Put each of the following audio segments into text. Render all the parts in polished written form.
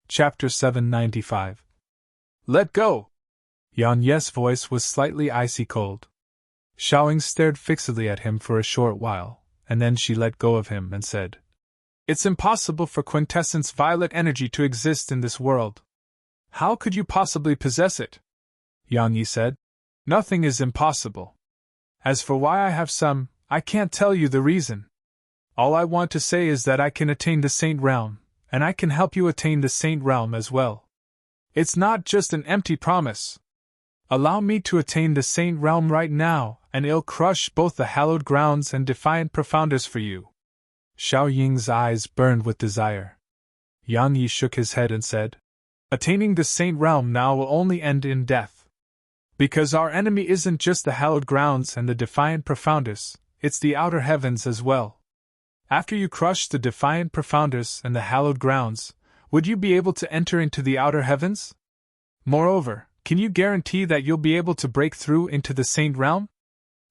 Chapter 795. Let go! Yang Ye's voice was slightly icy cold. Xiaoying stared fixedly at him for a short while, and then she let go of him and said, It's impossible for quintessence violet energy to exist in this world. How could you possibly possess it? Yang Yi said, Nothing is impossible. As for why I have some, I can't tell you the reason. All I want to say is that I can attain the Saint Realm, and I can help you attain the Saint Realm as well. It's not just an empty promise. Allow me to attain the Saint Realm right now, and it'll crush both the hallowed grounds and defiant profounders for you. Xiaoying's eyes burned with desire. Yang Yi shook his head and said, Attaining the Saint Realm now will only end in death. Because our enemy isn't just the hallowed grounds and the defiant profounders, it's the outer heavens as well. After you crush the defiant profounders and the hallowed grounds, would you be able to enter into the outer heavens? Moreover, can you guarantee that you'll be able to break through into the Saint Realm?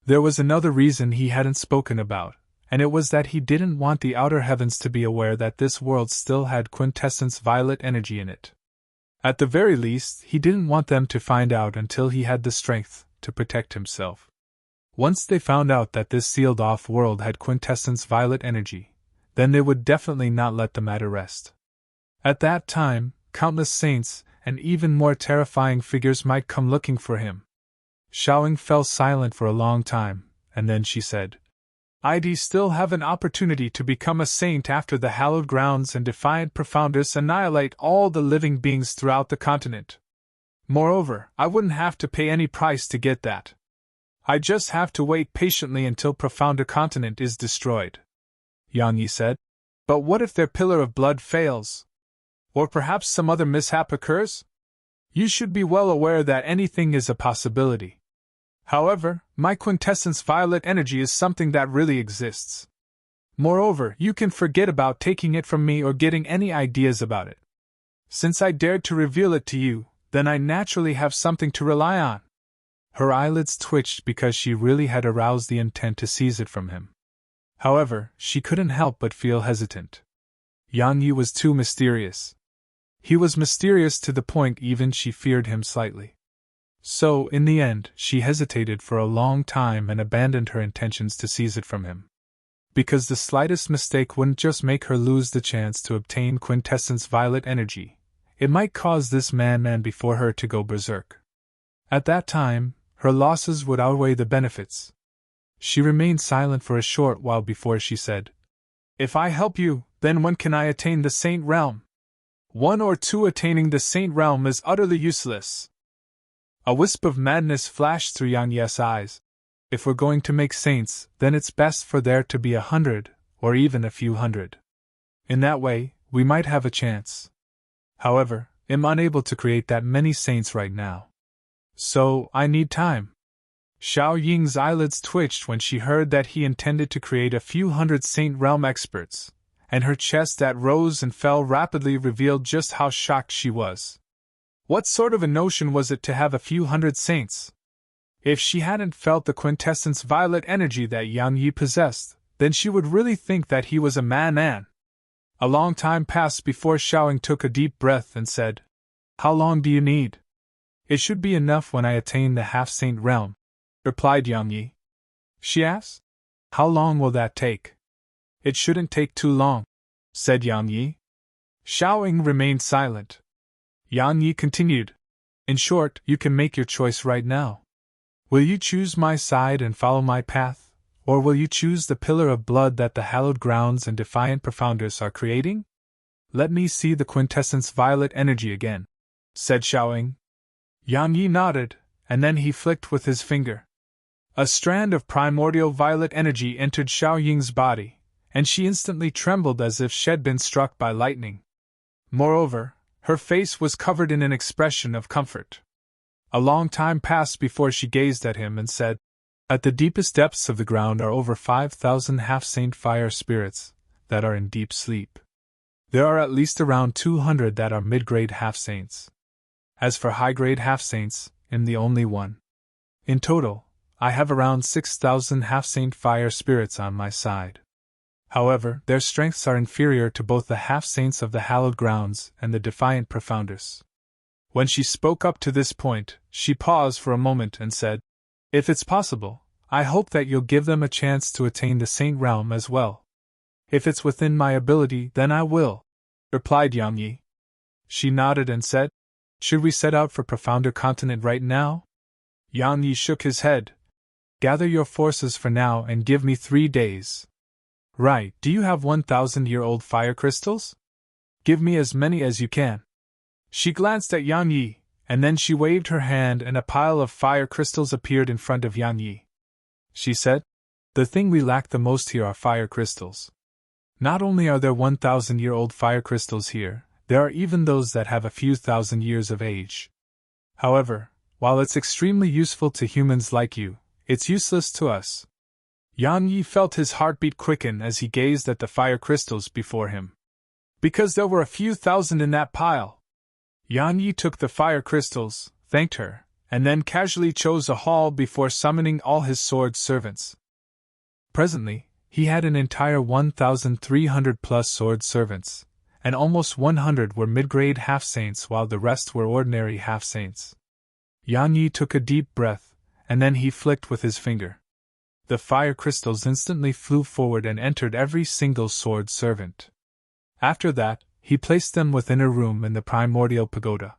There was another reason he hadn't spoken about, and it was that he didn't want the outer heavens to be aware that this world still had quintessence violet energy in it. At the very least, he didn't want them to find out until he had the strength to protect himself. Once they found out that this sealed-off world had quintessence violet energy, then they would definitely not let the matter rest. At that time, countless saints and even more terrifying figures might come looking for him. Xiaoying fell silent for a long time, and then she said, I'd still have an opportunity to become a saint after the hallowed grounds and defiant profounders annihilate all the living beings throughout the continent. Moreover, I wouldn't have to pay any price to get that. I just have to wait patiently until Profounder Continent is destroyed. Yang Yi said, But what if their pillar of blood fails? Or perhaps some other mishap occurs? You should be well aware that anything is a possibility. However, my quintessence violet energy is something that really exists. Moreover, you can forget about taking it from me or getting any ideas about it. Since I dared to reveal it to you, then I naturally have something to rely on. Her eyelids twitched because she really had aroused the intent to seize it from him. However, she couldn't help but feel hesitant. Yang Yi was too mysterious. He was mysterious to the point even she feared him slightly. So, in the end, she hesitated for a long time and abandoned her intentions to seize it from him. Because the slightest mistake wouldn't just make her lose the chance to obtain quintessence violet energy, it might cause this man before her to go berserk. At that time, her losses would outweigh the benefits. She remained silent for a short while before she said, If I help you, then when can I attain the Saint Realm? 1 or 2 attaining the Saint Realm is utterly useless. A wisp of madness flashed through Yang Ye's eyes. If we're going to make saints, then it's best for there to be 100, or even a few hundred. In that way, we might have a chance. However, I'm unable to create that many saints right now. So, I need time. Xiaoying's eyelids twitched when she heard that he intended to create a few hundred Saint Realm experts, and her chest that rose and fell rapidly revealed just how shocked she was. What sort of a notion was it to have a few hundred saints? If she hadn't felt the quintessence violet energy that Yang Yi possessed, then she would really think that he was a man. A long time passed before Xiaoying took a deep breath and said, How long do you need? It should be enough when I attain the half-saint realm, replied Yang Yi. She asked, How long will that take? It shouldn't take too long, said Yang Yi. Xiaoying remained silent. Yang Yi continued, In short, you can make your choice right now. Will you choose my side and follow my path, or will you choose the pillar of blood that the hallowed grounds and defiant profounders are creating? Let me see the quintessence violet energy again, said Xiaoying. Yang Yi nodded, and then he flicked with his finger. A strand of primordial violet energy entered Xiaoying's body, and she instantly trembled as if she'd been struck by lightning. Moreover, her face was covered in an expression of comfort. A long time passed before she gazed at him and said, At the deepest depths of the ground are over 5,000 half-saint fire spirits that are in deep sleep. There are at least around 200 that are mid-grade half-saints. As for high-grade half-saints, I'm the only one. In total, I have around 6,000 half-saint fire spirits on my side. However, their strengths are inferior to both the half-saints of the hallowed grounds and the defiant profounders. When she spoke up to this point, she paused for a moment and said, "If it's possible, I hope that you'll give them a chance to attain the saint realm as well." "If it's within my ability, then I will," replied Yang Yi. She nodded and said, "Should we set out for Profounder Continent right now?" Yang Yi shook his head. "Gather your forces for now and give me 3 days. Right, do you have 1,000-year-old fire crystals? Give me as many as you can." She glanced at Yang Yi, and then she waved her hand and a pile of fire crystals appeared in front of Yang Yi. She said, "The thing we lack the most here are fire crystals. Not only are there 1,000-year-old fire crystals here, there are even those that have a few thousand years of age. However, while it's extremely useful to humans like you, it's useless to us." Yang Yi felt his heartbeat quicken as he gazed at the fire crystals before him. "Because there were a few thousand in that pile." Yang Yi took the fire crystals, thanked her, and then casually chose a hall before summoning all his sword servants. Presently, he had an entire 1,300 plus sword servants, and almost 100 were mid-grade half-saints while the rest were ordinary half-saints. Yang Yi took a deep breath, and then he flicked with his finger. The fire crystals instantly flew forward and entered every single sword servant. After that, he placed them within a room in the primordial pagoda.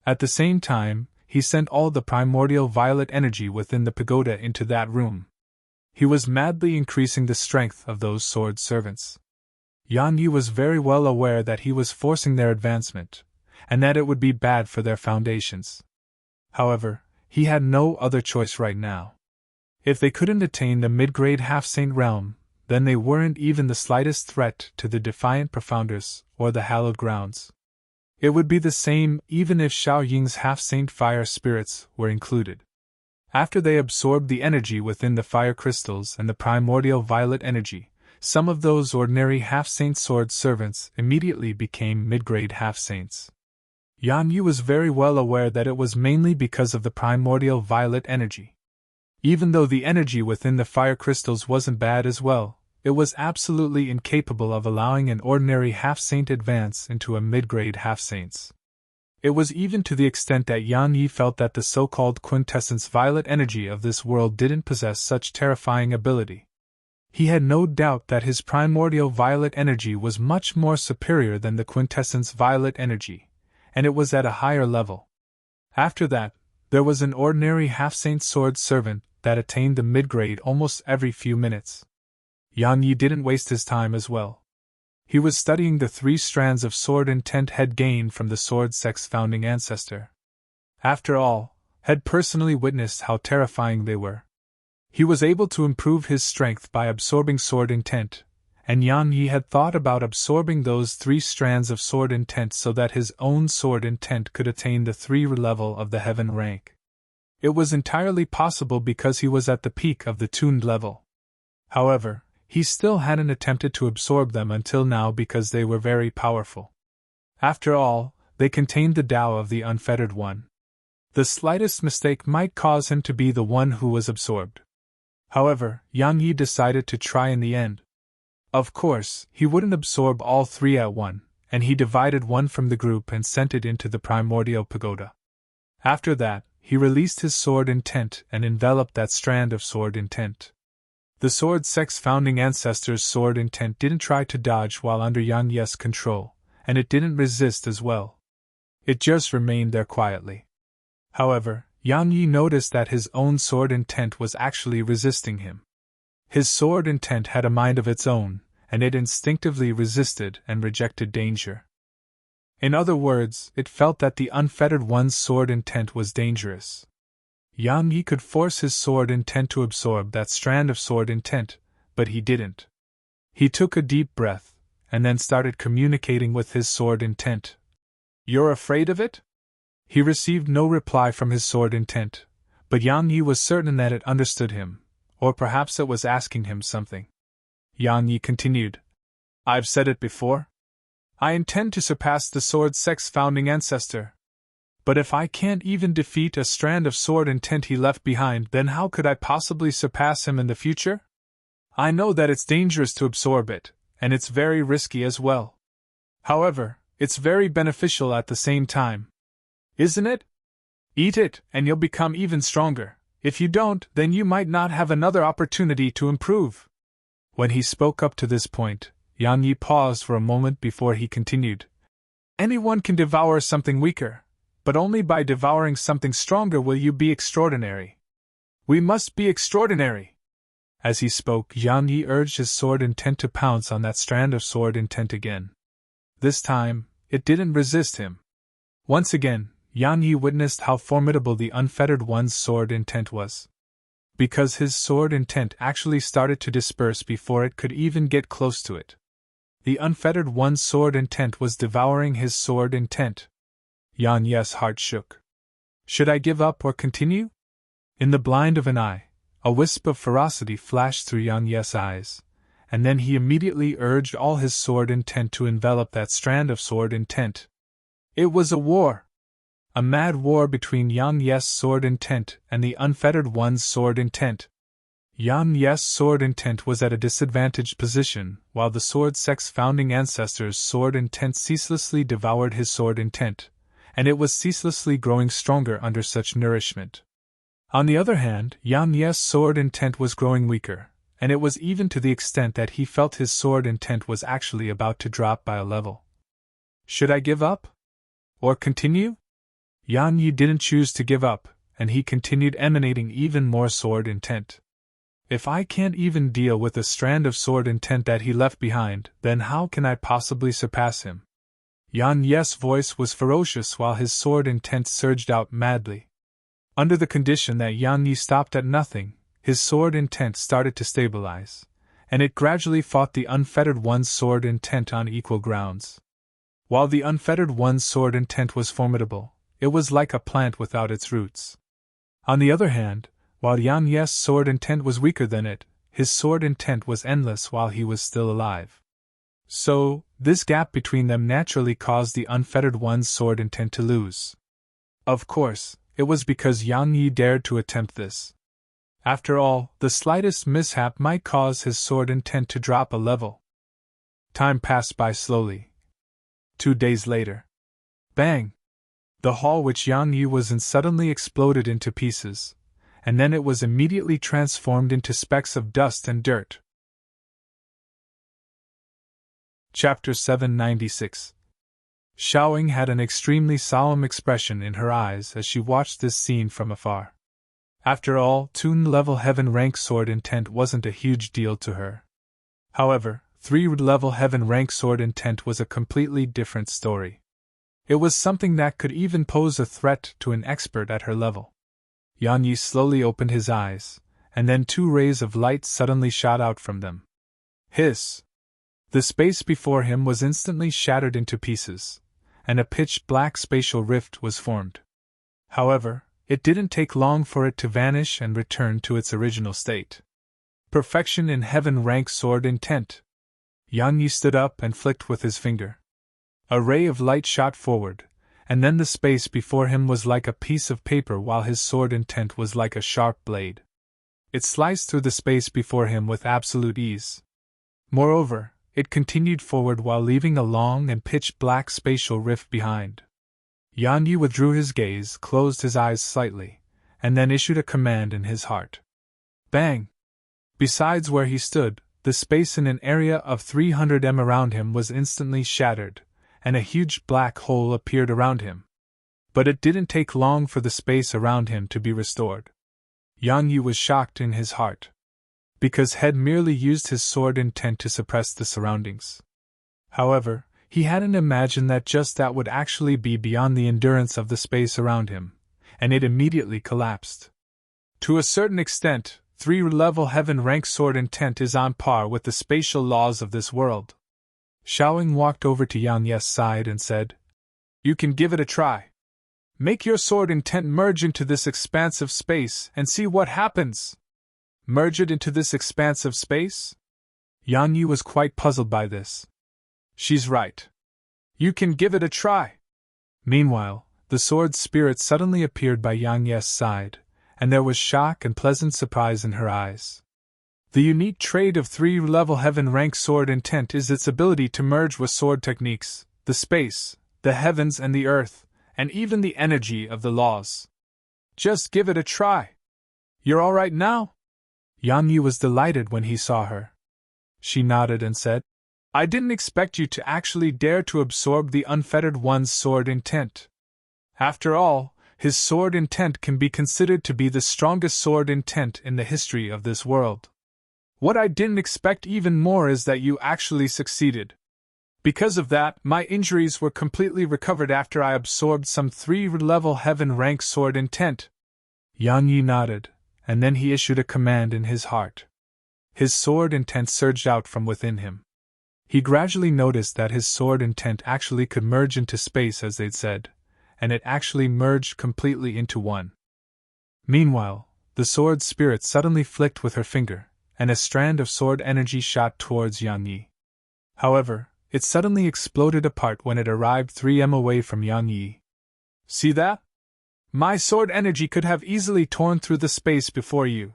At the same time, he sent all the primordial violet energy within the pagoda into that room. He was madly increasing the strength of those sword servants. Yang Yi was very well aware that he was forcing their advancement, and that it would be bad for their foundations. However, he had no other choice right now. If they couldn't attain the mid-grade half-saint realm, then they weren't even the slightest threat to the defiant profounders or the hallowed grounds. It would be the same even if Xiao Ying's half-saint fire spirits were included. After they absorbed the energy within the fire crystals and the primordial violet energy, some of those ordinary half-saint sword servants immediately became mid-grade half-saints. Yang Yi was very well aware that it was mainly because of the primordial violet energy. Even though the energy within the fire crystals wasn't bad as well, it was absolutely incapable of allowing an ordinary half-saint advance into a mid-grade half-saints. It was even to the extent that Yang Yi felt that the so-called quintessence violet energy of this world didn't possess such terrifying ability. He had no doubt that his primordial violet energy was much more superior than the quintessence violet energy, and it was at a higher level. After that, there was an ordinary half-saint sword servant that attained the mid-grade almost every few minutes. Yang Yi didn't waste his time as well. He was studying the 3 strands of sword intent Head gained from the sword sex founding ancestor. After all, Head personally witnessed how terrifying they were. He was able to improve his strength by absorbing sword intent, and Yang Yi had thought about absorbing those 3 strands of sword intent so that his own sword intent could attain the 3 level of the heaven rank. It was entirely possible because he was at the peak of the tuned level. However, he still hadn't attempted to absorb them until now because they were very powerful. After all, they contained the Tao of the Unfettered One. The slightest mistake might cause him to be the one who was absorbed. However, Yang Yi decided to try in the end. Of course, he wouldn't absorb all 3 at once, and he divided one from the group and sent it into the primordial pagoda. After that, he released his sword intent and enveloped that strand of sword intent. The sword sex founding ancestor's sword intent didn't try to dodge while under Yang Yi's control, and it didn't resist as well. It just remained there quietly. However, Yang Yi noticed that his own sword intent was actually resisting him. His sword intent had a mind of its own, and it instinctively resisted and rejected danger. In other words, it felt that the unfettered one's sword intent was dangerous. Yang Yi could force his sword intent to absorb that strand of sword intent, but he didn't. He took a deep breath, and then started communicating with his sword intent. "You're afraid of it?" He received no reply from his sword intent, but Yang Yi was certain that it understood him, or perhaps it was asking him something. Yang Yi continued, "I've said it before. I intend to surpass the sword sex founding ancestor. But if I can't even defeat a strand of sword intent he left behind, then how could I possibly surpass him in the future? I know that it's dangerous to absorb it, and it's very risky as well. However, it's very beneficial at the same time. Isn't it? Eat it, and you'll become even stronger. If you don't, then you might not have another opportunity to improve. When he spoke up to this point, Yang Yi paused for a moment before he continued. Anyone can devour something weaker, but only by devouring something stronger will you be extraordinary. We must be extraordinary. As he spoke, Yang Yi urged his sword intent to pounce on that strand of sword intent again. This time, it didn't resist him. Once again, Yang Yi witnessed how formidable the unfettered one's sword intent was. Because his sword intent actually started to disperse before it could even get close to it. The unfettered one's sword intent was devouring his sword intent. Yang Yi's heart shook. Should I give up or continue? In the blind of an eye, a wisp of ferocity flashed through Yang Yi's eyes, and then he immediately urged all his sword intent to envelop that strand of sword intent. It was a war. A mad war between Yang Yi's sword intent and the unfettered one's sword intent. Yang Yi's sword intent was at a disadvantaged position, while the sword sect's founding ancestors' sword intent ceaselessly devoured his sword intent, and it was ceaselessly growing stronger under such nourishment. On the other hand, Yang Yi's sword intent was growing weaker, and it was even to the extent that he felt his sword intent was actually about to drop by a level. Should I give up? Or continue? Yang Yi didn't choose to give up, and he continued emanating even more sword intent. If I can't even deal with the strand of sword intent that he left behind, then how can I possibly surpass him? Yang Yi's voice was ferocious while his sword intent surged out madly. Under the condition that Yang Yi stopped at nothing, his sword intent started to stabilize, and it gradually fought the unfettered one's sword intent on equal grounds. While the unfettered one's sword intent was formidable, it was like a plant without its roots. On the other hand, while Yang Yi's sword intent was weaker than it, his sword intent was endless while he was still alive. So, this gap between them naturally caused the unfettered one's sword intent to lose. Of course, it was because Yang Yi dared to attempt this. After all, the slightest mishap might cause his sword intent to drop a level. Time passed by slowly. 2 days later. Bang! The hall which Yang Yi was in suddenly exploded into pieces, and then it was immediately transformed into specks of dust and dirt. Chapter 796. Xiaoying had an extremely solemn expression in her eyes as she watched this scene from afar. After all, 2-level heaven rank sword intent wasn't a huge deal to her. However, 3-level heaven rank sword intent was a completely different story. It was something that could even pose a threat to an expert at her level. Yang Yi slowly opened his eyes, and then 2 rays of light suddenly shot out from them. Hiss! The space before him was instantly shattered into pieces, and a pitch-black spatial rift was formed. However, it didn't take long for it to vanish and return to its original state. Perfection in heaven rank sword intent. Yang Yi stood up and flicked with his finger. A ray of light shot forward, and then the space before him was like a piece of paper while his sword intent was like a sharp blade. It sliced through the space before him with absolute ease. Moreover, it continued forward while leaving a long and pitch-black spatial rift behind. Yang Yi withdrew his gaze, closed his eyes slightly, and then issued a command in his heart. Bang! Besides where he stood, the space in an area of 300 m around him was instantly shattered, and a huge black hole appeared around him. But it didn't take long for the space around him to be restored. Yang Yi was shocked in his heart. Because had merely used his sword intent to suppress the surroundings. However, he hadn't imagined that just that would actually be beyond the endurance of the space around him, and it immediately collapsed. To a certain extent, 3-level heaven rank sword intent is on par with the spatial laws of this world. Xiaoying walked over to Yang Yi's side and said, You can give it a try. Make your sword intent merge into this expansive space and see what happens. Merge it into this expansive space? Yang Yi was quite puzzled by this. She's right. You can give it a try. Meanwhile, the sword spirit suddenly appeared by Yang Yi's side, and there was shock and pleasant surprise in her eyes. The unique trait of 3-level heaven rank sword intent is its ability to merge with sword techniques, the space, the heavens and the earth, and even the energy of the laws. Just give it a try. You're all right now? Yang Yi was delighted when he saw her. She nodded and said, I didn't expect you to actually dare to absorb the unfettered one's sword intent. After all, his sword intent can be considered to be the strongest sword intent in the history of this world. What I didn't expect even more is that you actually succeeded. Because of that, my injuries were completely recovered after I absorbed some 3-level heaven rank sword intent. Yang Yi nodded, and then he issued a command in his heart. His sword intent surged out from within him. He gradually noticed that his sword intent actually could merge into space as they'd said, and it actually merged completely into one. Meanwhile, the sword spirit suddenly flicked with her finger, and a strand of sword energy shot towards Yang Yi. However, it suddenly exploded apart when it arrived 3 m away from Yang Yi. See that? My sword energy could have easily torn through the space before you.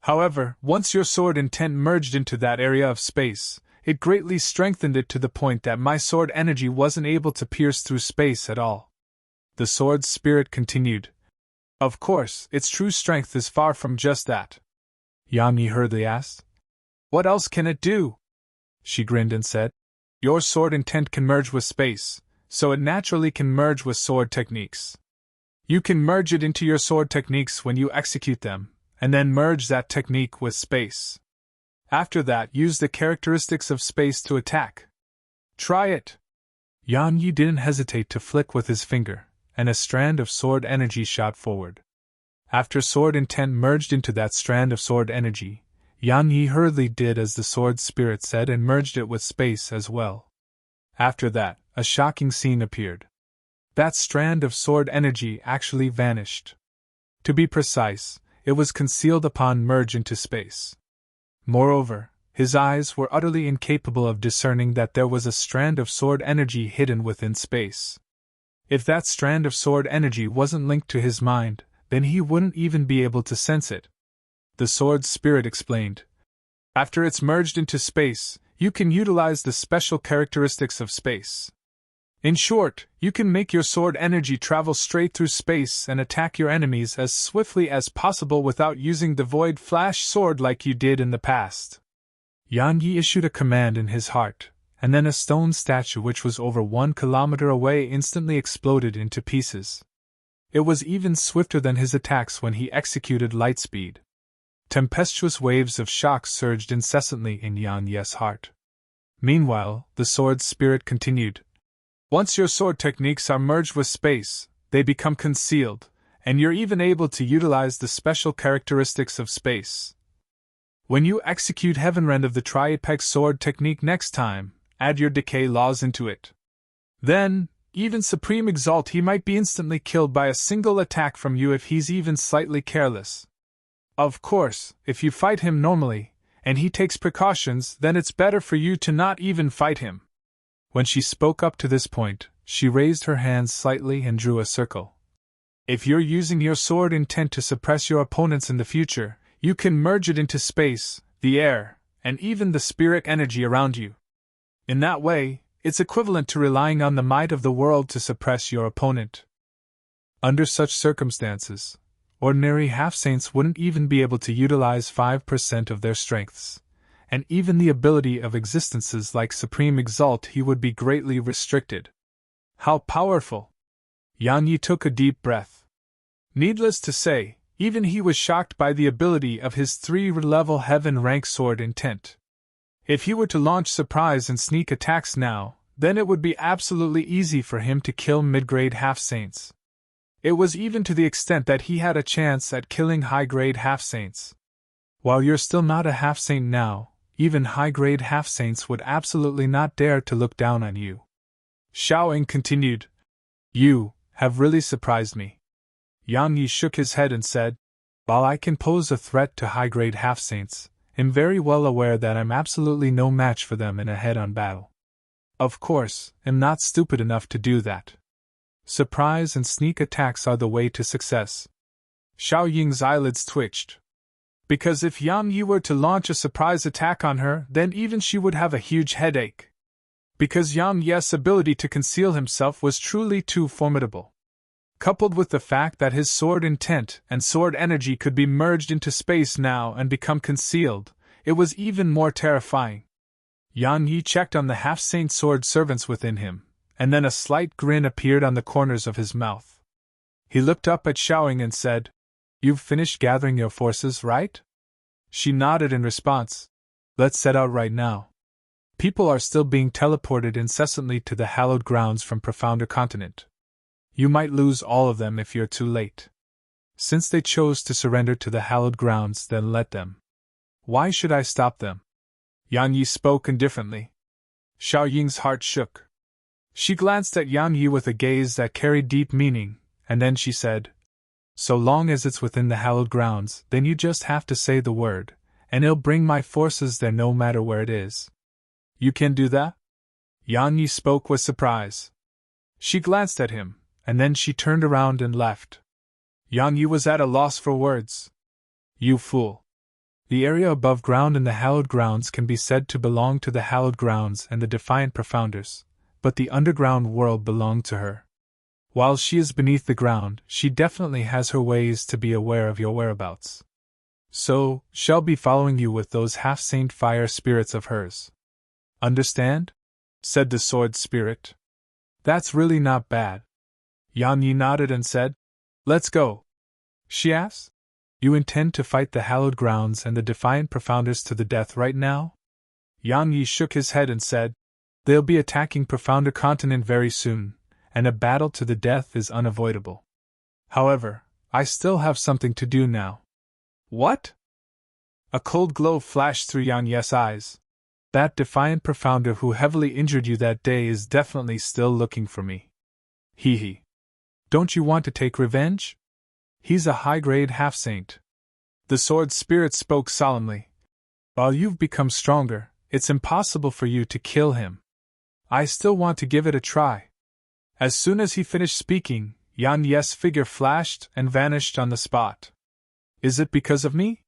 However, once your sword intent merged into that area of space, it greatly strengthened it to the point that my sword energy wasn't able to pierce through space at all. The sword spirit continued. Of course, its true strength is far from just that. Yang Yi hurriedly asked. What else can it do? She grinned and said, Your sword intent can merge with space, so it naturally can merge with sword techniques. You can merge it into your sword techniques when you execute them, and then merge that technique with space. After that, use the characteristics of space to attack. Try it. Yang Yi didn't hesitate to flick with his finger, and a strand of sword energy shot forward. After sword intent merged into that strand of sword energy, Yang Yi hurriedly did as the sword spirit said and merged it with space as well. After that, a shocking scene appeared. That strand of sword energy actually vanished. To be precise, it was concealed upon merge into space. Moreover, his eyes were utterly incapable of discerning that there was a strand of sword energy hidden within space. If that strand of sword energy wasn't linked to his mind, then he wouldn't even be able to sense it. The sword spirit explained. After it's merged into space, you can utilize the special characteristics of space. In short, you can make your sword energy travel straight through space and attack your enemies as swiftly as possible without using the void flash sword like you did in the past. Yang Yi issued a command in his heart, and then a stone statue which was over 1 kilometer away instantly exploded into pieces. It was even swifter than his attacks when he executed light speed. Tempestuous waves of shock surged incessantly in Yang Yi's heart. Meanwhile, the sword spirit continued. Once your sword techniques are merged with space, they become concealed, and you're even able to utilize the special characteristics of space. When you execute Heavenrend of the Triad sword technique next time, add your decay laws into it. Then, even Supreme Exalt he might be instantly killed by a single attack from you if he's even slightly careless. Of course, if you fight him normally, and he takes precautions, then it's better for you to not even fight him. When she spoke up to this point, she raised her hands slightly and drew a circle. If you're using your sword intent to suppress your opponents in the future, you can merge it into space, the air, and even the spirit energy around you. In that way, it's equivalent to relying on the might of the world to suppress your opponent. Under such circumstances, ordinary half-saints wouldn't even be able to utilize 5% of their strengths, and even the ability of existences like Supreme Exalt he would be greatly restricted. How powerful! Yang Yi took a deep breath. Needless to say, even he was shocked by the ability of his 3-level heaven rank sword intent. If he were to launch surprise and sneak attacks now, then it would be absolutely easy for him to kill mid-grade half-saints. It was even to the extent that he had a chance at killing high-grade half-saints. While you're still not a half-saint now, even high-grade half-saints would absolutely not dare to look down on you. Xiaoying continued. You have really surprised me. Yang Yi shook his head and said, While I can pose a threat to high-grade half-saints, I'm very well aware that I'm absolutely no match for them in a head-on battle. Of course, I'm not stupid enough to do that. Surprise and sneak attacks are the way to success. Xiao Ying's eyelids twitched. Because if Yang Yi were to launch a surprise attack on her, then even she would have a huge headache. Because Yang Yi's ability to conceal himself was truly too formidable. Coupled with the fact that his sword intent and sword energy could be merged into space now and become concealed, it was even more terrifying. Yang Yi checked on the half-saint sword servants within him, and then a slight grin appeared on the corners of his mouth. He looked up at Xiaoying and said, "You've finished gathering your forces, right?" She nodded in response. "Let's set out right now. People are still being teleported incessantly to the hallowed grounds from Profounder Continent. You might lose all of them if you're too late. Since they chose to surrender to the hallowed grounds, then let them. Why should I stop them?" Yang Yi spoke indifferently. Xiaoying's heart shook. She glanced at Yang Yi with a gaze that carried deep meaning, and then she said, "So long as it's within the hallowed grounds, then you just have to say the word, and it'll bring my forces there no matter where it is." "You can do that?" Yang Yi spoke with surprise. She glanced at him, and then she turned around and left. Yang Yi was at a loss for words. "You fool. The area above ground in the hallowed grounds can be said to belong to the hallowed grounds and the defiant profounders, but the underground world belonged to her. While she is beneath the ground, she definitely has her ways to be aware of your whereabouts. So, she'll be following you with those half-saint fire spirits of hers. Understand?" said the sword spirit. "That's really not bad." Yang Yi nodded and said, "Let's go." She asked, "You intend to fight the hallowed grounds and the defiant profounders to the death right now?" Yang Yi shook his head and said, "They'll be attacking Profounder Continent very soon, and a battle to the death is unavoidable. However, I still have something to do now." "What?" A cold glow flashed through Yang Yi's eyes. "That defiant profounder who heavily injured you that day is definitely still looking for me. Hee hee. Don't you want to take revenge? He's a high-grade half-saint." The sword spirit spoke solemnly. "While you've become stronger, it's impossible for you to kill him. I still want to give it a try." As soon as he finished speaking, Yang Yi's figure flashed and vanished on the spot. "Is it because of me?"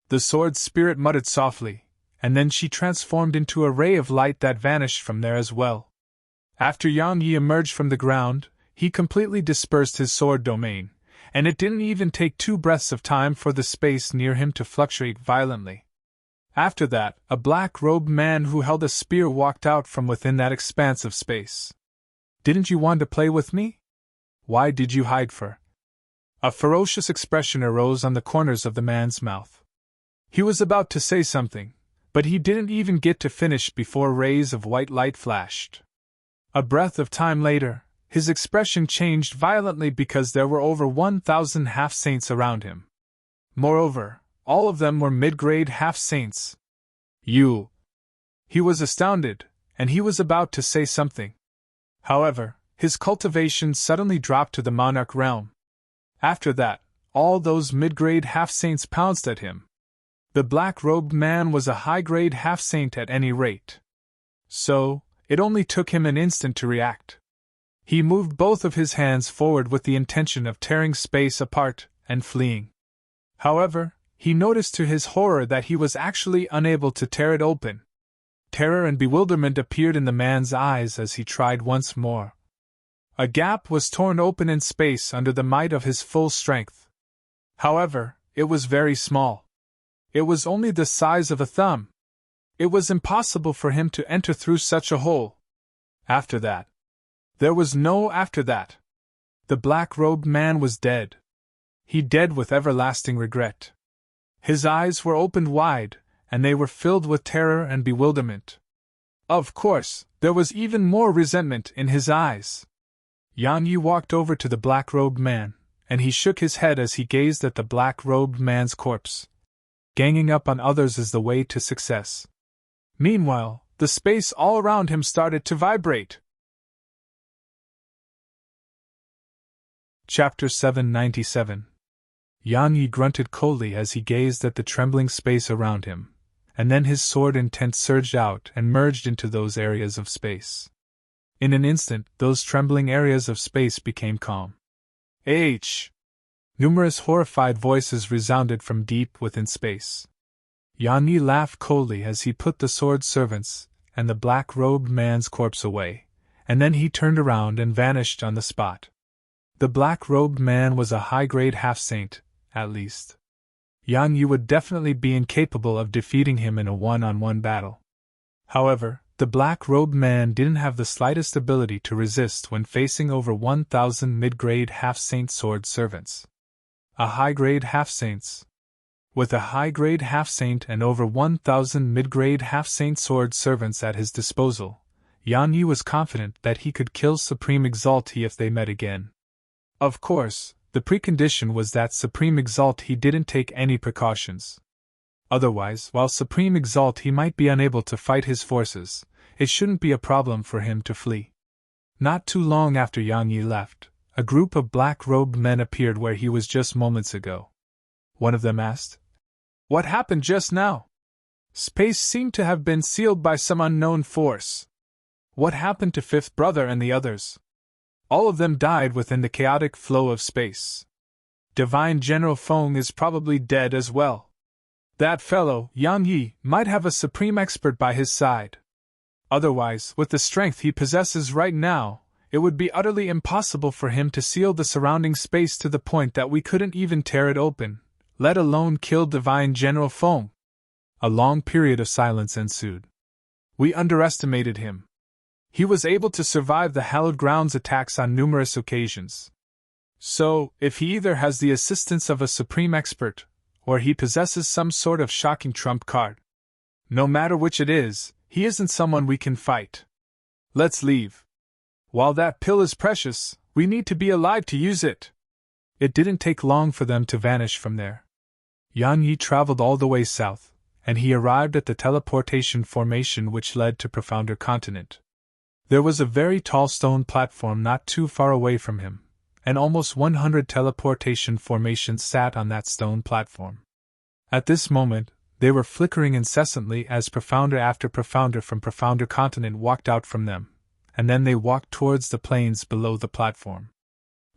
The sword spirit muttered softly, and then she transformed into a ray of light that vanished from there as well. After Yang Yi emerged from the ground, he completely dispersed his sword domain, and it didn't even take 2 breaths of time for the space near him to fluctuate violently. After that, a black-robed man who held a spear walked out from within that expanse of space. "Didn't you want to play with me? Why did you hide for?" A ferocious expression arose on the corners of the man's mouth. He was about to say something, but he didn't even get to finish before rays of white light flashed. A breath of time later, his expression changed violently because there were over 1,000 half-saints around him. Moreover, all of them were mid-grade half-saints. "You!" He was astounded, and he was about to say something. However, his cultivation suddenly dropped to the monarch realm. After that, all those mid-grade half-saints pounced at him. The black-robed man was a high-grade half-saint at any rate. So, it only took him an instant to react. He moved both of his hands forward with the intention of tearing space apart and fleeing. However, he noticed to his horror that he was actually unable to tear it open. Terror and bewilderment appeared in the man's eyes as he tried once more. A gap was torn open in space under the might of his full strength. However, it was very small. It was only the size of a thumb. It was impossible for him to enter through such a hole. After that. There was no after that. The black-robed man was dead. He dead with everlasting regret. His eyes were opened wide, and they were filled with terror and bewilderment. Of course, there was even more resentment in his eyes. Yang Yi walked over to the black-robed man, and he shook his head as he gazed at the black-robed man's corpse. Ganging up on others is the way to success. Meanwhile, the space all around him started to vibrate. Chapter 797. Yang Yi grunted coldly as he gazed at the trembling space around him, and then his sword intent surged out and merged into those areas of space. In an instant, those trembling areas of space became calm. Numerous horrified voices resounded from deep within space. Yan Yi laughed coldly as he put the sword servants and the black-robed man's corpse away, and then he turned around and vanished on the spot. The black-robed man was a high-grade half-saint, at least. Yan Yi would definitely be incapable of defeating him in a one-on-one battle. However, the black-robed man didn't have the slightest ability to resist when facing over 1,000 mid-grade half-saint sword servants. A high-grade half-saints. With a high-grade half-saint and over 1,000 mid-grade half-saint sword servants at his disposal, Yan Yi was confident that he could kill Supreme Exalti if they met again. Of course, the precondition was that Supreme Exalti didn't take any precautions. Otherwise, while Supreme Exalti might be unable to fight his forces, it shouldn't be a problem for him to flee. Not too long after Yan Yi left, a group of black-robed men appeared where he was just moments ago. One of them asked, "What happened just now? Space seemed to have been sealed by some unknown force. What happened to Fifth Brother and the others? All of them died within the chaotic flow of space. Divine General Feng is probably dead as well. That fellow, Yan Yi, might have a supreme expert by his side. Otherwise, with the strength he possesses right now, it would be utterly impossible for him to seal the surrounding space to the point that we couldn't even tear it open, let alone kill Divine General Feng." A long period of silence ensued. "We underestimated him. He was able to survive the Hallowed Grounds attacks on numerous occasions. So, if he either has the assistance of a supreme expert, or he possesses some sort of shocking trump card. No matter which it is, he isn't someone we can fight. Let's leave. While that pill is precious, we need to be alive to use it." It didn't take long for them to vanish from there. Yan Yi traveled all the way south, and he arrived at the teleportation formation which led to Profounder Continent. There was a very tall stone platform not too far away from him, and almost 100 teleportation formations sat on that stone platform. At this moment, they were flickering incessantly as Profounder after Profounder from Profounder Continent walked out from them, and then they walked towards the plains below the platform.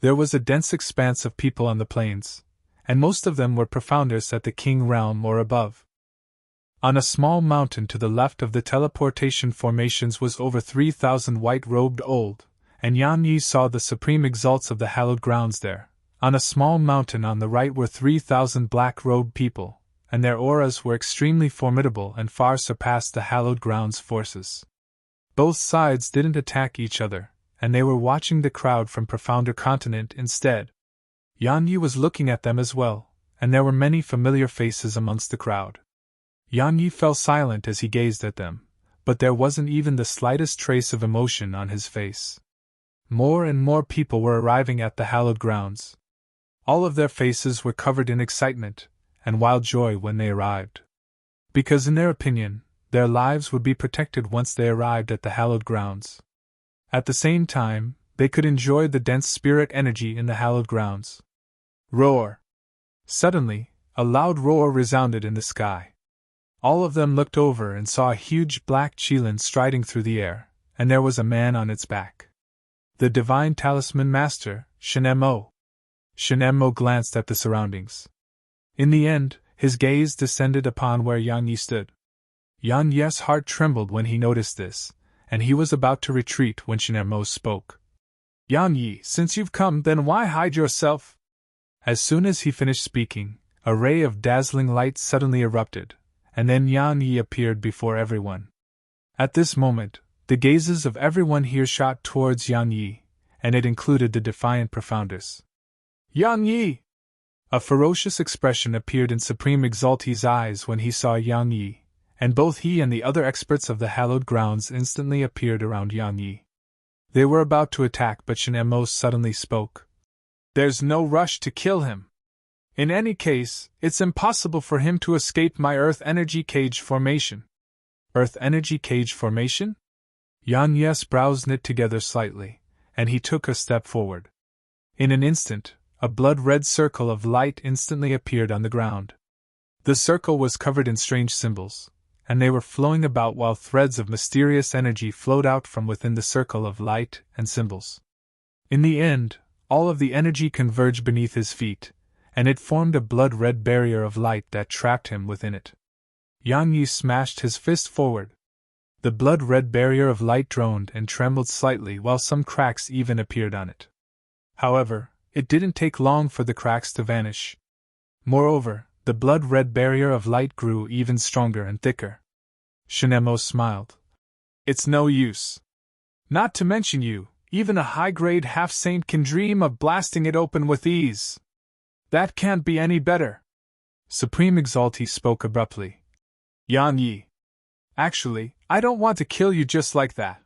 There was a dense expanse of people on the plains, and most of them were Profounders at the King Realm or above. On a small mountain to the left of the teleportation formations was over 3,000 white-robed old, and Yan Yi saw the supreme exalts of the Hallowed Grounds there. On a small mountain on the right were 3,000 black-robed people, and their auras were extremely formidable and far surpassed the Hallowed Grounds forces. Both sides didn't attack each other, and they were watching the crowd from Profounder Continent instead. Yan Yi was looking at them as well, and there were many familiar faces amongst the crowd. Yan Yi fell silent as he gazed at them, but there wasn't even the slightest trace of emotion on his face. More and more people were arriving at the Hallowed Grounds. All of their faces were covered in excitement and wild joy when they arrived. Because in their opinion, their lives would be protected once they arrived at the Hallowed Grounds. At the same time, they could enjoy the dense spirit energy in the Hallowed Grounds. Roar! Suddenly, a loud roar resounded in the sky. All of them looked over and saw a huge black Qilin striding through the air, and there was a man on its back. The Divine Talisman Master, Shenmo. Shenmo glanced at the surroundings. In the end, his gaze descended upon where Yan Yi stood. Yan Yi's heart trembled when he noticed this, and he was about to retreat when Shenmo spoke. "Yan Yi, since you've come, then why hide yourself?" As soon as he finished speaking, a ray of dazzling light suddenly erupted, and then Yan Yi appeared before everyone. At this moment, the gazes of everyone here shot towards Yan Yi, and it included the defiant Profounders. "Yan Yi!" A ferocious expression appeared in Supreme Exalti's eyes when he saw Yan Yi, and both he and the other experts of the Hallowed Grounds instantly appeared around Yan Yi. They were about to attack, but Shenmo suddenly spoke. "There's no rush to kill him. In any case, it's impossible for him to escape my Earth Energy Cage formation." "Earth Energy Cage formation?" Yan Yi's brows knit together slightly, and he took a step forward. In an instant, a blood-red circle of light instantly appeared on the ground. The circle was covered in strange symbols, and they were flowing about while threads of mysterious energy flowed out from within the circle of light and symbols. In the end, all of the energy converged beneath his feet, and it formed a blood-red barrier of light that trapped him within it. Yan Yi smashed his fist forward. The blood-red barrier of light droned and trembled slightly while some cracks even appeared on it. However, it didn't take long for the cracks to vanish. Moreover, the blood-red barrier of light grew even stronger and thicker. Shinemo smiled. It's no use. Not to mention you, even a high-grade half-saint can dream of blasting it open with ease. That can't be any better. Supreme Exaltee spoke abruptly. Yan Yi. Actually, I don't want to kill you just like that.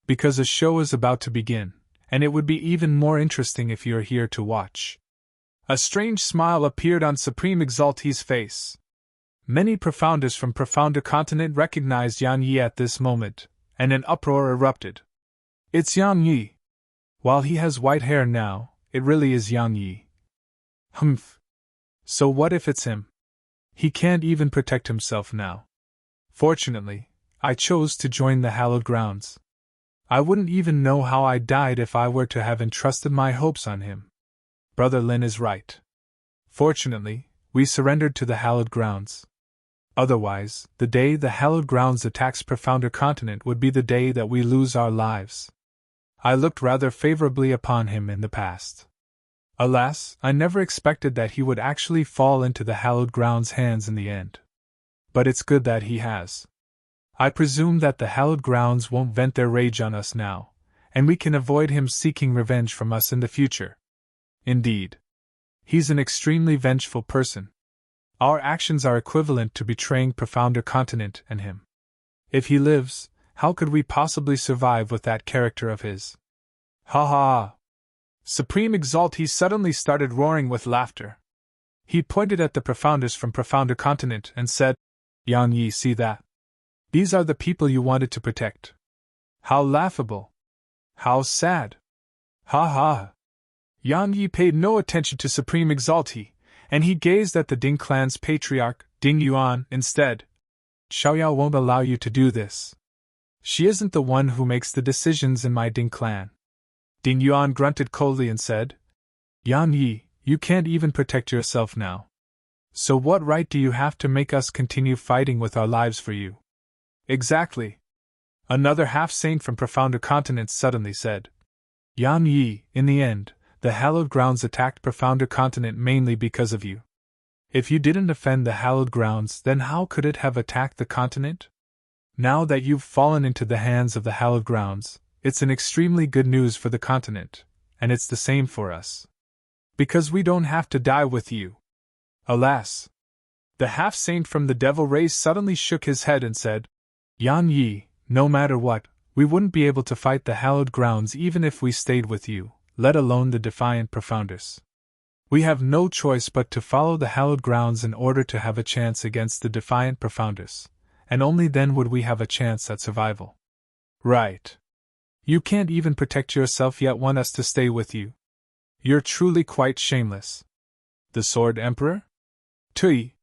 Because a show is about to begin, and it would be even more interesting if you're here to watch. A strange smile appeared on Supreme Exaltee's face. Many profounders from Profounder Continent recognized Yan Yi at this moment, and an uproar erupted. It's Yan Yi. While he has white hair now, it really is Yan Yi. Humph. So what if it's him? He can't even protect himself now. Fortunately, I chose to join the hallowed grounds. I wouldn't even know how I died if I were to have entrusted my hopes on him. Brother Lin is right. Fortunately, we surrendered to the hallowed grounds. Otherwise, the day the hallowed grounds attacks Profounder Continent would be the day that we lose our lives. I looked rather favorably upon him in the past. Alas, I never expected that he would actually fall into the hallowed grounds' hands in the end. But it's good that he has. I presume that the hallowed grounds won't vent their rage on us now, and we can avoid him seeking revenge from us in the future. Indeed. He's an extremely vengeful person. Our actions are equivalent to betraying Profounder Continent and him. If he lives, how could we possibly survive with that character of his? Ha ha! Supreme Exaltee suddenly started roaring with laughter. He pointed at the Profounders from Profounder Continent and said, Yan Yi, see that? These are the people you wanted to protect. How laughable! How sad! Ha ha! Yan Yi paid no attention to Supreme Exaltee, and he gazed at the Ding clan's patriarch, Ding Yuan, instead. Xiaoyao won't allow you to do this. She isn't the one who makes the decisions in my Ding clan. Ding Yuan grunted coldly and said, Yan Yi, you can't even protect yourself now. So what right do you have to make us continue fighting with our lives for you? Exactly. Another half-saint from Profounder Continent suddenly said. Yan Yi, in the end, the hallowed grounds attacked Profounder Continent mainly because of you. If you didn't offend the hallowed grounds, then how could it have attacked the continent? Now that you've fallen into the hands of the hallowed grounds, it's an extremely good news for the continent, and it's the same for us. Because we don't have to die with you. Alas! The half-saint from the devil race suddenly shook his head and said, Yan Yi, no matter what, we wouldn't be able to fight the hallowed grounds even if we stayed with you, let alone the defiant Profounders. We have no choice but to follow the hallowed grounds in order to have a chance against the defiant Profounders, and only then would we have a chance at survival. Right. You can't even protect yourself yet want us to stay with you. You're truly quite shameless. The Sword Emperor? Tui.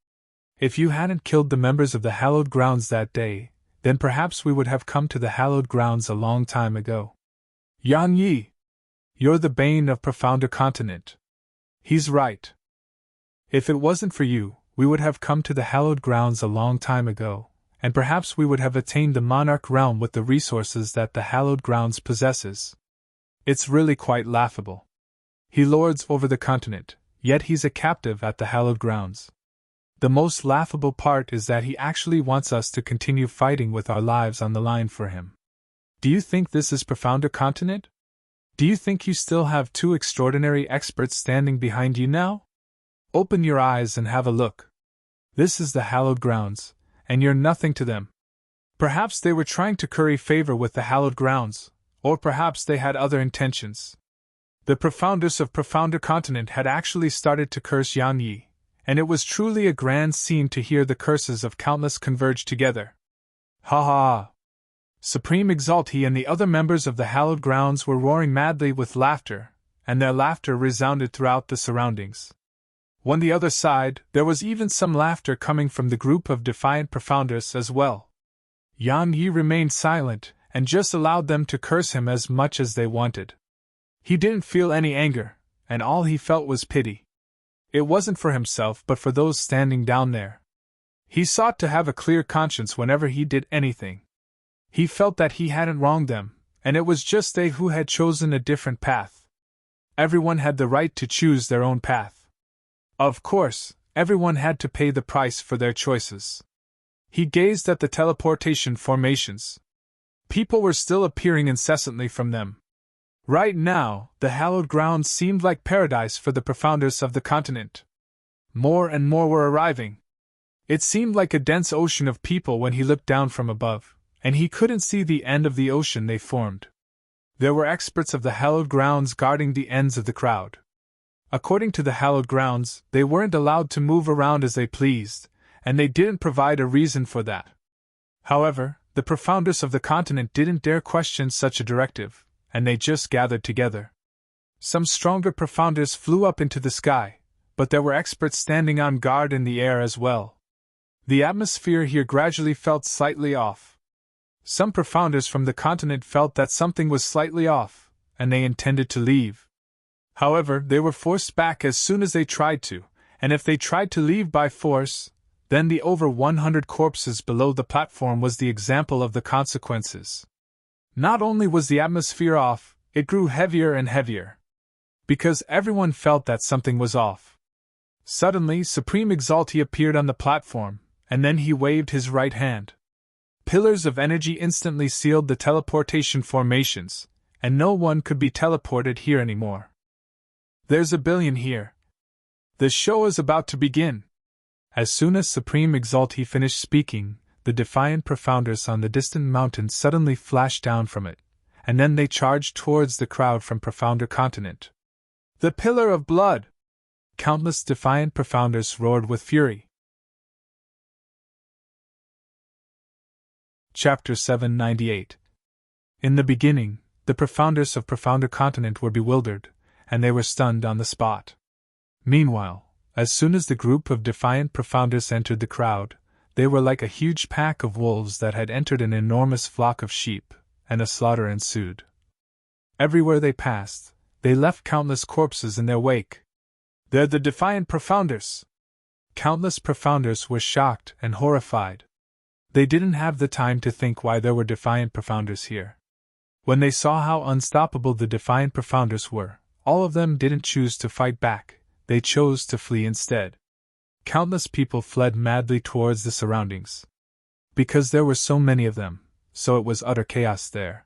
If you hadn't killed the members of the hallowed grounds that day, then perhaps we would have come to the hallowed grounds a long time ago. Yan Yi! You're the bane of Profounder Continent. He's right. If it wasn't for you, we would have come to the hallowed grounds a long time ago, and perhaps we would have attained the monarch realm with the resources that the hallowed grounds possesses. It's really quite laughable. He lords over the continent, yet he's a captive at the hallowed grounds. The most laughable part is that he actually wants us to continue fighting with our lives on the line for him. Do you think this is Profounder Continent? Do you think you still have two extraordinary experts standing behind you now? Open your eyes and have a look. This is the hallowed grounds, and you're nothing to them. Perhaps they were trying to curry favor with the hallowed grounds, or perhaps they had other intentions. The Profounders of Profounder Continent had actually started to curse Yan Yi, and it was truly a grand scene to hear the curses of countless converge together. Ha ha! Supreme Exaltee and the other members of the hallowed grounds were roaring madly with laughter, and their laughter resounded throughout the surroundings. On the other side, there was even some laughter coming from the group of defiant Profounders as well. Yan Yi remained silent, and just allowed them to curse him as much as they wanted. He didn't feel any anger, and all he felt was pity. It wasn't for himself but for those standing down there. He sought to have a clear conscience whenever he did anything. He felt that he hadn't wronged them, and it was just they who had chosen a different path. Everyone had the right to choose their own path. Of course, everyone had to pay the price for their choices. He gazed at the teleportation formations. People were still appearing incessantly from them. Right now, the hallowed ground seemed like paradise for the profounders of the continent. More and more were arriving. It seemed like a dense ocean of people when he looked down from above, and he couldn't see the end of the ocean they formed. There were experts of the hallowed grounds guarding the ends of the crowd. According to the hallowed grounds, they weren't allowed to move around as they pleased, and they didn't provide a reason for that. However, the profounders of the continent didn't dare question such a directive, and they just gathered together. Some stronger profounders flew up into the sky, but there were experts standing on guard in the air as well. The atmosphere here gradually felt slightly off. Some profounders from the continent felt that something was slightly off, and they intended to leave. However, they were forced back as soon as they tried to, and if they tried to leave by force, then the over 100 corpses below the platform was the example of the consequences. Not only was the atmosphere off, it grew heavier and heavier. Because everyone felt that something was off. Suddenly, Supreme Exalty appeared on the platform, and then he waved his right hand. Pillars of energy instantly sealed the teleportation formations, and no one could be teleported here anymore. There's a billion here. The show is about to begin. As soon as Supreme Exalty finished speaking, the defiant profounders on the distant mountain suddenly flashed down from it, and then they charged towards the crowd from Profounder Continent. The Pillar of Blood! Countless defiant profounders roared with fury. Chapter 798. In the beginning, the profounders of Profounder Continent were bewildered, and they were stunned on the spot. Meanwhile, as soon as the group of defiant profounders entered the crowd, they were like a huge pack of wolves that had entered an enormous flock of sheep, and a slaughter ensued. Everywhere they passed, they left countless corpses in their wake. They're the defiant profounders! Countless profounders were shocked and horrified. They didn't have the time to think why there were defiant profounders here. When they saw how unstoppable the defiant profounders were, all of them didn't choose to fight back, they chose to flee instead. Countless people fled madly towards the surroundings. Because there were so many of them, so it was utter chaos there.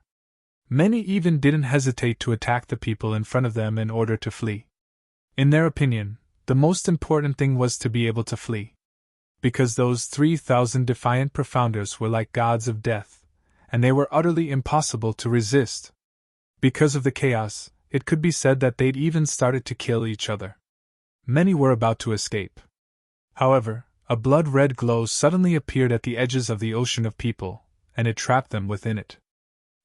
Many even didn't hesitate to attack the people in front of them in order to flee. In their opinion, the most important thing was to be able to flee. Because those 3,000 defiant profounders were like gods of death, and they were utterly impossible to resist. Because of the chaos, it could be said that they'd even started to kill each other. Many were about to escape. However, a blood-red glow suddenly appeared at the edges of the ocean of people, and it trapped them within it.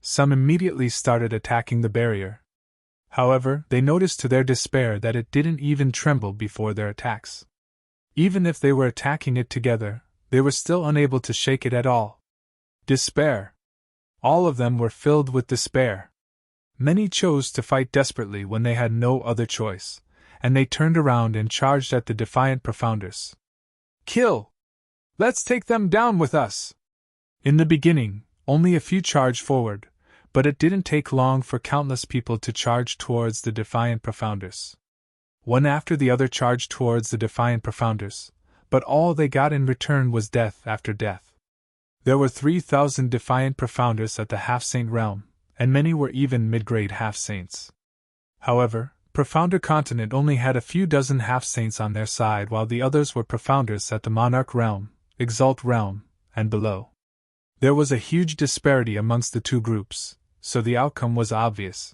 Some immediately started attacking the barrier. However, they noticed to their despair that it didn't even tremble before their attacks. Even if they were attacking it together, they were still unable to shake it at all. Despair. All of them were filled with despair. Many chose to fight desperately when they had no other choice, and they turned around and charged at the defiant profounders. Kill! Let's take them down with us! In the beginning, only a few charged forward, but it didn't take long for countless people to charge towards the defiant profounders. One after the other charged towards the defiant profounders, but all they got in return was death after death. There were 3,000 defiant profounders at the half-saint realm, and many were even mid-grade half-saints. However, Profounder Continent only had a few dozen half-saints on their side, while the others were profounders at the Monarch realm, Exalt realm, and below. There was a huge disparity amongst the two groups, so the outcome was obvious.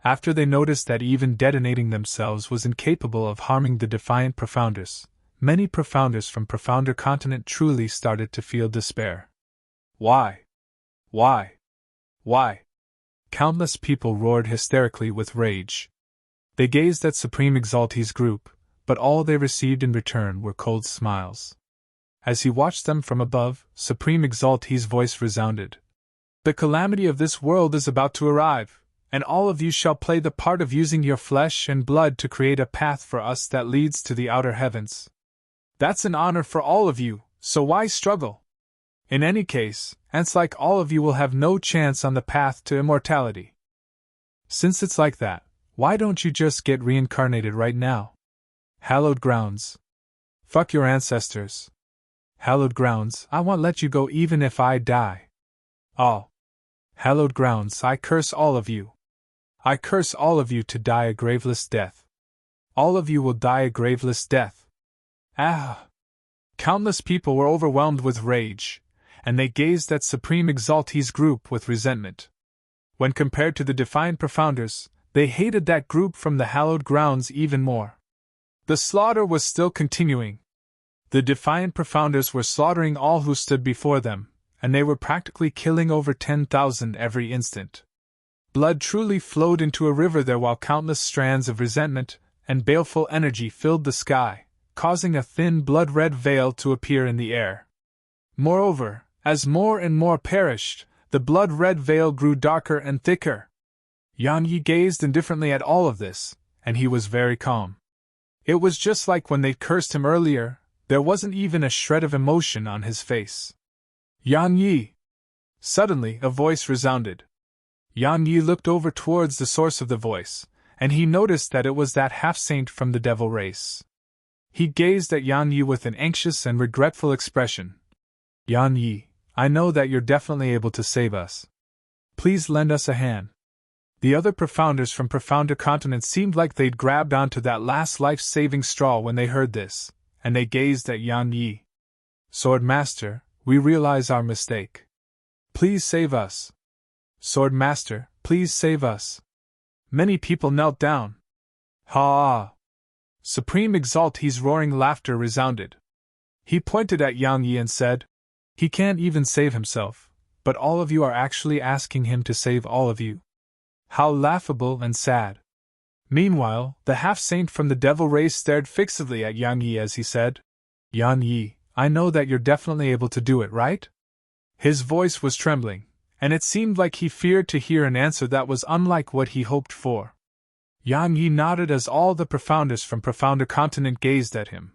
After they noticed that even detonating themselves was incapable of harming the defiant profounders, many profounders from Profounder Continent truly started to feel despair. Why? Why? Why? Countless people roared hysterically with rage. They gazed at Supreme Exalty's group, but all they received in return were cold smiles. As he watched them from above, Supreme Exalty's voice resounded. The calamity of this world is about to arrive, and all of you shall play the part of using your flesh and blood to create a path for us that leads to the outer heavens. That's an honor for all of you, so why struggle? In any case, it's like all of you will have no chance on the path to immortality. Since it's like that, why don't you just get reincarnated right now? Hallowed grounds. Fuck your ancestors. Hallowed grounds, I won't let you go even if I die. All. Hallowed grounds, I curse all of you. I curse all of you to die a graveless death. All of you will die a graveless death. Ah! Countless people were overwhelmed with rage, and they gazed at Supreme Exaltee's group with resentment. When compared to the Defiant Profounders, they hated that group from the hallowed grounds even more. The slaughter was still continuing. The Defiant Profounders were slaughtering all who stood before them, and they were practically killing over 10,000 every instant. Blood truly flowed into a river there while countless strands of resentment and baleful energy filled the sky, causing a thin blood-red veil to appear in the air. Moreover, as more and more perished, the blood-red veil grew darker and thicker. Yan Yi gazed indifferently at all of this, and he was very calm. It was just like when they'd cursed him earlier, there wasn't even a shred of emotion on his face. Yan Yi! Suddenly, a voice resounded. Yan Yi looked over towards the source of the voice, and he noticed that it was that half-saint from the devil race. He gazed at Yan Yi with an anxious and regretful expression. Yan Yi, I know that you're definitely able to save us. Please lend us a hand. The other Profounders from profounder continents seemed like they'd grabbed onto that last life-saving straw when they heard this, and they gazed at Yan Yi. Sword Master, we realize our mistake. Please save us. Sword Master, please save us. Many people knelt down. Ha! Supreme Exaltee's roaring laughter resounded. He pointed at Yang Yi and said, He can't even save himself, but all of you are actually asking him to save all of you. How laughable and sad. Meanwhile, the half-saint from the devil race stared fixedly at Yang Yi as he said, Yan Yi, I know that you're definitely able to do it, right? His voice was trembling, and it seemed like he feared to hear an answer that was unlike what he hoped for. Yang Yi nodded as all the Profounders from Profounder Continent gazed at him.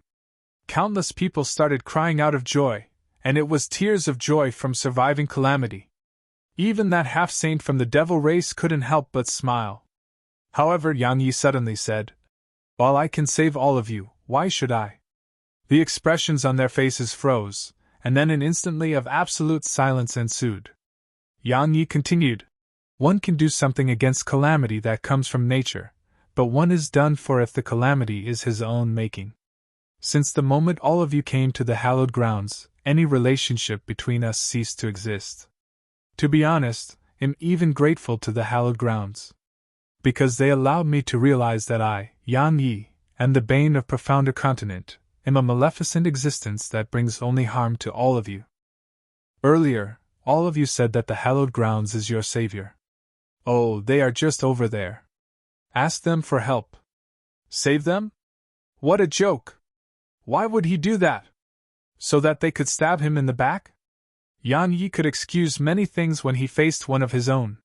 Countless people started crying out of joy, and it was tears of joy from surviving calamity. Even that half-saint from the devil race couldn't help but smile. However, Yang Yi suddenly said, While I can save all of you, why should I? The expressions on their faces froze, and then an instantly of absolute silence ensued. Yang Yi continued, One can do something against calamity that comes from nature, but one is done for if the calamity is his own making. Since the moment all of you came to the hallowed grounds, any relationship between us ceased to exist. To be honest, I'm even grateful to the hallowed grounds. Because they allowed me to realize that I, Yan Yi, am the bane of Profounder Continent, am a maleficent existence that brings only harm to all of you. Earlier, all of you said that the hallowed grounds is your savior. Oh, they are just over there. Ask them for help. Save them? What a joke! Why would he do that? So that they could stab him in the back? Yan Yi could excuse many things when he faced one of his own.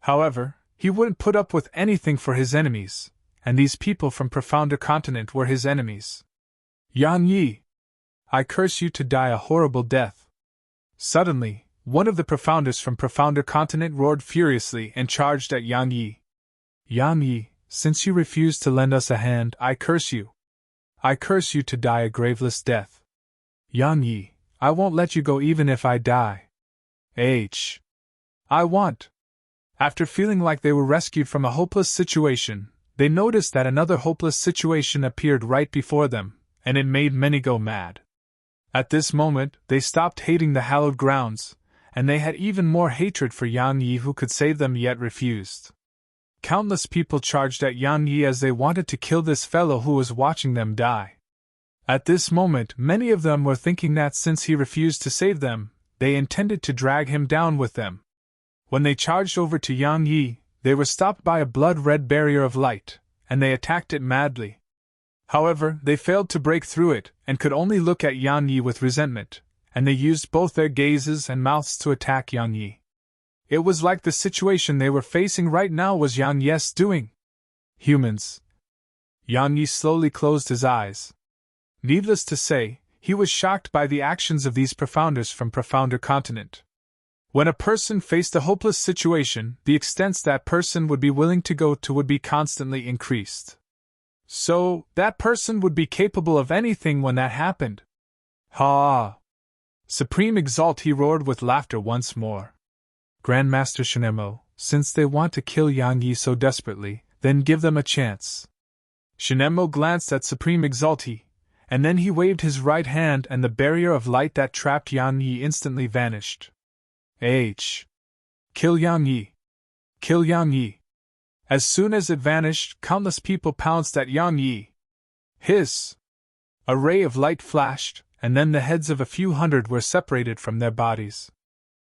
However, he wouldn't put up with anything for his enemies, and these people from Profounder Continent were his enemies. Yan Yi! I curse you to die a horrible death. Suddenly, one of the Profounders from Profounder Continent roared furiously and charged at Yan Yi. Yan Yi, since you refuse to lend us a hand, I curse you. I curse you to die a graveless death. Yan Yi, I won't let you go even if I die. I want. After feeling like they were rescued from a hopeless situation, they noticed that another hopeless situation appeared right before them, and it made many go mad. At this moment, they stopped hating the hallowed grounds, and they had even more hatred for Yan Yi who could save them yet refused. Countless people charged at Yan Yi as they wanted to kill this fellow who was watching them die. At this moment, many of them were thinking that since he refused to save them, they intended to drag him down with them. When they charged over to Yan Yi, they were stopped by a blood-red barrier of light, and they attacked it madly. However, they failed to break through it, and could only look at Yan Yi with resentment, and they used both their gazes and mouths to attack Yan Yi. It was like the situation they were facing right now was Yang Yi's doing. Humans. Yang Yi slowly closed his eyes. Needless to say, he was shocked by the actions of these profounders from Profounder Continent. When a person faced a hopeless situation, the extents that person would be willing to go to would be constantly increased. So, that person would be capable of anything when that happened. Ha! Supreme Exalt, he roared with laughter once more. Grandmaster Shinemo, since they want to kill Yang Yi so desperately, then give them a chance. Shinemo glanced at Supreme Exalti, and then he waved his right hand and the barrier of light that trapped Yang Yi instantly vanished. Kill Yang Yi! Kill Yang Yi! As soon as it vanished, countless people pounced at Yang Yi. Hiss! A ray of light flashed, and then the heads of a few hundred were separated from their bodies.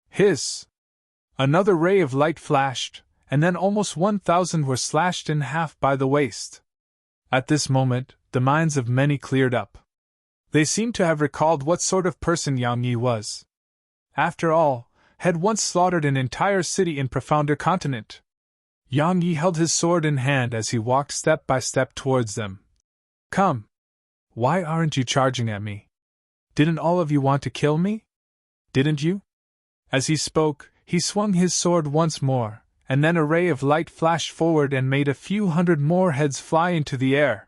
Hiss! Another ray of light flashed, and then almost 1,000 were slashed in half by the waist. At this moment, the minds of many cleared up. They seemed to have recalled what sort of person Yang Yi was. After all, had once slaughtered an entire city in Profounder Continent. Yang Yi held his sword in hand as he walked step by step towards them. Come! Why aren't you charging at me? Didn't all of you want to kill me? Didn't you? As he spoke, he swung his sword once more, and then a ray of light flashed forward and made a few hundred more heads fly into the air.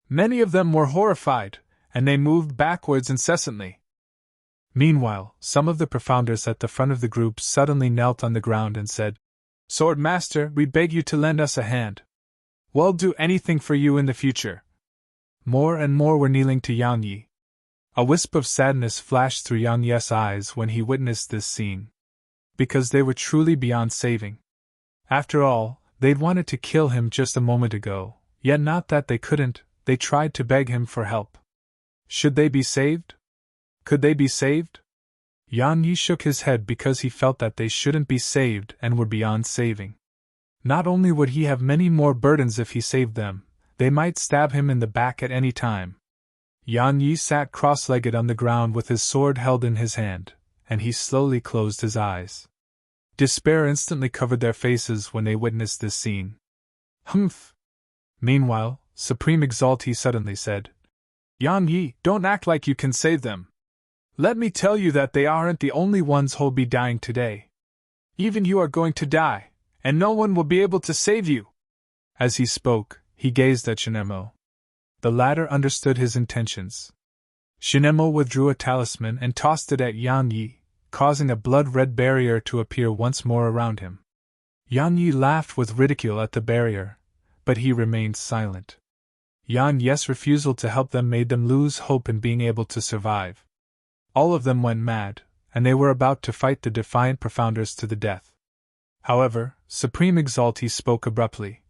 Many of them were horrified, and they moved backwards incessantly. Meanwhile, some of the profounders at the front of the group suddenly knelt on the ground and said, Sword Master, we beg you to lend us a hand. We'll do anything for you in the future. More and more were kneeling to Yang Yi. A wisp of sadness flashed through Yang Yi's eyes when he witnessed this scene. Because they were truly beyond saving. After all, they'd wanted to kill him just a moment ago, yet not that they couldn't, they tried to beg him for help. Should they be saved? Could they be saved? Yang Yi shook his head because he felt that they shouldn't be saved and were beyond saving. Not only would he have many more burdens if he saved them, they might stab him in the back at any time. Yang Yi sat cross-legged on the ground with his sword held in his hand, and he slowly closed his eyes. Despair instantly covered their faces when they witnessed this scene. Humph! Meanwhile, Supreme Exalti suddenly said, Yang Yi, don't act like you can save them. Let me tell you that they aren't the only ones who'll be dying today. Even you are going to die, and no one will be able to save you. As he spoke, he gazed at Shinemo. The latter understood his intentions. Shinemo withdrew a talisman and tossed it at Yang Yi, causing a blood-red barrier to appear once more around him. Yang Yi laughed with ridicule at the barrier, but he remained silent. Yang Yi's refusal to help them made them lose hope in being able to survive. All of them went mad, and they were about to fight the defiant profounders to the death. However, Supreme Exalti spoke abruptly.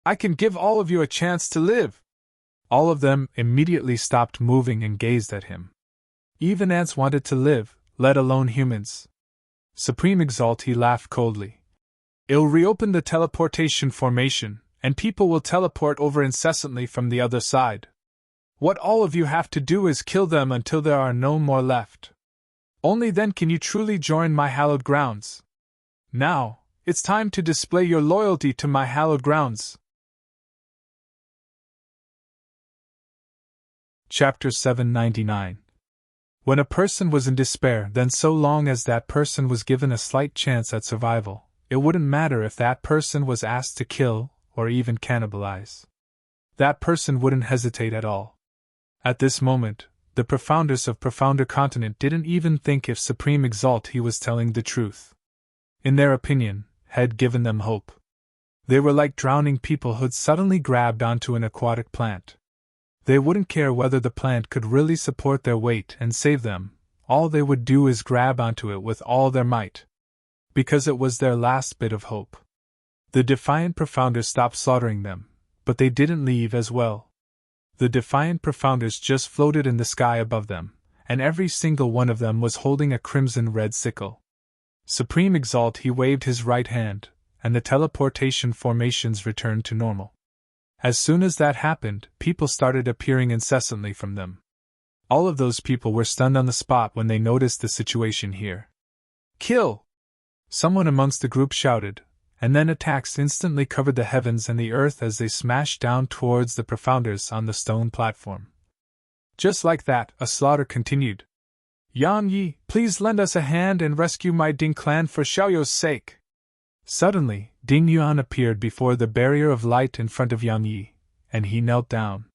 I can give all of you a chance to live. All of them immediately stopped moving and gazed at him. Even ants wanted to live, let alone humans. Supreme Exalti laughed coldly. It'll reopen the teleportation formation, and people will teleport over incessantly from the other side. What all of you have to do is kill them until there are no more left. Only then can you truly join my hallowed grounds. Now, it's time to display your loyalty to my hallowed grounds. Chapter 799. When a person was in despair, then so long as that person was given a slight chance at survival, it wouldn't matter if that person was asked to kill or even cannibalize. That person wouldn't hesitate at all. At this moment, the profounders of Profounder Continent didn't even think if Supreme Exalti was telling the truth. In their opinion, had given them hope. They were like drowning people who'd suddenly grabbed onto an aquatic plant. They wouldn't care whether the plant could really support their weight and save them, all they would do is grab onto it with all their might. Because it was their last bit of hope. The defiant profounders stopped slaughtering them, but they didn't leave as well. The defiant profounders just floated in the sky above them, and every single one of them was holding a crimson-red sickle. Supreme Exalt, he waved his right hand, and the teleportation formations returned to normal. As soon as that happened, people started appearing incessantly from them. All of those people were stunned on the spot when they noticed the situation here. Kill! Someone amongst the group shouted, and then attacks instantly covered the heavens and the earth as they smashed down towards the profounders on the stone platform. Just like that, a slaughter continued. Yan Yi, please lend us a hand and rescue my Ding clan for Xiaoyou's sake. Suddenly, Ding Yuan appeared before the barrier of light in front of Yang Yi, and he knelt down.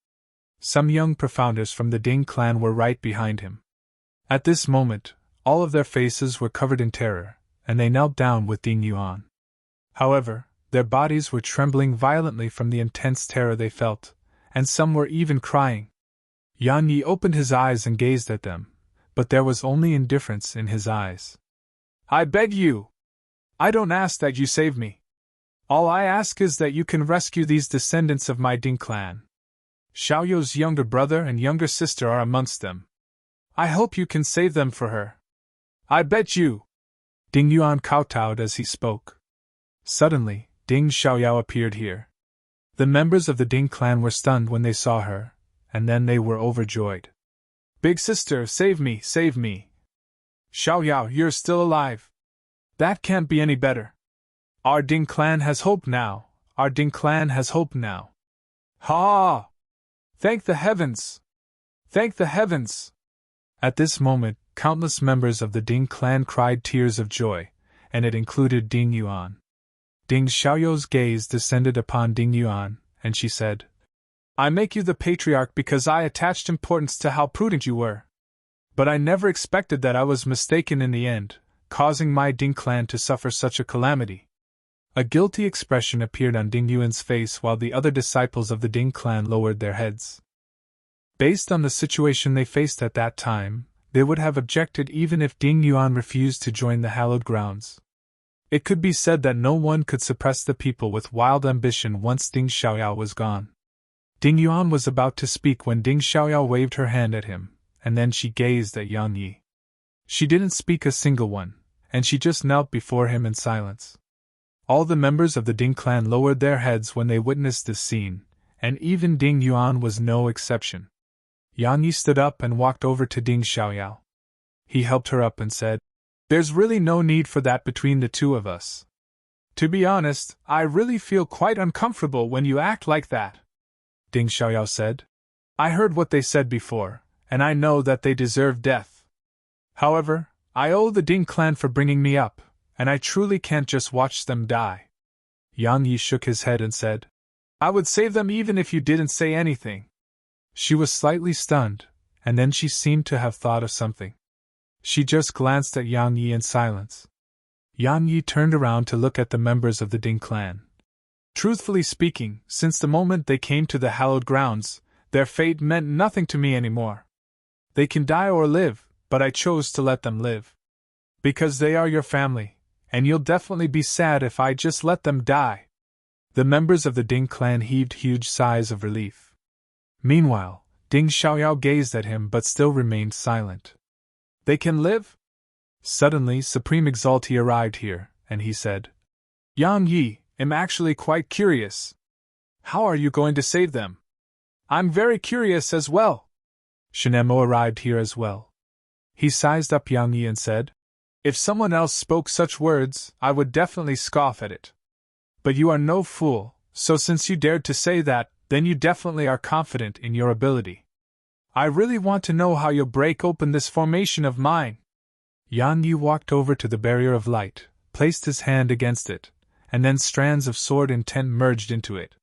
Some young profounders from the Ding clan were right behind him. At this moment, all of their faces were covered in terror, and they knelt down with Ding Yuan. However, their bodies were trembling violently from the intense terror they felt, and some were even crying. Yan Yi opened his eyes and gazed at them, but there was only indifference in his eyes. I beg you! I don't ask that you save me. All I ask is that you can rescue these descendants of my Ding clan. Xiaoyou's younger brother and younger sister are amongst them. I hope you can save them for her. I bet you! Ding Yuan kowtowed as he spoke. Suddenly, Ding Xiaoyao appeared here. The members of the Ding clan were stunned when they saw her, and then they were overjoyed. Big sister, save me, save me! Xiaoyao, you're still alive! That can't be any better. Our Ding clan has hope now, our Ding clan has hope now. Ha! Thank the heavens! Thank the heavens! At this moment, countless members of the Ding clan cried tears of joy, and it included Ding Yuan. Ding Xiaoyou's gaze descended upon Ding Yuan, and she said, I make you the patriarch because I attached importance to how prudent you were. But I never expected that I was mistaken in the end, causing my Ding clan to suffer such a calamity. A guilty expression appeared on Ding Yuan's face while the other disciples of the Ding clan lowered their heads. Based on the situation they faced at that time, they would have objected even if Ding Yuan refused to join the hallowed grounds. It could be said that no one could suppress the people with wild ambition once Ding Xiaoyao was gone. Ding Yuan was about to speak when Ding Xiaoyao waved her hand at him, and then she gazed at Yang Yi. She didn't speak a single one, and she just knelt before him in silence. All the members of the Ding clan lowered their heads when they witnessed this scene, and even Ding Yuan was no exception. Yang Yi stood up and walked over to Ding Xiaoyao. He helped her up and said, There's really no need for that between the two of us. To be honest, I really feel quite uncomfortable when you act like that. Ding Xiaoyao said. I heard what they said before, and I know that they deserve death. However, I owe the Ding clan for bringing me up, and I truly can't just watch them die. Yang Yi shook his head and said, I would save them even if you didn't say anything. She was slightly stunned, and then she seemed to have thought of something. She just glanced at Yang Yi in silence. Yang Yi turned around to look at the members of the Ding clan. Truthfully speaking, since the moment they came to the hallowed grounds, their fate meant nothing to me anymore. They can die or live, but I chose to let them live. Because they are your family, and you'll definitely be sad if I just let them die. The members of the Ding clan heaved huge sighs of relief. Meanwhile, Ding Xiaoyao gazed at him but still remained silent. They can live? Suddenly Supreme Exaltee arrived here, and he said, Yang Yi, I'm actually quite curious. How are you going to save them? I'm very curious as well. Shinemo arrived here as well. He sized up Yang Yi and said, If someone else spoke such words, I would definitely scoff at it. But you are no fool, so since you dared to say that, then you definitely are confident in your ability. I really want to know how you'll break open this formation of mine. Yang Yi walked over to the barrier of light, placed his hand against it, and then strands of sword intent merged into it.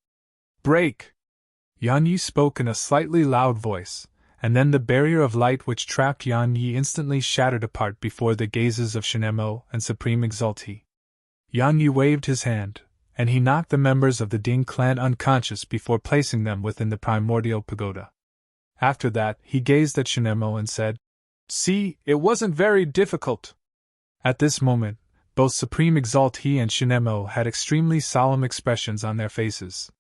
Break! Yang Yi spoke in a slightly loud voice, and then the barrier of light which trapped Yang Yi instantly shattered apart before the gazes of Shinemo and Supreme Exaltee. Yang Yi waved his hand, and he knocked the members of the Ding clan unconscious before placing them within the primordial pagoda. After that, he gazed at Shinemo and said, See, it wasn't very difficult. At this moment, both Supreme Exaltee and Shinemo had extremely solemn expressions on their faces.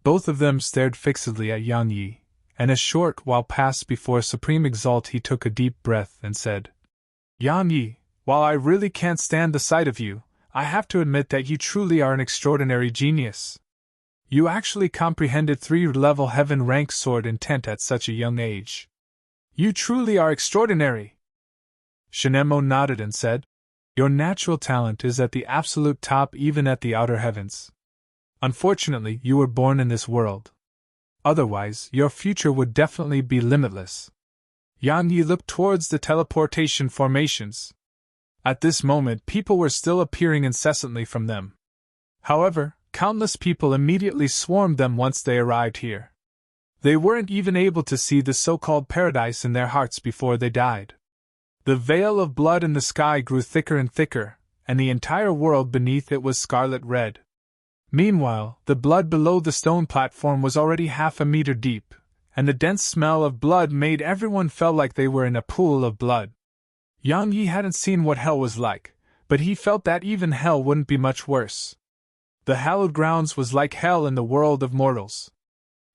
Both of them stared fixedly at Yang Yi, and a short while passed before Supreme Exaltee took a deep breath and said, Yang Yi, while I really can't stand the sight of you, I have to admit that you truly are an extraordinary genius. You actually comprehended 3-level heaven rank sword intent at such a young age. You truly are extraordinary. Shinemo nodded and said, Your natural talent is at the absolute top, even at the outer heavens. Unfortunately, you were born in this world. Otherwise, your future would definitely be limitless. Yang Yi looked towards the teleportation formations. At this moment, people were still appearing incessantly from them. However, countless people immediately swarmed them once they arrived here. They weren't even able to see the so-called paradise in their hearts before they died. The veil of blood in the sky grew thicker and thicker, and the entire world beneath it was scarlet red. Meanwhile, the blood below the stone platform was already half a meter deep, and the dense smell of blood made everyone feel like they were in a pool of blood. Yang Yi hadn't seen what hell was like, but he felt that even hell wouldn't be much worse. The hallowed grounds was like hell in the world of mortals.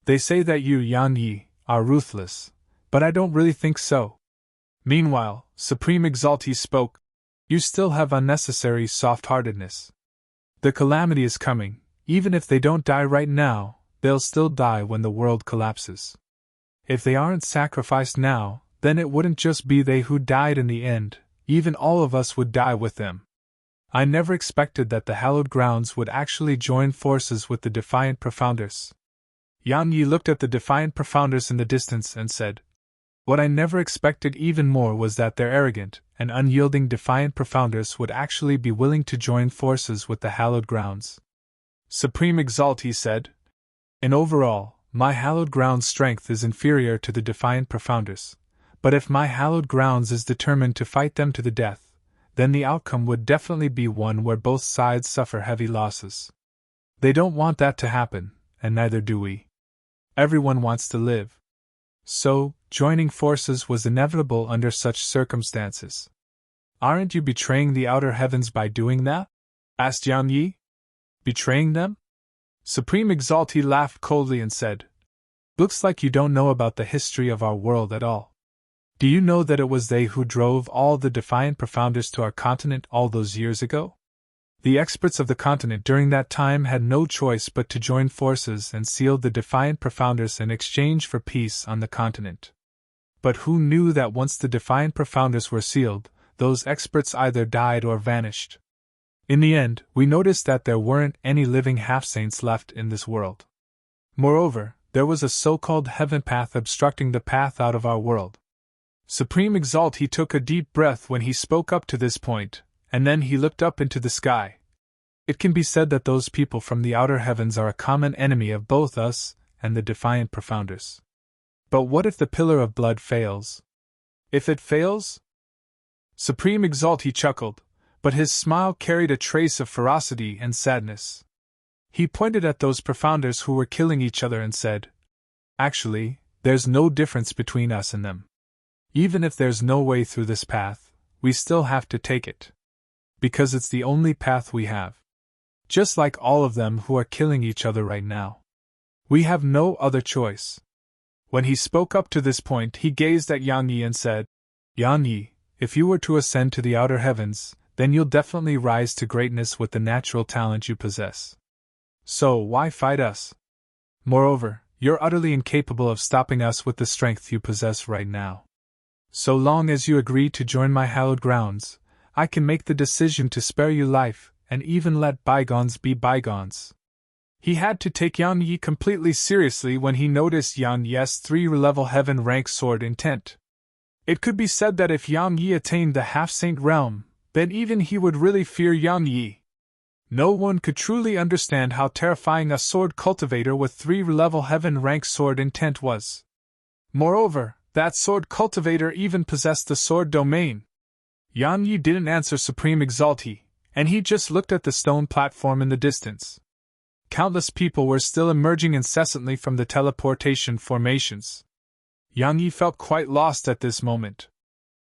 They say that you, Yang Yi, are ruthless, but I don't really think so. Meanwhile, Supreme Exalted spoke. You still have unnecessary soft-heartedness. The calamity is coming. Even if they don't die right now, they'll still die when the world collapses. If they aren't sacrificed now, then it wouldn't just be they who died in the end, even all of us would die with them. I never expected that the hallowed grounds would actually join forces with the Defiant Profounders. Yang Yi looked at the Defiant Profounders in the distance and said, what I never expected even more was that their arrogant and unyielding Defiant Profounders would actually be willing to join forces with the hallowed grounds. Supreme Exalted said, in overall, my hallowed grounds' strength is inferior to the Defiant Profounders, but if my hallowed grounds is determined to fight them to the death, then the outcome would definitely be one where both sides suffer heavy losses. They don't want that to happen, and neither do we. Everyone wants to live. So, joining forces was inevitable under such circumstances. Aren't you betraying the outer heavens by doing that? Asked Yang Yi. Betraying them? Supreme Exalted laughed coldly and said, looks like you don't know about the history of our world at all. Do you know that it was they who drove all the Defiant Profounders to our continent all those years ago? The experts of the continent during that time had no choice but to join forces and seal the Defiant Profounders in exchange for peace on the continent. But who knew that once the Defiant Profounders were sealed, those experts either died or vanished? In the end, we noticed that there weren't any living half-saints left in this world. Moreover, there was a so-called heaven path obstructing the path out of our world. Supreme Exalted took a deep breath when he spoke up to this point, and then he looked up into the sky. It can be said that those people from the outer heavens are a common enemy of both us and the Defiant Profounders. But what if the pillar of blood fails? If it fails? Supreme Exalted chuckled, but his smile carried a trace of ferocity and sadness. He pointed at those Profounders who were killing each other and said, actually, there's no difference between us and them. Even if there's no way through this path, we still have to take it. Because it's the only path we have. Just like all of them who are killing each other right now. We have no other choice. When he spoke up to this point, he gazed at Yang Yi and said, Yang Yi, if you were to ascend to the outer heavens, then you'll definitely rise to greatness with the natural talent you possess. So why fight us? Moreover, you're utterly incapable of stopping us with the strength you possess right now. So long as you agree to join my hallowed grounds, I can make the decision to spare you life, and even let bygones be bygones. He had to take Yang Yi completely seriously when he noticed Yang Yi's 3-level heaven rank sword intent. It could be said that if Yang Yi attained the half-saint realm, then even he would really fear Yang Yi. No one could truly understand how terrifying a sword cultivator with 3-level heaven rank sword intent was. Moreover, that sword cultivator even possessed the sword domain. Yang Yi didn't answer Supreme Exalted, and he just looked at the stone platform in the distance. Countless people were still emerging incessantly from the teleportation formations. Yang Yi felt quite lost at this moment.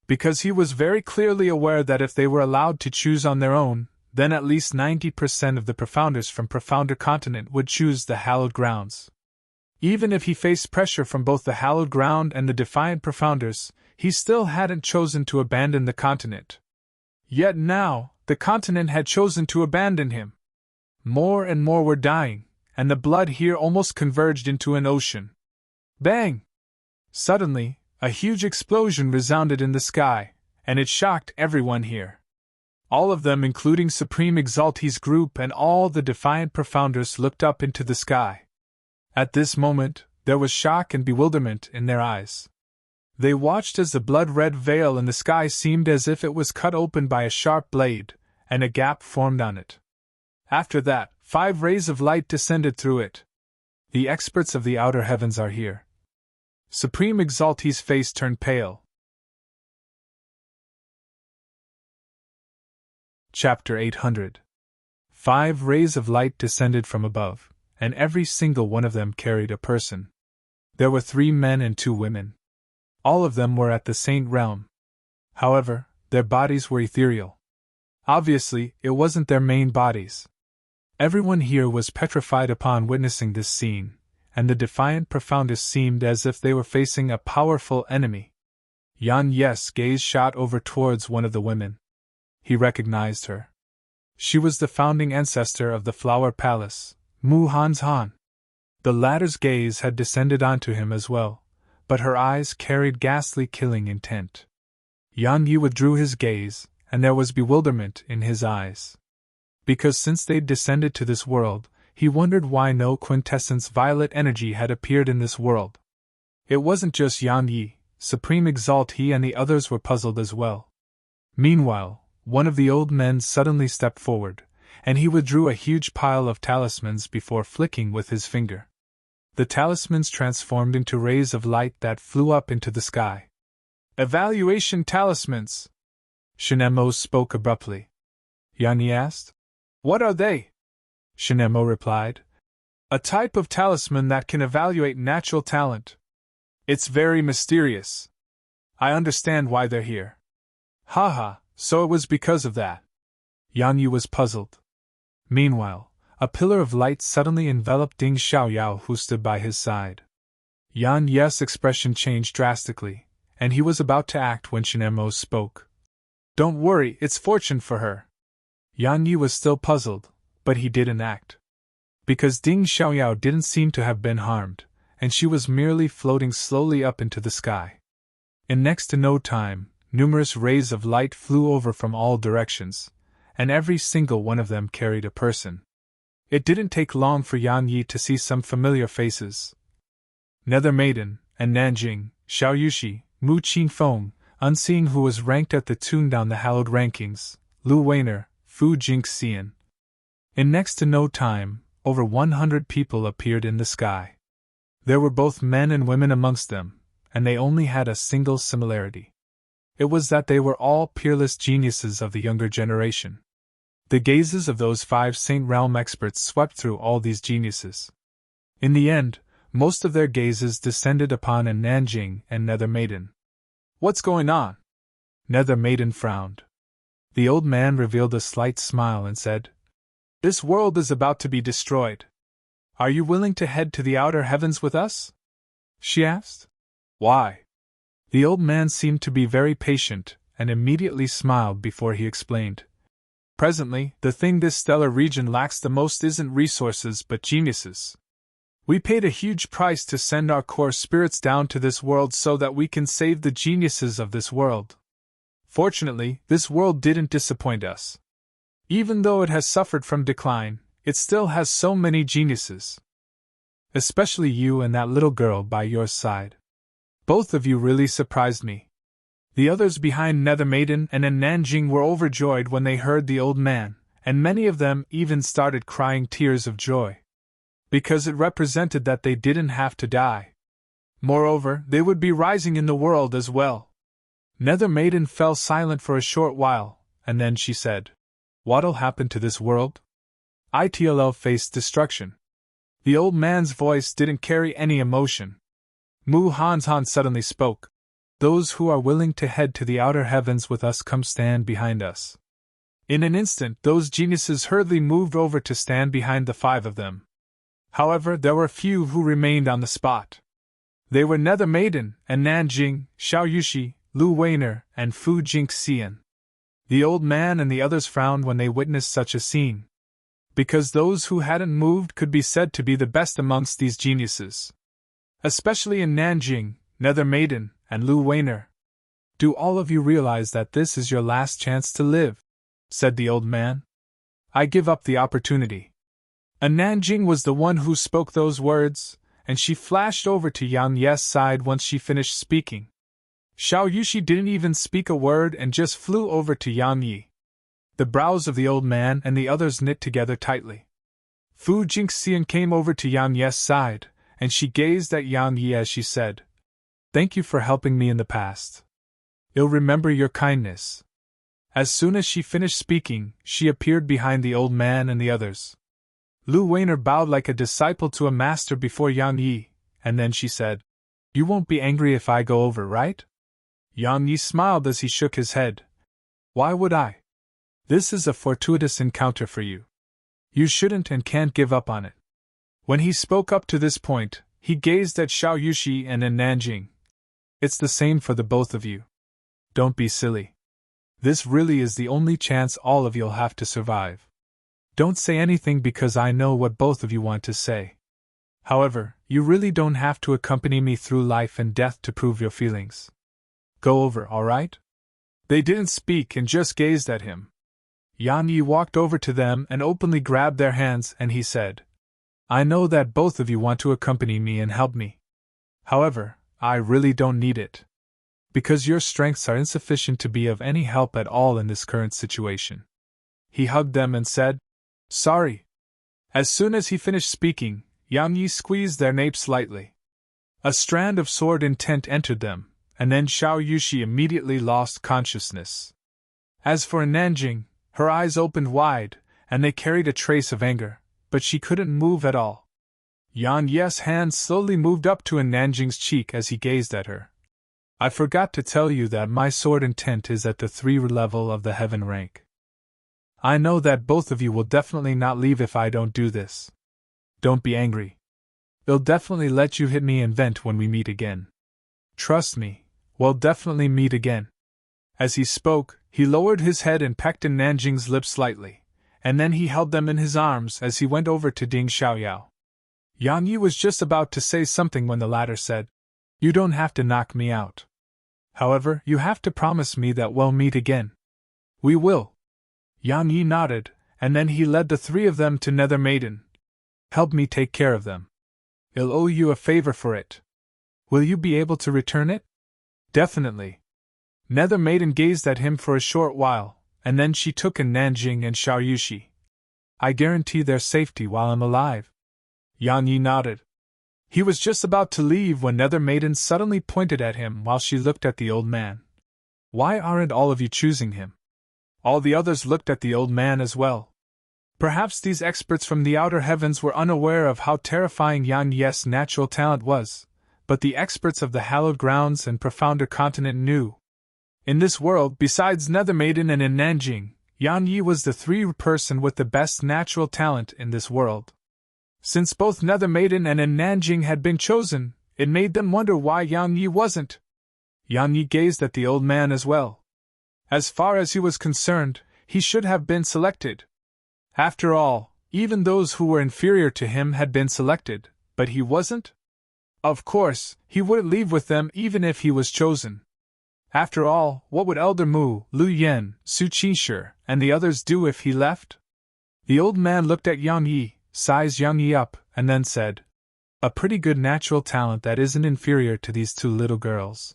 Because he was very clearly aware that if they were allowed to choose on their own, then at least 90% of the Profounders from Profounder Continent would choose the hallowed grounds. Even if he faced pressure from both the hallowed ground and the Defiant Profounders, he still hadn't chosen to abandon the continent. Yet now, the continent had chosen to abandon him. More and more were dying, and the blood here almost converged into an ocean. Bang! Suddenly, a huge explosion resounded in the sky, and it shocked everyone here. All of them, including Supreme Exaltee's group and all the Defiant Profounders, looked up into the sky. At this moment, there was shock and bewilderment in their eyes. They watched as the blood-red veil in the sky seemed as if it was cut open by a sharp blade, and a gap formed on it. After that, 5 rays of light descended through it. The experts of the outer heavens are here. Supreme Exaltee's face turned pale. Chapter 800. 5 rays of light descended from above, and every single one of them carried a person. There were 3 men and 2 women. All of them were at the Saint Realm. However, their bodies were ethereal. Obviously, it wasn't their main bodies. Everyone here was petrified upon witnessing this scene, and the Defiant Profounders seemed as if they were facing a powerful enemy. Yan Yes' gaze shot over towards one of the women. He recognized her. She was the founding ancestor of the Flower Palace, Mu Han's Han. The latter's gaze had descended onto him as well, but her eyes carried ghastly killing intent. Yan Yi withdrew his gaze, and there was bewilderment in his eyes. Because since they'd descended to this world, he wondered why no quintessence violet energy had appeared in this world. It wasn't just Yan Yi, Supreme Exaltee and the others were puzzled as well. Meanwhile, one of the old men suddenly stepped forward, and he withdrew a huge pile of talismans before flicking with his finger. The talismans transformed into rays of light that flew up into the sky. Evaluation talismans! Shinemo spoke abruptly. Yan Yi asked. What are they? Shinemo replied. A type of talisman that can evaluate natural talent. It's very mysterious. I understand why they're here. Haha, so it was because of that. Yan Yi was puzzled. Meanwhile, a pillar of light suddenly enveloped Ding Xiaoyao, who stood by his side. Yan Yi's expression changed drastically, and he was about to act when Shinemo spoke. Don't worry, it's fortune for her. Yan Yi was still puzzled, but he didn't act. Because Ding Xiaoyao didn't seem to have been harmed, and she was merely floating slowly up into the sky. In next to no time, numerous rays of light flew over from all directions, and every single one of them carried a person. It didn't take long for Yan Yi to see some familiar faces. Nether Maiden, and Nanjing, Xiao Yushi, Mu Qingfeng, Unseeing, who was ranked at the Tune Down the Hallowed rankings, Lu Weiner, Fu Jingxian. In next to no time, over 100 people appeared in the sky. There were both men and women amongst them, and they only had a single similarity. It was that they were all peerless geniuses of the younger generation. The gazes of those 5 Saint Realm experts swept through all these geniuses. In the end, most of their gazes descended upon a Nanjing and Nether Maiden. What's going on? Nether Maiden frowned. The old man revealed a slight smile and said, This world is about to be destroyed. Are you willing to head to the outer heavens with us? She asked. Why? The old man seemed to be very patient, and immediately smiled before he explained. Presently, the thing this stellar region lacks the most isn't resources but geniuses. We paid a huge price to send our core spirits down to this world so that we can save the geniuses of this world. Fortunately, this world didn't disappoint us. Even though it has suffered from decline, it still has so many geniuses. Especially you and that little girl by your side. Both of you really surprised me. The others behind Nether Maiden and in Nanjing were overjoyed when they heard the old man, and many of them even started crying tears of joy. Because it represented that they didn't have to die. Moreover, they would be rising in the world as well. Nether Maiden fell silent for a short while, and then she said, What'll happen to this world? It'll face destruction. The old man's voice didn't carry any emotion. Mu Han's Han suddenly spoke. Those who are willing to head to the outer heavens with us come stand behind us. In an instant, those geniuses hurriedly moved over to stand behind the 5 of them. However, there were few who remained on the spot. They were Nether Maiden and Nanjing, Xiao Yushi, Lu Weiner, and Fu Jingxian. The old man and the others frowned when they witnessed such a scene. Because those who hadn't moved could be said to be the best amongst these geniuses. Especially in Nanjing, Nether Maiden, and Lu Weiner. Do all of you realize that this is your last chance to live? said the old man. I give up the opportunity. Nanjing was the one who spoke those words, and she flashed over to Yang Ye's side once she finished speaking. Xiao Yushi didn't even speak a word and just flew over to Yang Yi. The brows of the old man and the others knit together tightly. Fu Jingxian came over to Yang Ye's side, and she gazed at Yang Yi as she said, "Thank you for helping me in the past. I'll remember your kindness." As soon as she finished speaking, she appeared behind the old man and the others. Lu Weiner bowed like a disciple to a master before Yang Yi, and then she said, "You won't be angry if I go over, right?" Yang Yi smiled as he shook his head. "Why would I? This is a fortuitous encounter for you. You shouldn't and can't give up on it." When he spoke up to this point, he gazed at Xiao Yushi and Nanjing. "It's the same for the both of you. Don't be silly. This really is the only chance all of you'll have to survive. Don't say anything because I know what both of you want to say. However, you really don't have to accompany me through life and death to prove your feelings. Go over, all right?" They didn't speak and just gazed at him. Yang Yi walked over to them and openly grabbed their hands, and he said, "I know that both of you want to accompany me and help me. However, I really don't need it. Because your strengths are insufficient to be of any help at all in this current situation." He hugged them and said, "Sorry." As soon as he finished speaking, Yang Yi squeezed their napes lightly. A strand of sword intent entered them, and then Xiao Yushi immediately lost consciousness. As for Nanjing, her eyes opened wide, and they carried a trace of anger, but she couldn't move at all. Yang Ye's hand slowly moved up to Nanjing's cheek as he gazed at her. "I forgot to tell you that my sword intent is at the 3 level of the heaven rank. I know that both of you will definitely not leave if I don't do this. Don't be angry. I'll definitely let you hit me and vent when we meet again. Trust me, we'll definitely meet again." As he spoke, he lowered his head and pecked in Nanjing's lips slightly, and then he held them in his arms as he went over to Ding Xiaoyao. Yang Yi was just about to say something when the latter said, "You don't have to knock me out. However, you have to promise me that we'll meet again." "We will." Yang Yi nodded, and then he led the 3 of them to Nether Maiden. "Help me take care of them. I'll owe you a favor for it. Will you be able to return it?" "Definitely." Nether Maiden gazed at him for a short while, and then she took in Nanjing and Xiao Yushi. "I guarantee their safety while I'm alive." Yang Yi nodded. He was just about to leave when Nether Maiden suddenly pointed at him while she looked at the old man. "Why aren't all of you choosing him?" All the others looked at the old man as well. Perhaps these experts from the outer heavens were unaware of how terrifying Yang Ye's natural talent was, but the experts of the hallowed grounds and profounder continent knew. In this world, besides Nether Maiden and in Nanjing, Yang Yi was the 3rd person with the best natural talent in this world. Since both Nether Maiden and in Nanjing had been chosen, it made them wonder why Yang Yi wasn't. Yang Yi gazed at the old man as well. As far as he was concerned, he should have been selected. After all, even those who were inferior to him had been selected, but he wasn't? Of course, he wouldn't leave with them even if he was chosen. After all, what would Elder Mu, Lu Yen, Su Qinshi, and the others do if he left? The old man looked at Yang Yi, sized Yang Yi up, and then said, "A pretty good natural talent that isn't inferior to these 2 little girls.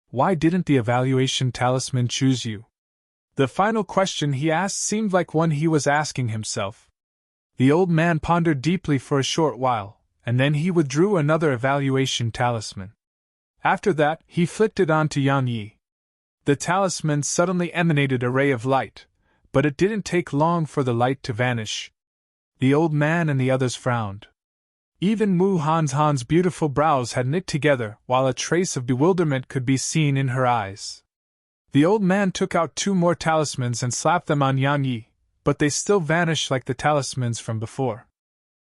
Why didn't the evaluation talisman choose you?" The final question he asked seemed like one he was asking himself. The old man pondered deeply for a short while, and then he withdrew another evaluation talisman. After that, he flicked it on to Yang Yi. The talisman suddenly emanated a ray of light, but it didn't take long for the light to vanish. The old man and the others frowned. Even Mu Han's beautiful brows had knit together, while a trace of bewilderment could be seen in her eyes. The old man took out 2 more talismans and slapped them on Yang Yi, but they still vanished like the talismans from before.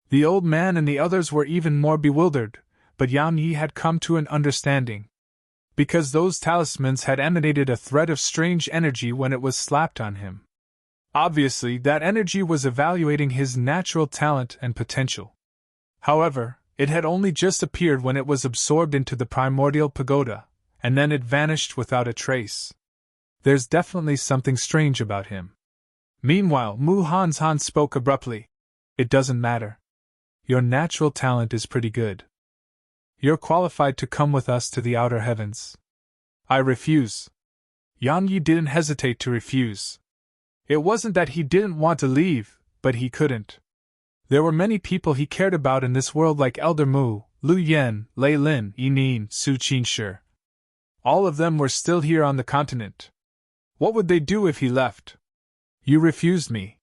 The old man and the others were even more bewildered, but Yang Yi had come to an understanding. Because those talismans had emanated a thread of strange energy when it was slapped on him. Obviously, that energy was evaluating his natural talent and potential. However, it had only just appeared when it was absorbed into the primordial pagoda, and then it vanished without a trace. There's definitely something strange about him. Meanwhile, Mu Hanzhan spoke abruptly. It doesn't matter. Your natural talent is pretty good. You're qualified to come with us to the outer heavens. I refuse. Yan Yi didn't hesitate to refuse. It wasn't that he didn't want to leave, but he couldn't. There were many people he cared about in this world, like Elder Mu, Lu Yen, Lei Lin, Yi Nin, Su Qingshi. All of them were still here on the continent. What would they do if he left? You refused me.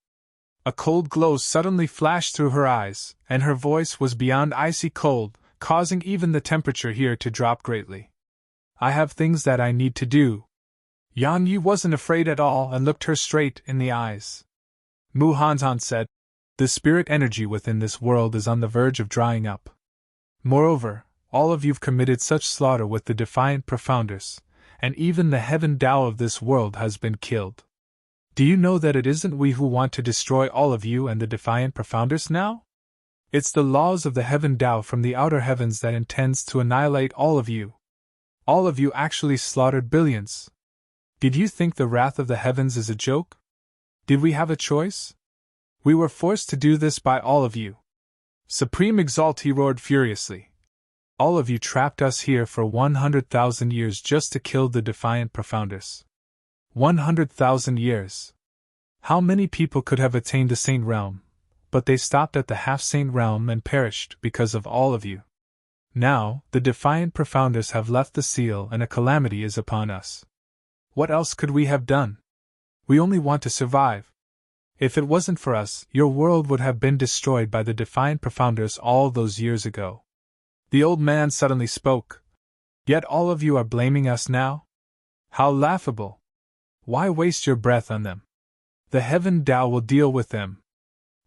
A cold glow suddenly flashed through her eyes, and her voice was beyond icy cold, causing even the temperature here to drop greatly. I have things that I need to do. Yan Yi wasn't afraid at all and looked her straight in the eyes. Mu Hanzhan said, the spirit energy within this world is on the verge of drying up. Moreover, all of you've committed such slaughter with the defiant profounders, and even the heaven Tao of this world has been killed. Do you know that it isn't we who want to destroy all of you and the defiant profounders now? It's the laws of the heaven Tao from the outer heavens that intends to annihilate all of you. All of you actually slaughtered billions. Did you think the wrath of the heavens is a joke? Did we have a choice? We were forced to do this by all of you. Supreme Exalt, he roared furiously. All of you trapped us here for 100,000 years just to kill the defiant profounders. 100,000 years. How many people could have attained the Saint Realm, but they stopped at the half-Saint Realm and perished because of all of you. Now, the defiant profounders have left the seal and a calamity is upon us. What else could we have done? We only want to survive. If it wasn't for us, your world would have been destroyed by the defiant profounders all those years ago. The old man suddenly spoke. Yet all of you are blaming us now? How laughable! Why waste your breath on them? The heaven Tao will deal with them.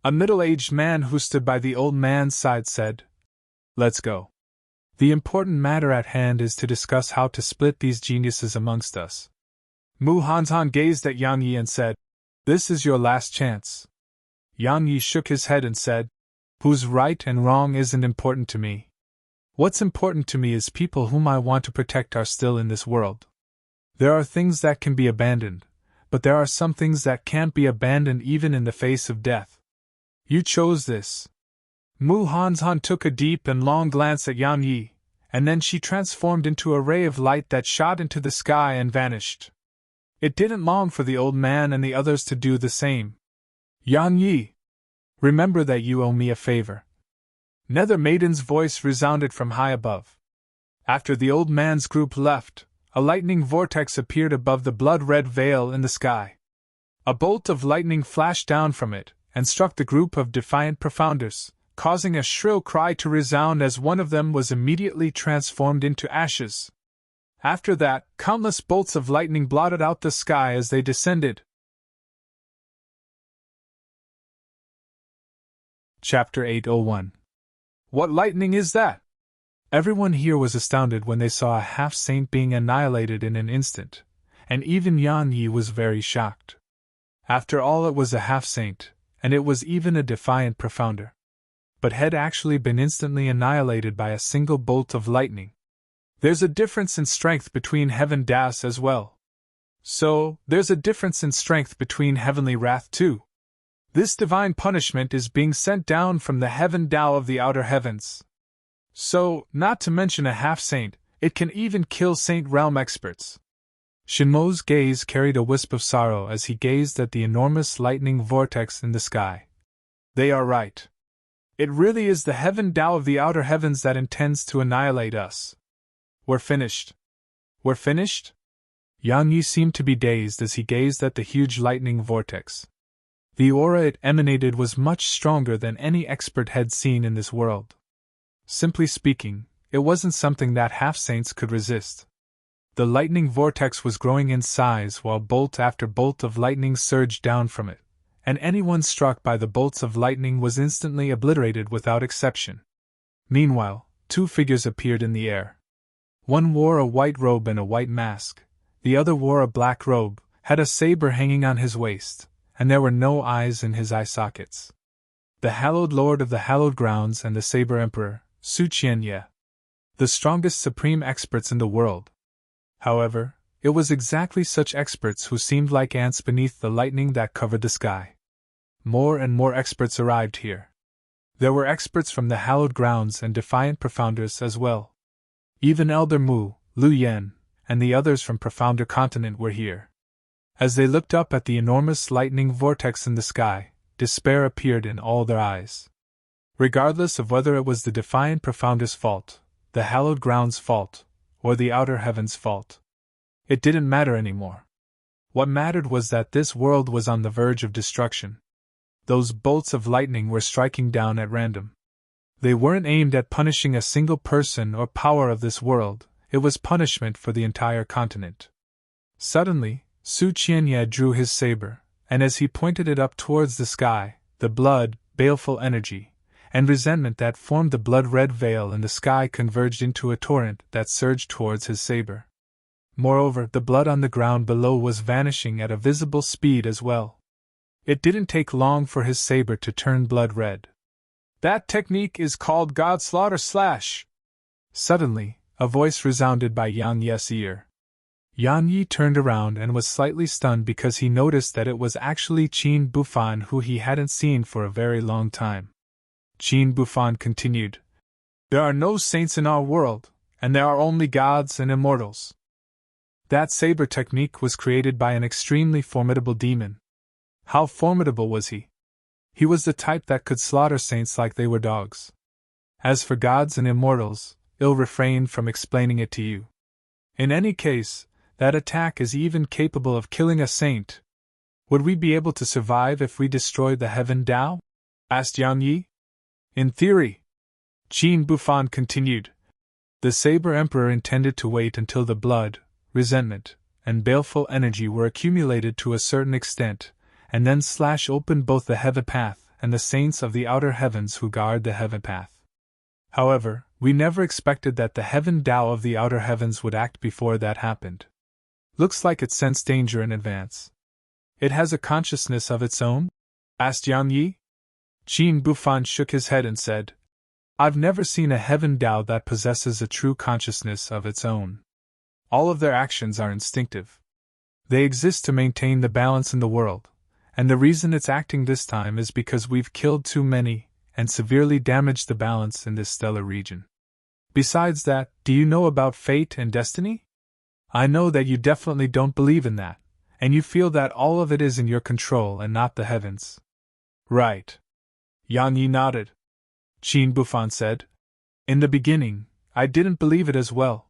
A middle-aged man who stood by the old man's side said, Let's go. The important matter at hand is to discuss how to split these geniuses amongst us. Mu Hanzhan gazed at Yang Yi and said, This is your last chance. Yang Yi shook his head and said, Who's right and wrong isn't important to me. What's important to me is people whom I want to protect are still in this world. There are things that can be abandoned, but there are some things that can't be abandoned even in the face of death. You chose this. Mu Hanzhan took a deep and long glance at Yang Yi, and then she transformed into a ray of light that shot into the sky and vanished. It didn't long for the old man and the others to do the same. Yang Yi, remember that you owe me a favor. Nether Maiden's voice resounded from high above. After the old man's group left, a lightning vortex appeared above the blood-red veil in the sky. A bolt of lightning flashed down from it and struck the group of defiant profounders, causing a shrill cry to resound as one of them was immediately transformed into ashes. After that, countless bolts of lightning blotted out the sky as they descended. Chapter 801. What lightning is that? Everyone here was astounded when they saw a half-saint being annihilated in an instant, and even Yan Yi was very shocked. After all, it was a half-saint, and it was even a defiant profounder, but had actually been instantly annihilated by a single bolt of lightning. There's a difference in strength between heaven Das as well. So, there's a difference in strength between heavenly wrath too. This divine punishment is being sent down from the heaven Tao of the outer heavens. So, not to mention a half-saint, it can even kill Saint Realm experts. Shinmo's gaze carried a wisp of sorrow as he gazed at the enormous lightning vortex in the sky. They are right. It really is the heaven Tao of the outer heavens that intends to annihilate us. We're finished. We're finished? Yang Yi seemed to be dazed as he gazed at the huge lightning vortex. The aura it emanated was much stronger than any expert had seen in this world. Simply speaking, it wasn't something that half-saints could resist. The lightning vortex was growing in size while bolt after bolt of lightning surged down from it, and anyone struck by the bolts of lightning was instantly obliterated without exception. Meanwhile, two figures appeared in the air. One wore a white robe and a white mask, the other wore a black robe, had a saber hanging on his waist, and there were no eyes in his eye sockets. The hallowed lord of the hallowed grounds and the saber emperor, Su Qianye, the strongest supreme experts in the world. However, It was exactly such experts who seemed like ants beneath the lightning that covered the sky. More and more experts arrived here. There were experts from the hallowed grounds and defiant profounders as well. Even Elder Mu, Lu Yen, and the others from Profounder Continent were here. As they looked up at the enormous lightning vortex in the sky, despair appeared in all their eyes. Regardless of whether it was the defiant Profounder's fault, the hallowed ground's fault, or the outer heaven's fault, it didn't matter anymore. What mattered was that this world was on the verge of destruction. Those bolts of lightning were striking down at random. They weren't aimed at punishing a single person or power of this world, it was punishment for the entire continent. Suddenly, Su Qianye drew his saber, and as he pointed it up towards the sky, the blood, baleful energy, and resentment that formed the blood-red veil in the sky converged into a torrent that surged towards his saber. Moreover, the blood on the ground below was vanishing at a visible speed as well. It didn't take long for his saber to turn blood red. That technique is called God Slaughter Slash! Suddenly, a voice resounded by Yang Ye's ear. Yan Yi turned around and was slightly stunned because he noticed that it was actually Qin Bufan, who he hadn't seen for a very long time. Qin Bufan continued, "There are no saints in our world, and there are only gods and immortals. That saber technique was created by an extremely formidable demon. How formidable was he? He was the type that could slaughter saints like they were dogs. As for gods and immortals, I'll refrain from explaining it to you. In any case, that attack is even capable of killing a saint. Would we be able to survive if we destroyed the Heaven Tao?" asked Yang Yi. "In theory," Qin Bufan continued. The Saber Emperor intended to wait until the blood, resentment, and baleful energy were accumulated to a certain extent, and then slash open both the heaven path and the saints of the outer heavens who guard the heaven path. However, we never expected that the Heaven Tao of the outer heavens would act before that happened. Looks like it sensed danger in advance. It has a consciousness of its own? Asked Yang Yi. Qin Bufan shook his head and said, "I've never seen a Heaven Tao that possesses a true consciousness of its own. All of their actions are instinctive. They exist to maintain the balance in the world, and the reason it's acting this time is because we've killed too many and severely damaged the balance in this stellar region. Besides that, do you know about fate and destiny? I know that you definitely don't believe in that, and you feel that all of it is in your control and not the heavens." "Right." Yang Yi nodded. Qin Bufan said, "In the beginning, I didn't believe it as well.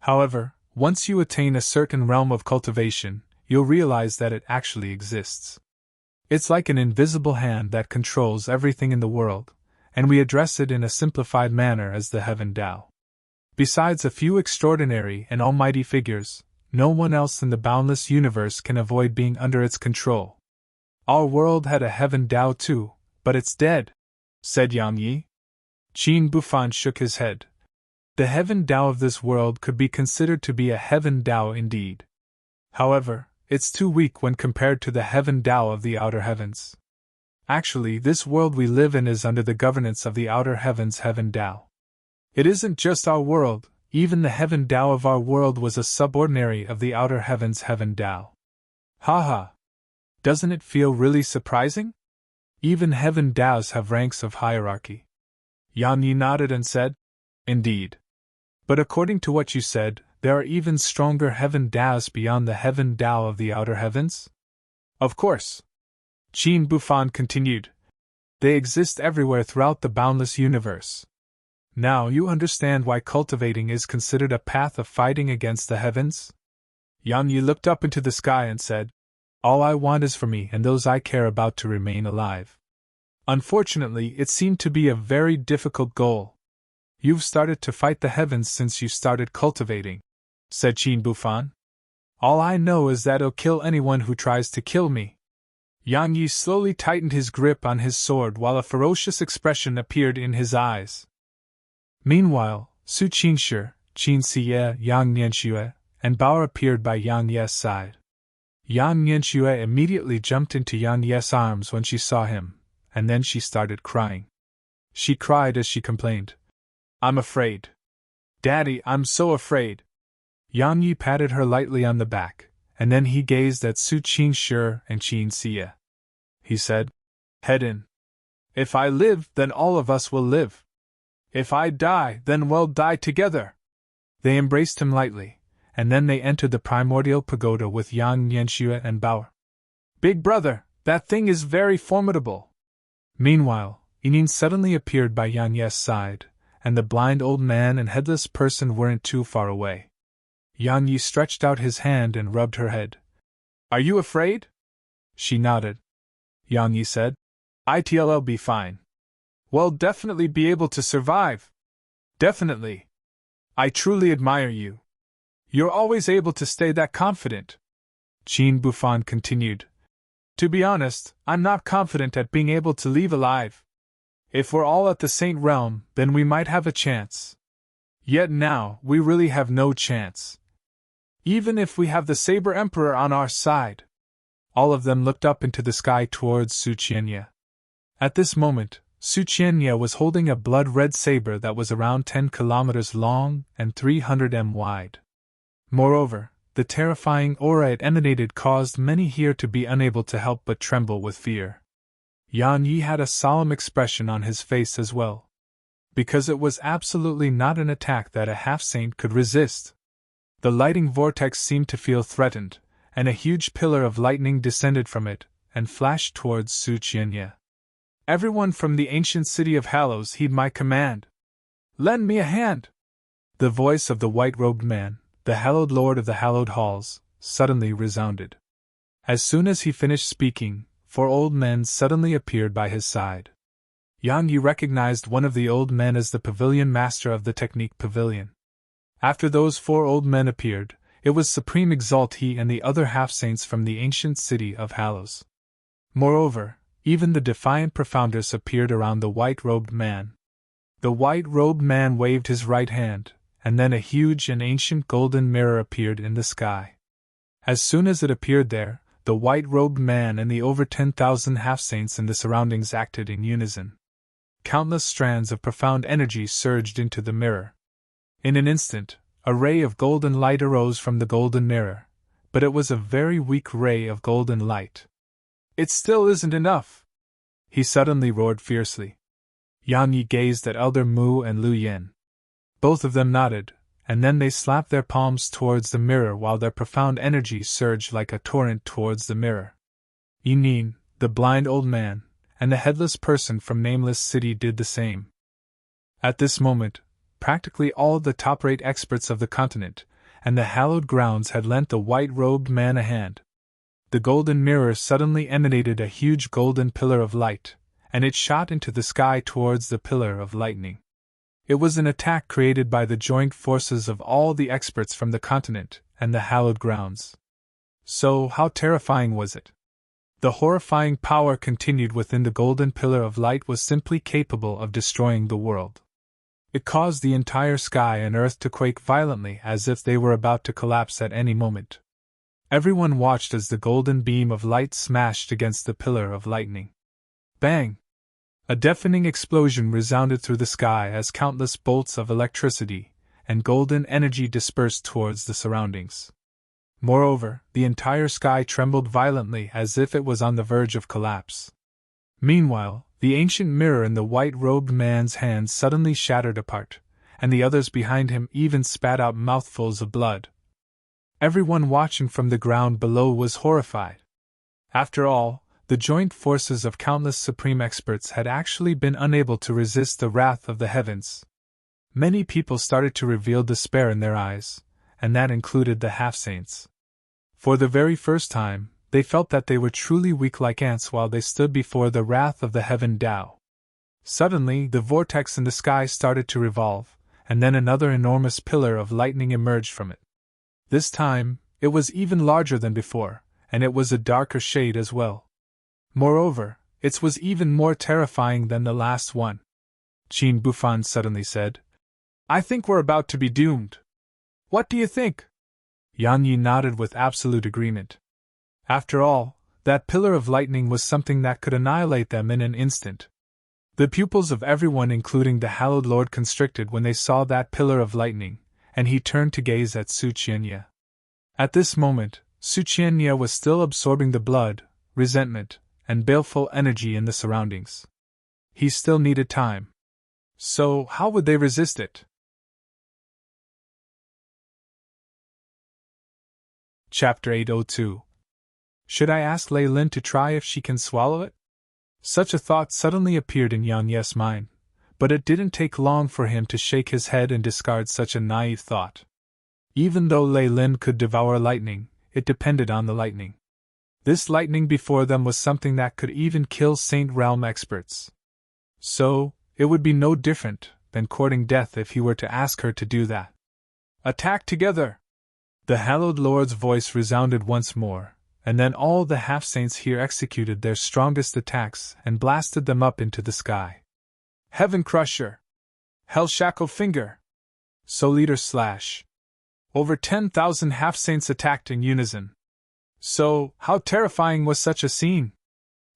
However, once you attain a certain realm of cultivation, you'll realize that it actually exists. It's like an invisible hand that controls everything in the world, and we address it in a simplified manner as the Heaven Tao. Besides a few extraordinary and almighty figures, no one else in the boundless universe can avoid being under its control. Our world had a Heaven Tao too, but it's dead," said Yang Yi. Qin Bufan shook his head. The Heaven Tao of this world could be considered to be a Heaven Tao indeed. However, it's too weak when compared to the Heaven Tao of the outer heavens. Actually, this world we live in is under the governance of the outer heavens' Heaven Tao. It isn't just our world, even the Heaven Tao of our world was a subordinary of the outer heavens' Heaven Tao. Haha! Doesn't it feel really surprising? Even Heaven Taos have ranks of hierarchy. Yan Yi nodded and said, "Indeed. But according to what you said, there are even stronger Heaven Taos beyond the Heaven Tao of the outer heavens?" "Of course." Qin Bufan continued. "They exist everywhere throughout the boundless universe. Now you understand why cultivating is considered a path of fighting against the heavens?" Yang Yi looked up into the sky and said, "All I want is for me and those I care about to remain alive." Unfortunately, it seemed to be a very difficult goal. "You've started to fight the heavens since you started cultivating," said Qin Bufan. "All I know is that I'll kill anyone who tries to kill me." Yang Yi slowly tightened his grip on his sword while a ferocious expression appeared in his eyes. Meanwhile, Su Qingshi, Qin Siye, Yang Nianxue, and Bao appeared by Yang Ye's side. Yang Nianxue immediately jumped into Yang Ye's arms when she saw him, and then she started crying. She cried as she complained, "I'm afraid. Daddy, I'm so afraid." Yang Yi patted her lightly on the back, and then he gazed at Su Qin Shi and Qin Xie. He said, "Head in. If I live, then all of us will live. If I die, then we'll die together." They embraced him lightly, and then they entered the primordial pagoda with Yang Yanxue and Bao. "Big brother, that thing is very formidable." Meanwhile, Yinin suddenly appeared by Yang Ye's side, and the blind old man and headless person weren't too far away. Yang Yi stretched out his hand and rubbed her head. "Are you afraid?" She nodded. Yang Yi said, "It'll be fine. We'll definitely be able to survive. Definitely. I truly admire you. You're always able to stay that confident." Qin Bufan continued. "To be honest, I'm not confident at being able to leave alive. If we're all at the Saint Realm, then we might have a chance. Yet now, we really have no chance. Even if we have the Saber Emperor on our side." All of them looked up into the sky towards Su Qianye. At this moment, Su Qianye was holding a blood-red saber that was around 10 kilometers long and 300 m wide. Moreover, the terrifying aura it emanated caused many here to be unable to help but tremble with fear. Yang Yi had a solemn expression on his face as well. Because it was absolutely not an attack that a half-saint could resist. The lighting vortex seemed to feel threatened, and a huge pillar of lightning descended from it and flashed towards Su Qianye. "Everyone from the ancient city of Hallows heed my command. Lend me a hand!" The voice of the white-robed man, the hallowed lord of the hallowed halls, suddenly resounded. As soon as he finished speaking, 4 old men suddenly appeared by his side. Yang Yi recognized one of the old men as the pavilion master of the Technique Pavilion. After those 4 old men appeared, it was Supreme Exalt he and the other half-saints from the ancient city of Hallows. Moreover, even the defiant Profounders appeared around the white-robed man. The white-robed man waved his right hand, and then a huge and ancient golden mirror appeared in the sky. As soon as it appeared there, the white-robed man and the over 10,000 half-saints in the surroundings acted in unison. Countless strands of profound energy surged into the mirror. In an instant, a ray of golden light arose from the golden mirror, but it was a very weak ray of golden light. "It still isn't enough!" he suddenly roared fiercely. Yang Yi gazed at Elder Mu and Lu Yin. Both of them nodded, and then they slapped their palms towards the mirror while their profound energy surged like a torrent towards the mirror. Yinin, the blind old man, and the headless person from Nameless City did the same. At this moment, practically all the top-rate experts of the continent and the hallowed grounds had lent the white-robed man a hand. The golden mirror suddenly emanated a huge golden pillar of light, and it shot into the sky towards the pillar of lightning. It was an attack created by the joint forces of all the experts from the continent and the hallowed grounds. So, how terrifying was it? The horrifying power contained within the golden pillar of light was simply capable of destroying the world. It caused the entire sky and earth to quake violently as if they were about to collapse at any moment. Everyone watched as the golden beam of light smashed against the pillar of lightning. Bang! A deafening explosion resounded through the sky as countless bolts of electricity and golden energy dispersed towards the surroundings. Moreover, the entire sky trembled violently as if it was on the verge of collapse. Meanwhile, the ancient mirror in the white-robed man's hand suddenly shattered apart, and the others behind him even spat out mouthfuls of blood. Everyone watching from the ground below was horrified. After all, the joint forces of countless supreme experts had actually been unable to resist the wrath of the heavens. Many people started to reveal despair in their eyes, and that included the half-saints. For the very first time, they felt that they were truly weak like ants while they stood before the wrath of the heaven Tao. Suddenly, the vortex in the sky started to revolve, and then another enormous pillar of lightning emerged from it. This time, it was even larger than before, and it was a darker shade as well. Moreover, it was even more terrifying than the last one. Qin Bufan suddenly said, "I think we're about to be doomed. What do you think?" Yang Yi nodded with absolute agreement. After all, that pillar of lightning was something that could annihilate them in an instant. The pupils of everyone, including the hallowed lord, constricted when they saw that pillar of lightning, and he turned to gaze at Su Qianye. At this moment, Su Qianye was still absorbing the blood, resentment, and baleful energy in the surroundings. He still needed time. So, how would they resist it? Chapter 802. Should I ask Lei Lin to try if she can swallow it? Such a thought suddenly appeared in Yan Ye's mind, but it didn't take long for him to shake his head and discard such a naive thought. Even though Lei Lin could devour lightning, it depended on the lightning. This lightning before them was something that could even kill Saint Realm experts. So, it would be no different than courting death if he were to ask her to do that. Attack together! The Hallowed Lord's voice resounded once more, and then all the half-saints here executed their strongest attacks and blasted them up into the sky. Heaven Crusher! Hell Shackle Finger! Soul Eater Slash! Over 10,000 half-saints attacked in unison. So, how terrifying was such a scene?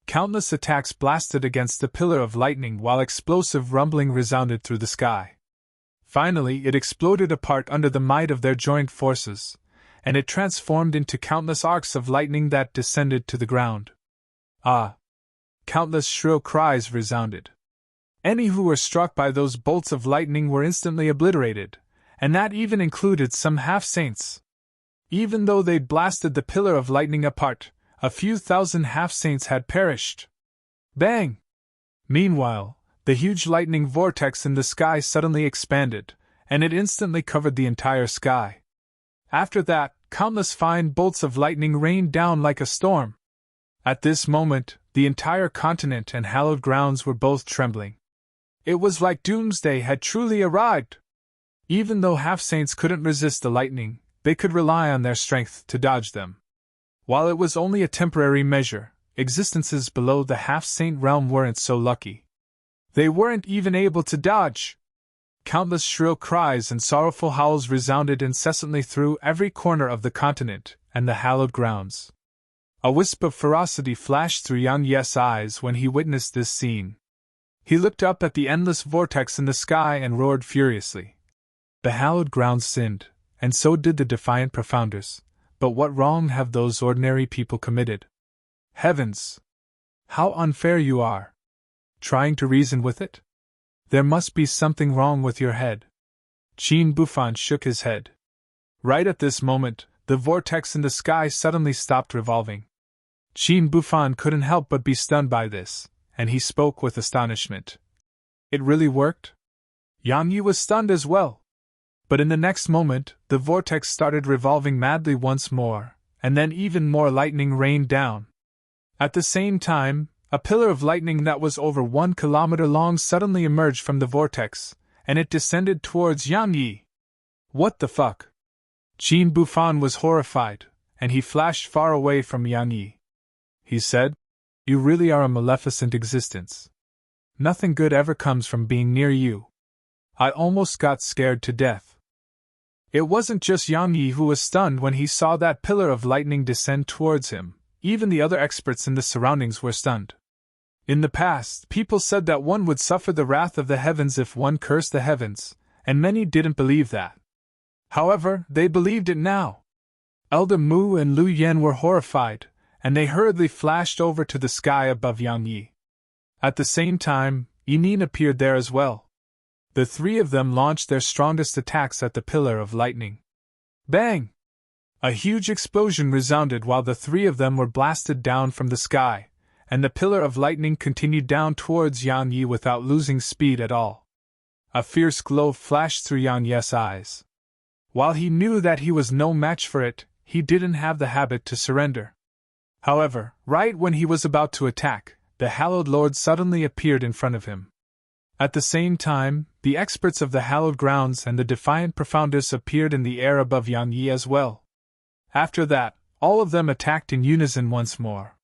Countless attacks blasted against the pillar of lightning while explosive rumbling resounded through the sky. Finally, it exploded apart under the might of their joint forces, and it transformed into countless arcs of lightning that descended to the ground. Ah! Countless shrill cries resounded. Any who were struck by those bolts of lightning were instantly obliterated, and that even included some half-saints. Even though they'd blasted the pillar of lightning apart, a few thousand half-saints had perished. Bang! Meanwhile, the huge lightning vortex in the sky suddenly expanded, and it instantly covered the entire sky. After that, countless fine bolts of lightning rained down like a storm. At this moment, the entire continent and hallowed grounds were both trembling. It was like doomsday had truly arrived. Even though half-saints couldn't resist the lightning, they could rely on their strength to dodge them. While it was only a temporary measure, existences below the half-saint realm weren't so lucky. They weren't even able to dodge. Countless shrill cries and sorrowful howls resounded incessantly through every corner of the continent and the hallowed grounds. A wisp of ferocity flashed through Yan Ye's eyes when he witnessed this scene. He looked up at the endless vortex in the sky and roared furiously. The hallowed grounds sinned, and so did the defiant profounders, but what wrong have those ordinary people committed? Heavens! How unfair you are! Trying to reason with it? There must be something wrong with your head. Qin Bufan shook his head. Right at this moment, the vortex in the sky suddenly stopped revolving. Qin Bufan couldn't help but be stunned by this, and he spoke with astonishment. It really worked? Yang Yi was stunned as well. But in the next moment, the vortex started revolving madly once more, and then even more lightning rained down. At the same time, a pillar of lightning that was over 1 kilometer long suddenly emerged from the vortex, and it descended towards Yang Yi. What the fuck? Qin Bufan was horrified, and he flashed far away from Yang Yi. He said, "You really are a maleficent existence. Nothing good ever comes from being near you. I almost got scared to death." It wasn't just Yang Yi who was stunned when he saw that pillar of lightning descend towards him, even the other experts in the surroundings were stunned. In the past, people said that one would suffer the wrath of the heavens if one cursed the heavens, and many didn't believe that. However, they believed it now. Elder Mu and Lu Yen were horrified, and they hurriedly flashed over to the sky above Yang Yi. At the same time, Yinin appeared there as well. The three of them launched their strongest attacks at the pillar of lightning. Bang! A huge explosion resounded while the three of them were blasted down from the sky, and the pillar of lightning continued down towards Yang Yi without losing speed at all. A fierce glow flashed through Yang Ye's eyes. While he knew that he was no match for it, he didn't have the habit to surrender. However, right when he was about to attack, the Hallowed Lord suddenly appeared in front of him. At the same time, the experts of the hallowed grounds and the defiant profounders appeared in the air above Yang Yi as well. After that, all of them attacked in unison once more.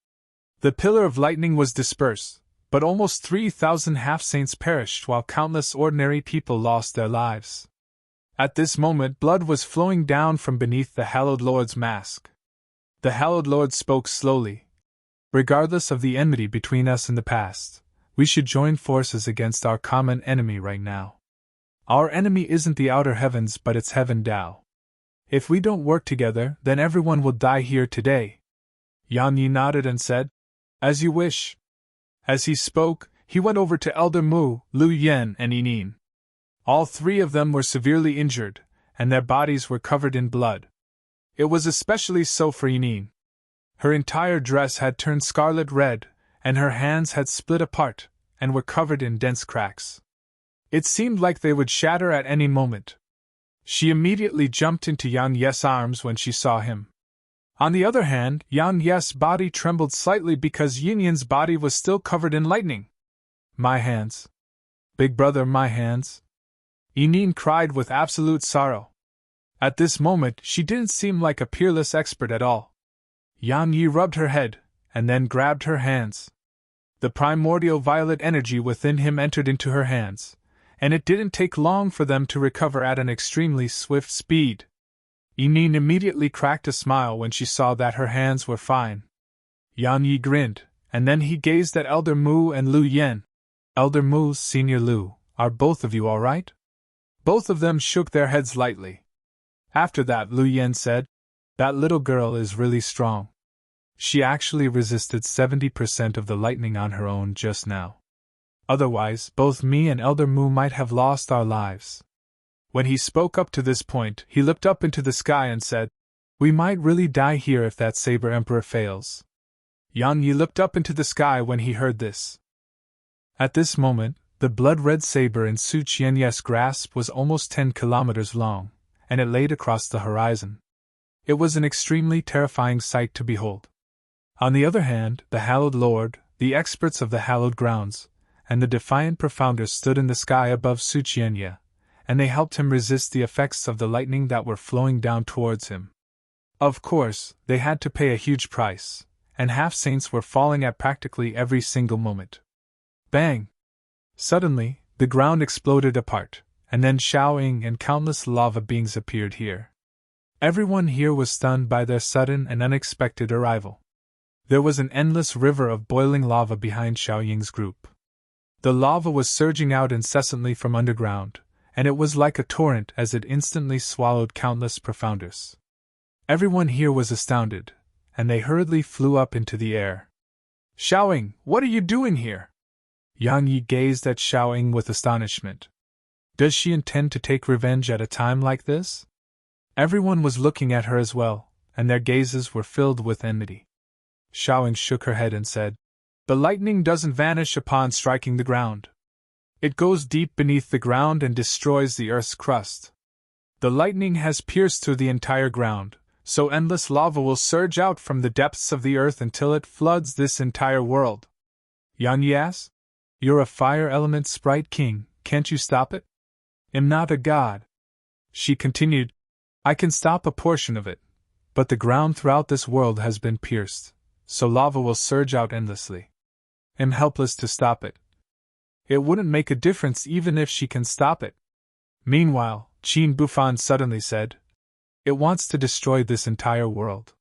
The pillar of lightning was dispersed, but almost 3,000 half-saints perished while countless ordinary people lost their lives. At this moment, blood was flowing down from beneath the Hallowed Lord's mask. The Hallowed Lord spoke slowly. Regardless of the enmity between us in the past, we should join forces against our common enemy right now. Our enemy isn't the outer heavens but it's heaven Tao. If we don't work together, then everyone will die here today. Yan Yi nodded and said, As you wish. As he spoke, he went over to Elder Mu, Lu Yen, and Yinin. All three of them were severely injured, and their bodies were covered in blood. It was especially so for Yinin. Her entire dress had turned scarlet red, and her hands had split apart, and were covered in dense cracks. It seemed like they would shatter at any moment. She immediately jumped into Yan Ye's arms when she saw him. On the other hand, Yan Ye's body trembled slightly because Yin Yin's body was still covered in lightning. My hands. Big brother, my hands. Yinin cried with absolute sorrow. At this moment, she didn't seem like a peerless expert at all. Yan Yi rubbed her head, and then grabbed her hands. The primordial violet energy within him entered into her hands, and it didn't take long for them to recover at an extremely swift speed. Yinin immediately cracked a smile when she saw that her hands were fine. Yan Yi grinned, and then he gazed at Elder Mu and Lu Yen. Elder Mu, Senior Lu, are both of you all right? Both of them shook their heads lightly. After that, Lu Yen said, That little girl is really strong. She actually resisted 70% of the lightning on her own just now. Otherwise, both me and Elder Mu might have lost our lives. When he spoke up to this point, he looked up into the sky and said, We might really die here if that Saber Emperor fails. Yan Yi looked up into the sky when he heard this. At this moment, the blood-red saber in Su Qianye's grasp was almost 10 kilometers long, and it laid across the horizon. It was an extremely terrifying sight to behold. On the other hand, the Hallowed Lord, the experts of the hallowed grounds, and the defiant Profounders stood in the sky above Su Qianye, and they helped him resist the effects of the lightning that were flowing down towards him. Of course, they had to pay a huge price, and half-saints were falling at practically every single moment. Bang! Suddenly, the ground exploded apart, and then Xiaoying and countless lava beings appeared here. Everyone here was stunned by their sudden and unexpected arrival. There was an endless river of boiling lava behind Xiaoying's group. The lava was surging out incessantly from underground, and it was like a torrent as it instantly swallowed countless Profounders. Everyone here was astounded, and they hurriedly flew up into the air. Xiaoying, what are you doing here? Yang Yi gazed at Xiaoying with astonishment. Does she intend to take revenge at a time like this? Everyone was looking at her as well, and their gazes were filled with enmity. Xiaoying shook her head and said, The lightning doesn't vanish upon striking the ground. It goes deep beneath the ground and destroys the earth's crust. The lightning has pierced through the entire ground, so endless lava will surge out from the depths of the earth until it floods this entire world. Yan Yi asked, You're a fire element sprite king, can't you stop it? I'm not a god. She continued, I can stop a portion of it, but the ground throughout this world has been pierced, so lava will surge out endlessly. I'm helpless to stop it. It wouldn't make a difference even if she can stop it. Meanwhile, Qin Bufan suddenly said, It wants to destroy this entire world.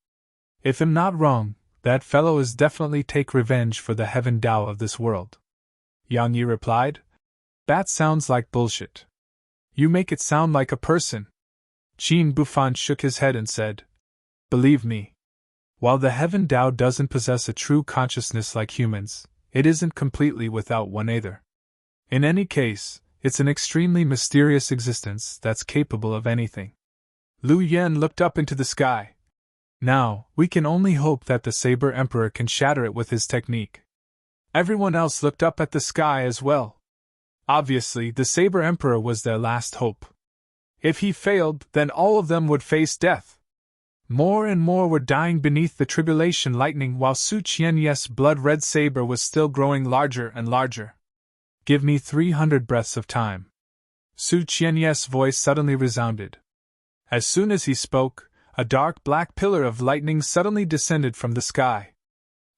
If I'm not wrong, that fellow is definitely take revenge for the heaven Tao of this world. Yang Yi replied, That sounds like bullshit. You make it sound like a person. Qin Bufan shook his head and said, Believe me. While the heaven Tao doesn't possess a true consciousness like humans, it isn't completely without one either. In any case, it's an extremely mysterious existence that's capable of anything. Lu Yen looked up into the sky. Now, we can only hope that the Saber Emperor can shatter it with his technique. Everyone else looked up at the sky as well. Obviously, the Saber Emperor was their last hope. If he failed, then all of them would face death. More and more were dying beneath the tribulation lightning while Su Qianye's blood-red saber was still growing larger and larger. Give me 300 breaths of time. Su Qianye's voice suddenly resounded. As soon as he spoke, a dark black pillar of lightning suddenly descended from the sky.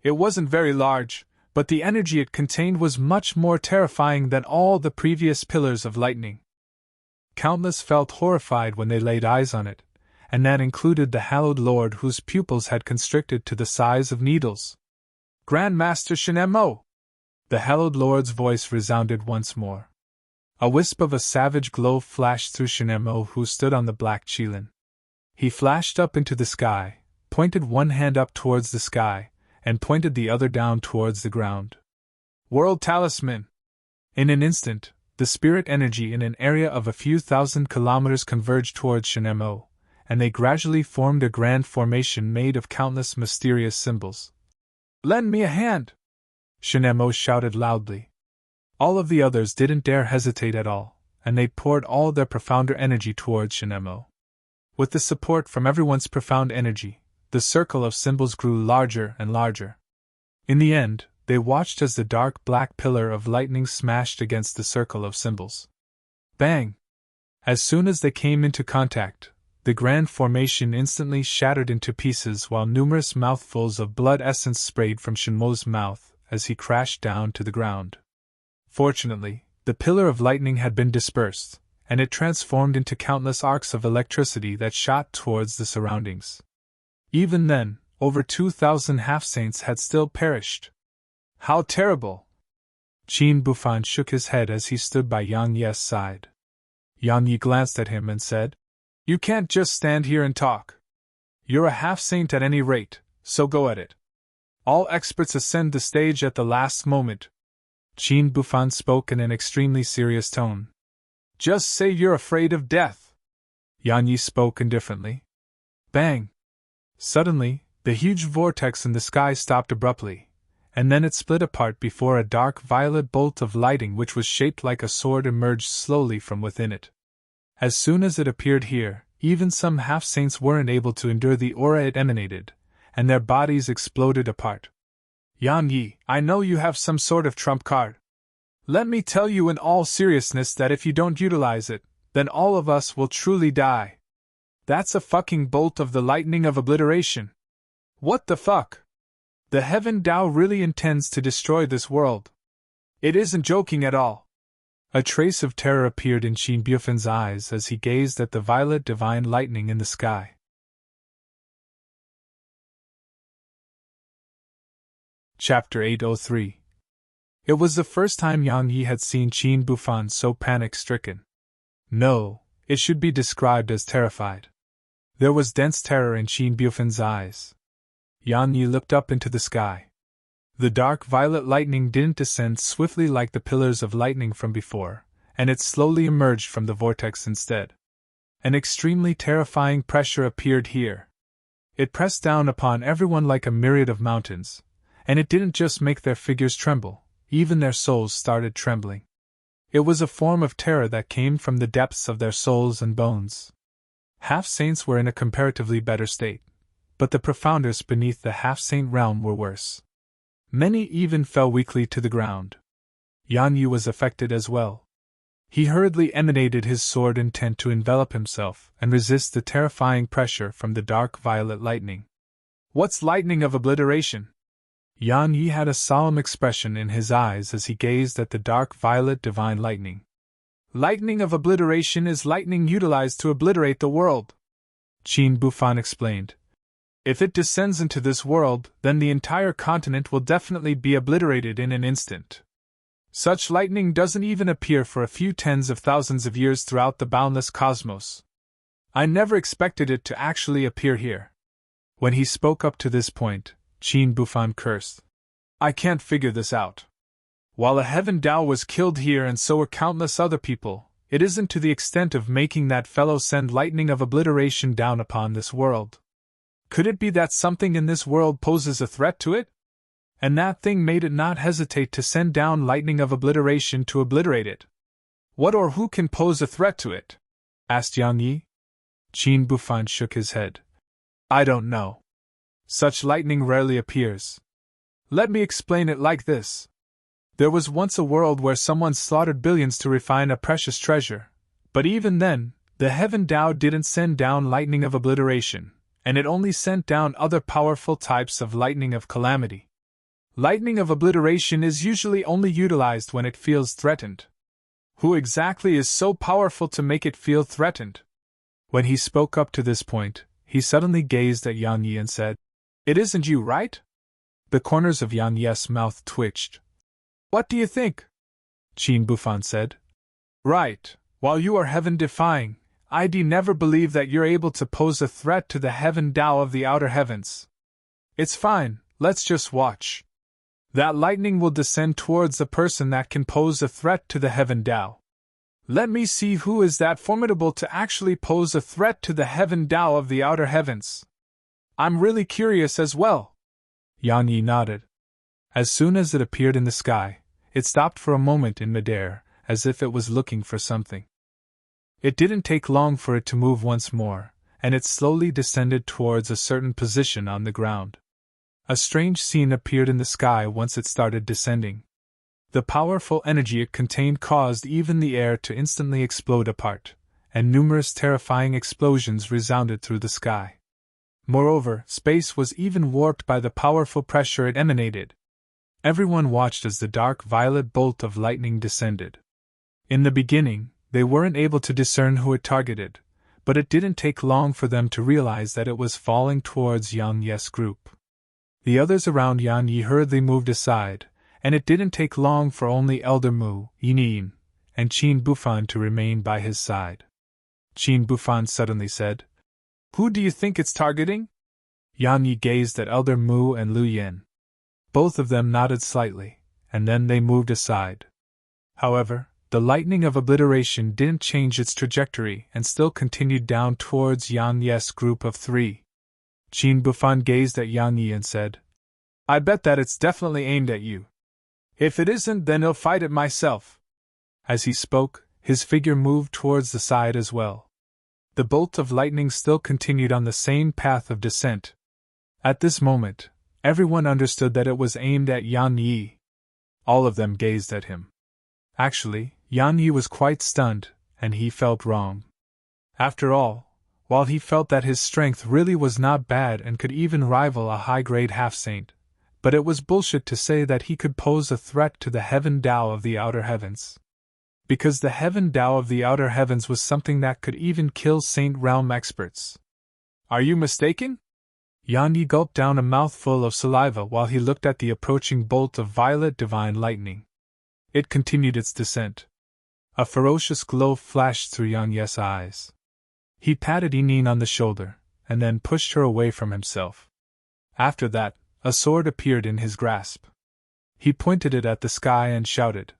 It wasn't very large, but the energy it contained was much more terrifying than all the previous pillars of lightning. Countless felt horrified when they laid eyes on it, and that included the Hallowed Lord whose pupils had constricted to the size of needles. Grand Master Shenmo! The Hallowed Lord's voice resounded once more. A wisp of a savage glow flashed through Shinemo, who stood on the black Qilin. He flashed up into the sky, pointed one hand up towards the sky, and pointed the other down towards the ground. World Talisman! In an instant, the spirit energy in an area of a few thousand kilometers converged towards Shinemo, and they gradually formed a grand formation made of countless mysterious symbols. "Lend me a hand!" Shinemo shouted loudly. All of the others didn't dare hesitate at all, and they poured all their profounder energy towards Shinemo. With the support from everyone's profound energy, the circle of symbols grew larger and larger. In the end, they watched as the dark black pillar of lightning smashed against the circle of symbols. Bang! As soon as they came into contact, the grand formation instantly shattered into pieces while numerous mouthfuls of blood essence sprayed from Shinmo's mouth as he crashed down to the ground. Fortunately, the pillar of lightning had been dispersed, and it transformed into countless arcs of electricity that shot towards the surroundings. Even then, over 2,000 half-saints had still perished. How terrible! Qin Bufan shook his head as he stood by Yang Ye's side. Yang Yi glanced at him and said, "You can't just stand here and talk. You're a half-saint at any rate, so go at it. All experts ascend the stage at the last moment." Qin Bufan spoke in an extremely serious tone. "Just say you're afraid of death." Yang Yi spoke indifferently. Bang! Suddenly, the huge vortex in the sky stopped abruptly, and then it split apart before a dark violet bolt of lightning which was shaped like a sword emerged slowly from within it. As soon as it appeared here, even some half-saints weren't able to endure the aura it emanated, and their bodies exploded apart. "Yang Yi, I know you have some sort of trump card. Let me tell you in all seriousness that if you don't utilize it, then all of us will truly die. That's a fucking bolt of the lightning of obliteration. What the fuck? The Heaven Tao really intends to destroy this world. It isn't joking at all." A trace of terror appeared in Qin Bufan's eyes as he gazed at the violet divine lightning in the sky. Chapter 803. It was the first time Yang Yi had seen Qin Bufan so panic-stricken. No, it should be described as terrified. There was dense terror in Qin Bufan's eyes. Yang Yi looked up into the sky. The dark violet lightning didn't descend swiftly like the pillars of lightning from before, and it slowly emerged from the vortex instead. An extremely terrifying pressure appeared here. It pressed down upon everyone like a myriad of mountains, and it didn't just make their figures tremble, even their souls started trembling. It was a form of terror that came from the depths of their souls and bones. Half-saints were in a comparatively better state, but the profounders beneath the half-saint realm were worse. Many even fell weakly to the ground. Yang Yi was affected as well. He hurriedly emanated his sword intent to envelop himself and resist the terrifying pressure from the dark violet lightning. "What's lightning of obliteration?" Yang Yi had a solemn expression in his eyes as he gazed at the dark violet divine lightning. "Lightning of obliteration is lightning utilized to obliterate the world," Qin Bufan explained. "If it descends into this world, then the entire continent will definitely be obliterated in an instant. Such lightning doesn't even appear for a few tens of thousands of years throughout the boundless cosmos. I never expected it to actually appear here." When he spoke up to this point, Qin Bufan cursed. "I can't figure this out. While a Heaven Tao was killed here and so were countless other people, it isn't to the extent of making that fellow send lightning of obliteration down upon this world. Could it be that something in this world poses a threat to it? And that thing made it not hesitate to send down lightning of obliteration to obliterate it? What or who can pose a threat to it?" asked Yang Yi. Qin Bufan shook his head. "I don't know. Such lightning rarely appears. Let me explain it like this. There was once a world where someone slaughtered billions to refine a precious treasure, but even then, the Heaven Tao didn't send down lightning of obliteration, and it only sent down other powerful types of lightning of calamity. Lightning of obliteration is usually only utilized when it feels threatened. Who exactly is so powerful to make it feel threatened?" When he spoke up to this point, he suddenly gazed at Yang Yi and said, "It isn't you, right?" The corners of Yang Yi's mouth twitched. "What do you think?" Qin Bufan said. Right, while you are heaven-defying, I'd never believe that you're able to pose a threat to the heaven Tao of the outer heavens. It's fine, let's just watch. That lightning will descend towards the person that can pose a threat to the heaven Tao. Let me see who is that formidable to actually pose a threat to the heaven Tao of the outer heavens. I'm really curious as well. Yan Yi nodded. As soon as it appeared in the sky, it stopped for a moment in midair, as if it was looking for something. It didn't take long for it to move once more, and it slowly descended towards a certain position on the ground. A strange scene appeared in the sky once it started descending. The powerful energy it contained caused even the air to instantly explode apart, and numerous terrifying explosions resounded through the sky. Moreover, space was even warped by the powerful pressure it emanated. Everyone watched as the dark violet bolt of lightning descended. In the beginning, they weren't able to discern who it targeted, but it didn't take long for them to realize that it was falling towards Yang Yi's group. The others around Yan Yi hurriedly moved aside, and it didn't take long for only Elder Mu, Yinyin, and Qin Bufan to remain by his side. Qin Bufan suddenly said, "Who do you think it's targeting?" Yan Yi gazed at Elder Mu and Lu Yen. Both of them nodded slightly, and then they moved aside. However, the lightning of obliteration didn't change its trajectory and still continued down towards Yang Yi's group of three. Qin Bufan gazed at Yang Yi and said, "I bet that it's definitely aimed at you. If it isn't, then I'll fight it myself." As he spoke, his figure moved towards the side as well. The bolt of lightning still continued on the same path of descent. At this moment, everyone understood that it was aimed at Yan Yi. All of them gazed at him. Actually, Yan Yi was quite stunned, and he felt wrong. After all, while he felt that his strength really was not bad and could even rival a high-grade half-saint, but it was bullshit to say that he could pose a threat to the heaven Tao of the outer heavens. Because the heaven Tao of the outer heavens was something that could even kill Saint Realm experts. "Are you mistaken?" Yan Yi gulped down a mouthful of saliva while he looked at the approaching bolt of violet divine lightning. It continued its descent. A ferocious glow flashed through Yang Yi's eyes. He patted Yinyin on the shoulder, and then pushed her away from himself. After that, a sword appeared in his grasp. He pointed it at the sky and shouted,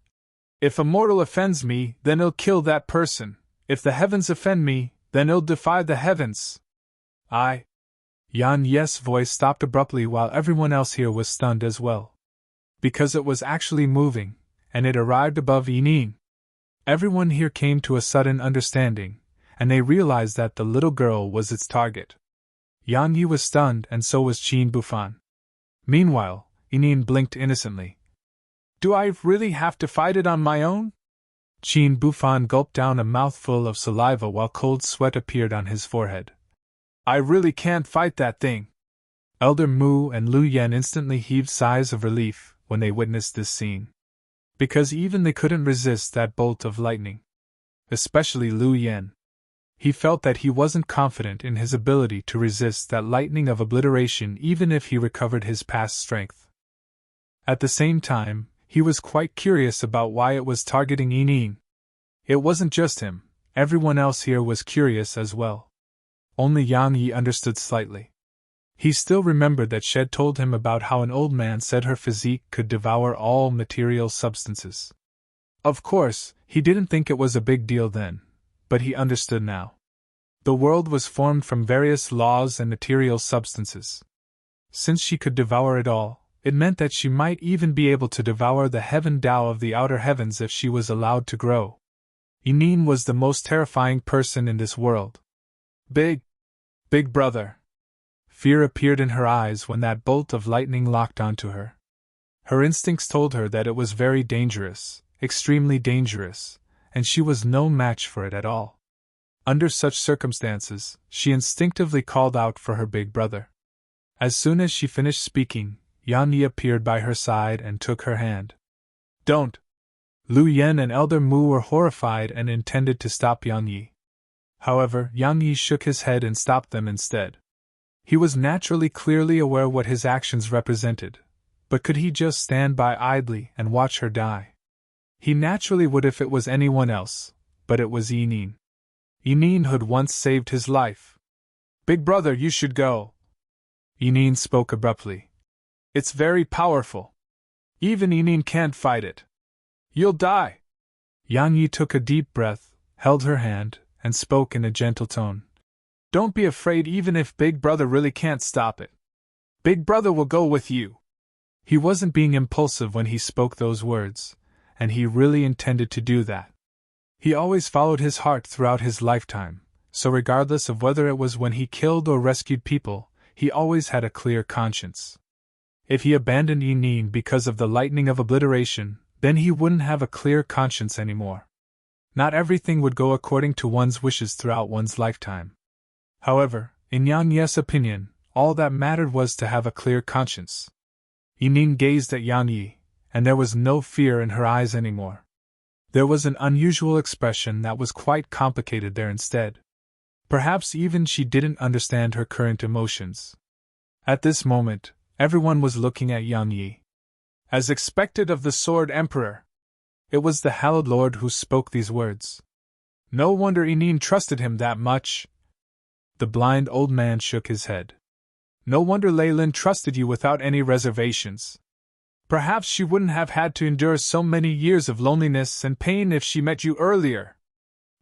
"If a mortal offends me, then I'll kill that person. If the heavens offend me, then I'll defy the heavens." I. Yan Yi's voice stopped abruptly while everyone else here was stunned as well. Because it was actually moving, and it arrived above Yinyin. Everyone here came to a sudden understanding, and they realized that the little girl was its target. Yan Yi was stunned, and so was Qin Bufan. Meanwhile, Yinyin blinked innocently. "Do I really have to fight it on my own?" Qin Bufan gulped down a mouthful of saliva while cold sweat appeared on his forehead. "I really can't fight that thing." Elder Mu and Lu Yen instantly heaved sighs of relief when they witnessed this scene. Because even they couldn't resist that bolt of lightning. Especially Lu Yen. He felt that he wasn't confident in his ability to resist that lightning of obliteration even if he recovered his past strength. At the same time, he was quite curious about why it was targeting Yinyin. It wasn't just him, everyone else here was curious as well. Only Yang Yi understood slightly. He still remembered that Shed told him about how an old man said her physique could devour all material substances. Of course, he didn't think it was a big deal then, but he understood now. The world was formed from various laws and material substances. Since she could devour it all, it meant that she might even be able to devour the heaven Tao of the outer heavens if she was allowed to grow. Yinyin was the most terrifying person in this world. Big brother. Fear appeared in her eyes when that bolt of lightning locked onto her. Her instincts told her that it was very dangerous, extremely dangerous, and she was no match for it at all. Under such circumstances, she instinctively called out for her big brother. As soon as she finished speaking, Yan Yi appeared by her side and took her hand. "Don't!" Lu Yen and Elder Mu were horrified and intended to stop Yan Yi. However, Yan Yi shook his head and stopped them instead. He was naturally clearly aware what his actions represented, but could he just stand by idly and watch her die? He naturally would if it was anyone else, but it was Eneen. Eneen had once saved his life. Big brother, you should go. Eneen spoke abruptly. It's very powerful. Even Eneen can't fight it. You'll die. Yang Yi took a deep breath, held her hand, and spoke in a gentle tone. Don't be afraid even if Big Brother really can't stop it. Big Brother will go with you. He wasn't being impulsive when he spoke those words, and he really intended to do that. He always followed his heart throughout his lifetime, so regardless of whether it was when he killed or rescued people, he always had a clear conscience. If he abandoned Eneen because of the lightning of obliteration, then he wouldn't have a clear conscience anymore. Not everything would go according to one's wishes throughout one's lifetime. However, in Yang Yi's opinion, all that mattered was to have a clear conscience. Eneen gazed at Yang Yi, and there was no fear in her eyes anymore. There was an unusual expression that was quite complicated there instead. Perhaps even she didn't understand her current emotions. At this moment, everyone was looking at Yang Yi. As expected of the Sword Emperor, it was the Hallowed Lord who spoke these words. No wonder Eneen trusted him that much. The blind old man shook his head. No wonder Lei Lin trusted you without any reservations. Perhaps she wouldn't have had to endure so many years of loneliness and pain if she met you earlier.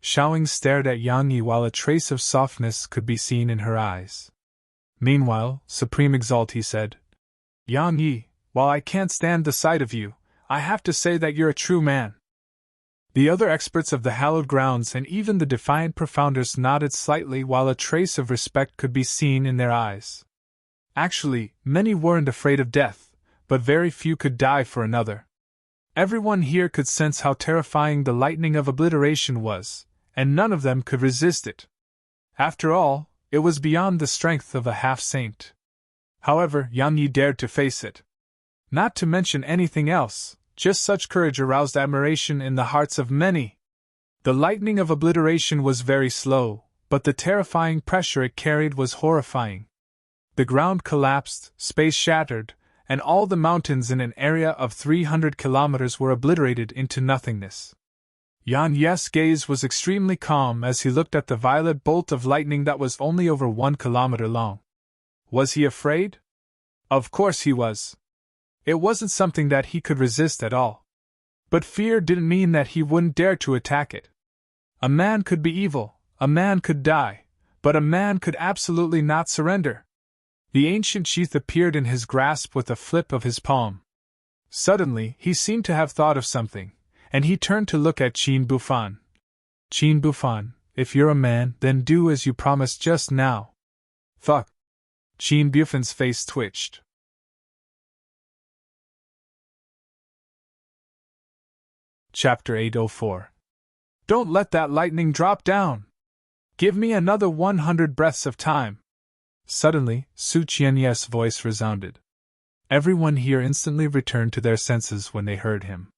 Xiaoying stared at Yang Yi while a trace of softness could be seen in her eyes. Meanwhile, Supreme Exalt said, Yang Yi, while I can't stand the sight of you, I have to say that you're a true man. The other experts of the hallowed grounds and even the defiant profounders nodded slightly while a trace of respect could be seen in their eyes. Actually, many weren't afraid of death, but very few could die for another. Everyone here could sense how terrifying the lightning of obliteration was, and none of them could resist it. After all, it was beyond the strength of a half-saint. However, Yang Yi dared to face it. Not to mention anything else, just such courage aroused admiration in the hearts of many. The lightning of obliteration was very slow, but the terrifying pressure it carried was horrifying. The ground collapsed, space shattered, and all the mountains in an area of 300 kilometers were obliterated into nothingness. Yang Yi's gaze was extremely calm as he looked at the violet bolt of lightning that was only over 1 kilometer long. Was he afraid? Of course he was. It wasn't something that he could resist at all. But fear didn't mean that he wouldn't dare to attack it. A man could be evil, a man could die, but a man could absolutely not surrender. The ancient sheath appeared in his grasp with a flip of his palm. Suddenly, he seemed to have thought of something, and he turned to look at Qin Bufan. Qin Bufan, if you're a man, then do as you promised just now. Fuck. Qin Bufan's face twitched. Chapter 804. Don't let that lightning drop down! Give me another 100 breaths of time! Suddenly, Su Qianyes' voice resounded. Everyone here instantly returned to their senses when they heard him.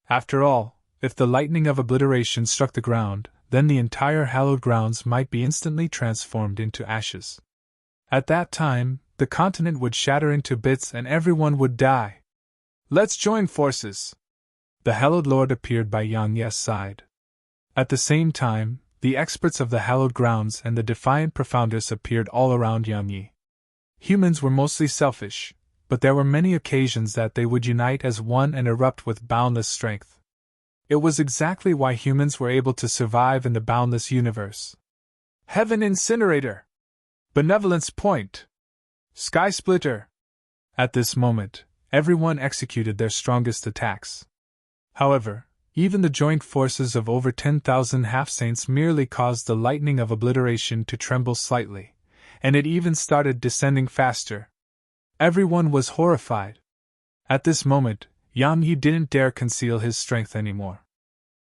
After all, if the lightning of obliteration struck the ground, then the entire hallowed grounds might be instantly transformed into ashes. At that time, the continent would shatter into bits and everyone would die. Let's join forces! The Hallowed Lord appeared by Yang Yi's side. At the same time, the experts of the hallowed grounds and the defiant profounders appeared all around Yang Yi. Humans were mostly selfish, but there were many occasions that they would unite as one and erupt with boundless strength. It was exactly why humans were able to survive in the boundless universe. Heaven Incinerator! Benevolence Point! Sky Splitter! At this moment, everyone executed their strongest attacks. However, even the joint forces of over 10,000 half-saints merely caused the lightning of obliteration to tremble slightly, and it even started descending faster. Everyone was horrified. At this moment, Yang Yi didn't dare conceal his strength anymore.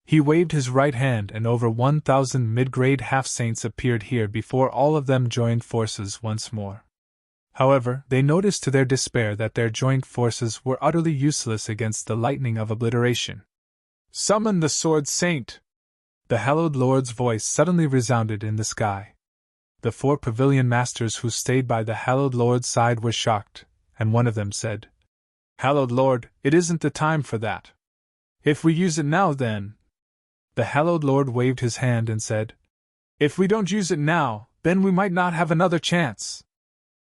He waved his right hand and over 1,000 mid-grade half-saints appeared here before all of them joined forces once more. However, they noticed to their despair that their joint forces were utterly useless against the lightning of obliteration. Summon the Sword Saint! The Hallowed Lord's voice suddenly resounded in the sky. The 4 pavilion masters who stayed by the Hallowed Lord's side were shocked, and one of them said, Hallowed Lord, it isn't the time for that. If we use it now, then. The hallowed lord waved his hand and said, If we don't use it now, then we might not have another chance.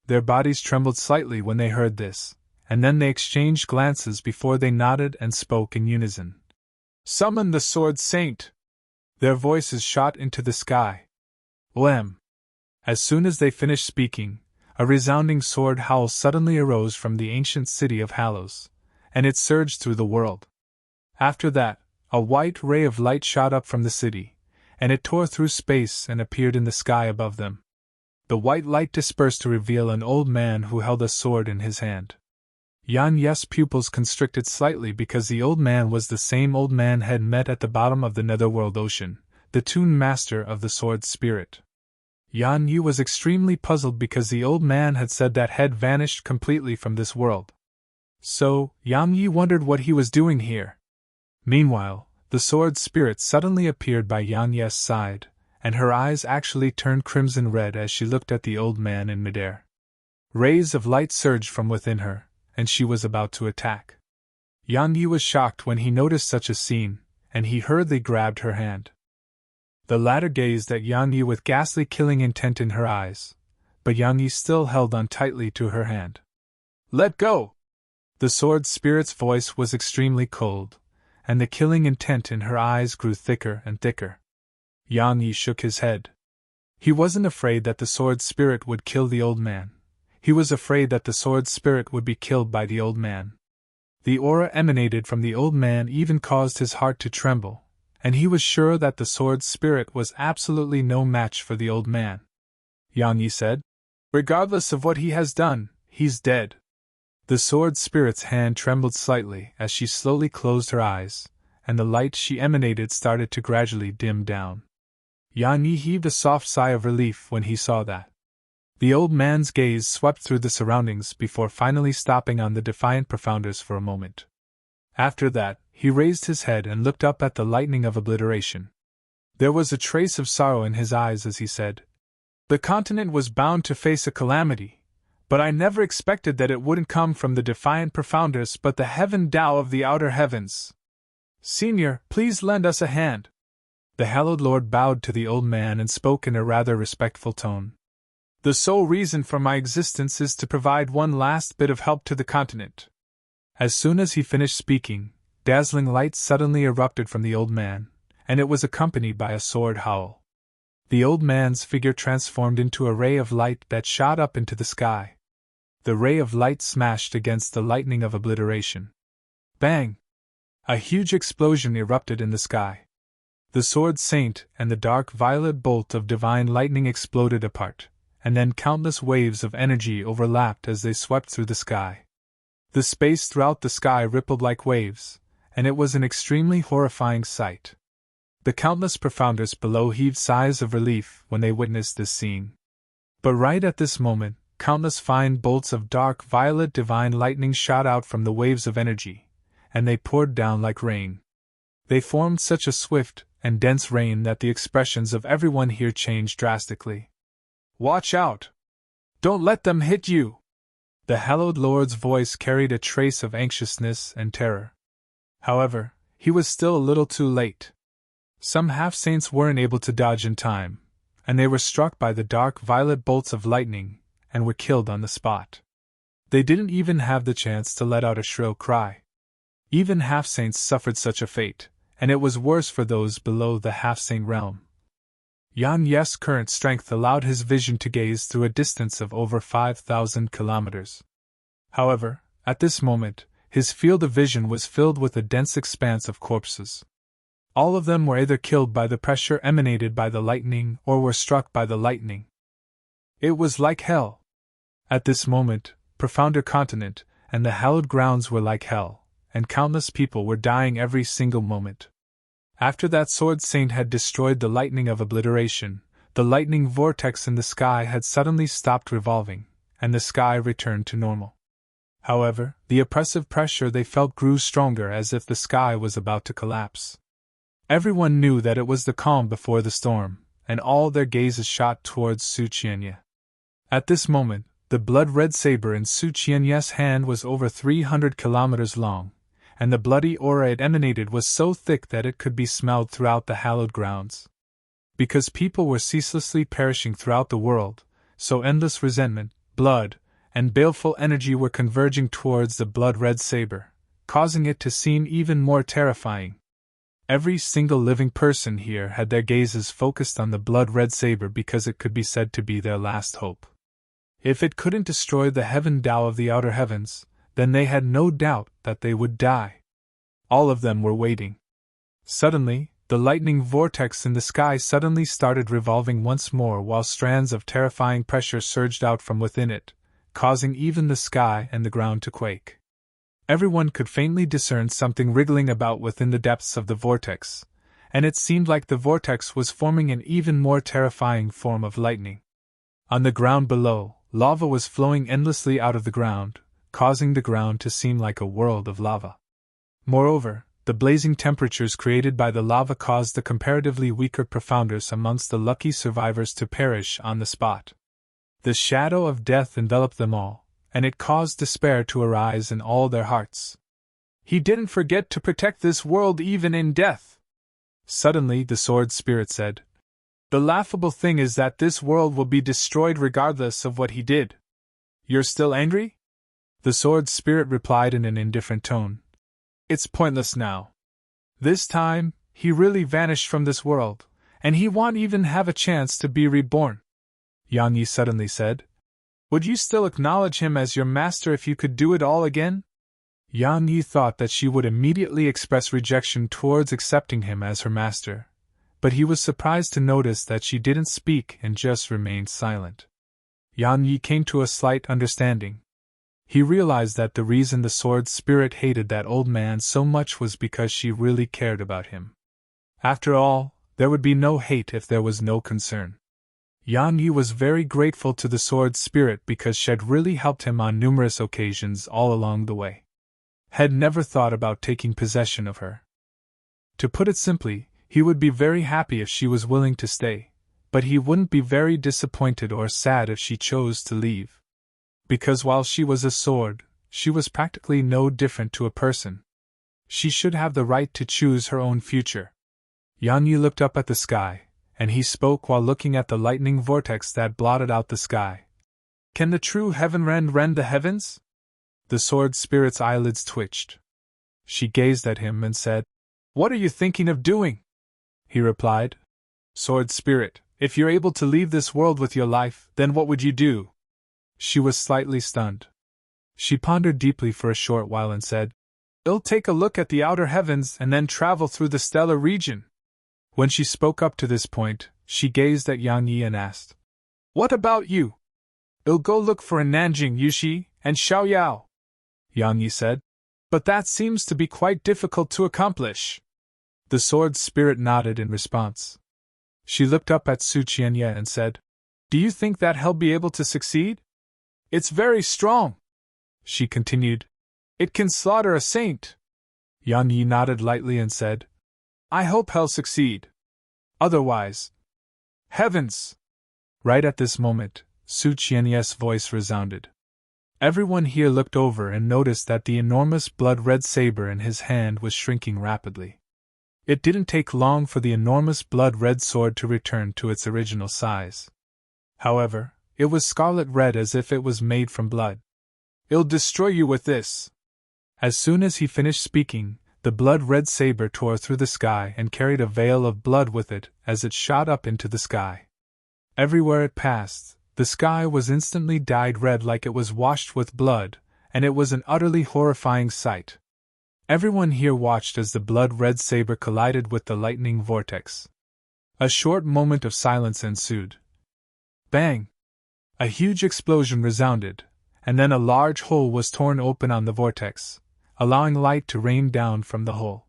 Their bodies trembled slightly when they heard this, and then they exchanged glances before they nodded and spoke in unison. Summon the sword saint! Their voices shot into the sky. Wham! As soon as they finished speaking, a resounding sword howl suddenly arose from the ancient city of Hallows, and it surged through the world. After that, a white ray of light shot up from the city, and it tore through space and appeared in the sky above them. The white light dispersed to reveal an old man who held a sword in his hand. Yan Yes' pupils constricted slightly because the old man was the same old man had met at the bottom of the netherworld ocean, the Toon Master of the Sword Spirit. Yan Yi was extremely puzzled because the old man had said that had vanished completely from this world. So, Yan Yi wondered what he was doing here. Meanwhile, the Sword Spirit suddenly appeared by Yan Yes' side, and her eyes actually turned crimson red as she looked at the old man in midair. Rays of light surged from within her, and she was about to attack. Yan Yi was shocked when he noticed such a scene, and he hurriedly grabbed her hand. The latter gazed at Yan Yi with ghastly killing intent in her eyes, but Yan Yi still held on tightly to her hand. Let go! The Sword Spirit's voice was extremely cold, and the killing intent in her eyes grew thicker and thicker. Yan Yi shook his head. He wasn't afraid that the Sword Spirit would kill the old man. He was afraid that the Sword Spirit would be killed by the old man. The aura emanated from the old man even caused his heart to tremble, and he was sure that the Sword Spirit was absolutely no match for the old man. Yan Yi said, Regardless of what he has done, he's dead. The Sword Spirit's hand trembled slightly as she slowly closed her eyes, and the light she emanated started to gradually dim down. Yan Yi heaved a soft sigh of relief when he saw that. The old man's gaze swept through the surroundings before finally stopping on the defiant Profounders for a moment. After that, he raised his head and looked up at the lightning of obliteration. There was a trace of sorrow in his eyes as he said, The continent was bound to face a calamity, but I never expected that it wouldn't come from the defiant Profounders but the Heaven Tao of the outer heavens. Senior, please lend us a hand. The hallowed lord bowed to the old man and spoke in a rather respectful tone. The sole reason for my existence is to provide one last bit of help to the continent. As soon as he finished speaking, dazzling light suddenly erupted from the old man, and it was accompanied by a sword howl. The old man's figure transformed into a ray of light that shot up into the sky. The ray of light smashed against the lightning of obliteration. Bang! A huge explosion erupted in the sky. The Sword Saint and the dark violet bolt of divine lightning exploded apart, and then countless waves of energy overlapped as they swept through the sky. The space throughout the sky rippled like waves, and it was an extremely horrifying sight. The countless Profounders below heaved sighs of relief when they witnessed this scene. But right at this moment, countless fine bolts of dark violet divine lightning shot out from the waves of energy, and they poured down like rain. They formed such a swift and dense rain that the expressions of everyone here changed drastically. Watch out! Don't let them hit you! The hallowed lord's voice carried a trace of anxiousness and terror. However, he was still a little too late. Some half-saints weren't able to dodge in time, and they were struck by the dark violet bolts of lightning and were killed on the spot. They didn't even have the chance to let out a shrill cry. Even half-saints suffered such a fate, and it was worse for those below the half-saint realm. Yan Yes' current strength allowed his vision to gaze through a distance of over 5,000 kilometers. However, at this moment, his field of vision was filled with a dense expanse of corpses. All of them were either killed by the pressure emanated by the lightning or were struck by the lightning. It was like hell. At this moment, Profounder Continent and the hallowed grounds were like hell, and countless people were dying every single moment. After that Sword Saint had destroyed the lightning of obliteration, the lightning vortex in the sky had suddenly stopped revolving, and the sky returned to normal. However, the oppressive pressure they felt grew stronger as if the sky was about to collapse. Everyone knew that it was the calm before the storm, and all their gazes shot towards Su Qianye. At this moment, the blood-red saber in Su Qianye's hand was over 300 kilometers long, and the bloody aura it emanated was so thick that it could be smelled throughout the hallowed grounds. Because people were ceaselessly perishing throughout the world, so endless resentment, blood, and baleful energy were converging towards the blood-red saber, causing it to seem even more terrifying. Every single living person here had their gazes focused on the blood-red saber because it could be said to be their last hope. If it couldn't destroy the heaven Tao of the outer heavens, then they had no doubt that they would die. All of them were waiting. Suddenly, the lightning vortex in the sky suddenly started revolving once more while strands of terrifying pressure surged out from within it, causing even the sky and the ground to quake. Everyone could faintly discern something wriggling about within the depths of the vortex, and it seemed like the vortex was forming an even more terrifying form of lightning. On the ground below, lava was flowing endlessly out of the ground, causing the ground to seem like a world of lava. Moreover, the blazing temperatures created by the lava caused the comparatively weaker profounders amongst the lucky survivors to perish on the spot. The shadow of death enveloped them all, and it caused despair to arise in all their hearts. He didn't forget to protect this world even in death. Suddenly the sword spirit said, "The laughable thing is that this world will be destroyed regardless of what he did. You're still angry?" The sword spirit replied in an indifferent tone. "It's pointless now. This time, he really vanished from this world, and he won't even have a chance to be reborn." Yang Yi suddenly said, "Would you still acknowledge him as your master if you could do it all again?" Yang Yi thought that she would immediately express rejection towards accepting him as her master, but he was surprised to notice that she didn't speak and just remained silent. Yang Yi came to a slight understanding. He realized that the reason the sword spirit hated that old man so much was because she really cared about him. After all, there would be no hate if there was no concern. Yang Yi was very grateful to the sword spirit because she had really helped him on numerous occasions all along the way. Had never thought about taking possession of her. To put it simply, he would be very happy if she was willing to stay, but he wouldn't be very disappointed or sad if she chose to leave. Because while she was a sword, she was practically no different to a person. She should have the right to choose her own future. Yang Yi looked up at the sky, and he spoke while looking at the lightning vortex that blotted out the sky. "Can the true heaven rend the heavens?" The sword spirit's eyelids twitched. She gazed at him and said, "What are you thinking of doing?" He replied, "Sword spirit, if you're able to leave this world with your life, then what would you do?" She was slightly stunned. She pondered deeply for a short while and said, "I'll take a look at the outer heavens and then travel through the stellar region." When she spoke up to this point, she gazed at Yang Yi and asked, "What about you?" "I'll go look for Nanjing Yuxi and Xiaoyao," Yang Yi said. "But that seems to be quite difficult to accomplish." The sword spirit nodded in response. She looked up at Su Qianye and said, "Do you think that he'll be able to succeed?" "It's very strong," she continued. "It can slaughter a saint." Yang Yi nodded lightly and said, "I hope he'll succeed. Otherwise..." "Heavens!" Right at this moment, Su Qianye's voice resounded. Everyone here looked over and noticed that the enormous blood-red saber in his hand was shrinking rapidly. It didn't take long for the enormous blood-red sword to return to its original size. However, it was scarlet-red as if it was made from blood. "I'll destroy you with this." As soon as he finished speaking, the blood-red saber tore through the sky and carried a veil of blood with it as it shot up into the sky. Everywhere it passed, the sky was instantly dyed red like it was washed with blood, and it was an utterly horrifying sight. Everyone here watched as the blood-red saber collided with the lightning vortex. A short moment of silence ensued. Bang! A huge explosion resounded, and then a large hole was torn open on the vortex, allowing light to rain down from the hole.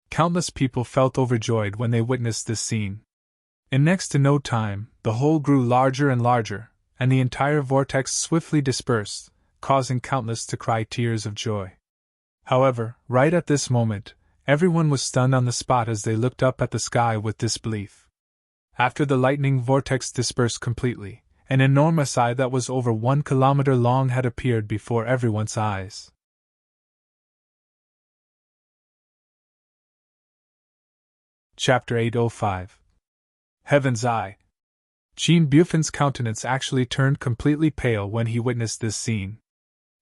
Countless people felt overjoyed when they witnessed this scene. In next to no time, the hole grew larger and larger, and the entire vortex swiftly dispersed, causing countless to cry tears of joy. However, right at this moment, everyone was stunned on the spot as they looked up at the sky with disbelief. After the lightning vortex dispersed completely, an enormous eye that was over 1 kilometer long had appeared before everyone's eyes. Chapter 805. Heaven's Eye. Jean Buffon's countenance actually turned completely pale when he witnessed this scene.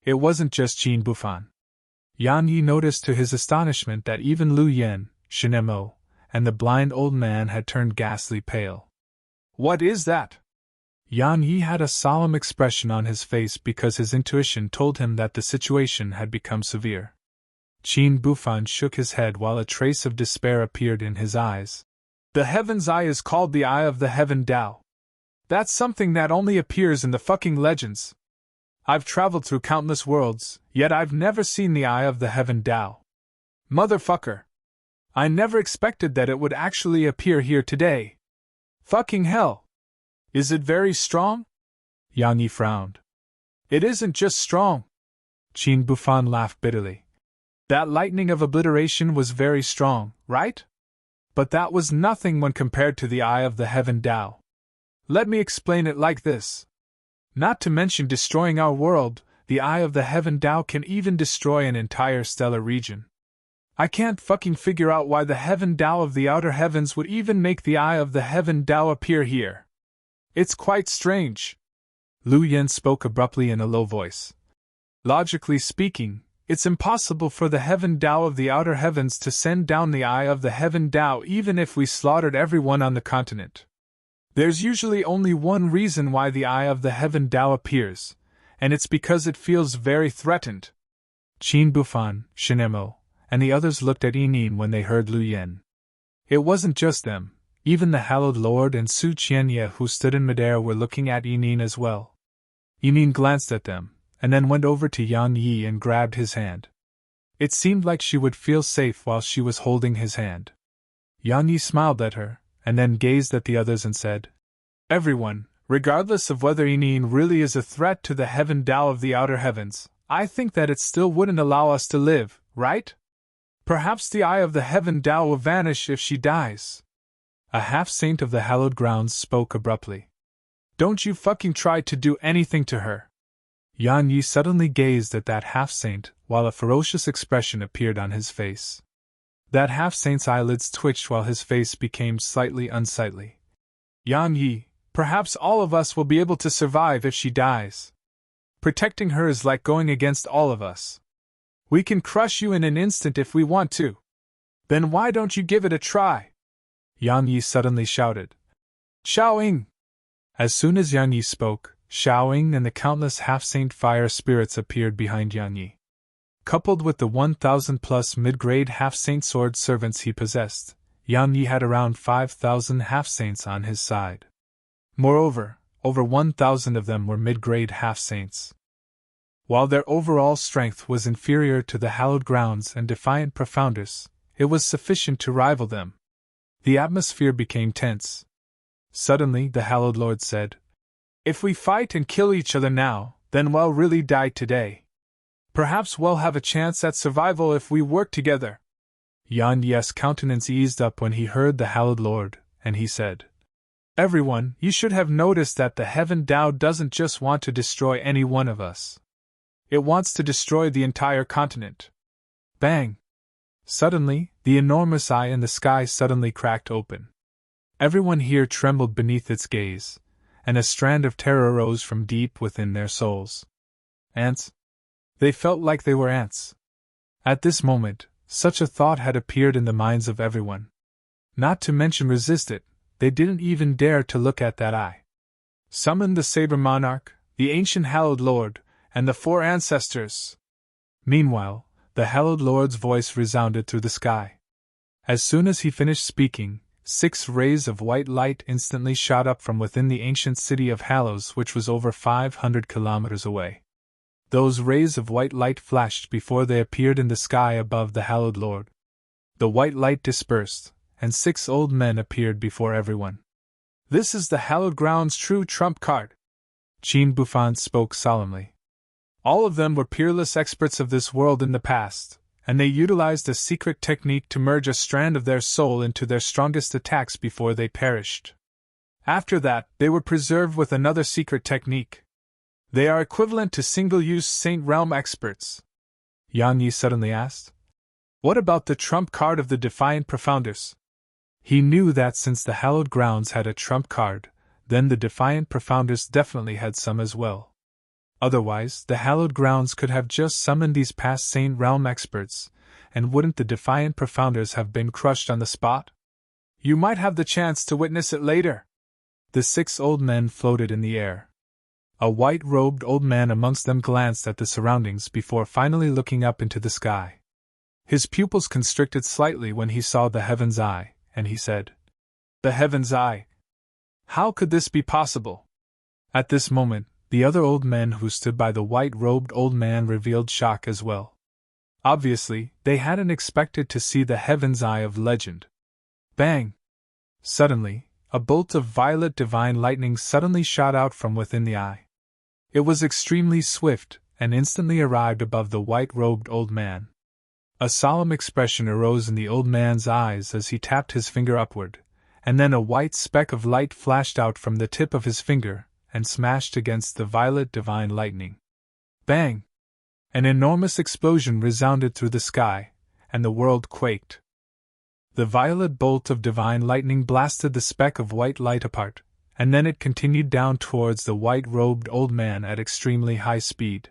It wasn't just Jean Buffon. Yan Yi noticed to his astonishment that even Lu Yen, Shinemo, and the blind old man had turned ghastly pale. What is that? Yan Yi had a solemn expression on his face because his intuition told him that the situation had become severe. Jean Buffon shook his head while a trace of despair appeared in his eyes. The Heaven's Eye is called the Eye of the Heaven Tao. That's something that only appears in the fucking legends. I've traveled through countless worlds, yet I've never seen the Eye of the Heaven Tao. Motherfucker. I never expected that it would actually appear here today. Fucking hell. Is it very strong? Yan Yi frowned. It isn't just strong. Jean Buffon laughed bitterly. That lightning of obliteration was very strong, right? But that was nothing when compared to the Eye of the Heaven Tao. Let me explain it like this. Not to mention destroying our world, the Eye of the Heaven Tao can even destroy an entire stellar region. I can't fucking figure out why the Heaven Tao of the outer heavens would even make the Eye of the Heaven Tao appear here. It's quite strange. Lu Yen spoke abruptly in a low voice. Logically speaking, it's impossible for the Heaven Tao of the outer heavens to send down the Eye of the Heaven Tao even if we slaughtered everyone on the continent. There's usually only one reason why the Eye of the Heaven Tao appears, and it's because it feels very threatened. Jean Buffon, Shinemo, and the others looked at Yinin when they heard Lu Yen. It wasn't just them, even the Hallowed Lord and Su Qianye who stood in midair were looking at Yinin as well. Yinin glanced at them, and then went over to Yan Yi and grabbed his hand. It seemed like she would feel safe while she was holding his hand. Yan Yi smiled at her, and then gazed at the others and said, Everyone, regardless of whether Yinin really is a threat to the Heaven Tao of the outer heavens, I think that it still wouldn't allow us to live, right? Perhaps the Eye of the Heaven Tao will vanish if she dies. A half-saint of the hallowed grounds spoke abruptly. Don't you fucking try to do anything to her. Yan Yi suddenly gazed at that half-saint, while a ferocious expression appeared on his face. That half-saint's eyelids twitched while his face became slightly unsightly. Yan Yi, perhaps all of us will be able to survive if she dies. Protecting her is like going against all of us. We can crush you in an instant if we want to. Then why don't you give it a try? Yan Yi suddenly shouted. Xiaoying! As soon as Yan Yi spoke, Xiaoying and the countless half-saint fire spirits appeared behind Yan Yi. Coupled with the 1,000-plus mid-grade half-saint sword servants he possessed, Yan Yi had around 5,000 half-saints on his side. Moreover, over 1,000 of them were mid-grade half-saints. While their overall strength was inferior to the hallowed grounds and defiant profounders, it was sufficient to rival them. The atmosphere became tense. Suddenly the hallowed lord said, If we fight and kill each other now, then we'll really die today. Perhaps we'll have a chance at survival if we work together. Yan Yi's countenance eased up when he heard the hallowed lord, and he said, Everyone, you should have noticed that the Heaven Tao doesn't just want to destroy any one of us. It wants to destroy the entire continent. Bang! Suddenly, the enormous eye in the sky suddenly cracked open. Everyone here trembled beneath its gaze, and a strand of terror rose from deep within their souls. Ants? They felt like they were ants. At this moment, such a thought had appeared in the minds of everyone. Not to mention resist it, they didn't even dare to look at that eye. Summon the Saber Monarch, the ancient Hallowed Lord, and the four ancestors. Meanwhile, the Hallowed Lord's voice resounded through the sky. As soon as he finished speaking, 6 rays of white light instantly shot up from within the ancient city of Hallows, which was over 500 kilometers away. Those rays of white light flashed before they appeared in the sky above the Hallowed Lord. The white light dispersed, and 6 old men appeared before everyone. This is the Hallowed Ground's true trump card. Jean Buffon spoke solemnly. All of them were peerless experts of this world in the past, and they utilized a secret technique to merge a strand of their soul into their strongest attacks before they perished. After that, they were preserved with another secret technique. They are equivalent to single-use Saint Realm experts. Yan Yi suddenly asked. What about the trump card of the Defiant Profounders? He knew that since the hallowed grounds had a trump card, then the defiant profounders definitely had some as well. Otherwise, the hallowed grounds could have just summoned these past Saint Realm experts, and wouldn't the defiant profounders have been crushed on the spot? You might have the chance to witness it later. The 6 old men floated in the air. A white-robed old man amongst them glanced at the surroundings before finally looking up into the sky. His pupils constricted slightly when he saw the Heaven's Eye, and he said, "The Heaven's Eye? How could this be possible?" At this moment, the other old men who stood by the white-robed old man revealed shock as well. Obviously, they hadn't expected to see the Heaven's Eye of legend. Bang! Suddenly, a bolt of violet divine lightning suddenly shot out from within the eye. It was extremely swift, and instantly arrived above the white-robed old man. A solemn expression arose in the old man's eyes as he tapped his finger upward, and then a white speck of light flashed out from the tip of his finger and smashed against the violet divine lightning. Bang! An enormous explosion resounded through the sky, and the world quaked. The violet bolt of divine lightning blasted the speck of white light apart, and then it continued down towards the white-robed old man at extremely high speed.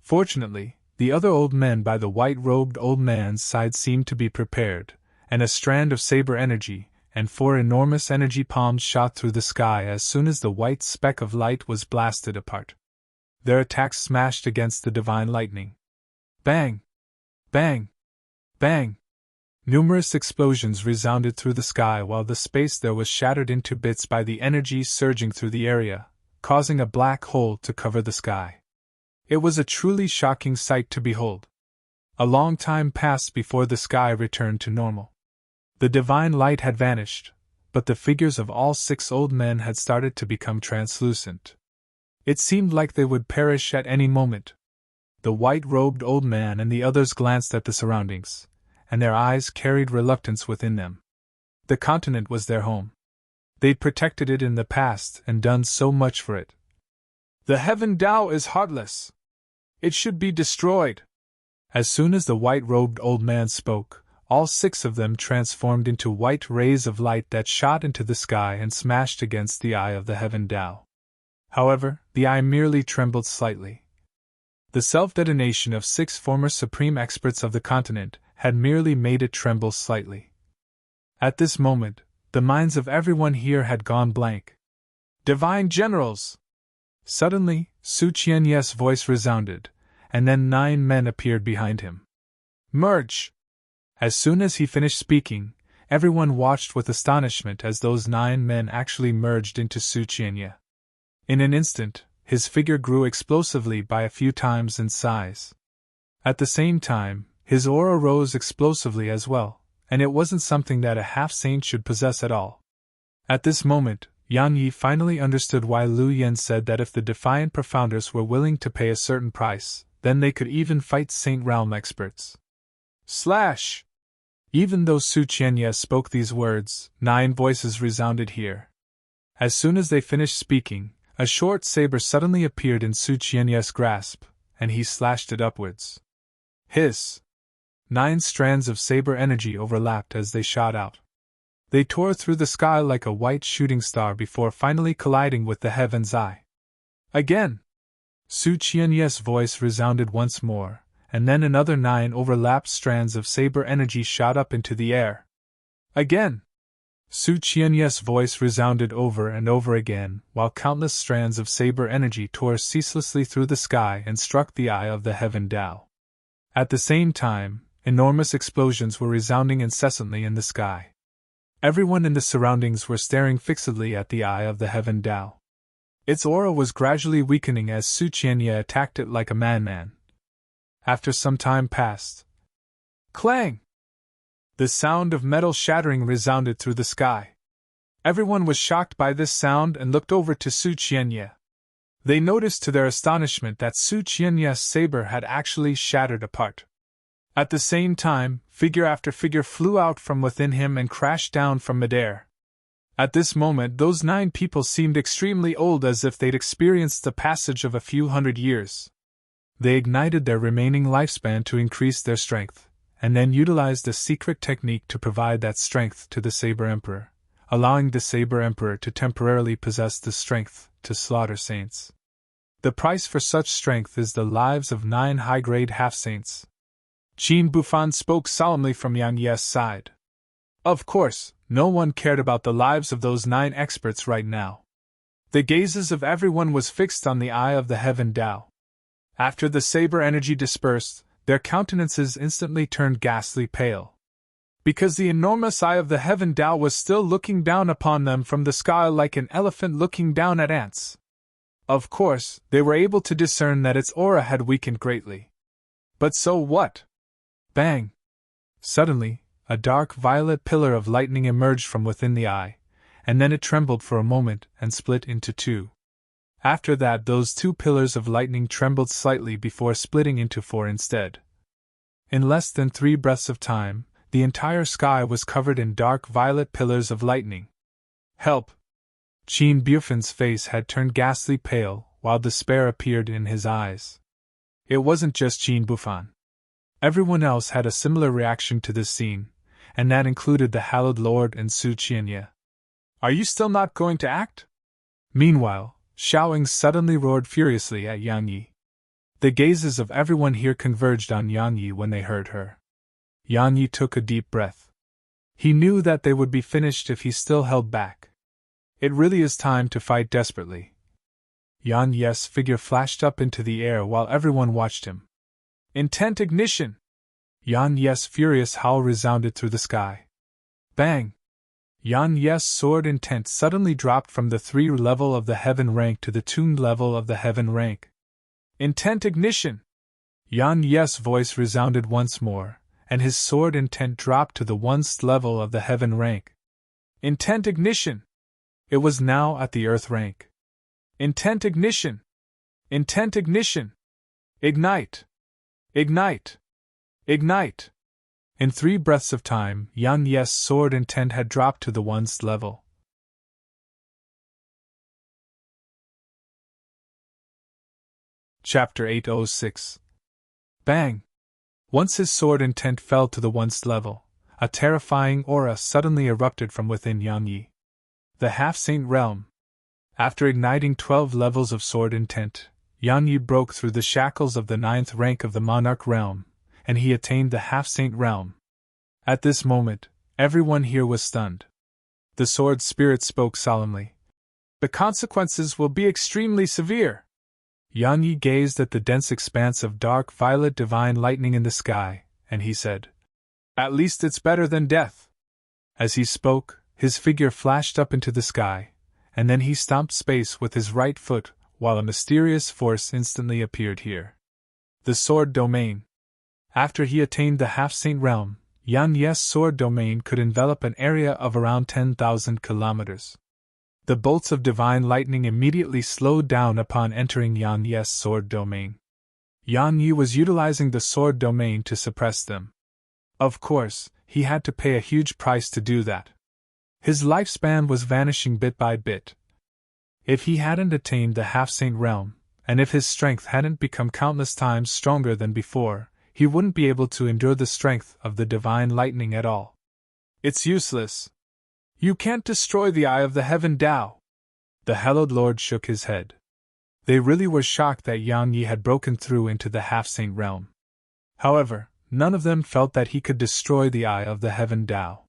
Fortunately, the other old men by the white-robed old man's side seemed to be prepared, and a strand of saber energy and 4 enormous energy palms shot through the sky as soon as the white speck of light was blasted apart. Their attacks smashed against the divine lightning. Bang! Bang! Bang! Numerous explosions resounded through the sky while the space there was shattered into bits by the energy surging through the area, causing a black hole to cover the sky. It was a truly shocking sight to behold. A long time passed before the sky returned to normal. The divine light had vanished, but the figures of all 6 old men had started to become translucent. It seemed like they would perish at any moment. The white-robed old man and the others glanced at the surroundings, and their eyes carried reluctance within them. The continent was their home. They'd protected it in the past and done so much for it. The Heaven Tao is heartless. It should be destroyed. As soon as the white-robed old man spoke, all 6 of them transformed into white rays of light that shot into the sky and smashed against the eye of the Heaven Tao. However, the eye merely trembled slightly. The self-detonation of 6 former supreme experts of the continent had merely made it tremble slightly. At this moment, the minds of everyone here had gone blank. Divine Generals! Suddenly, Su Qianyes' voice resounded, and then 9 men appeared behind him. Merge! As soon as he finished speaking, everyone watched with astonishment as those 9 men actually merged into Su Qianye. In an instant, his figure grew explosively by a few times in size. At the same time, his aura rose explosively as well, and it wasn't something that a half-saint should possess at all. At this moment, Yan Yi finally understood why Lu Yen said that if the defiant profounders were willing to pay a certain price, then they could even fight Saint Realm experts. Slash! Even though Su Qianye spoke these words, 9 voices resounded here. As soon as they finished speaking, a short saber suddenly appeared in Su Qianye's grasp, and he slashed it upwards. Hiss! 9 strands of saber energy overlapped as they shot out. They tore through the sky like a white shooting star before finally colliding with the Heaven's Eye. Again! Su Qianye's voice resounded once more, and then another 9 overlapped strands of saber energy shot up into the air. Again! Su Qianye's voice resounded over and over again, while countless strands of saber energy tore ceaselessly through the sky and struck the eye of the Heaven Tao. At the same time, enormous explosions were resounding incessantly in the sky. Everyone in the surroundings were staring fixedly at the eye of the Heaven Tao. Its aura was gradually weakening as Su Qianye attacked it like a madman. After some time passed. Clang! The sound of metal shattering resounded through the sky. Everyone was shocked by this sound and looked over to Su Qianye. They noticed to their astonishment that Su Qianye's saber had actually shattered apart. At the same time, figure after figure flew out from within him and crashed down from midair. At this moment, those 9 people seemed extremely old, as if they'd experienced the passage of a few hundred years. They ignited their remaining lifespan to increase their strength, and then utilized a secret technique to provide that strength to the Saber Emperor, allowing the Saber Emperor to temporarily possess the strength to slaughter saints. The price for such strength is the lives of 9 high-grade half-saints. Qin Bufan spoke solemnly from Yang Ye's side. Of course, no one cared about the lives of those 9 experts right now. The gazes of everyone was fixed on the eye of the Heaven Tao. After the saber energy dispersed, their countenances instantly turned ghastly pale. Because the enormous eye of the Heaven Tao was still looking down upon them from the sky like an elephant looking down at ants. Of course, they were able to discern that its aura had weakened greatly. But so what? Bang! Suddenly, a dark violet pillar of lightning emerged from within the eye, and then it trembled for a moment and split into 2. After that, those 2 pillars of lightning trembled slightly before splitting into 4 instead. In less than 3 breaths of time, the entire sky was covered in dark violet pillars of lightning. Help! Qin Bufan's face had turned ghastly pale, while despair appeared in his eyes. It wasn't just Qin Bufan. Everyone else had a similar reaction to this scene, and that included the Hallowed Lord and Su Qianye. Are you still not going to act? Meanwhile, Xiaoying suddenly roared furiously at Yang Yi. The gazes of everyone here converged on Yang Yi when they heard her. Yang Yi took a deep breath. He knew that they would be finished if he still held back. It really is time to fight desperately. Yang Yi's figure flashed up into the air while everyone watched him. Intent ignition! Yang Yi's furious howl resounded through the sky. Bang! Yang Yi's sword intent suddenly dropped from the 3 level of the heaven rank to the tuned level of the heaven rank. Intent ignition! Yang Yi's voice resounded once more, and his sword intent dropped to the 1st level of the heaven rank. Intent ignition! It was now at the earth rank. Intent ignition! Intent ignition! Ignite! Ignite! Ignite! In 3 breaths of time, Yang Yi's sword intent had dropped to the 1st level. Chapter 806. Bang! Once his sword intent fell to the 1st level, a terrifying aura suddenly erupted from within Yang Yi. The half-saint realm. After igniting 12 levels of sword intent, Yang Yi broke through the shackles of the 9th rank of the monarch realm, and he attained the half-saint realm. At this moment, everyone here was stunned. The sword spirit spoke solemnly. The consequences will be extremely severe. Yang Yi gazed at the dense expanse of dark violet divine lightning in the sky, and he said, At least it's better than death. As he spoke, his figure flashed up into the sky, and then he stomped space with his right foot, while a mysterious force instantly appeared here. The sword domain. After he attained the half-saint realm, Yang Yi's sword domain could envelop an area of around 10,000 kilometers. The bolts of divine lightning immediately slowed down upon entering Yang Yi's sword domain. Yang Yi was utilizing the sword domain to suppress them. Of course, he had to pay a huge price to do that. His lifespan was vanishing bit by bit. If he hadn't attained the half-saint realm, and if his strength hadn't become countless times stronger than before, he wouldn't be able to endure the strength of the divine lightning at all. It's useless. You can't destroy the eye of the Heaven Tao. The Hallowed Lord shook his head. They really were shocked that Yang Yi had broken through into the half-saint realm. However, none of them felt that he could destroy the eye of the Heaven Tao.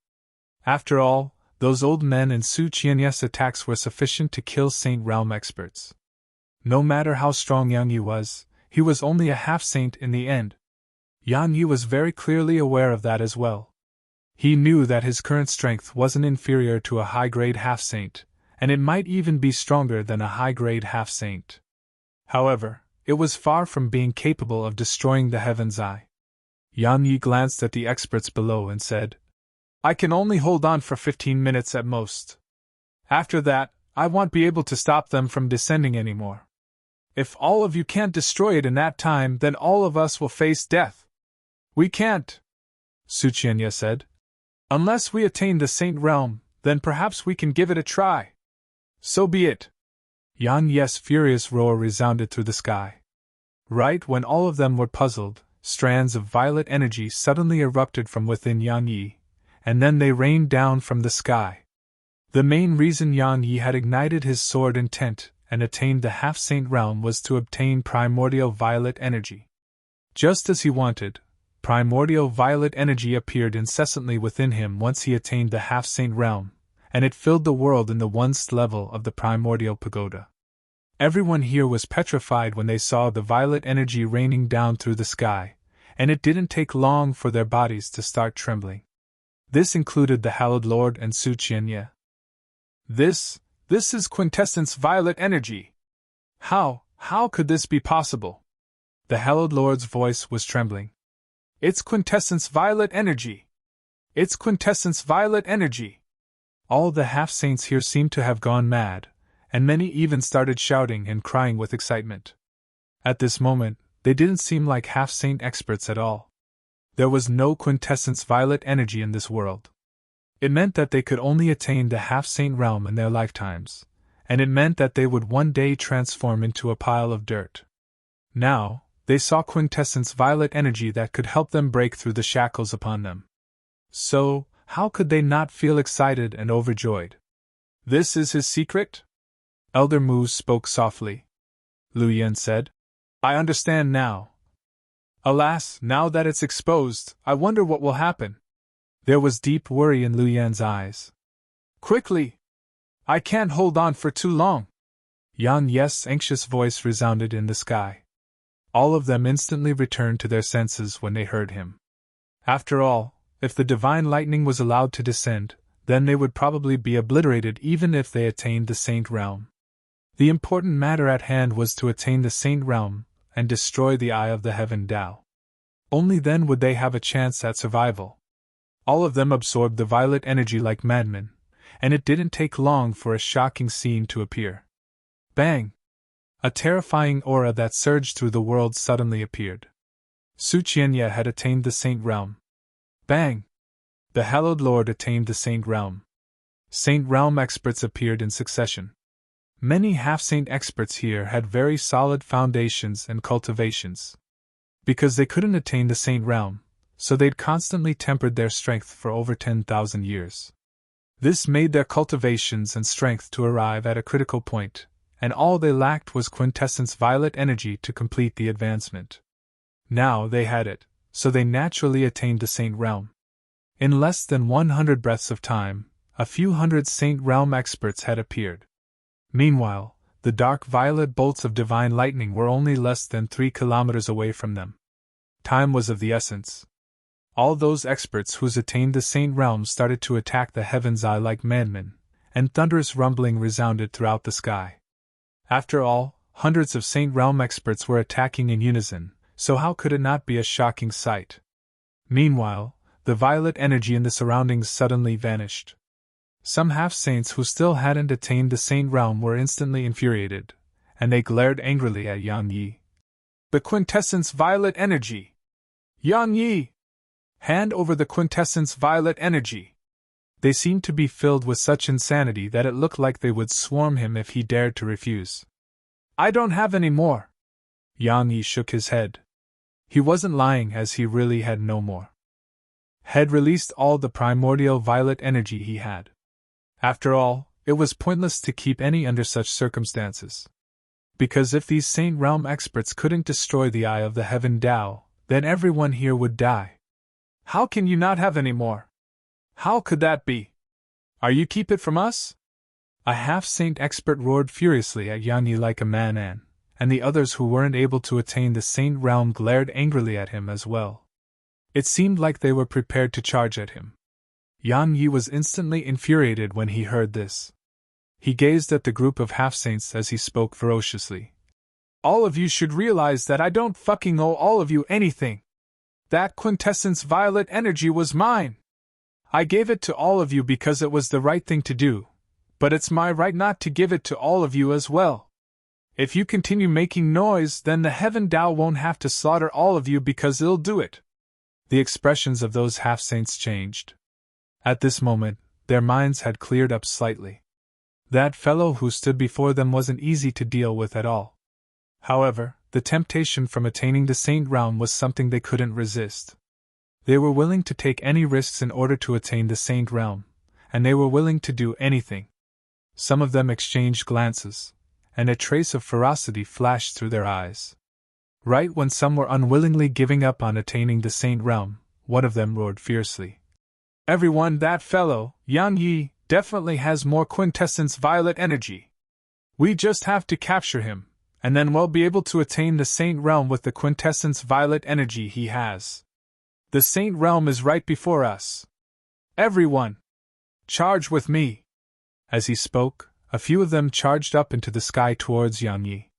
After all, those old men and Su Qianye's attacks were sufficient to kill Saint Realm experts. No matter how strong Yang Yi was, he was only a half-saint in the end. Yang Yi was very clearly aware of that as well. He knew that his current strength wasn't inferior to a high-grade half-saint, and it might even be stronger than a high-grade half-saint. However, it was far from being capable of destroying the Heaven's Eye. Yang Yi glanced at the experts below and said, I can only hold on for 15 minutes at most. After that, I won't be able to stop them from descending anymore. If all of you can't destroy it in that time, then all of us will face death. We can't, Su Qianye said. Unless we attain the Saint Realm, then perhaps we can give it a try. So be it. Yang Yi's furious roar resounded through the sky. Right when all of them were puzzled, Strands of violet energy suddenly erupted from within Yan Yi, and then they rained down from the sky. The main reason Yan Yi had ignited his sword intent and attained the half-saint realm was to obtain primordial violet energy. Just as he wanted, primordial violet energy appeared incessantly within him once he attained the half-saint realm, and it filled the world in the 1st level of the primordial pagoda. Everyone here was petrified when they saw the violet energy raining down through the sky, and it didn't take long for their bodies to start trembling. This included the Hallowed Lord and Su Qianye. This is quintessence violet energy! How could this be possible? The Hallowed Lord's voice was trembling. It's quintessence violet energy! It's quintessence violet energy! All the half-saints here seemed to have gone mad, and many even started shouting and crying with excitement. At this moment, they didn't seem like half-saint experts at all. There was no quintessence violet energy in this world. It meant that they could only attain the half-saint realm in their lifetimes, and it meant that they would one day transform into a pile of dirt. Now, they saw quintessence violet energy that could help them break through the shackles upon them. So, how could they not feel excited and overjoyed? This is his secret? Elder Mu spoke softly. Lu Yen said, I understand now. Alas, now that it's exposed, I wonder what will happen. There was deep worry in Lu Yan's eyes. Quickly! I can't hold on for too long! Yan Ye's anxious voice resounded in the sky. All of them instantly returned to their senses when they heard him. After all, if the divine lightning was allowed to descend, then they would probably be obliterated even if they attained the Saint Realm. The important matter at hand was to attain the Saint Realm and destroy the Eye of the Heaven Tao. Only then would they have a chance at survival. All of them absorbed the violet energy like madmen, and it didn't take long for a shocking scene to appear. Bang! A terrifying aura that surged through the world suddenly appeared. Su Qianye had attained the Saint Realm. Bang! The Hallowed Lord attained the Saint Realm. Saint Realm experts appeared in succession. Many half-saint experts here had very solid foundations and cultivations. Because they couldn't attain the Saint Realm, so they'd constantly tempered their strength for over 10,000 years. This made their cultivations and strength to arrive at a critical point, and all they lacked was quintessence violet energy to complete the advancement. Now they had it, so they naturally attained the Saint Realm. In less than 100 breaths of time, a few hundred Saint Realm experts had appeared. Meanwhile, the dark violet bolts of divine lightning were only less than 3 kilometers away from them. Time was of the essence. All those experts who's attained the Saint Realm started to attack the Heaven's Eye like madmen, and thunderous rumbling resounded throughout the sky. After all, hundreds of Saint Realm experts were attacking in unison, so how could it not be a shocking sight? Meanwhile, the violet energy in the surroundings suddenly vanished. Some half-saints who still hadn't attained the Saint Realm were instantly infuriated, and they glared angrily at Yan Yi. The quintessence violet energy! Yan Yi! Hand over the quintessence violet energy! They seemed to be filled with such insanity that it looked like they would swarm him if he dared to refuse. I don't have any more! Yan Yi shook his head. He wasn't lying, as he really had no more. Had released all the primordial violet energy he had. After all, it was pointless to keep any under such circumstances. Because if these Saint Realm experts couldn't destroy the Eye of the Heaven Tao, then everyone here would die. How can you not have any more? How could that be? Are you keep it from us? A half-saint expert roared furiously at Yan Yi like a man, and the others who weren't able to attain the Saint Realm glared angrily at him as well. It seemed like they were prepared to charge at him. Yan Yi was instantly infuriated when he heard this. He gazed at the group of half-saints as he spoke ferociously. All of you should realize that I don't fucking owe all of you anything. That quintessence violet energy was mine. I gave it to all of you because it was the right thing to do, but it's my right not to give it to all of you as well. If you continue making noise, then the Heaven Tao won't have to slaughter all of you because it'll do it. The expressions of those half-saints changed. At this moment, their minds had cleared up slightly. That fellow who stood before them wasn't easy to deal with at all. However, The temptation from attaining the Saint Realm was something they couldn't resist. They were willing to take any risks in order to attain the Saint Realm, and they were willing to do anything. Some of them exchanged glances, and a trace of ferocity flashed through their eyes. Right when some were unwillingly giving up on attaining the Saint Realm, one of them roared fiercely. "Everyone, that fellow, Yan Yi, definitely has more quintessence violet energy. We just have to capture him, and then we'll be able to attain the Saint Realm with the quintessence violet energy he has. The Saint Realm is right before us. Everyone, charge with me!" As he spoke, a few of them charged up into the sky towards Yan Yi.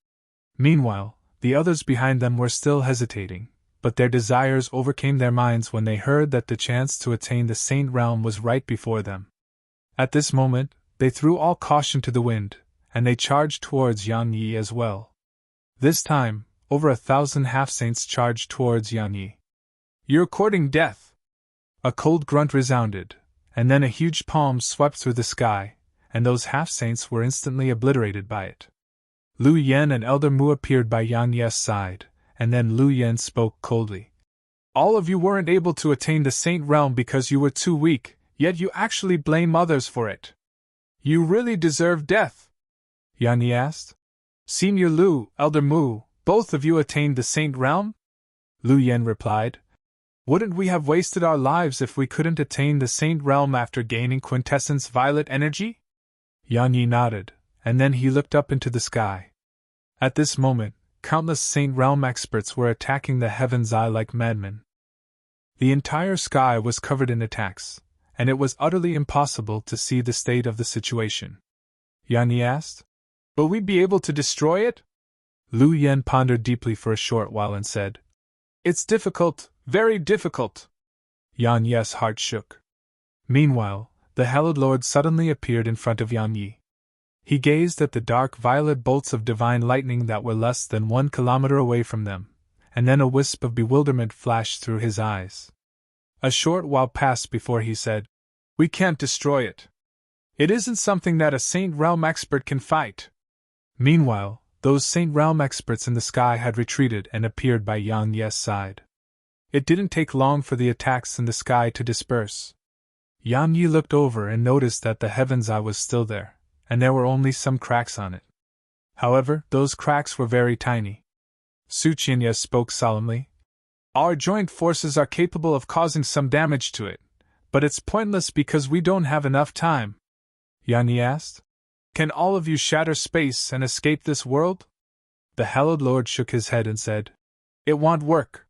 Meanwhile, the others behind them were still hesitating, but their desires overcame their minds when they heard that the chance to attain the Saint Realm was right before them. At this moment, they threw all caution to the wind, and they charged towards Yan Yi as well. This time, over 1,000 half-saints charged towards Yan Yi. "You're courting death!" A cold grunt resounded, and then a huge palm swept through the sky, and those half-saints were instantly obliterated by it. Lu Yen and Elder Mu appeared by Yan Yi's side, and then Lu Yen spoke coldly. "All of you weren't able to attain the Saint Realm because you were too weak, yet you actually blame others for it. You really deserve death?" Yan Yi asked. "Senior Lu, Elder Mu, both of you attained the Saint Realm?" Lu Yen replied. "Wouldn't we have wasted our lives if we couldn't attain the Saint Realm after gaining quintessence violet energy?" Yan Yi nodded, and then he looked up into the sky. At this moment, countless Saint Realm experts were attacking the Heaven's Eye like madmen. The entire sky was covered in attacks, and it was utterly impossible to see the state of the situation. Yan Yi asked, "Will we be able to destroy it?" Lu Yen pondered deeply for a short while and said, "It's difficult, very difficult." Yan Yi's heart shook. Meanwhile, the Hallowed Lord suddenly appeared in front of Yan Yi. He gazed at the dark violet bolts of divine lightning that were less than 1 kilometer away from them, and then a wisp of bewilderment flashed through his eyes. A short while passed before he said, "We can't destroy it. It isn't something that a Saint Realm expert can fight." Meanwhile, those Saint Realm experts in the sky had retreated and appeared by Yan Yi's side. It didn't take long for the attacks in the sky to disperse. Yan Yi looked over and noticed that the Heaven's Eye was still there, and there were only some cracks on it. However, those cracks were very tiny. Su Qianye spoke solemnly. "Our joint forces are capable of causing some damage to it, but it's pointless because we don't have enough time." Yan Yi asked, "Can all of you shatter space and escape this world?" The Hallowed Lord shook his head and said, "It won't work.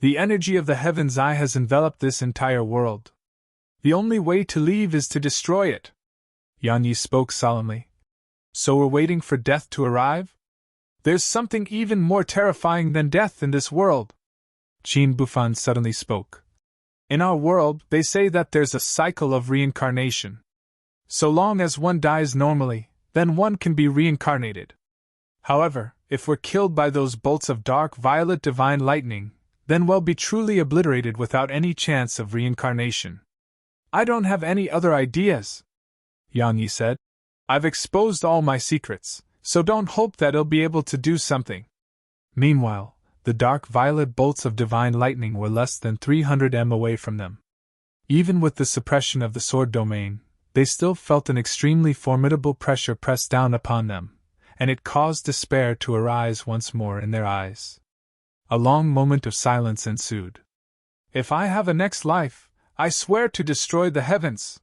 The energy of the Heaven's Eye has enveloped this entire world. The only way to leave is to destroy it." Yan Yi spoke solemnly. "So we're waiting for death to arrive? There's something even more terrifying than death in this world." Qin Bufan suddenly spoke. "In our world, they say that there's a cycle of reincarnation. So long as one dies normally, then one can be reincarnated. However, if we're killed by those bolts of dark violet divine lightning, then we'll be truly obliterated without any chance of reincarnation. I don't have any other ideas," Yan Yi said. "I've exposed all my secrets, so don't hope that I'll be able to do something." Meanwhile, the dark violet bolts of divine lightning were less than 300 m away from them. Even with the suppression of the sword domain, they still felt an extremely formidable pressure press down upon them, and it caused despair to arise once more in their eyes. A long moment of silence ensued. "If I have a next life, I swear to destroy the heavens."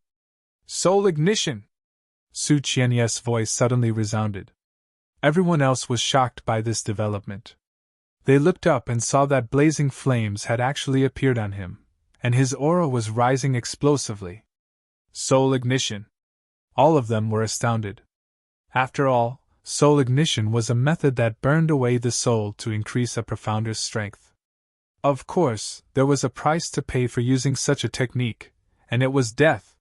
"Soul ignition!" Su Qianye's voice suddenly resounded. Everyone else was shocked by this development. They looked up and saw that blazing flames had actually appeared on him, and his aura was rising explosively. Soul ignition! All of them were astounded. After all, soul ignition was a method that burned away the soul to increase a profounder strength. Of course, there was a price to pay for using such a technique, and it was death.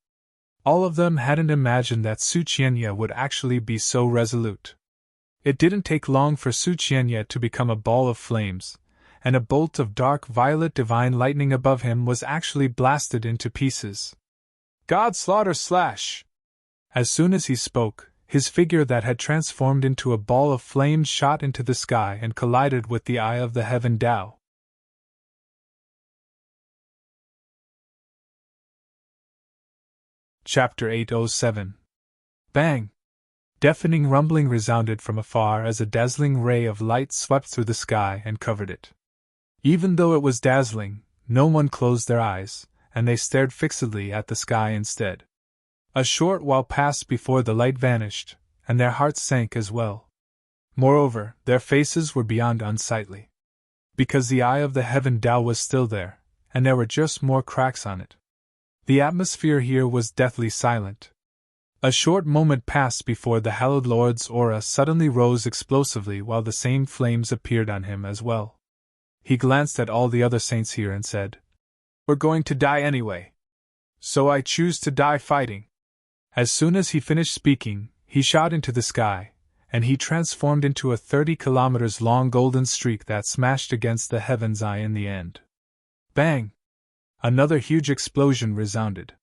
All of them hadn't imagined that Su Qianye would actually be so resolute. It didn't take long for Su Qianye to become a ball of flames, and a bolt of dark violet divine lightning above him was actually blasted into pieces. "God slaughter slash!" As soon as he spoke, his figure that had transformed into a ball of flame shot into the sky and collided with the eye of the heaven Tao. Chapter 807. Bang! Deafening rumbling resounded from afar as a dazzling ray of light swept through the sky and covered it. Even though it was dazzling, no one closed their eyes, and they stared fixedly at the sky instead. A short while passed before the light vanished, and their hearts sank as well. Moreover, their faces were beyond unsightly. Because the eye of the heaven Tao was still there, and there were just more cracks on it. The atmosphere here was deathly silent. A short moment passed before the hallowed Lord's aura suddenly rose explosively while the same flames appeared on him as well. He glanced at all the other saints here and said, "We're going to die anyway. So I choose to die fighting." As soon as he finished speaking, he shot into the sky, and he transformed into a 30 kilometers long golden streak that smashed against the heaven's eye in the end. Bang! Another huge explosion resounded.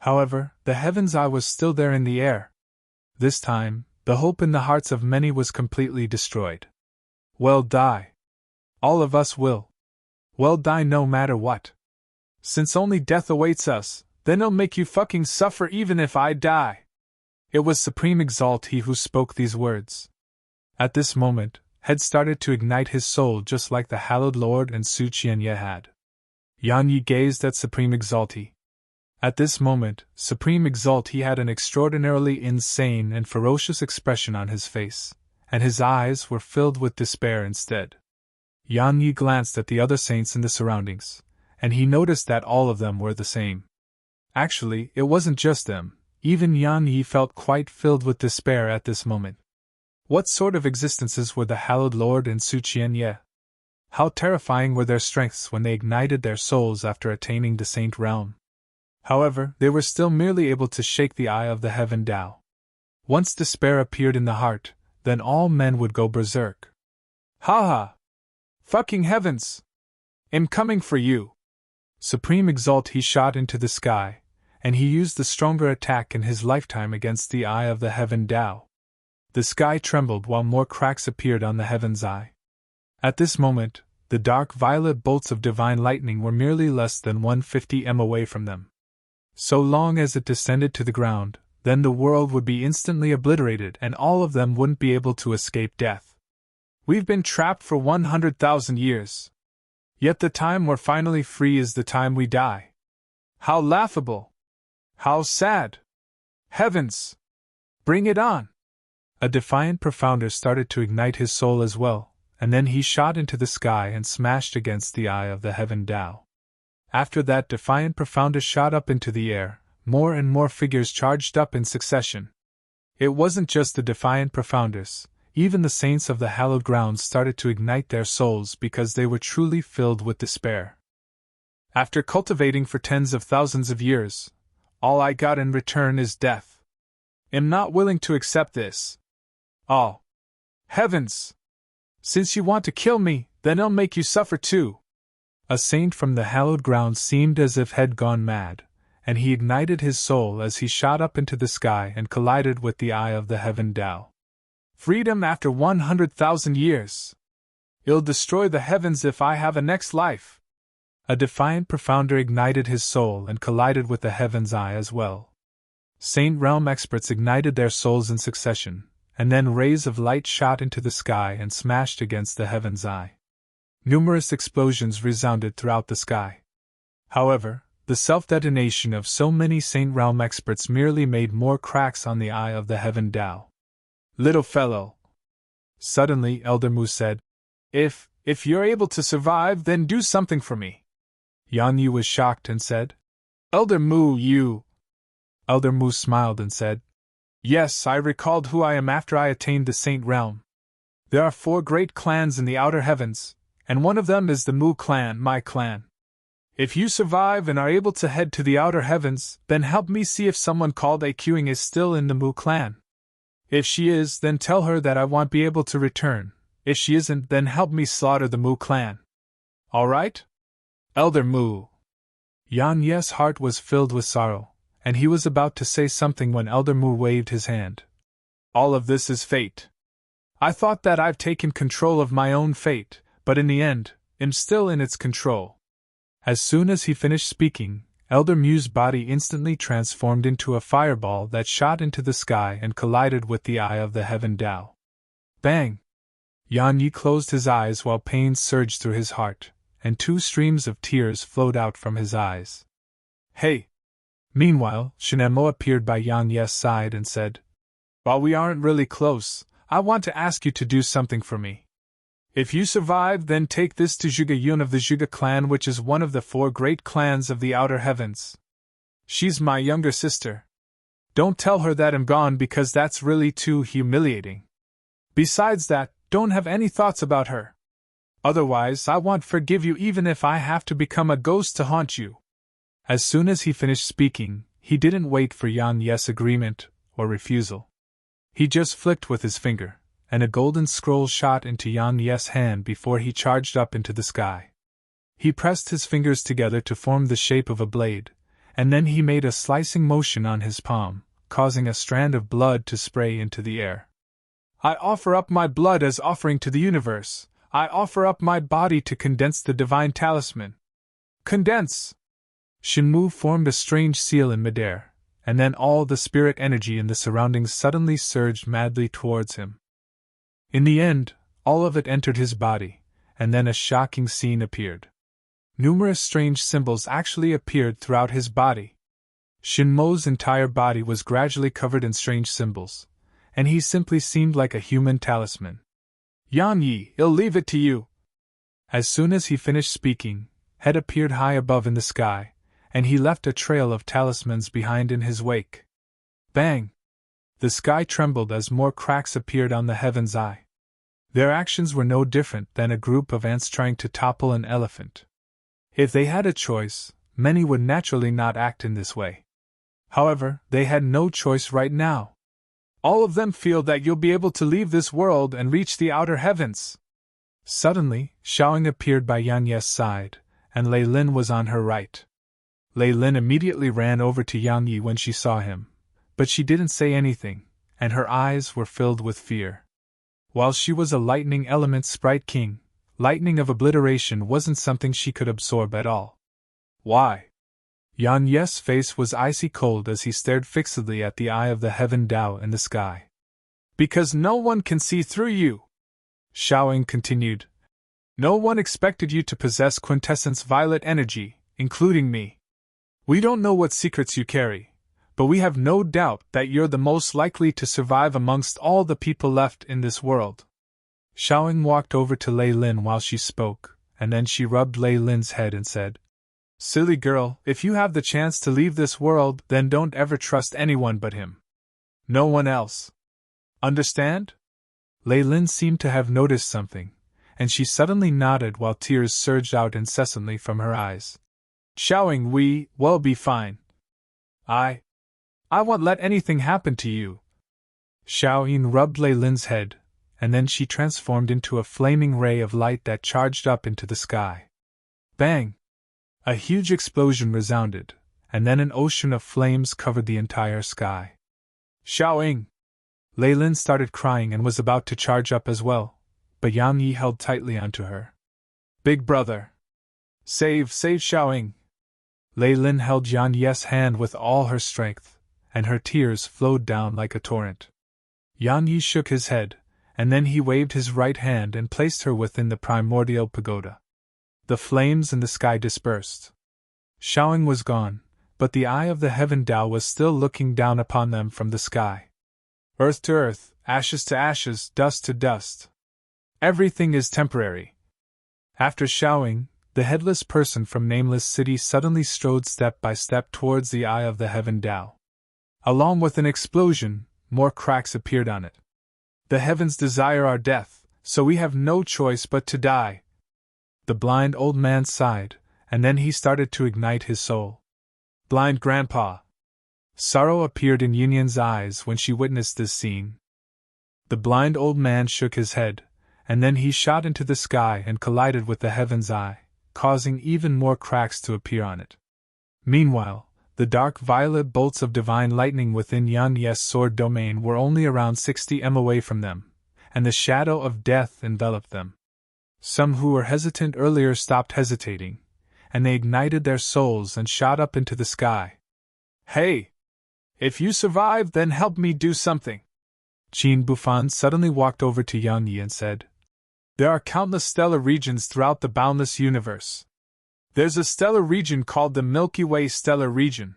However, the heaven's eye was still there in the air. This time, the hope in the hearts of many was completely destroyed. Well, die. All of us will. Well, die no matter what. Since only death awaits us, then it'll make you fucking suffer even if I die. It was Supreme Exalt He who spoke these words. At this moment, had started to ignite his soul just like the hallowed Lord and Su Qianye had. Yan Yi gazed at Supreme Exalt He. At this moment, Supreme Exalt He had an extraordinarily insane and ferocious expression on his face, and his eyes were filled with despair instead. Yan Yi glanced at the other saints in the surroundings, and he noticed that all of them were the same. Actually, it wasn't just them, even Yan Yi felt quite filled with despair at this moment. What sort of existences were the hallowed Lord and Su Qianye? How terrifying were their strengths when they ignited their souls after attaining the saint realm. However, they were still merely able to shake the eye of the heaven Tao. Once despair appeared in the heart, then all men would go berserk. Ha ha! Fucking heavens! I'm coming for you! Supreme Exalt He shot into the sky, and he used the stronger attack in his lifetime against the eye of the heaven Tao. The sky trembled while more cracks appeared on the heaven's eye. At this moment, the dark violet bolts of divine lightning were merely less than 150 m away from them. So long as it descended to the ground, then the world would be instantly obliterated and all of them wouldn't be able to escape death. We've been trapped for 100,000 years. Yet the time we're finally free is the time we die. How laughable! How sad! Heavens! Bring it on! A defiant profounder started to ignite his soul as well, and then he shot into the sky and smashed against the eye of the heaven Tao. After that defiant profounder shot up into the air, more and more figures charged up in succession. It wasn't just the defiant profounders, even the saints of the hallowed grounds started to ignite their souls because they were truly filled with despair. After cultivating for tens of thousands of years, all I got in return is death. I'm not willing to accept this. Oh! Heavens! Since you want to kill me, then I'll make you suffer too. A saint from the hallowed ground seemed as if had gone mad, and he ignited his soul as he shot up into the sky and collided with the eye of the heaven Tao. Freedom after 100,000 years! It'll destroy the heavens if I have a next life! A defiant profounder ignited his soul and collided with the heaven's eye as well. Saint realm experts ignited their souls in succession, and then rays of light shot into the sky and smashed against the heaven's eye. Numerous explosions resounded throughout the sky. However, the self-detonation of so many Saint Realm experts merely made more cracks on the eye of the heaven Tao. Little fellow! Suddenly Elder Mu said, If you're able to survive, then do something for me. Yan Yu was shocked and said, Elder Mu, you... Elder Mu smiled and said, Yes, I recalled who I am after I attained the Saint Realm. There are 4 great clans in the outer heavens, and one of them is the Mu clan, my clan. If you survive and are able to head to the outer heavens, then help me see if someone called Aqing is still in the Mu clan. If she is, then tell her that I won't be able to return. If she isn't, then help me slaughter the Mu clan. Alright? Elder Mu. Yan Ye's heart was filled with sorrow, and he was about to say something when Elder Mu waved his hand. All of this is fate. I thought that I've taken control of my own fate, but in the end, I'm still in its control. As soon as he finished speaking, Elder Mu's body instantly transformed into a fireball that shot into the sky and collided with the eye of the heaven Tao. Bang! Yan Yi closed his eyes while pain surged through his heart, and 2 streams of tears flowed out from his eyes. Hey! Meanwhile, Shinemo appeared by Yan Yi's side and said, While we aren't really close, I want to ask you to do something for me. If you survive, then take this to Zhuge Yun of the Zhuge clan, which is one of the 4 great clans of the outer heavens. She's my younger sister. Don't tell her that I'm gone because that's really too humiliating. Besides that, don't have any thoughts about her. Otherwise, I won't forgive you even if I have to become a ghost to haunt you. As soon as he finished speaking, he didn't wait for Yan Yi's agreement or refusal. He just flicked with his finger, and a golden scroll shot into Yan Yi's hand before he charged up into the sky. He pressed his fingers together to form the shape of a blade, and then he made a slicing motion on his palm, causing a strand of blood to spray into the air. I offer up my blood as offering to the universe. I offer up my body to condense the divine talisman. Condense! Shinmu formed a strange seal in midair, and then all the spirit energy in the surroundings suddenly surged madly towards him. In the end, all of it entered his body, and then a shocking scene appeared. Numerous strange symbols actually appeared throughout his body. Shinmo's entire body was gradually covered in strange symbols, and he simply seemed like a human talisman. Yan Yi, I'll leave it to you. As soon as he finished speaking, Head appeared high above in the sky, and he left a trail of talismans behind in his wake. Bang! The sky trembled as more cracks appeared on the heaven's eye. Their actions were no different than a group of ants trying to topple an elephant. If they had a choice, many would naturally not act in this way. However, they had no choice right now. All of them feel that you'll be able to leave this world and reach the outer heavens. Suddenly, Xiaoying appeared by Yan Ye's side, and Lei Lin was on her right. Lei Lin immediately ran over to Yang Yi when she saw him, but she didn't say anything, and her eyes were filled with fear. While she was a lightning element sprite king, lightning of obliteration wasn't something she could absorb at all. Why? Yan Ye's face was icy cold as he stared fixedly at the eye of the heaven Tao in the sky. Because no one can see through you, Xiaoying continued. No one expected you to possess quintessence violet energy, including me. We don't know what secrets you carry, but we have no doubt that you're the most likely to survive amongst all the people left in this world. Xiaoying walked over to Lei Lin while she spoke, and then she rubbed Lei Lin's head and said, Silly girl, if you have the chance to leave this world, then don't ever trust anyone but him. No one else. Understand? Lei Lin seemed to have noticed something, and she suddenly nodded while tears surged out incessantly from her eyes. Xiaoying, we'll be fine. I won't let anything happen to you. Xiaoying rubbed Lei Lin's head, and then she transformed into a flaming ray of light that charged up into the sky. Bang! A huge explosion resounded, and then an ocean of flames covered the entire sky. Xiaoying! Lei Lin started crying and was about to charge up as well, but Yang Yi held tightly onto her. Big brother! Save Xiaoying! Lei Lin held Yan Ye's hand with all her strength, and her tears flowed down like a torrent. Yan Yi shook his head, and then he waved his right hand and placed her within the primordial pagoda. The flames in the sky dispersed. Xiaoying was gone, but the eye of the heaven Tao was still looking down upon them from the sky. Earth to earth, ashes to ashes, dust to dust. Everything is temporary. After Xiaoying, the headless person from Nameless City suddenly strode step by step towards the eye of the heaven Tao. Along with an explosion, more cracks appeared on it. The heavens desire our death, so we have no choice but to die. The blind old man sighed, and then he started to ignite his soul. Blind grandpa! Sorrow appeared in Yunyan's eyes when she witnessed this scene. The blind old man shook his head, and then he shot into the sky and collided with the heaven's eye, causing even more cracks to appear on it. Meanwhile, The dark violet bolts of divine lightning within Yan Ye's sword domain were only around 60 m away from them, and the shadow of death enveloped them. Some who were hesitant earlier stopped hesitating, and they ignited their souls and shot up into the sky. Hey! If you survive, then help me do something. Qin Bufan suddenly walked over to Yan Yi and said, There are countless stellar regions throughout the boundless universe. There's a stellar region called the Milky Way stellar region.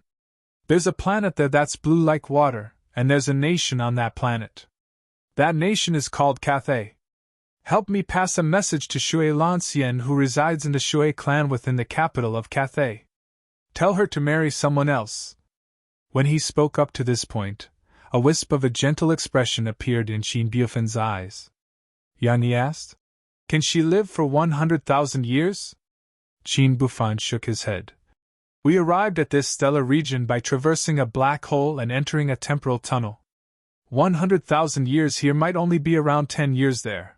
There's a planet there that's blue like water, and there's a nation on that planet. That nation is called Cathay. Help me pass a message to Shui Lanxian, who resides in the Shui clan within the capital of Cathay. Tell her to marry someone else. When he spoke up to this point, a wisp of a gentle expression appeared in Qin Bufan's eyes. Yan Yi asked, Can she live for 100,000 years? Qin Bufan shook his head. We arrived at this stellar region by traversing a black hole and entering a temporal tunnel. 100,000 years here might only be around 10 years there.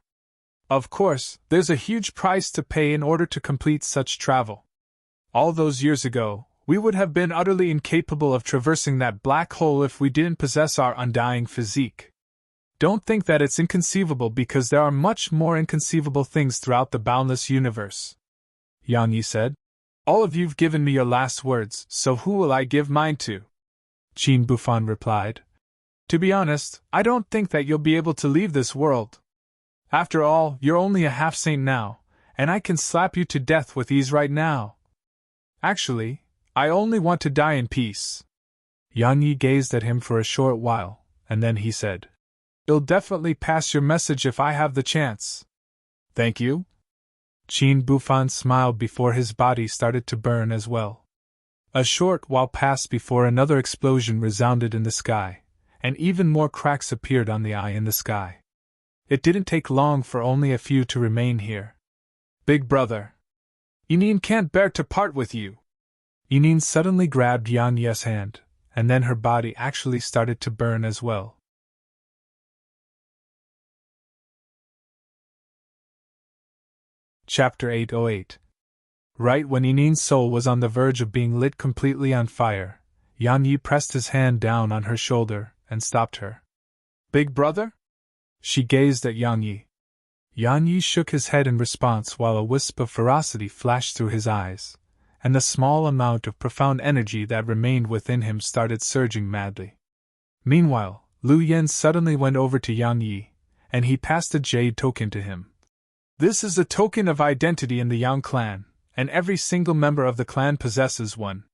Of course, there's a huge price to pay in order to complete such travel. All those years ago, we would have been utterly incapable of traversing that black hole if we didn't possess our undying physique. Don't think that it's inconceivable, because there are much more inconceivable things throughout the boundless universe. Yan Yi said, All of you've given me your last words, so who will I give mine to? Qin Bufan replied, To be honest, I don't think that you'll be able to leave this world. After all, you're only a half-saint now, and I can slap you to death with ease right now. Actually, I only want to die in peace. Yan Yi gazed at him for a short while, and then he said, I'll definitely pass your message if I have the chance. Thank you. Qin Bufan smiled before his body started to burn as well. A short while passed before another explosion resounded in the sky, and even more cracks appeared on the eye in the sky. It didn't take long for only a few to remain here. Big brother, Yinin can't bear to part with you. Yinin suddenly grabbed Yan Ye's hand, and then her body actually started to burn as well. Chapter 808. Right when Yinin's soul was on the verge of being lit completely on fire, Yan Yi pressed his hand down on her shoulder and stopped her. Big brother? She gazed at Yan Yi. Yan Yi shook his head in response while a wisp of ferocity flashed through his eyes, and the small amount of profound energy that remained within him started surging madly. Meanwhile, Lu Yen suddenly went over to Yan Yi, and he passed a jade token to him. This is a token of identity in the Yang clan, and every single member of the clan possesses one.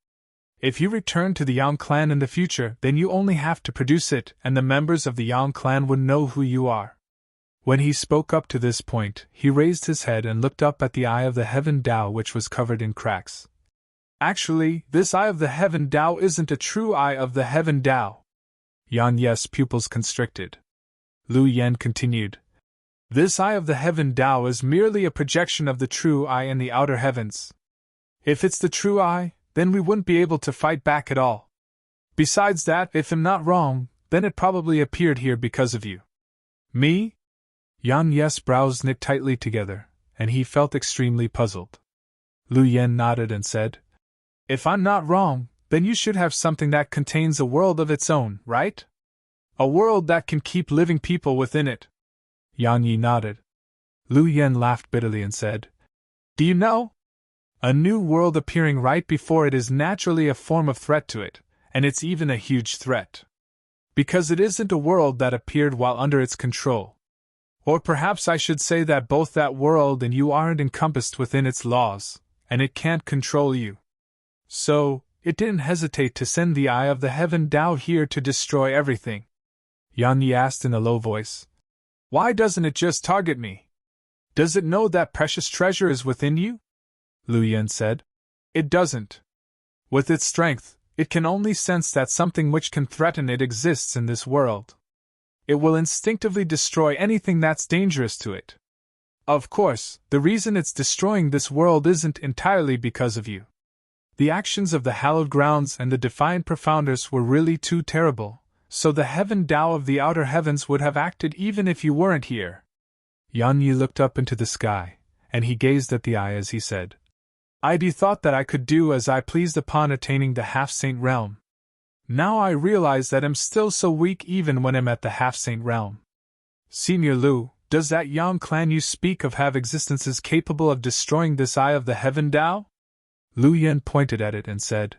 If you return to the Yang clan in the future, then you only have to produce it, and the members of the Yang clan would know who you are. When he spoke up to this point, he raised his head and looked up at the Eye of the Heaven Tao, which was covered in cracks. Actually, this Eye of the Heaven Tao isn't a true Eye of the Heaven Tao. Yan Ye's pupils constricted. Lu Yen continued. This Eye of the Heaven Tao is merely a projection of the true Eye in the outer heavens. If it's the true Eye, then we wouldn't be able to fight back at all. Besides that, if I'm not wrong, then it probably appeared here because of you. Me? Yan Ye's brows knit tightly together, and he felt extremely puzzled. Lu Yen nodded and said, If I'm not wrong, then you should have something that contains a world of its own, right? A world that can keep living people within it. Yan Yi nodded. Lu Yen laughed bitterly and said, Do you know? A new world appearing right before it is naturally a form of threat to it, and it's even a huge threat. Because it isn't a world that appeared while under its control. Or perhaps I should say that both that world and you aren't encompassed within its laws, and it can't control you. So, it didn't hesitate to send the Eye of the Heaven Tao here to destroy everything. Yan Yi asked in a low voice. Why doesn't it just target me? Does it know that precious treasure is within you? Lu Yen said. It doesn't. With its strength, it can only sense that something which can threaten it exists in this world. It will instinctively destroy anything that's dangerous to it. Of course, the reason it's destroying this world isn't entirely because of you. The actions of the hallowed grounds and the defiant profounders were really too terrible, so the Heaven Tao of the outer heavens would have acted even if you weren't here. Yan Yi looked up into the sky, and he gazed at the Eye as he said, I'd thought that I could do as I pleased upon attaining the half-saint realm. Now I realize that I'm still so weak even when I'm at the half-saint realm. Senior Lu, does that Yang clan you speak of have existences capable of destroying this Eye of the Heaven Tao? Lu Yen pointed at it and said,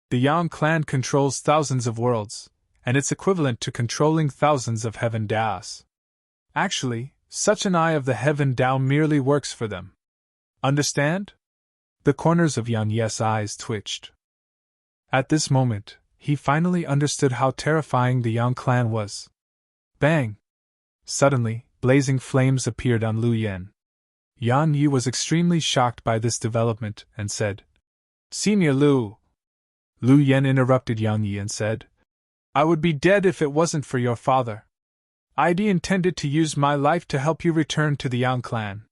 The Yang clan controls thousands of worlds, and it's equivalent to controlling thousands of Heaven Daos. Actually, such an Eye of the Heaven Tao merely works for them. Understand? The corners of Yan Ye's eyes twitched. At this moment, he finally understood how terrifying the Yang clan was. Bang! Suddenly, blazing flames appeared on Lu Yen. Yan Yi was extremely shocked by this development and said, Senior Lu. Lu Yen interrupted Yang Yi and said, I would be dead if it wasn't for your father. I'd intended to use my life to help you return to the Yang clan.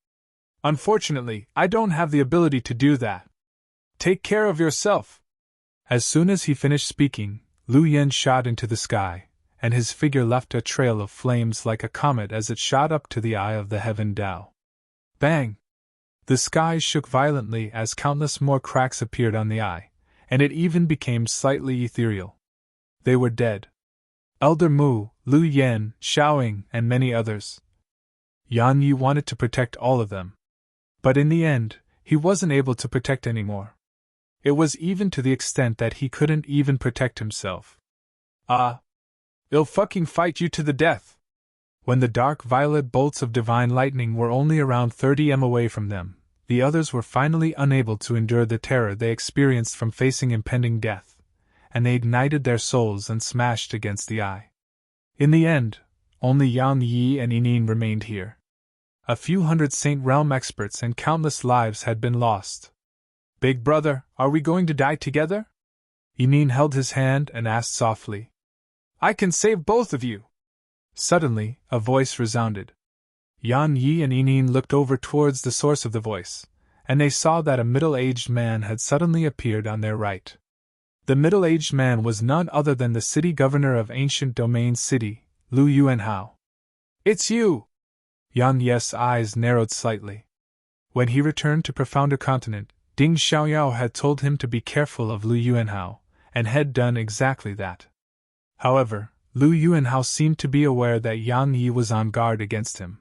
Unfortunately, I don't have the ability to do that. Take care of yourself. As soon as he finished speaking, Lu Yen shot into the sky, and his figure left a trail of flames like a comet as it shot up to the Eye of the Heaven Tao. Bang! The sky shook violently as countless more cracks appeared on the eye, and it even became slightly ethereal. They were dead. Elder Mu, Lu Yen, Xiaoying, and many others. Yan Yi wanted to protect all of them. But in the end, he wasn't able to protect anymore. It was even to the extent that he couldn't even protect himself. I'll fucking fight you to the death! When the dark violet bolts of divine lightning were only around 30 m away from them, the others were finally unable to endure the terror they experienced from facing impending death, and they ignited their souls and smashed against the eye. In the end, only Yang Yi and Yinin remained here. A few hundred Saint Realm experts and countless lives had been lost. Big brother, are we going to die together? Yinin held his hand and asked softly. I can save both of you. Suddenly, a voice resounded. Yan Yi and Yinin looked over towards the source of the voice, and they saw that a middle-aged man had suddenly appeared on their right. The middle-aged man was none other than the city governor of Ancient Domain City, Lu Yuanhao. It's you! Yan Ye's eyes narrowed slightly. When he returned to Profounder Continent, Ding Xiaoyao had told him to be careful of Lu Yuanhao, and had done exactly that. However, Lu Yuanhao seemed to be aware that Yang Yi was on guard against him.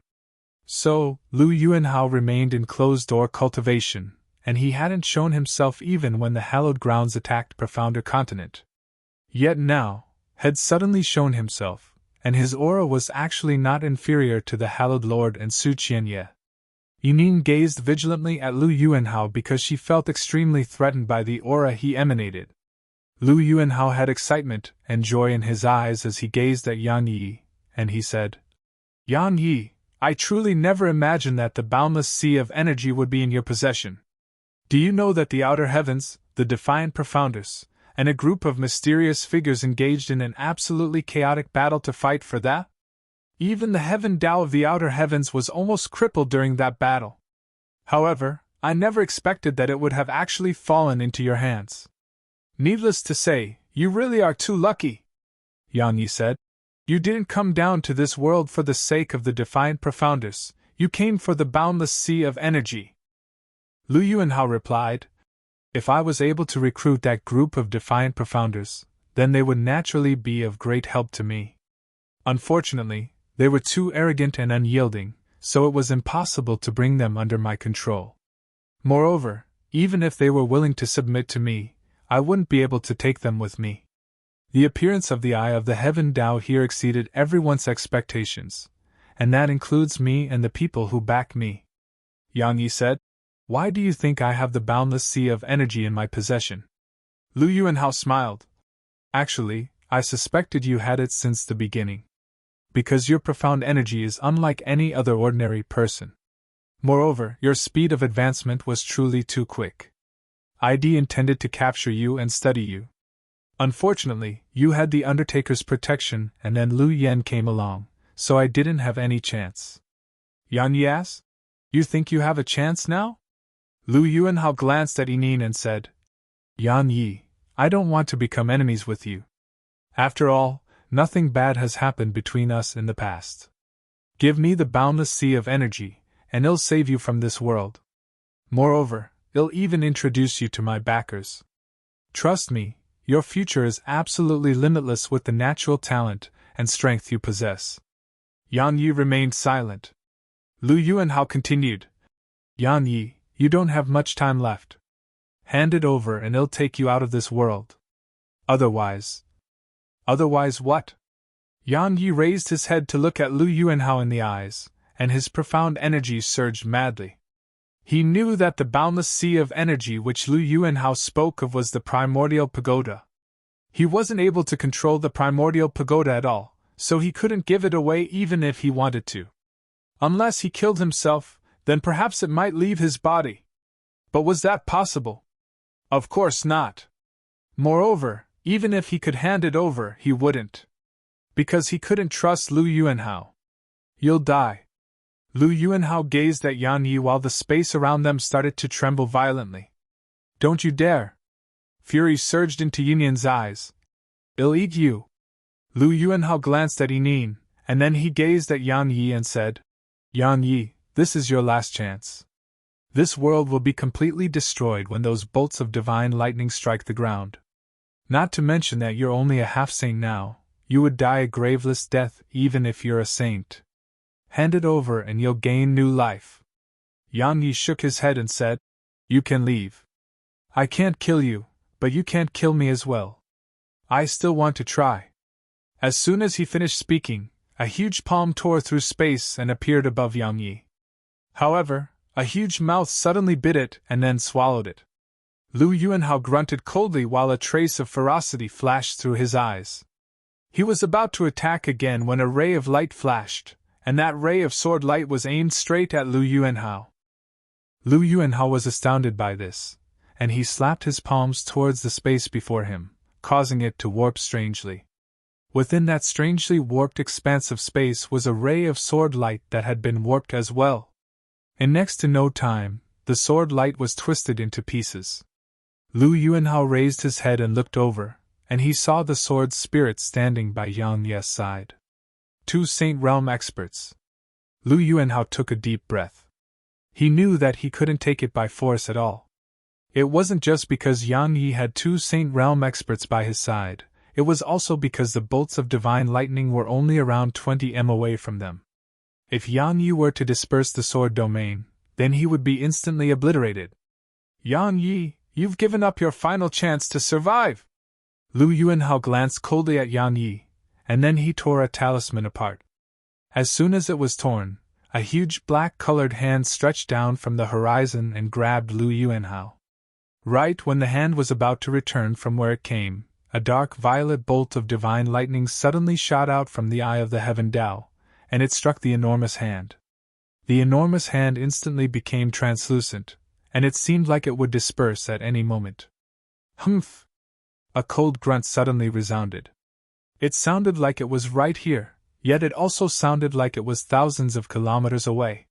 So, Lu Yuanhao remained in closed-door cultivation, and he hadn't shown himself even when the hallowed grounds attacked Profounder Continent. Yet now, had suddenly shown himself, and his aura was actually not inferior to the hallowed lord and Su Qianye. Yinin gazed vigilantly at Lu Yuanhao because she felt extremely threatened by the aura he emanated. Lu Yuanhao had excitement and joy in his eyes as he gazed at Yan Yi, and he said, Yan Yi, I truly never imagined that the boundless sea of energy would be in your possession. Do you know that the outer heavens, the defiant profounders, and a group of mysterious figures engaged in an absolutely chaotic battle to fight for that? Even the Heaven Tao of the outer heavens was almost crippled during that battle. However, I never expected that it would have actually fallen into your hands. Needless to say, you really are too lucky, Yang Yi said. You didn't come down to this world for the sake of the defiant profounders, you came for the boundless sea of energy. Lu Yuanhao replied, If I was able to recruit that group of defiant profounders, then they would naturally be of great help to me. Unfortunately, they were too arrogant and unyielding, so it was impossible to bring them under my control. Moreover, even if they were willing to submit to me, I wouldn't be able to take them with me. The appearance of the Eye of the Heaven Tao here exceeded everyone's expectations, and that includes me and the people who back me. Yang Yi said, Why do you think I have the boundless sea of energy in my possession? Lu Yuanhao smiled. Actually, I suspected you had it since the beginning. Because your profound energy is unlike any other ordinary person. Moreover, your speed of advancement was truly too quick. I'd intended to capture you and study you. Unfortunately, you had the Undertaker's protection and then Lu Yen came along, so I didn't have any chance. Yan Yi asked, You think you have a chance now? Lu Yuanhao glanced at Yinin and said, Yan Yi, I don't want to become enemies with you. After all, nothing bad has happened between us in the past. Give me the boundless sea of energy, and it'll save you from this world. Moreover, I'll even introduce you to my backers. Trust me, your future is absolutely limitless with the natural talent and strength you possess. Yan Yi remained silent. Lu Yuanhao continued. Yan Yi, you don't have much time left. Hand it over and I'll take you out of this world. Otherwise. Otherwise what? Yan Yi raised his head to look at Lu Yuanhao in the eyes, and his profound energy surged madly. He knew that the boundless sea of energy which Lu Yuanhao spoke of was the primordial pagoda. He wasn't able to control the primordial pagoda at all, so he couldn't give it away even if he wanted to. Unless he killed himself, then perhaps it might leave his body. But was that possible? Of course not. Moreover, even if he could hand it over, he wouldn't. Because he couldn't trust Lu Yuanhao. You'll die. Lu Yuanhao gazed at Yan Yi while the space around them started to tremble violently. Don't you dare! Fury surged into Yinyan's eyes. I'll eat you. Lu Yuanhao glanced at Yinin, and then he gazed at Yan Yi and said, Yan Yi, this is your last chance. This world will be completely destroyed when those bolts of divine lightning strike the ground. Not to mention that you're only a half-saint now, you would die a graveless death even if you're a saint. Hand it over and you'll gain new life. Yan Yi shook his head and said, You can leave. I can't kill you, but you can't kill me as well. I still want to try. As soon as he finished speaking, a huge palm tore through space and appeared above Yan Yi. However, a huge mouth suddenly bit it and then swallowed it. Lu Yuanhao grunted coldly while a trace of ferocity flashed through his eyes. He was about to attack again when a ray of light flashed, and that ray of sword light was aimed straight at Lu Yuanhao. Lu Yuanhao was astounded by this, and he slapped his palms towards the space before him, causing it to warp strangely. Within that strangely warped expanse of space was a ray of sword light that had been warped as well. In next to no time, the sword light was twisted into pieces. Lu Yuanhao raised his head and looked over, and he saw the sword spirit standing by Yan Yi's side. Two Saint Realm experts. Lu Yuanhao took a deep breath. He knew that he couldn't take it by force at all. It wasn't just because Yan Yi had two Saint Realm experts by his side, it was also because the bolts of divine lightning were only around 20 m away from them. If Yan Yi were to disperse the sword domain, then he would be instantly obliterated. Yan Yi, you've given up your final chance to survive! Lu Yuanhao glanced coldly at Yan Yi, and then he tore a talisman apart. As soon as it was torn, a huge black-colored hand stretched down from the horizon and grabbed Lu Yuanhao. Right when the hand was about to return from where it came, a dark violet bolt of divine lightning suddenly shot out from the eye of the Heaven Tao, and it struck the enormous hand. The enormous hand instantly became translucent, and it seemed like it would disperse at any moment. Humph! A cold grunt suddenly resounded. It sounded like it was right here, yet it also sounded like it was thousands of kilometers away.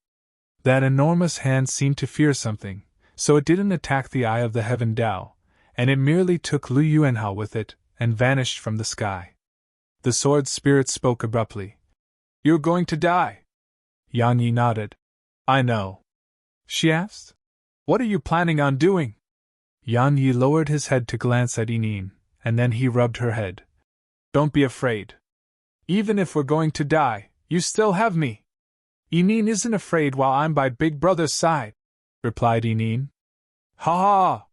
That enormous hand seemed to fear something, so it didn't attack the eye of the Heaven Tao, and it merely took Lu Yuanhao with it, and vanished from the sky. The sword spirit spoke abruptly. You're going to die. Yan Yi nodded. I know. She asked. What are you planning on doing? Yan Yi lowered his head to glance at Yinin, and then he rubbed her head. Don't be afraid. Even if we're going to die, you still have me. Yinin isn't afraid while I'm by Big Brother's side, replied Yinin. Ha ha!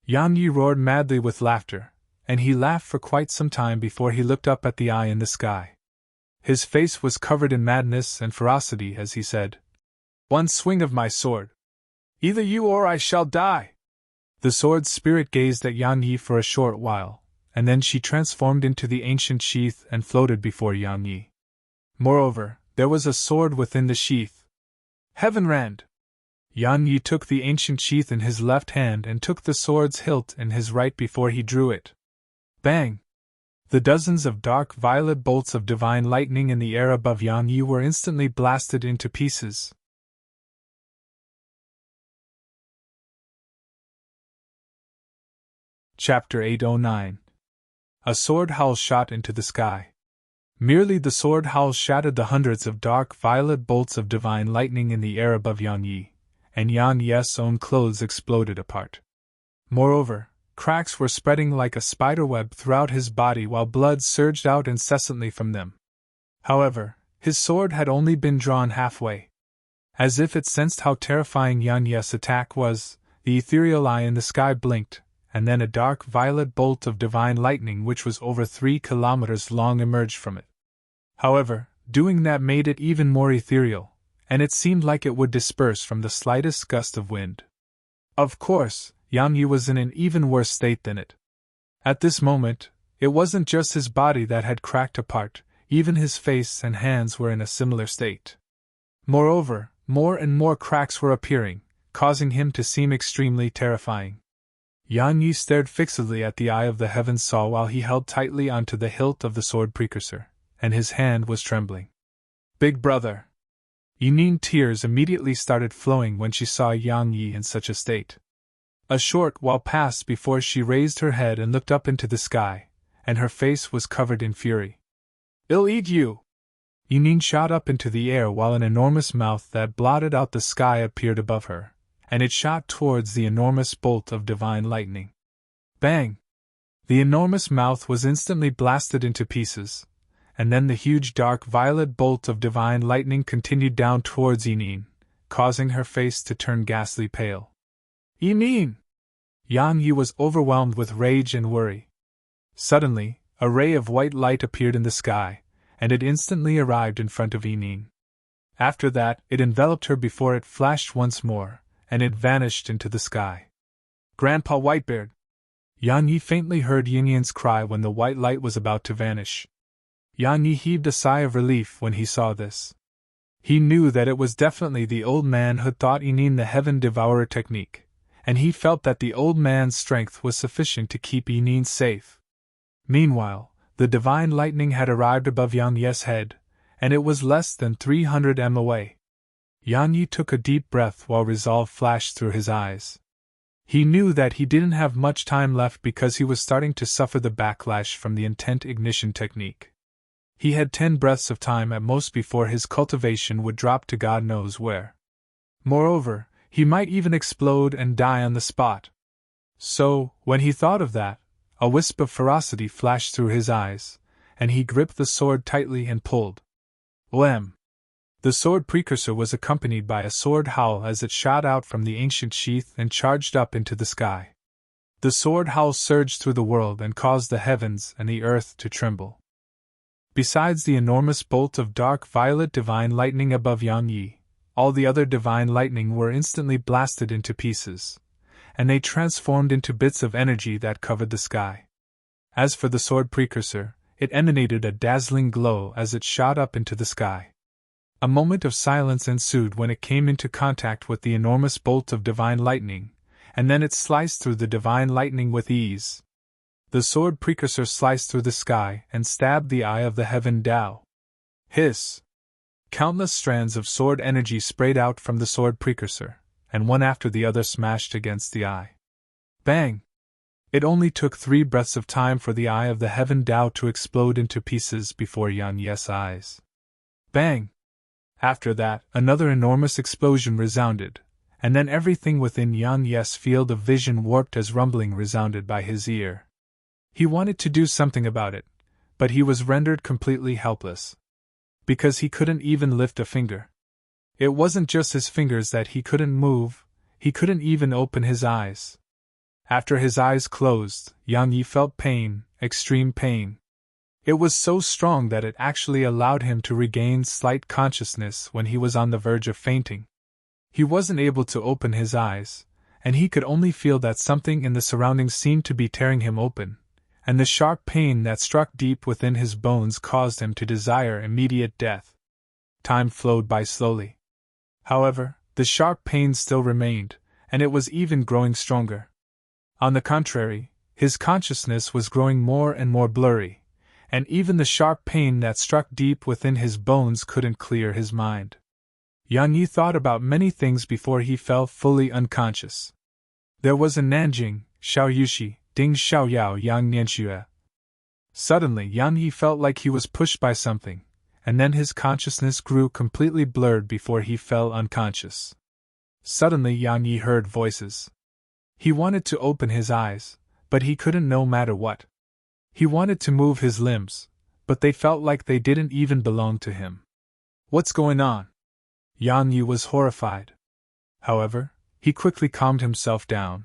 Yan Yi roared madly with laughter, and he laughed for quite some time before he looked up at the eye in the sky. His face was covered in madness and ferocity as he said, One swing of my sword. Either you or I shall die. The sword spirit gazed at Yan Yi for a short while, and then she transformed into the ancient sheath and floated before Yan Yi. Moreover, there was a sword within the sheath. Heavenrand! Yan Yi took the ancient sheath in his left hand and took the sword's hilt in his right before he drew it. Bang! The dozens of dark violet bolts of divine lightning in the air above Yan Yi were instantly blasted into pieces. Chapter 809. A sword howl shot into the sky. Merely the sword howl shattered the hundreds of dark violet bolts of divine lightning in the air above Yan Yi, and Yan Ye's own clothes exploded apart. Moreover, cracks were spreading like a spiderweb throughout his body while blood surged out incessantly from them. However, his sword had only been drawn halfway. As if it sensed how terrifying Yan Ye's attack was, the ethereal eye in the sky blinked, and then a dark violet bolt of divine lightning which was over 3 kilometers long emerged from it. However, doing that made it even more ethereal, and it seemed like it would disperse from the slightest gust of wind. Of course, Yang Yi was in an even worse state than it. At this moment, it wasn't just his body that had cracked apart, even his face and hands were in a similar state. Moreover, more and more cracks were appearing, causing him to seem extremely terrifying. Yang Yi stared fixedly at the eye of the heavens saw while he held tightly onto the hilt of the sword precursor, and his hand was trembling. Big brother! Yining tears immediately started flowing when she saw Yang Yi in such a state. A short while passed before she raised her head and looked up into the sky, and her face was covered in fury. "I'll eat you!" Yining shot up into the air while an enormous mouth that blotted out the sky appeared above her, and it shot towards the enormous bolt of divine lightning. Bang! The enormous mouth was instantly blasted into pieces, and then the huge dark violet bolt of divine lightning continued down towards Yining, causing her face to turn ghastly pale. "Yining!" Yang Yi was overwhelmed with rage and worry. Suddenly, a ray of white light appeared in the sky, and it instantly arrived in front of Yining. After that, it enveloped her before it flashed once more, and it vanished into the sky. "Grandpa Whitebeard!" Yang Yi faintly heard Yining's cry when the white light was about to vanish. Yang Yi heaved a sigh of relief when he saw this. He knew that it was definitely the old man who taught Yining the Heaven Devourer technique, and he felt that the old man's strength was sufficient to keep Yining safe. Meanwhile, the divine lightning had arrived above Yang Ye's head, and it was less than 300 m away. Yang Yi took a deep breath while resolve flashed through his eyes. He knew that he didn't have much time left because he was starting to suffer the backlash from the intent ignition technique. He had 10 breaths of time at most before his cultivation would drop to God knows where. Moreover, he might even explode and die on the spot. So, when he thought of that, a wisp of ferocity flashed through his eyes, and he gripped the sword tightly and pulled. Wham! The sword precursor was accompanied by a sword howl as it shot out from the ancient sheath and charged up into the sky. The sword howl surged through the world and caused the heavens and the earth to tremble. Besides the enormous bolt of dark violet divine lightning above Yang Yi, all the other divine lightning were instantly blasted into pieces, and they transformed into bits of energy that covered the sky. As for the sword precursor, it emanated a dazzling glow as it shot up into the sky. A moment of silence ensued when it came into contact with the enormous bolt of divine lightning, and then it sliced through the divine lightning with ease. The sword precursor sliced through the sky and stabbed the eye of the heaven Tao. Hiss! Countless strands of sword energy sprayed out from the sword precursor, and one after the other smashed against the eye. Bang! It only took 3 breaths of time for the eye of the heaven Tao to explode into pieces before Yang Ye's eyes. Bang! After that, another enormous explosion resounded, and then everything within Yang Ye's field of vision warped as rumbling resounded by his ear. He wanted to do something about it, but he was rendered completely helpless. Because he couldn't even lift a finger. It wasn't just his fingers that he couldn't move, he couldn't even open his eyes. After his eyes closed, Yang Yi felt pain, extreme pain. It was so strong that it actually allowed him to regain slight consciousness when he was on the verge of fainting. He wasn't able to open his eyes, and he could only feel that something in the surroundings seemed to be tearing him open, and the sharp pain that struck deep within his bones caused him to desire immediate death. Time flowed by slowly. However, the sharp pain still remained, and it was even growing stronger. On the contrary, his consciousness was growing more and more blurry, and even the sharp pain that struck deep within his bones couldn't clear his mind. Yang Yi thought about many things before he fell fully unconscious. There was a Nanjing, Xiaoyushi, Ding Xiaoyao Yang Nianxue. Suddenly Yang Yi felt like he was pushed by something, and then his consciousness grew completely blurred before he fell unconscious. Suddenly Yang Yi heard voices. He wanted to open his eyes, but he couldn't no matter what. He wanted to move his limbs, but they felt like they didn't even belong to him. What's going on? Yang Yi was horrified. However, he quickly calmed himself down.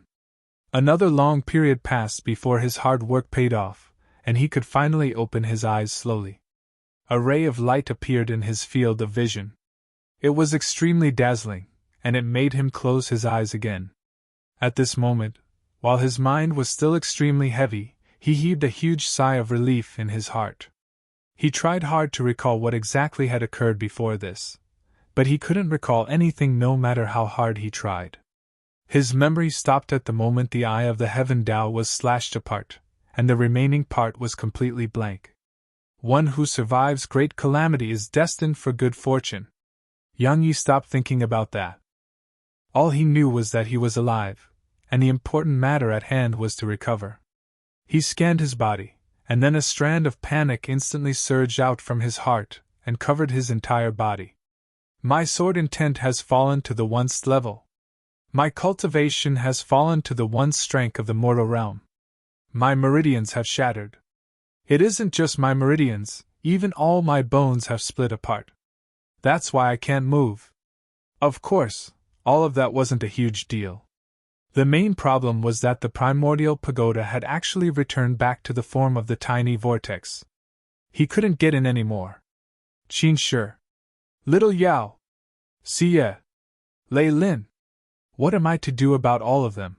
Another long period passed before his hard work paid off, and he could finally open his eyes slowly. A ray of light appeared in his field of vision. It was extremely dazzling, and it made him close his eyes again. At this moment, while his mind was still extremely heavy, he heaved a huge sigh of relief in his heart. He tried hard to recall what exactly had occurred before this, but he couldn't recall anything no matter how hard he tried. His memory stopped at the moment the eye of the heaven Tao was slashed apart, and the remaining part was completely blank. One who survives great calamity is destined for good fortune. Yang Yi stopped thinking about that. All he knew was that he was alive, and the important matter at hand was to recover. He scanned his body, and then a strand of panic instantly surged out from his heart and covered his entire body. My sword intent has fallen to the once level. My cultivation has fallen to the once strength of the mortal realm. My meridians have shattered. It isn't just my meridians, even all my bones have split apart. That's why I can't move. Of course, all of that wasn't a huge deal. The main problem was that the primordial pagoda had actually returned back to the form of the tiny vortex. He couldn't get in anymore. Qin Shi, Little Yao, Xie, Lei Lin. What am I to do about all of them?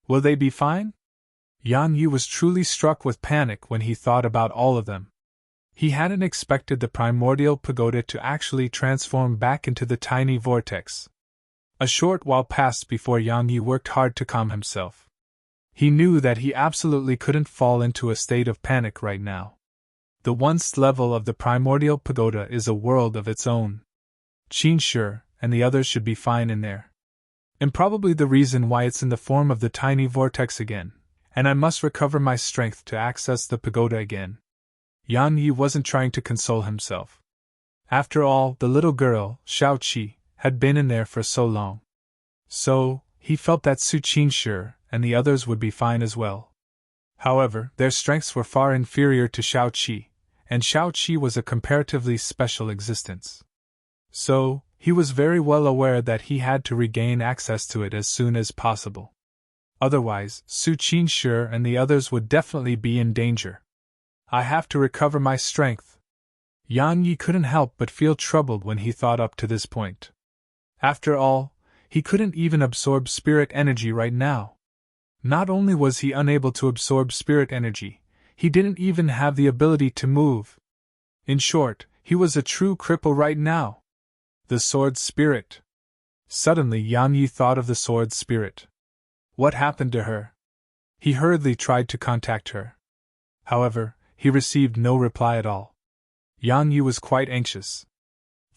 Will they be fine? Yang Yi was truly struck with panic when he thought about all of them. He hadn't expected the primordial pagoda to actually transform back into the tiny vortex. A short while passed before Yang Yi worked hard to calm himself. He knew that he absolutely couldn't fall into a state of panic right now. The once level of the primordial pagoda is a world of its own. Qin Shi and the others should be fine in there. And probably the reason why it's in the form of the tiny vortex again, and I must recover my strength to access the pagoda again. Yang Yi wasn't trying to console himself. After all, the little girl, Xiao Qi, had been in there for so long. So, he felt that Su Qin Shi and the others would be fine as well. However, their strengths were far inferior to Xiao Qi, and Xiao Qi was a comparatively special existence. So, he was very well aware that he had to regain access to it as soon as possible. Otherwise, Su Qin Shi and the others would definitely be in danger. I have to recover my strength. Yang Yi couldn't help but feel troubled when he thought up to this point. After all, he couldn't even absorb spirit energy right now. Not only was he unable to absorb spirit energy, he didn't even have the ability to move. In short, he was a true cripple right now. The sword spirit. Suddenly Yang Yi thought of the sword spirit. What happened to her? He hurriedly tried to contact her. However, he received no reply at all. Yang Yi was quite anxious.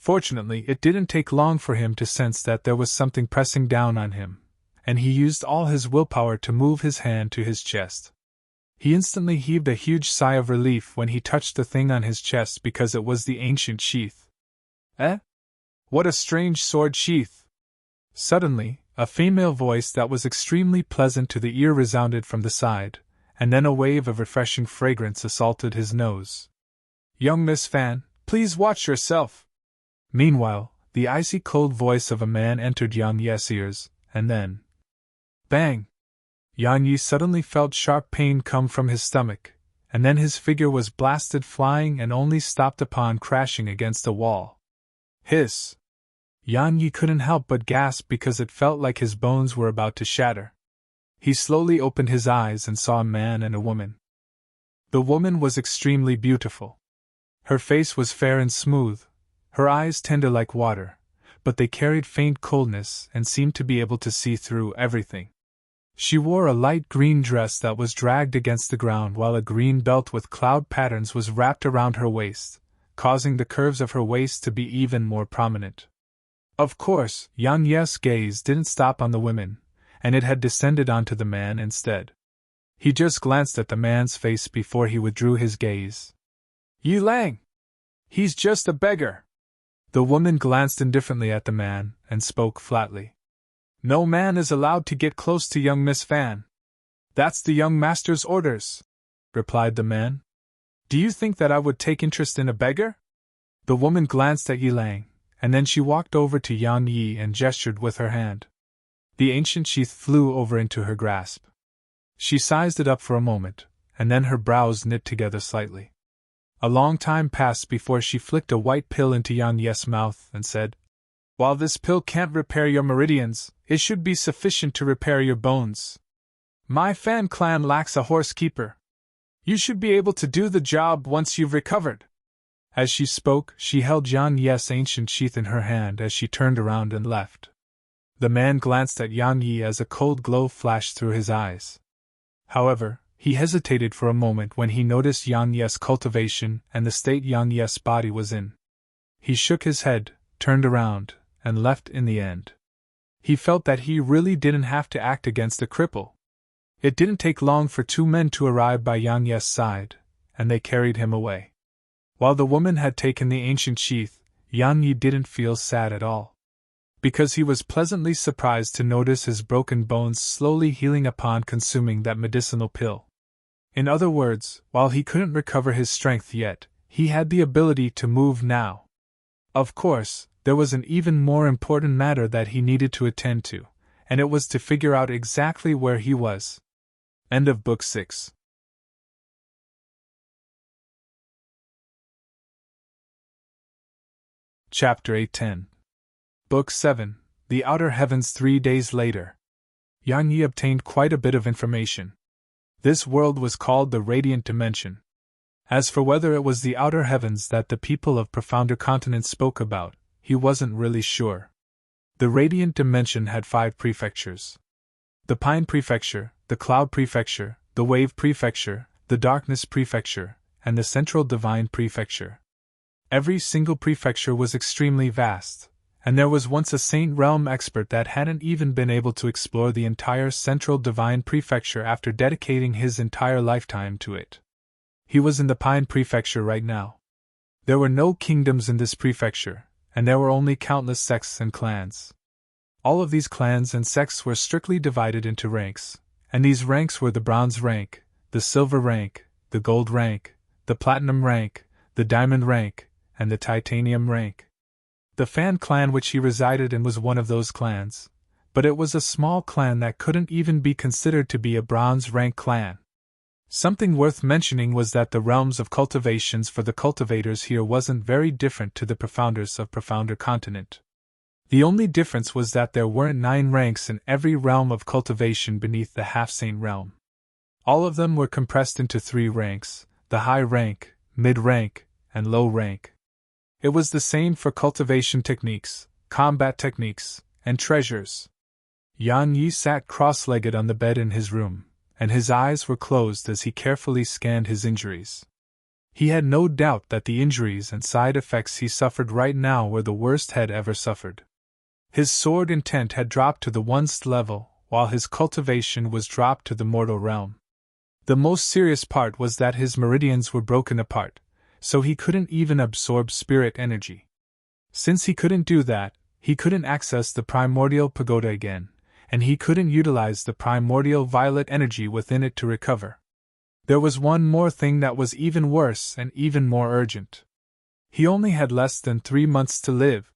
Fortunately, it didn't take long for him to sense that there was something pressing down on him, and he used all his willpower to move his hand to his chest. He instantly heaved a huge sigh of relief when he touched the thing on his chest because it was the ancient sheath. Eh? What a strange sword sheath! Suddenly, a female voice that was extremely pleasant to the ear resounded from the side, and then a wave of refreshing fragrance assaulted his nose. Young Miss Fan, please watch yourself! Meanwhile, the icy cold voice of a man entered Yang Yi's ears, and then... Bang! Yang Yi suddenly felt sharp pain come from his stomach, and then his figure was blasted flying and only stopped upon crashing against a wall. Hiss! Yang Yi couldn't help but gasp because it felt like his bones were about to shatter. He slowly opened his eyes and saw a man and a woman. The woman was extremely beautiful. Her face was fair and smooth, her eyes tender like water, but they carried faint coldness and seemed to be able to see through everything. She wore a light green dress that was dragged against the ground while a green belt with cloud patterns was wrapped around her waist, causing the curves of her waist to be even more prominent. Of course, Yang Yi's gaze didn't stop on the women, and it had descended onto the man instead. He just glanced at the man's face before he withdrew his gaze. Yi Lang! He's just a beggar! The woman glanced indifferently at the man and spoke flatly. No man is allowed to get close to young Miss Fan. That's the young master's orders, replied the man. Do you think that I would take interest in a beggar? The woman glanced at Yi Lang, and then she walked over to Yan Yi and gestured with her hand. The ancient sheath flew over into her grasp. She sized it up for a moment, and then her brows knit together slightly. A long time passed before she flicked a white pill into Yan Yi's mouth and said, "While this pill can't repair your meridians, it should be sufficient to repair your bones. My Fan clan lacks a horse keeper. You should be able to do the job once you've recovered." As she spoke, she held Yan Yi's ancient sheath in her hand as she turned around and left. The man glanced at Yan Yi as a cold glow flashed through his eyes. However, he hesitated for a moment when he noticed Yan Yi's cultivation and the state Yan Yi's body was in. He shook his head, turned around, and left in the end. He felt that he really didn't have to act against a cripple. It didn't take long for two men to arrive by Yan Yi's side, and they carried him away. While the woman had taken the ancient sheath, Yan Yi didn't feel sad at all, because he was pleasantly surprised to notice his broken bones slowly healing upon consuming that medicinal pill. In other words, while he couldn't recover his strength yet, he had the ability to move now. Of course, there was an even more important matter that he needed to attend to, and it was to figure out exactly where he was. End of Book 6. Chapter 810. Book 7, The Outer Heavens. 3 days later. Yan Yi obtained quite a bit of information. This world was called the Radiant Dimension. As for whether it was the Outer Heavens that the people of profounder continents spoke about, he wasn't really sure. The Radiant Dimension had 5 prefectures: the Pine Prefecture, the Cloud Prefecture, the Wave Prefecture, the Darkness Prefecture, and the Central Divine Prefecture. Every single prefecture was extremely vast, and there was once a Saint Realm expert that hadn't even been able to explore the entire Central Divine Prefecture after dedicating his entire lifetime to it. He was in the Pine Prefecture right now. There were no kingdoms in this prefecture, and there were only countless sects and clans. All of these clans and sects were strictly divided into ranks, and these ranks were the Bronze rank, the Silver rank, the Gold rank, the Platinum rank, the Diamond rank, and the Titanium rank. The Fan clan which he resided in was one of those clans, but it was a small clan that couldn't even be considered to be a Bronze rank clan. Something worth mentioning was that the realms of cultivations for the cultivators here wasn't very different to the profounders of Profounder Continent. The only difference was that there weren't 9 ranks in every realm of cultivation beneath the Half-Saint realm. All of them were compressed into 3 ranks: the high rank, mid rank, and low rank. It was the same for cultivation techniques, combat techniques, and treasures. Yan Yi sat cross-legged on the bed in his room, and his eyes were closed as he carefully scanned his injuries. He had no doubt that the injuries and side effects he suffered right now were the worst had ever suffered. His sword intent had dropped to the 1st level, while his cultivation was dropped to the mortal realm. The most serious part was that his meridians were broken apart, so he couldn't even absorb spirit energy. Since he couldn't do that, he couldn't access the primordial pagoda again, and he couldn't utilize the primordial violet energy within it to recover. There was one more thing that was even worse and even more urgent. He only had less than 3 months to live.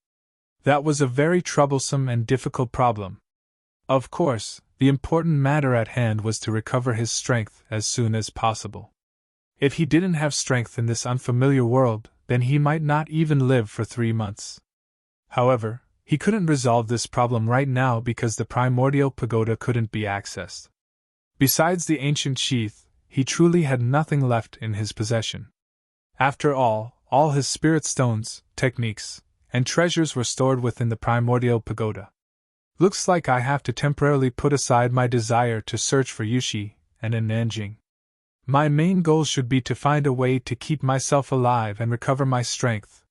That was a very troublesome and difficult problem. Of course, the important matter at hand was to recover his strength as soon as possible. If he didn't have strength in this unfamiliar world, then he might not even live for 3 months. However, he couldn't resolve this problem right now because the primordial pagoda couldn't be accessed. Besides the ancient sheath, he truly had nothing left in his possession. After all his spirit stones, techniques, and treasures were stored within the primordial pagoda. Looks like I have to temporarily put aside my desire to search for Yushi and in Nanjing. My main goal should be to find a way to keep myself alive and recover my strength.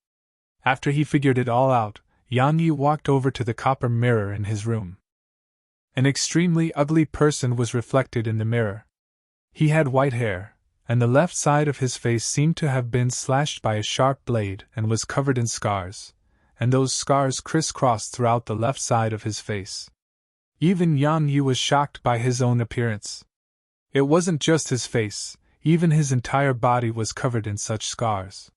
After he figured it all out, Yan Yi walked over to the copper mirror in his room. An extremely ugly person was reflected in the mirror. He had white hair, and the left side of his face seemed to have been slashed by a sharp blade and was covered in scars, and those scars crisscrossed throughout the left side of his face. Even Yang Yi was shocked by his own appearance. It wasn't just his face, even his entire body was covered in such scars.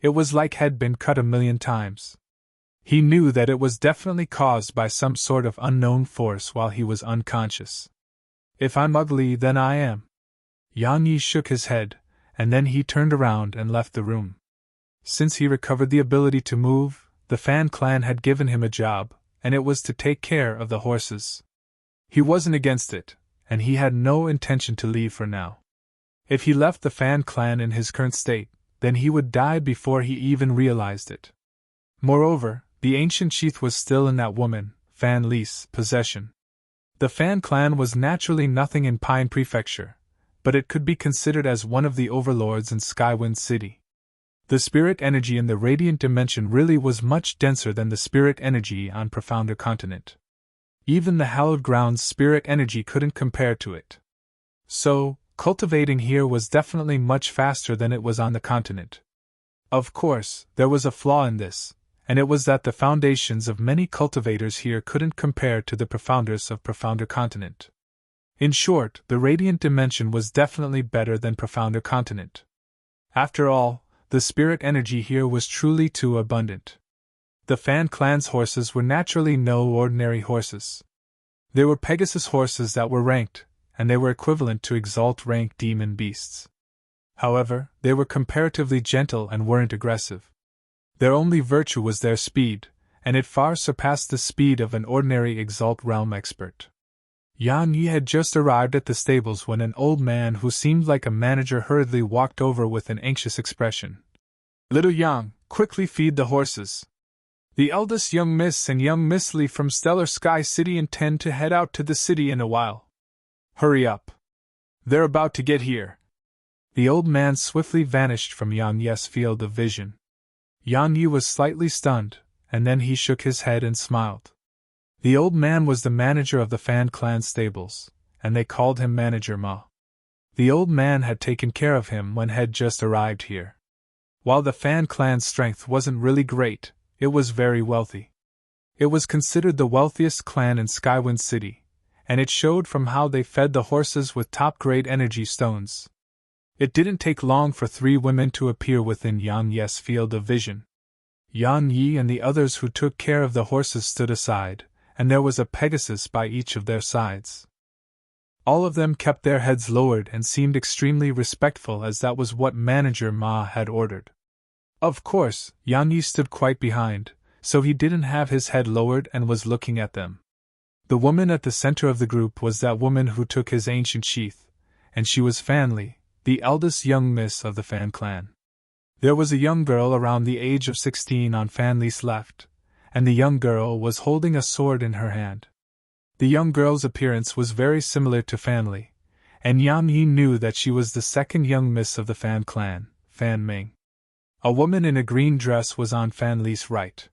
It was like had been cut 1,000,000 times. He knew that it was definitely caused by some sort of unknown force while he was unconscious. If I'm ugly, then I am. Yang Yi shook his head, and then he turned around and left the room. Since he recovered the ability to move, the Fan clan had given him a job, and it was to take care of the horses. He wasn't against it, and he had no intention to leave for now. If he left the Fan clan in his current state, then he would die before he even realized it. Moreover, the ancient sheath was still in that woman, Fan Li's, possession. The Fan clan was naturally nothing in Pine Prefecture, but it could be considered as one of the overlords in Skywind City. The spirit energy in the radiant dimension really was much denser than the spirit energy on Profounder Continent. Even the hallowed ground's spirit energy couldn't compare to it. So, cultivating here was definitely much faster than it was on the continent. Of course, there was a flaw in this, and it was that the foundations of many cultivators here couldn't compare to the profounders of Profounder Continent. In short, the radiant dimension was definitely better than Profounder Continent. After all, the spirit energy here was truly too abundant. The Fan clan's horses were naturally no ordinary horses. They were Pegasus horses that were ranked, and they were equivalent to Exalt rank demon beasts. However, they were comparatively gentle and weren't aggressive. Their only virtue was their speed, and it far surpassed the speed of an ordinary Exalt realm expert. Yang Yi had just arrived at the stables when an old man who seemed like a manager hurriedly walked over with an anxious expression. "Little Yang, quickly feed the horses. The eldest young Miss and young Miss Li from Stellar Sky City intend to head out to the city in a while. Hurry up. They're about to get here." The old man swiftly vanished from Yang Yi's field of vision. Yang Yi was slightly stunned, and then he shook his head and smiled. The old man was the manager of the Fan clan stables, and they called him Manager Ma. The old man had taken care of him when had just arrived here. While the Fan clan's strength wasn't really great, it was very wealthy. It was considered the wealthiest clan in Skywind City, and it showed from how they fed the horses with top-grade energy stones. It didn't take long for 3 women to appear within Yang Yi's field of vision. Yang Yi and the others who took care of the horses stood aside, and there was a Pegasus by each of their sides. All of them kept their heads lowered and seemed extremely respectful, as that was what Manager Ma had ordered. Of course, Yang Yi stood quite behind, so he didn't have his head lowered and was looking at them. The woman at the center of the group was that woman who took his ancient sheath, and she was Fan Li, the eldest young miss of the Fan clan. There was a young girl around the age of 16 on Fan Li's left, and the young girl was holding a sword in her hand. The young girl's appearance was very similar to Fan Li, and Yang Yi knew that she was the second young miss of the Fan clan, Fan Ming. A woman in a green dress was on Fan Li's right.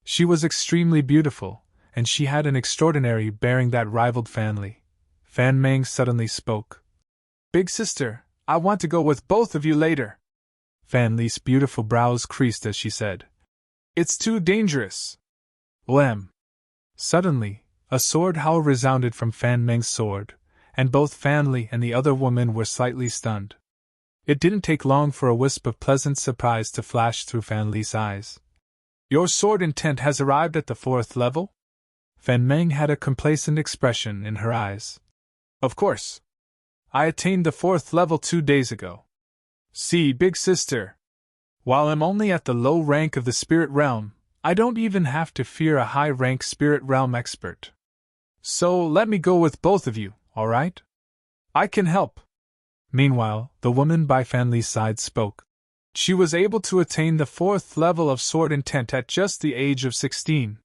She was extremely beautiful, and she had an extraordinary bearing that rivaled Fan Li. Fan Ming suddenly spoke. "Big sister, I want to go with both of you later." Fan Li's beautiful brows creased as she said, "It's too dangerous." Wham! Suddenly, a sword howl resounded from Fan Ming's sword, and both Fan Li and the other woman were slightly stunned. It didn't take long for a wisp of pleasant surprise to flash through Fan Li's eyes. "Your sword intent has arrived at the 4th level?" Fan Ming had a complacent expression in her eyes. "Of course. I attained the 4th level 2 days ago. See, big sister. While I'm only at the low rank of the spirit realm, I don't even have to fear a high-rank spirit realm expert. So let me go with both of you, alright? I can help." Meanwhile, the woman by Fan Li's side spoke. She was able to attain the 4th level of sword intent at just the age of 16.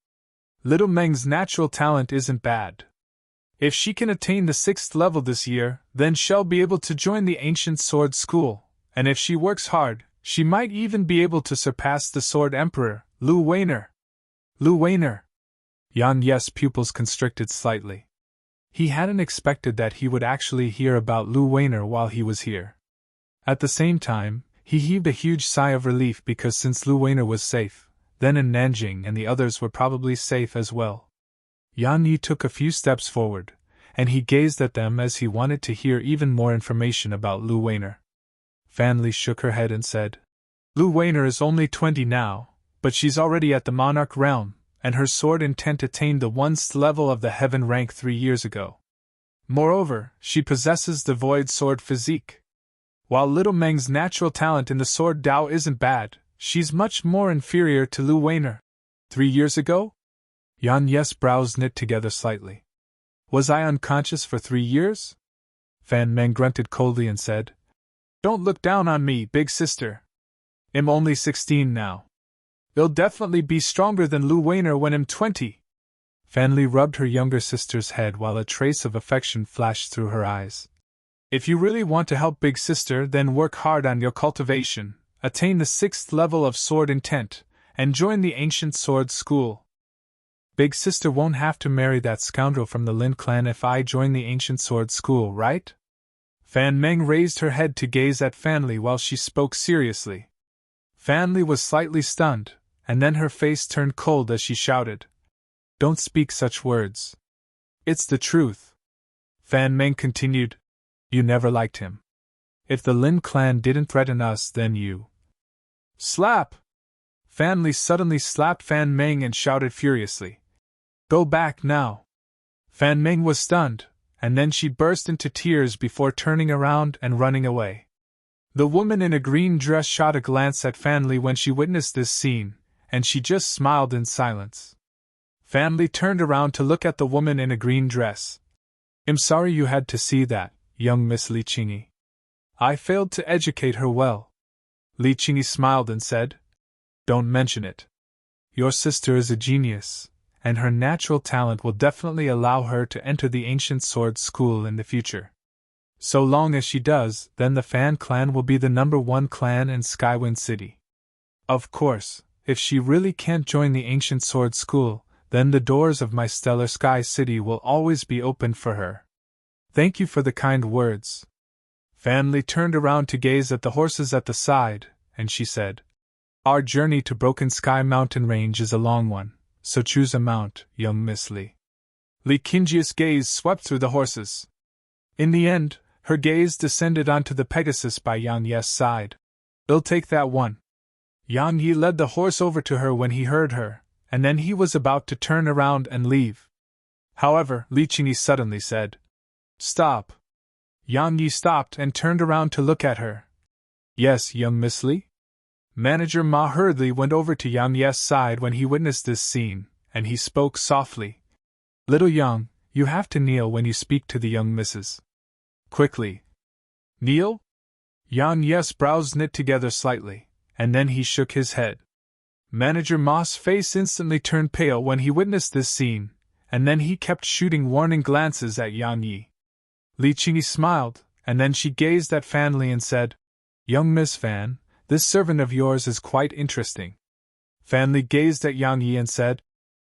Little Meng's natural talent isn't bad. If she can attain the 6th level this year, then she'll be able to join the Ancient Sword School, and if she works hard, she might even be able to surpass the Sword Emperor, Lu Weiner. Lu Weiner. Yang Yi's pupils constricted slightly. He hadn't expected that he would actually hear about Lu Weiner while he was here. At the same time, he heaved a huge sigh of relief because since Lu Weiner was safe, then in Nanjing and the others were probably safe as well. Yan Yi took a few steps forward, and he gazed at them as he wanted to hear even more information about Lu Weiner. Fan Li shook her head and said, Lu Weiner is only 20 now, but she's already at the monarch realm, and her sword intent attained the 1st level of the heaven rank 3 years ago. Moreover, she possesses the void sword physique. While Little Meng's natural talent in the sword Dao isn't bad, she's much more inferior to Lu Weiner. 3 years ago? Yan Yi's brows knit together slightly. Was I unconscious for 3 years? Fan Meng grunted coldly and said, Don't look down on me, big sister. I'm only 16 now. I'll definitely be stronger than Lu Weiner when I'm 20. Fan Li rubbed her younger sister's head while a trace of affection flashed through her eyes. If you really want to help big sister, then work hard on your cultivation, attain the 6th level of sword intent, and join the ancient sword school. Big sister won't have to marry that scoundrel from the Lin clan if I join the ancient sword school, right? Fan Meng raised her head to gaze at Fan Li while she spoke seriously. Fan Li was slightly stunned, and then her face turned cold as she shouted, Don't speak such words. It's the truth. Fan Meng continued, You never liked him. If the Lin clan didn't threaten us, then you. Slap! Fan Li suddenly slapped Fan Meng and shouted furiously, Go back now! Fan Meng was stunned, and then she burst into tears before turning around and running away. The woman in a green dress shot a glance at Fan Li when she witnessed this scene, and she just smiled in silence. Fan Li turned around to look at the woman in a green dress. I'm sorry you had to see that, young Miss Li Qingyi. I failed to educate her well. Li Qingyi smiled and said, Don't mention it. Your sister is a genius, and her natural talent will definitely allow her to enter the ancient sword school in the future. So long as she does, then the Fan clan will be the #1 clan in Skywind City. Of course, if she really can't join the ancient sword school, then the doors of my stellar Sky City will always be open for her. Thank you for the kind words. Fan Li turned around to gaze at the horses at the side, and she said, Our journey to Broken Sky Mountain Range is a long one, so choose a mount, young Miss Li. Li Qingji's gaze swept through the horses. In the end, her gaze descended onto the Pegasus by Yan Yi's side. I'll take that one. Yan Yi led the horse over to her when he heard her, and then he was about to turn around and leave. However, Li Qingyi suddenly said, Stop. Yan Yi stopped and turned around to look at her. Yes, young Miss Li? Manager Ma hurriedly went over to Yan Yi's side when he witnessed this scene, and he spoke softly. Little Yang, you have to kneel when you speak to the young misses. Quickly. Kneel? Yan Yi's brows knit together slightly, and then he shook his head. Manager Ma's face instantly turned pale when he witnessed this scene, and then he kept shooting warning glances at Yan Yi. Li Qingyi smiled, and then she gazed at Fan Li and said, Young Miss Fan, this servant of yours is quite interesting. Fan Li gazed at Yang Yi and said,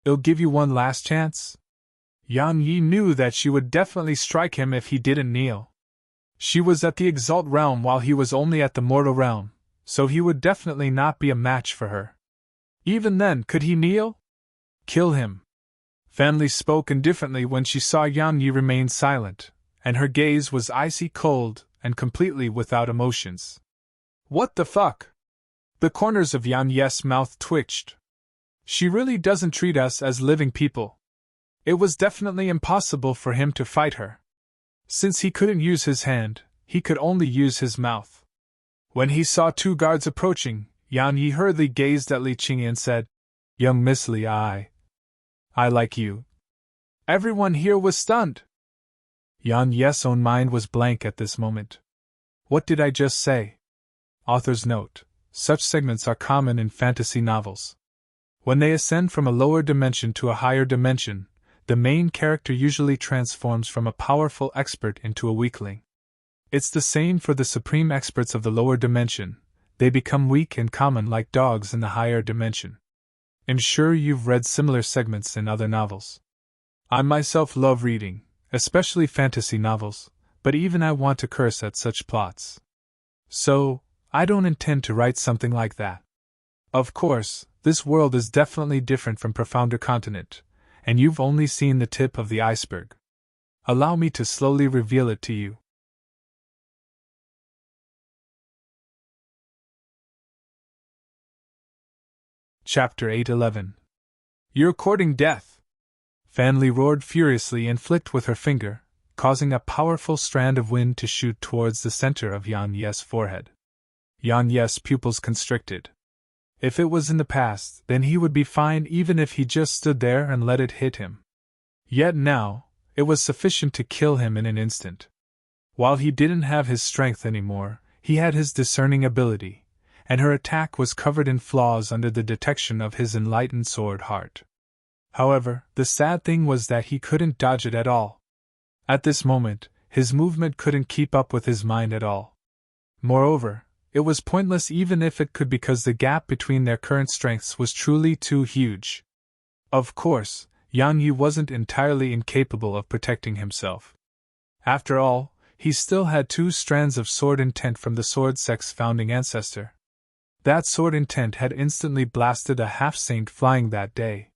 I'll give you one last chance. Yang Yi knew that she would definitely strike him if he didn't kneel. She was at the Exalt realm while he was only at the Mortal realm, so he would definitely not be a match for her. Even then, could he kneel? Kill him. Fan Li spoke indifferently when she saw Yang Yi remain silent, and her gaze was icy cold and completely without emotions. What the fuck? The corners of Yang Yi's mouth twitched. She really doesn't treat us as living people. It was definitely impossible for him to fight her. Since he couldn't use his hand, he could only use his mouth. When he saw 2 guards approaching, Yang Yi hurriedly gazed at Li Qingyi and said, Young Miss Li, I like you. Everyone here was stunned. Yang Yi's own mind was blank at this moment. What did I just say? Author's note: such segments are common in fantasy novels. When they ascend from a lower dimension to a higher dimension, the main character usually transforms from a powerful expert into a weakling. It's the same for the supreme experts of the lower dimension. They become weak and common like dogs in the higher dimension. I'm sure you've read similar segments in other novels. I myself love reading, especially fantasy novels, but even I want to curse at such plots. So, I don't intend to write something like that. Of course, this world is definitely different from Profounder Continent, and you've only seen the tip of the iceberg. Allow me to slowly reveal it to you. Chapter 8:11. You're courting death! Fan Li roared furiously and flicked with her finger, causing a powerful strand of wind to shoot towards the center of Yan Ye's forehead. Yan Ye's pupils constricted. If it was in the past, then he would be fine even if he just stood there and let it hit him. Yet now, it was sufficient to kill him in an instant. While he didn't have his strength anymore, he had his discerning ability, and her attack was covered in flaws under the detection of his enlightened sword heart. However, the sad thing was that he couldn't dodge it at all. At this moment, his movement couldn't keep up with his mind at all. Moreover, it was pointless even if it could, because the gap between their current strengths was truly too huge. Of course, Yang Yi wasn't entirely incapable of protecting himself. After all, he still had 2 strands of sword intent from the sword sect's founding ancestor. That sword intent had instantly blasted a half-saint flying that day.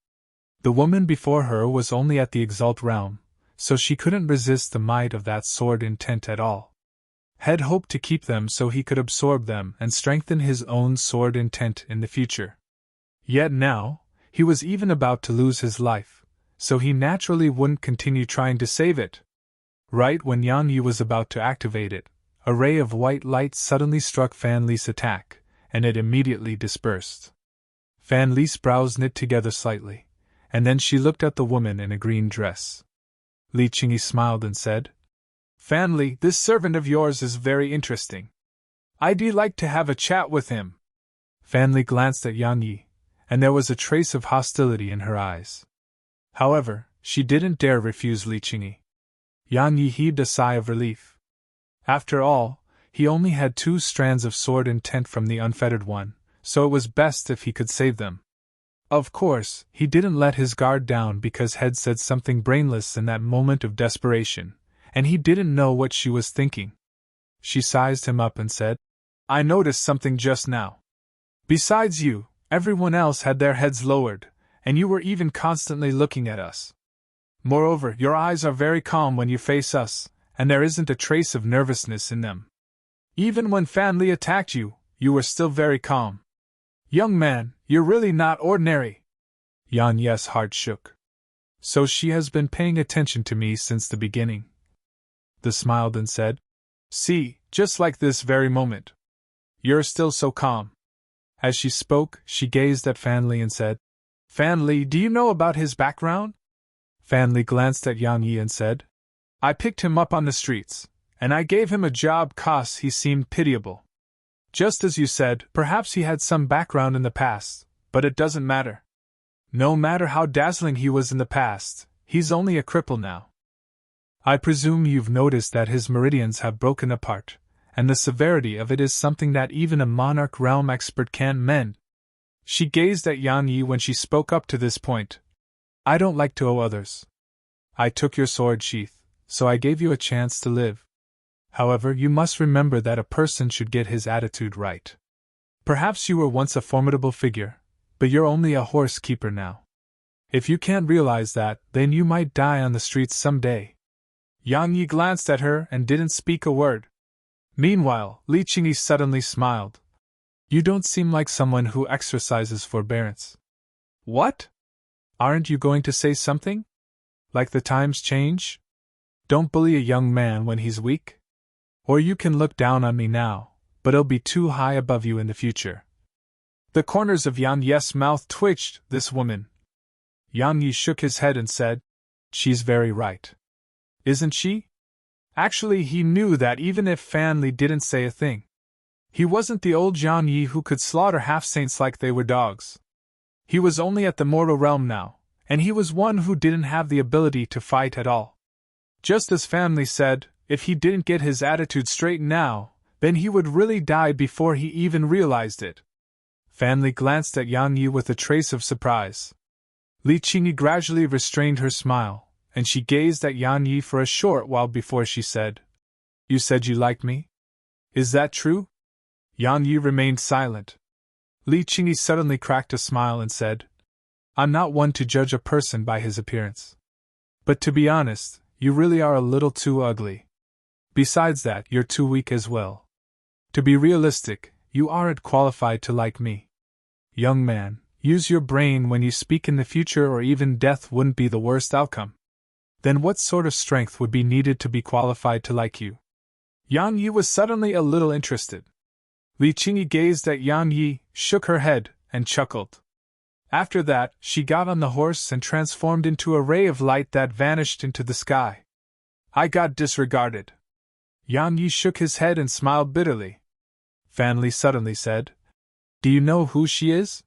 The woman before her was only at the Exalt realm, so she couldn't resist the might of that sword intent at all. Had hoped to keep them so he could absorb them and strengthen his own sword intent in the future. Yet now, he was even about to lose his life, so he naturally wouldn't continue trying to save it. Right when Yang Yi was about to activate it, a ray of white light suddenly struck Fan Li's attack, and it immediately dispersed. Fan Li's brows knit together slightly, and then she looked at the woman in a green dress. Li Qingyi smiled and said, "Fan Li, this servant of yours is very interesting. I'd like to have a chat with him." Fan Li glanced at Yang Yi, and there was a trace of hostility in her eyes. However, she didn't dare refuse Li Qingyi. Yang Yi heaved a sigh of relief. After all, he only had 2 strands of sword intent from the unfettered one, so it was best if he could save them. Of course, he didn't let his guard down because Head said something brainless in that moment of desperation, and he didn't know what she was thinking. She sized him up and said, "I noticed something just now. Besides you, everyone else had their heads lowered, and you were even constantly looking at us. Moreover, your eyes are very calm when you face us, and there isn't a trace of nervousness in them. Even when Fan Li attacked you, you were still very calm. Young man, you're really not ordinary." Yan Ye's heart shook. So she has been paying attention to me since the beginning. The smiled and said, "See, just like this very moment. You're still so calm." As she spoke, she gazed at Fan Li and said, "Fan Li, do you know about his background?" Fan Li glanced at Yang Yi and said, "I picked him up on the streets, and I gave him a job 'cause he seemed pitiable. Just as you said, perhaps he had some background in the past, but it doesn't matter. No matter how dazzling he was in the past, he's only a cripple now. I presume you've noticed that his meridians have broken apart, and the severity of it is something that even a monarch realm expert can't mend." She gazed at Yang Yi when she spoke up to this point. "I don't like to owe others. I took your sword sheath, so I gave you a chance to live. However, you must remember that a person should get his attitude right. Perhaps you were once a formidable figure, but you're only a horse keeper now. If you can't realize that, then you might die on the streets someday." Yang Yi glanced at her and didn't speak a word. Meanwhile, Li Qingyi suddenly smiled. "You don't seem like someone who exercises forbearance." "What? Aren't you going to say something? Like the times change? Don't bully a young man when he's weak? Or you can look down on me now, but it'll be too high above you in the future." The corners of Yang Yi's mouth twitched. This woman. Yang Yi shook his head and said, "She's very right. Isn't she?" Actually, he knew that even if Fan Li didn't say a thing, he wasn't the old Yang Yi who could slaughter half-saints like they were dogs. He was only at the mortal realm now, and he was one who didn't have the ability to fight at all. Just as Fan Li said, if he didn't get his attitude straight now, then he would really die before he even realized it. Fan Li glanced at Yang Yi with a trace of surprise. Li Qingyi gradually restrained her smile, and she gazed at Yang Yi for a short while before she said, "You said you liked me? Is that true?" Yang Yi remained silent. Li Qingyi suddenly cracked a smile and said, I'm not one to judge a person by his appearance. But to be honest, you really are a little too ugly. Besides that, you're too weak as well. To be realistic, you aren't qualified to like me. Young man, use your brain when you speak in the future, or even death wouldn't be the worst outcome. Then what sort of strength would be needed to be qualified to like you? Yang Yi was suddenly a little interested. Li Qingyi gazed at Yang Yi, shook her head, and chuckled. After that, she got on the horse and transformed into a ray of light that vanished into the sky. I got disregarded. Yang Yi shook his head and smiled bitterly. Fan Li suddenly said, Do you know who she is?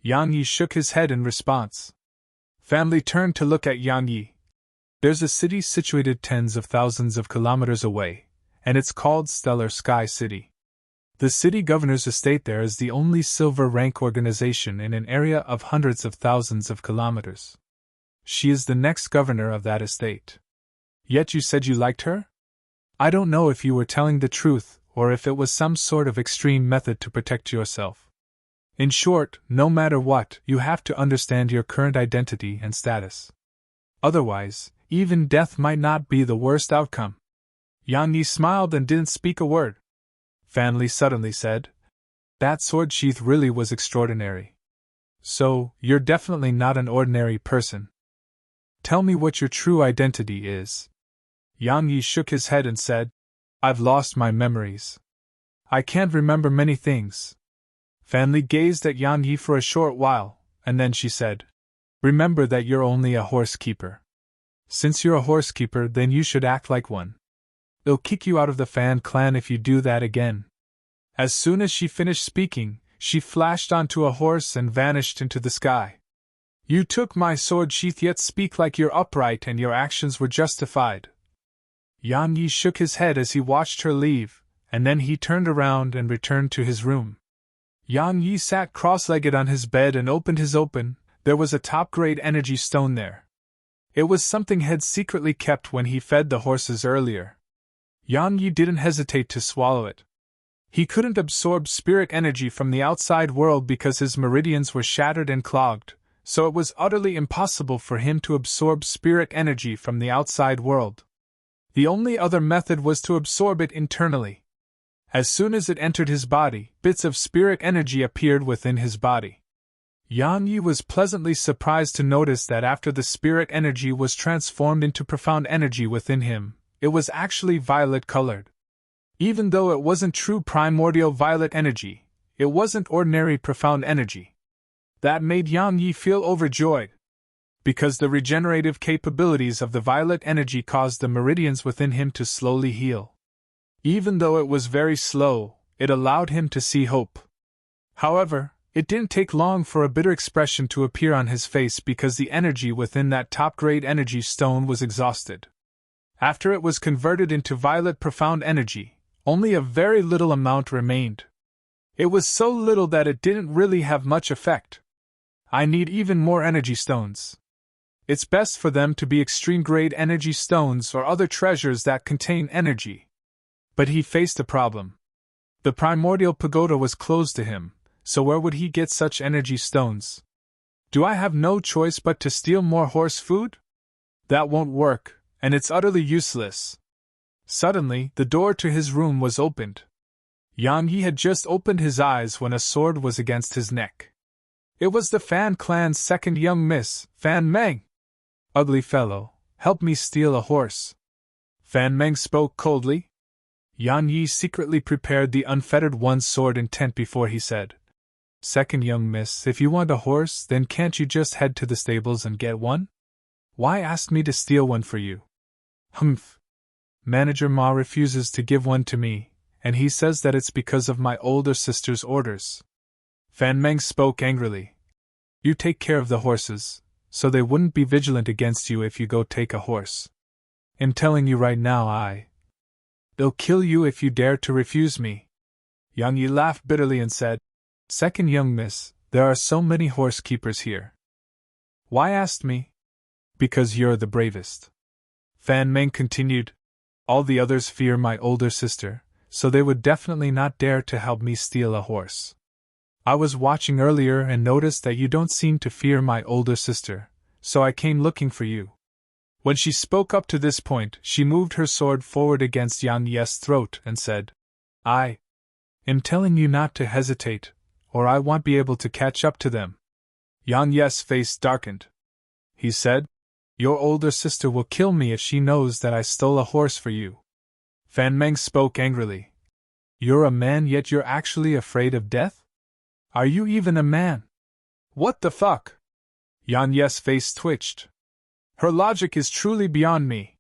Yang Yi shook his head in response. Fan Li turned to look at Yang Yi. There's a city situated tens of thousands of kilometers away, and it's called Stellar Sky City. The city governor's estate there is the only silver rank organization in an area of hundreds of thousands of kilometers. She is the next governor of that estate. Yet you said you liked her? I don't know if you were telling the truth, or if it was some sort of extreme method to protect yourself. In short, no matter what, you have to understand your current identity and status. Otherwise, even death might not be the worst outcome. Yang Yi smiled and didn't speak a word. Fan Li suddenly said, That sword sheath really was extraordinary. So, you're definitely not an ordinary person. Tell me what your true identity is. Yang Yi shook his head and said, I've lost my memories. I can't remember many things. Fan Li gazed at Yang Yi for a short while, and then she said, Remember that you're only a horse keeper. Since you're a horse keeper, then you should act like one. They'll kick you out of the Fan clan if you do that again. As soon as she finished speaking, she flashed onto a horse and vanished into the sky. You took my sword sheath, yet speak like you're upright and your actions were justified. Yang Yi shook his head as he watched her leave, and then he turned around and returned to his room. Yang Yi sat cross-legged on his bed and opened his open. There was a top-grade energy stone there. It was something had secretly kept when he fed the horses earlier. Yang Yi didn't hesitate to swallow it. He couldn't absorb spirit energy from the outside world because his meridians were shattered and clogged, so it was utterly impossible for him to absorb spirit energy from the outside world. The only other method was to absorb it internally. As soon as it entered his body, bits of spirit energy appeared within his body. Yang Yi was pleasantly surprised to notice that after the spirit energy was transformed into profound energy within him, it was actually violet-colored. Even though it wasn't true primordial violet energy, it wasn't ordinary profound energy. That made Yang Yi feel overjoyed. Because the regenerative capabilities of the violet energy caused the meridians within him to slowly heal. Even though it was very slow, it allowed him to see hope. However, it didn't take long for a bitter expression to appear on his face because the energy within that top-grade energy stone was exhausted. After it was converted into violet profound energy, only a very little amount remained. It was so little that it didn't really have much effect. I need even more energy stones. It's best for them to be extreme-grade energy stones or other treasures that contain energy. But he faced a problem. The primordial pagoda was closed to him, so where would he get such energy stones? Do I have no choice but to steal more horse food? That won't work, and it's utterly useless. Suddenly, the door to his room was opened. Yang Yi had just opened his eyes when a sword was against his neck. It was the Fan clan's second young miss, Fan Meng. Ugly fellow, help me steal a horse. Fan Meng spoke coldly. Yang Yi secretly prepared the unfettered one's sword intent before he said, Second young miss, if you want a horse, then can't you just head to the stables and get one? Why ask me to steal one for you? Humph. Manager Ma refuses to give one to me, and he says that it's because of my older sister's orders. Fan Meng spoke angrily. You take care of the horses, so they wouldn't be vigilant against you if you go take a horse. I'm telling you right now, they'll kill you if you dare to refuse me. Yang Yi laughed bitterly and said, Second young miss, there are so many horse keepers here. Why ask me? Because you're the bravest. Fan Meng continued, All the others fear my older sister, so they would definitely not dare to help me steal a horse. I was watching earlier and noticed that you don't seem to fear my older sister, so I came looking for you. When she spoke up to this point, she moved her sword forward against Yang Ye's throat and said, I am telling you not to hesitate, or I won't be able to catch up to them. Yang Ye's face darkened. He said, Your older sister will kill me if she knows that I stole a horse for you. Fan Meng spoke angrily. You're a man, yet you're actually afraid of death? Are you even a man? What the fuck? Yang Ye's face twitched. Her logic is truly beyond me.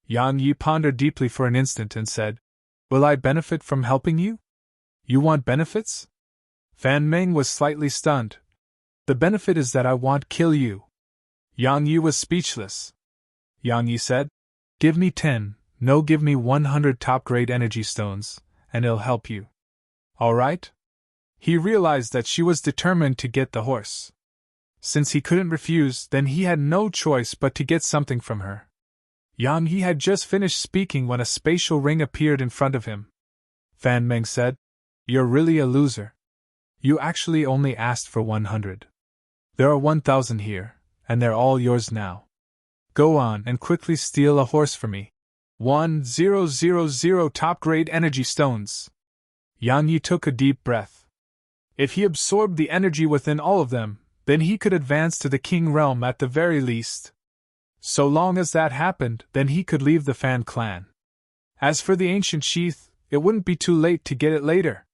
Yang Yi pondered deeply for an instant and said, Will I benefit from helping you? You want benefits? Fan Meng was slightly stunned. The benefit is that I won't kill you. Yang Yi was speechless. Yang Yi said, Give me 10, no, give me 100 top-grade energy stones, and it'll help you. All right? He realized that she was determined to get the horse. Since he couldn't refuse, then he had no choice but to get something from her. Yang Yi had just finished speaking when a spatial ring appeared in front of him. Fan Meng said, You're really a loser. You actually only asked for 100. There are 1,000 here, and they're all yours now. Go on and quickly steal a horse for me. 1000 top-grade energy stones. Yang Yi took a deep breath. If he absorbed the energy within all of them, then he could advance to the King realm at the very least. So long as that happened, then he could leave the Fan clan. As for the ancient sheath, it wouldn't be too late to get it later.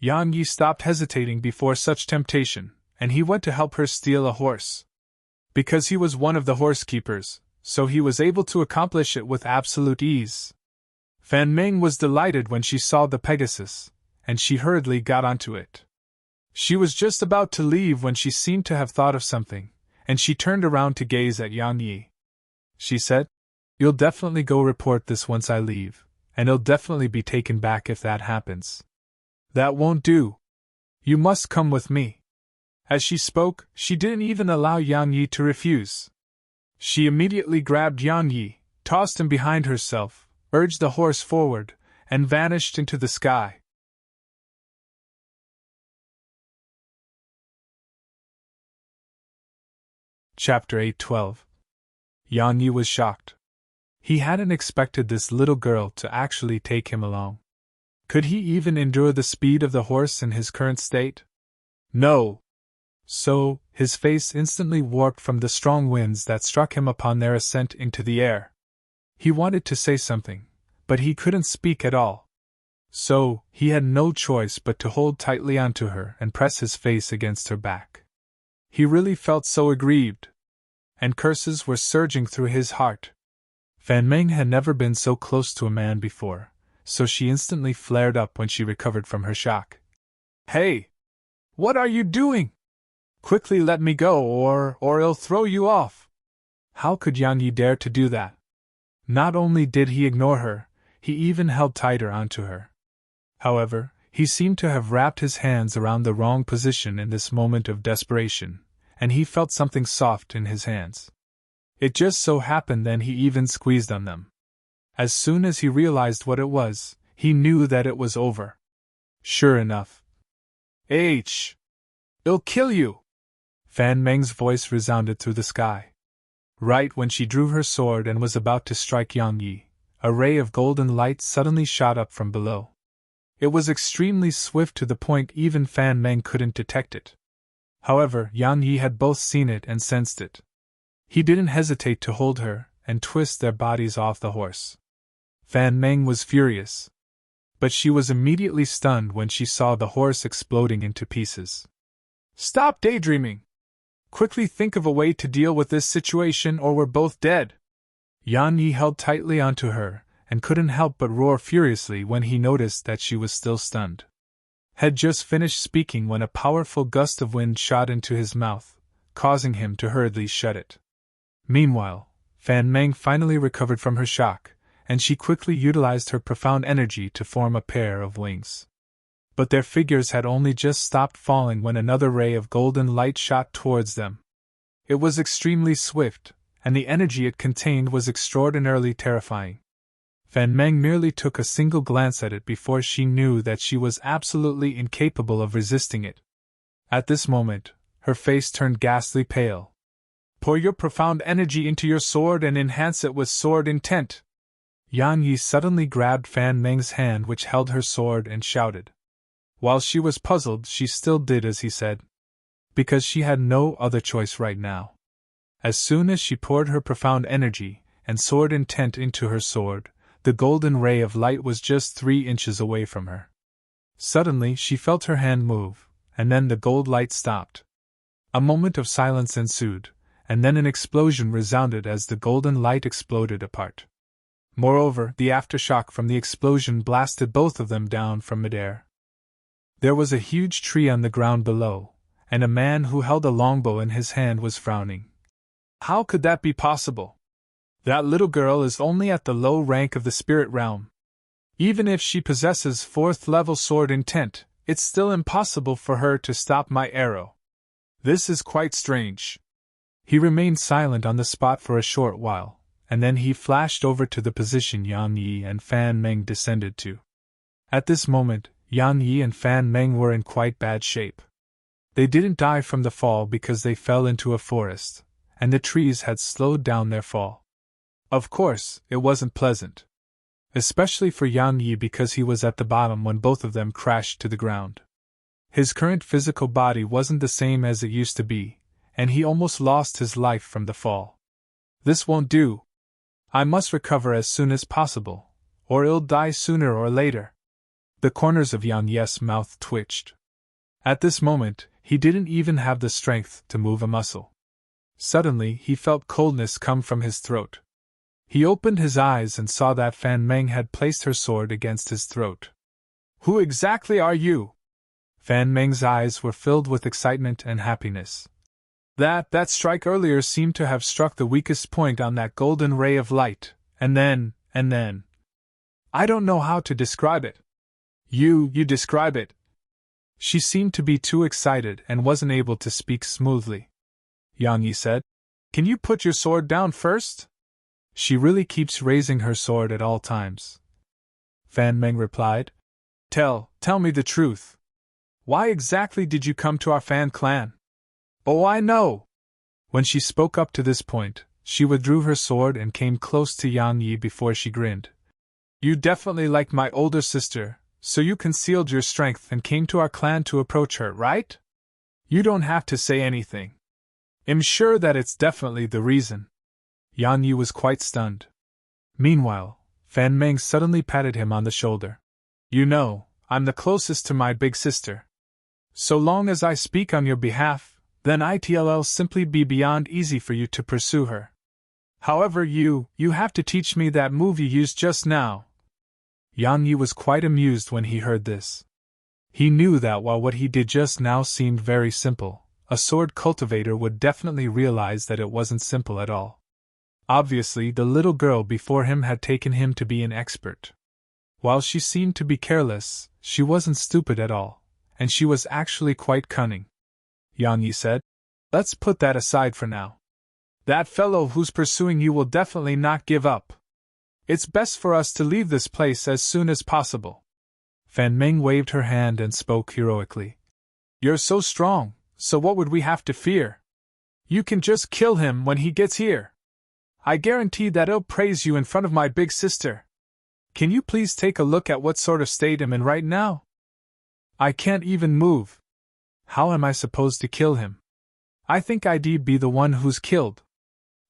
Yang Yi stopped hesitating before such temptation, and he went to help her steal a horse. Because he was one of the horse keepers, so he was able to accomplish it with absolute ease. Fan Meng was delighted when she saw the Pegasus, and she hurriedly got onto it. She was just about to leave when she seemed to have thought of something, and she turned around to gaze at Yang Yi. She said, You'll definitely go report this once I leave, and it'll definitely be taken back if that happens. That won't do. You must come with me. As she spoke, she didn't even allow Yang Yi to refuse. She immediately grabbed Yang Yi, tossed him behind herself, urged the horse forward, and vanished into the sky. Chapter 8:12. Yang Yi was shocked. He hadn't expected this little girl to actually take him along. Could he even endure the speed of the horse in his current state? No. So, his face instantly warped from the strong winds that struck him upon their ascent into the air. He wanted to say something, but he couldn't speak at all. So, he had no choice but to hold tightly onto her and press his face against her back. He really felt so aggrieved. And curses were surging through his heart. Fan Meng had never been so close to a man before, so she instantly flared up when she recovered from her shock. Hey! What are you doing? Quickly let me go or I'll throw you off! How could Yang Yi dare to do that? Not only did he ignore her, he even held tighter onto her. However, he seemed to have wrapped his hands around the wrong position in this moment of desperation, and he felt something soft in his hands. It just so happened then he even squeezed on them. As soon as he realized what it was, he knew that it was over. Sure enough. It'll kill you! Fan Meng's voice resounded through the sky. Right when she drew her sword and was about to strike Yang Yi, a ray of golden light suddenly shot up from below. It was extremely swift to the point even Fan Meng couldn't detect it. However, Yang Yi had both seen it and sensed it. He didn't hesitate to hold her and twist their bodies off the horse. Fan Meng was furious. But she was immediately stunned when she saw the horse exploding into pieces. Stop daydreaming! Quickly think of a way to deal with this situation or we're both dead! Yang Yi held tightly onto her and couldn't help but roar furiously when he noticed that she was still stunned. Had just finished speaking when a powerful gust of wind shot into his mouth, causing him to hurriedly shut it. Meanwhile, Fan Meng finally recovered from her shock, and she quickly utilized her profound energy to form a pair of wings. But their figures had only just stopped falling when another ray of golden light shot towards them. It was extremely swift, and the energy it contained was extraordinarily terrifying. Fan Meng merely took a single glance at it before she knew that she was absolutely incapable of resisting it. At this moment, her face turned ghastly pale. Pour your profound energy into your sword and enhance it with sword intent. Yan Yi suddenly grabbed Fan Meng's hand which held her sword and shouted. While she was puzzled, she still did as he said, because she had no other choice right now. As soon as she poured her profound energy and sword intent into her sword, the golden ray of light was just 3 inches away from her. Suddenly she felt her hand move, and then the gold light stopped. A moment of silence ensued, and then an explosion resounded as the golden light exploded apart. Moreover, the aftershock from the explosion blasted both of them down from midair. There was a huge tree on the ground below, and a man who held a longbow in his hand was frowning. How could that be possible? That little girl is only at the low rank of the spirit realm. Even if she possesses 4th level sword intent, it's still impossible for her to stop my arrow. This is quite strange. He remained silent on the spot for a short while, and then he flashed over to the position Yan Yi and Fan Meng descended to. At this moment, Yan Yi and Fan Meng were in quite bad shape. They didn't die from the fall because they fell into a forest, and the trees had slowed down their fall. Of course, it wasn't pleasant. Especially for Yan Yi because he was at the bottom when both of them crashed to the ground. His current physical body wasn't the same as it used to be, and he almost lost his life from the fall. This won't do. I must recover as soon as possible, or I'll die sooner or later. The corners of Yan Yi's mouth twitched. At this moment, he didn't even have the strength to move a muscle. Suddenly, he felt coldness come from his throat. He opened his eyes and saw that Fan Meng had placed her sword against his throat. Who exactly are you? Fan Meng's eyes were filled with excitement and happiness. That strike earlier seemed to have struck the weakest point on that golden ray of light, and then. I don't know how to describe it. You describe it. She seemed to be too excited and wasn't able to speak smoothly. Yan Yi said, Can you put your sword down first? She really keeps raising her sword at all times. Fan Meng replied, Tell me the truth. Why exactly did you come to our Fan clan? Oh, I know! When she spoke up to this point, she withdrew her sword and came close to Yan Yi before she grinned. You definitely like my older sister, so you concealed your strength and came to our clan to approach her, right? You don't have to say anything. I'm sure that it's definitely the reason. Yan Yi was quite stunned. Meanwhile, Fan Meng suddenly patted him on the shoulder. You know, I'm the closest to my big sister. So long as I speak on your behalf, then it'll simply be beyond easy for you to pursue her. However, you have to teach me that move you used just now. Yan Yi was quite amused when he heard this. He knew that while what he did just now seemed very simple, a sword cultivator would definitely realize that it wasn't simple at all. Obviously, the little girl before him had taken him to be an expert. While she seemed to be careless, she wasn't stupid at all, and she was actually quite cunning. Yan Yi said, Let's put that aside for now. That fellow who's pursuing you will definitely not give up. It's best for us to leave this place as soon as possible. Fan Meng waved her hand and spoke heroically. You're so strong, so what would we have to fear? You can just kill him when he gets here. I guarantee that he'll praise you in front of my big sister. Can you please take a look at what sort of state I'm in right now? I can't even move. How am I supposed to kill him? I think I'd be the one who's killed.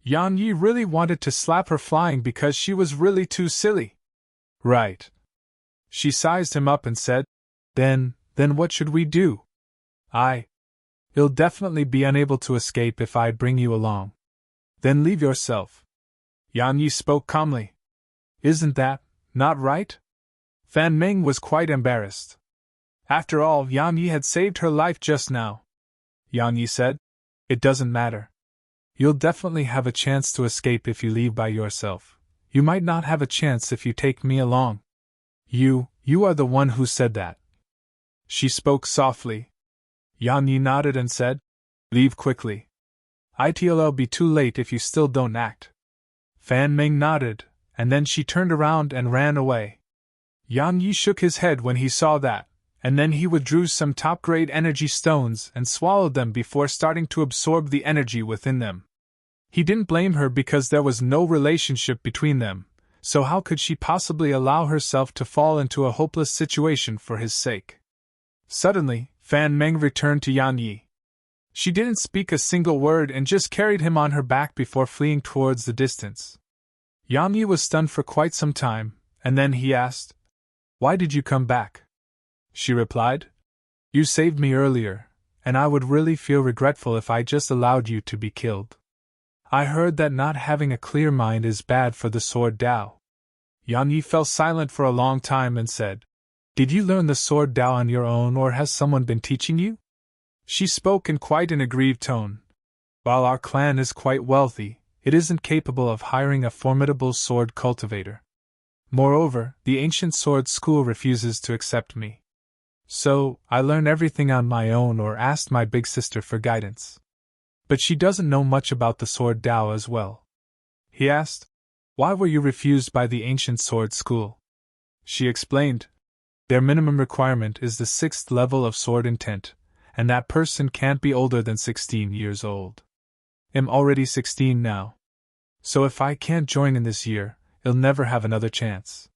Yan Yi really wanted to slap her flying because she was really too silly. Right. She sized him up and said, Then what should we do? You'll definitely be unable to escape if I bring you along. Then leave yourself. Yan Yi spoke calmly. Isn't that not right? Fan Meng was quite embarrassed. After all, Yan Yi had saved her life just now. Yan Yi said, It doesn't matter. You'll definitely have a chance to escape if you leave by yourself. You might not have a chance if you take me along. You are the one who said that. She spoke softly. Yan Yi nodded and said, Leave quickly. It'll be too late if you still don't act. Fan Meng nodded, and then she turned around and ran away. Yan Yi shook his head when he saw that, and then he withdrew some top-grade energy stones and swallowed them before starting to absorb the energy within them. He didn't blame her because there was no relationship between them, so how could she possibly allow herself to fall into a hopeless situation for his sake? Suddenly, Fan Meng returned to Yan Yi. She didn't speak a single word and just carried him on her back before fleeing towards the distance. Yan Yi was stunned for quite some time, and then he asked, "Why did you come back?" She replied, "You saved me earlier, and I would really feel regretful if I just allowed you to be killed. I heard that not having a clear mind is bad for the sword Dao." Yan Yi fell silent for a long time and said, "Did you learn the sword Dao on your own, or has someone been teaching you?" She spoke in quite an aggrieved tone. "While our clan is quite wealthy, it isn't capable of hiring a formidable sword cultivator. Moreover, the ancient sword school refuses to accept me. So, I learn everything on my own or asked my big sister for guidance. But she doesn't know much about the sword Dao as well." He asked, "Why were you refused by the ancient sword school?" She explained, "Their minimum requirement is the 6th level of sword intent, and that person can't be older than 16 years old. I'm already 16 now. So if I can't join in this year, I'll never have another chance.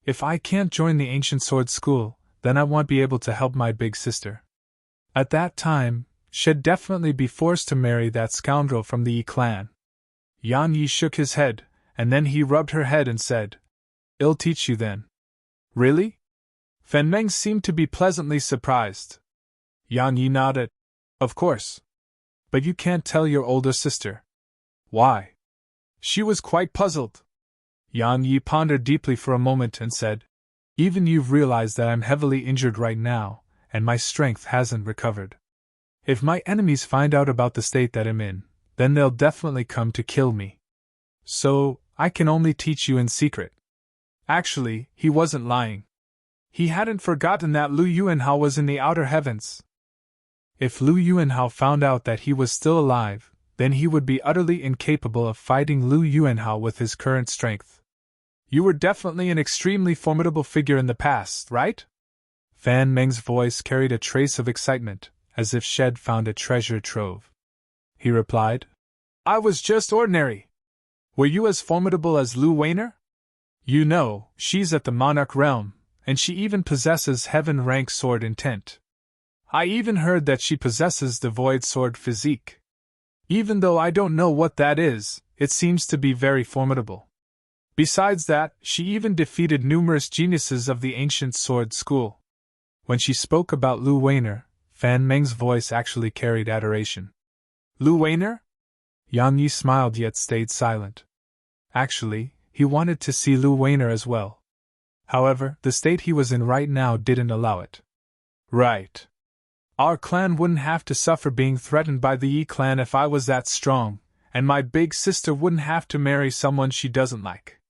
If I can't join the ancient sword school, then I won't be able to help my big sister. At that time, she'd definitely be forced to marry that scoundrel from the Yi clan." Yan Yi shook his head, and then he rubbed her head and said, "I'll teach you then." "Really?" Fan Meng seemed to be pleasantly surprised. Yan Yi nodded. "Of course. But you can't tell your older sister." "Why?" She was quite puzzled. Yan Yi pondered deeply for a moment and said, "Even you've realized that I'm heavily injured right now, and my strength hasn't recovered. If my enemies find out about the state that I'm in, then they'll definitely come to kill me. So, I can only teach you in secret." Actually, he wasn't lying. He hadn't forgotten that Lu Yuanhao was in the outer heavens. If Lu Yuanhao found out that he was still alive, then he would be utterly incapable of fighting Lu Yuanhao with his current strength. "You were definitely an extremely formidable figure in the past, right?" Fan Meng's voice carried a trace of excitement, as if she'd found a treasure trove. He replied, "I was just ordinary. Were you as formidable as Lu Weiner? You know, she's at the monarch realm, and she even possesses heaven-rank sword intent. I even heard that she possesses the void sword physique. Even though I don't know what that is, it seems to be very formidable. Besides that, she even defeated numerous geniuses of the ancient sword school." When she spoke about Lu Weiner, Fan Meng's voice actually carried adoration. "Lu Weiner?" Yang Yi smiled yet stayed silent. Actually, he wanted to see Lu Weiner as well. However, the state he was in right now didn't allow it. "Right. Our clan wouldn't have to suffer being threatened by the Yi clan if I was that strong, and my big sister wouldn't have to marry someone she doesn't like."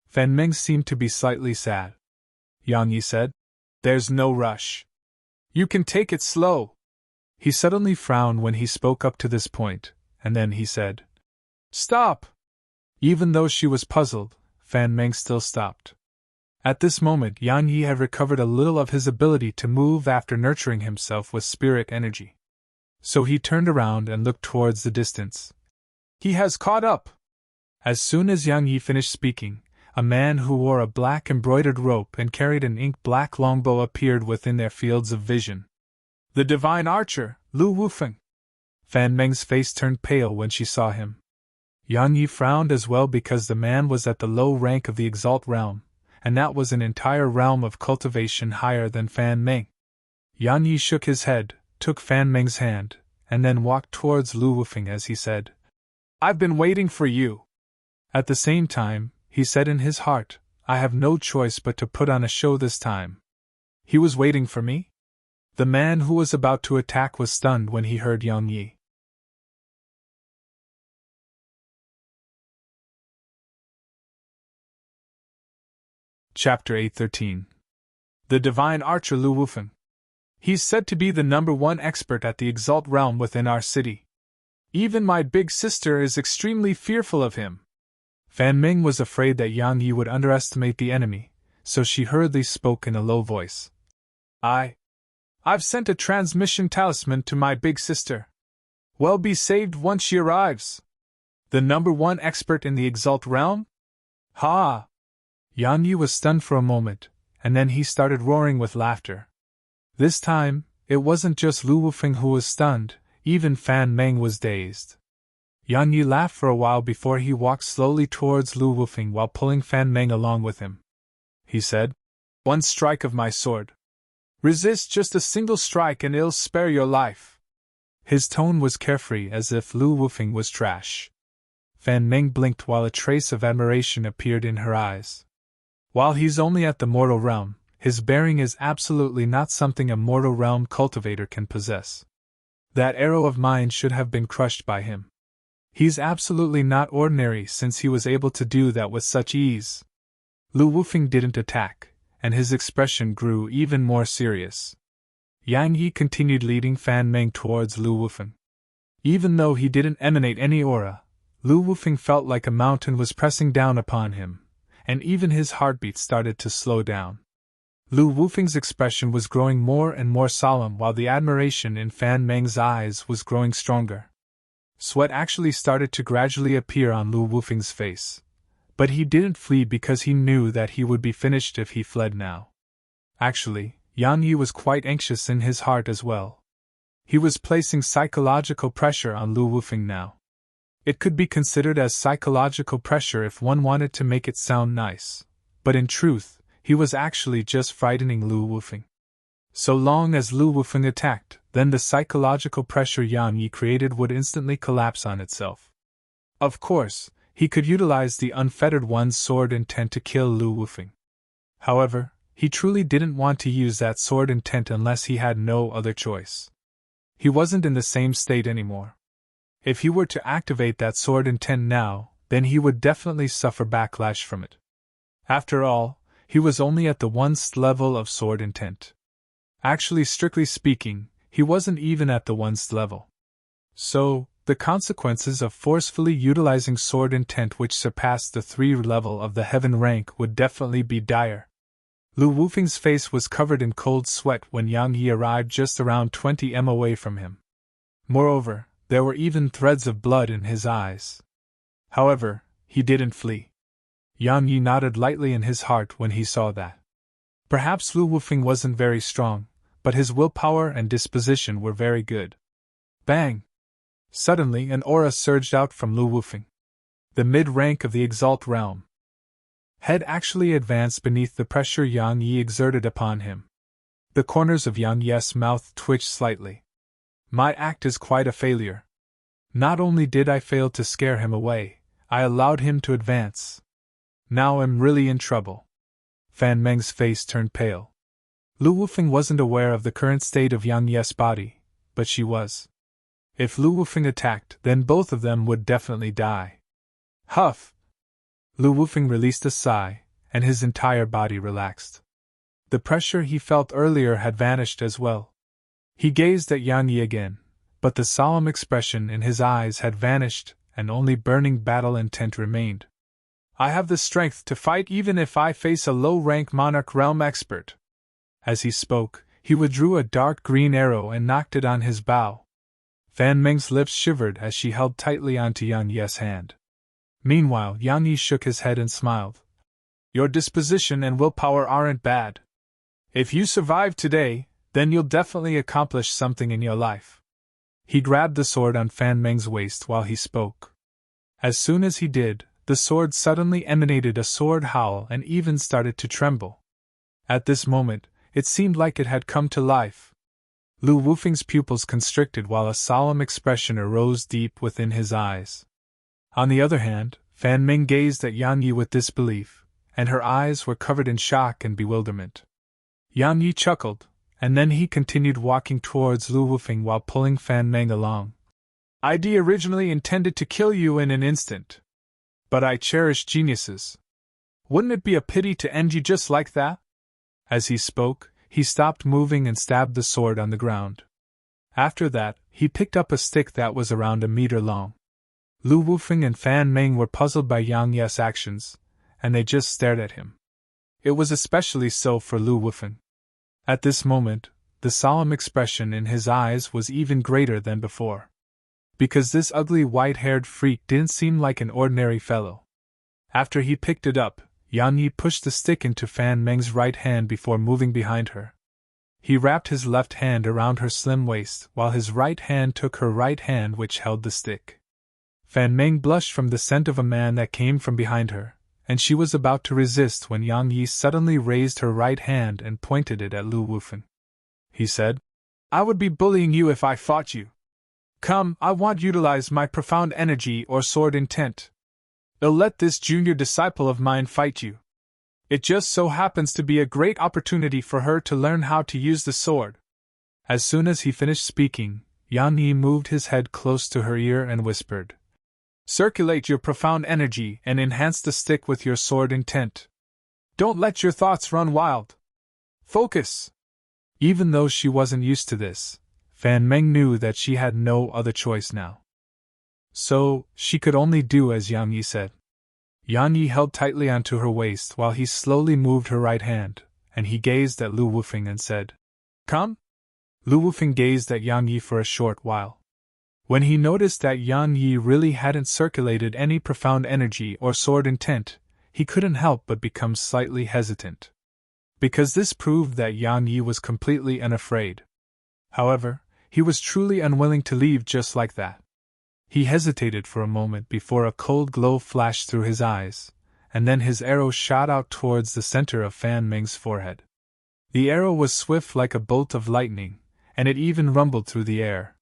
Fan Meng seemed to be slightly sad. Yang Yi said, "There's no rush. You can take it slow." He suddenly frowned when he spoke up to this point, and then he said, "Stop!" Even though she was puzzled, Fan Meng still stopped. At this moment Yang Yi had recovered a little of his ability to move after nurturing himself with spirit energy. So he turned around and looked towards the distance. "He has caught up!" As soon as Yang Yi finished speaking, a man who wore a black embroidered robe and carried an ink-black longbow appeared within their fields of vision. "The divine archer, Lu Wufeng!" Fan Meng's face turned pale when she saw him. Yang Yi frowned as well because the man was at the low rank of the Exalt realm, and that was an entire realm of cultivation higher than Fan Meng. Yang Yi shook his head, took Fan Meng's hand, and then walked towards Lu Wufeng as he said, "I've been waiting for you." At the same time, he said in his heart, "I have no choice but to put on a show this time." He was waiting for me? The man who was about to attack was stunned when he heard Yang Yi. Chapter 813. The Divine Archer Lu Wufeng. He's said to be the #1 expert at the Exalt realm within our city. Even my big sister is extremely fearful of him. Fan Meng was afraid that Yang Yi would underestimate the enemy, so she hurriedly spoke in a low voice. I've sent a transmission talisman to my big sister. Well, be saved once she arrives. The #1 expert in the Exalt realm? Ha! Yan Yi was stunned for a moment, and then he started roaring with laughter. This time, it wasn't just Lu Wufeng who was stunned, even Fan Meng was dazed. Yan Yi laughed for a while before he walked slowly towards Lu Wufeng while pulling Fan Meng along with him. He said, "One strike of my sword. Resist just a single strike and it'll spare your life." His tone was carefree, as if Lu Wufeng was trash. Fan Meng blinked while a trace of admiration appeared in her eyes. While he's only at the mortal realm, his bearing is absolutely not something a mortal realm cultivator can possess. That arrow of mine should have been crushed by him. He's absolutely not ordinary since he was able to do that with such ease. Lu Wufeng didn't attack, and his expression grew even more serious. Yang Yi continued leading Fan Meng towards Lu Wufeng. Even though he didn't emanate any aura, Lu Wufeng felt like a mountain was pressing down upon him, and even his heartbeat started to slow down. Lu Wufeng's expression was growing more and more solemn while the admiration in Fan Meng's eyes was growing stronger. Sweat actually started to gradually appear on Lu Wufeng's face. But he didn't flee because he knew that he would be finished if he fled now. Actually, Yan Yi was quite anxious in his heart as well. He was placing psychological pressure on Lu Wufeng now. It could be considered as psychological pressure if one wanted to make it sound nice, but in truth, he was actually just frightening Lu Wufeng. So long as Lu Wufeng attacked, then the psychological pressure Yan Yi created would instantly collapse on itself. Of course, he could utilize the Unfettered One's sword intent to kill Lu Wufeng. However, he truly didn't want to use that sword intent unless he had no other choice. He wasn't in the same state anymore. If he were to activate that sword intent now, then he would definitely suffer backlash from it. After all, he was only at the 1st level of sword intent. Actually, strictly speaking, he wasn't even at the 1st level. So, the consequences of forcefully utilizing sword intent which surpassed the 3 level of the heaven rank would definitely be dire. Lu Wufeng's face was covered in cold sweat when Yang Yi arrived just around 20 m away from him. Moreover, there were even threads of blood in his eyes. However, he didn't flee. Yang Yi nodded lightly in his heart when he saw that. Perhaps Lu Wufeng wasn't very strong, but his willpower and disposition were very good. Bang! Suddenly an aura surged out from Lu Wufeng. The mid-rank of the Exalt realm. Head actually advanced beneath the pressure Yang Yi exerted upon him. The corners of Yang Yi's mouth twitched slightly. My act is quite a failure. Not only did I fail to scare him away, I allowed him to advance. Now I'm really in trouble. Fan Meng's face turned pale. Lu Wufeng wasn't aware of the current state of Yang Yi's body, but she was. If Lu Wufeng attacked, then both of them would definitely die. Huff! Lu Wufeng released a sigh, and his entire body relaxed. The pressure he felt earlier had vanished as well. He gazed at Yang Yi again, but the solemn expression in his eyes had vanished, and only burning battle intent remained. I have the strength to fight even if I face a low-rank Monarch Realm expert. As he spoke, he withdrew a dark green arrow and knocked it on his bow. Fan Meng's lips shivered as she held tightly onto Yang Yi's hand. Meanwhile, Yang Yi shook his head and smiled. Your disposition and willpower aren't bad. If you survive today, then you'll definitely accomplish something in your life. He grabbed the sword on Fan Meng's waist while he spoke. As soon as he did, the sword suddenly emanated a sword howl and even started to tremble. At this moment, it seemed like it had come to life. Lu Wufeng's pupils constricted while a solemn expression arose deep within his eyes. On the other hand, Fan Meng gazed at Yang Yi with disbelief, and her eyes were covered in shock and bewilderment. Yang Yi chuckled, and then he continued walking towards Lu Wufeng while pulling Fan Meng along. "I'd originally intended to kill you in an instant. But I cherish geniuses. Wouldn't it be a pity to end you just like that?" As he spoke, he stopped moving and stabbed the sword on the ground. After that, he picked up a stick that was around a meter long. Lu Wufeng and Fan Meng were puzzled by Yang Yi's actions, and they just stared at him. It was especially so for Lu Wufeng. At this moment, the the solemn expression in his eyes was even greater than before. Because this ugly white-haired freak didn't seem like an ordinary fellow. After he picked it up, Yang Yi pushed the stick into Fan Meng's right hand before moving behind her. He wrapped his left hand around her slim waist, while his right hand took her right hand which held the stick. Fan Meng blushed from the scent of a man that came from behind her, and she was about to resist when Yang Yi suddenly raised her right hand and pointed it at Lu Wufeng. He said, "I would be bullying you if I fought you. Come, I want to utilize my profound energy or sword intent. I'll let this junior disciple of mine fight you. It just so happens to be a great opportunity for her to learn how to use the sword." As soon as he finished speaking, Yang Yi moved his head close to her ear and whispered, "Circulate your profound energy and enhance the stick with your sword intent. Don't let your thoughts run wild. Focus." Even though she wasn't used to this, Fan Meng knew that she had no other choice now. So, she could only do as Yang Yi said. Yang Yi held tightly onto her waist while he slowly moved her right hand, and he gazed at Lu Wufeng and said, "Come?" Lu Wufeng gazed at Yang Yi for a short while. When he noticed that Yang Yi really hadn't circulated any profound energy or sword intent, he couldn't help but become slightly hesitant. Because this proved that Yang Yi was completely unafraid. However, he was truly unwilling to leave just like that. He hesitated for a moment before a cold glow flashed through his eyes, and then his arrow shot out towards the center of Fan Meng's forehead. The arrow was swift like a bolt of lightning, and it even rumbled through the air.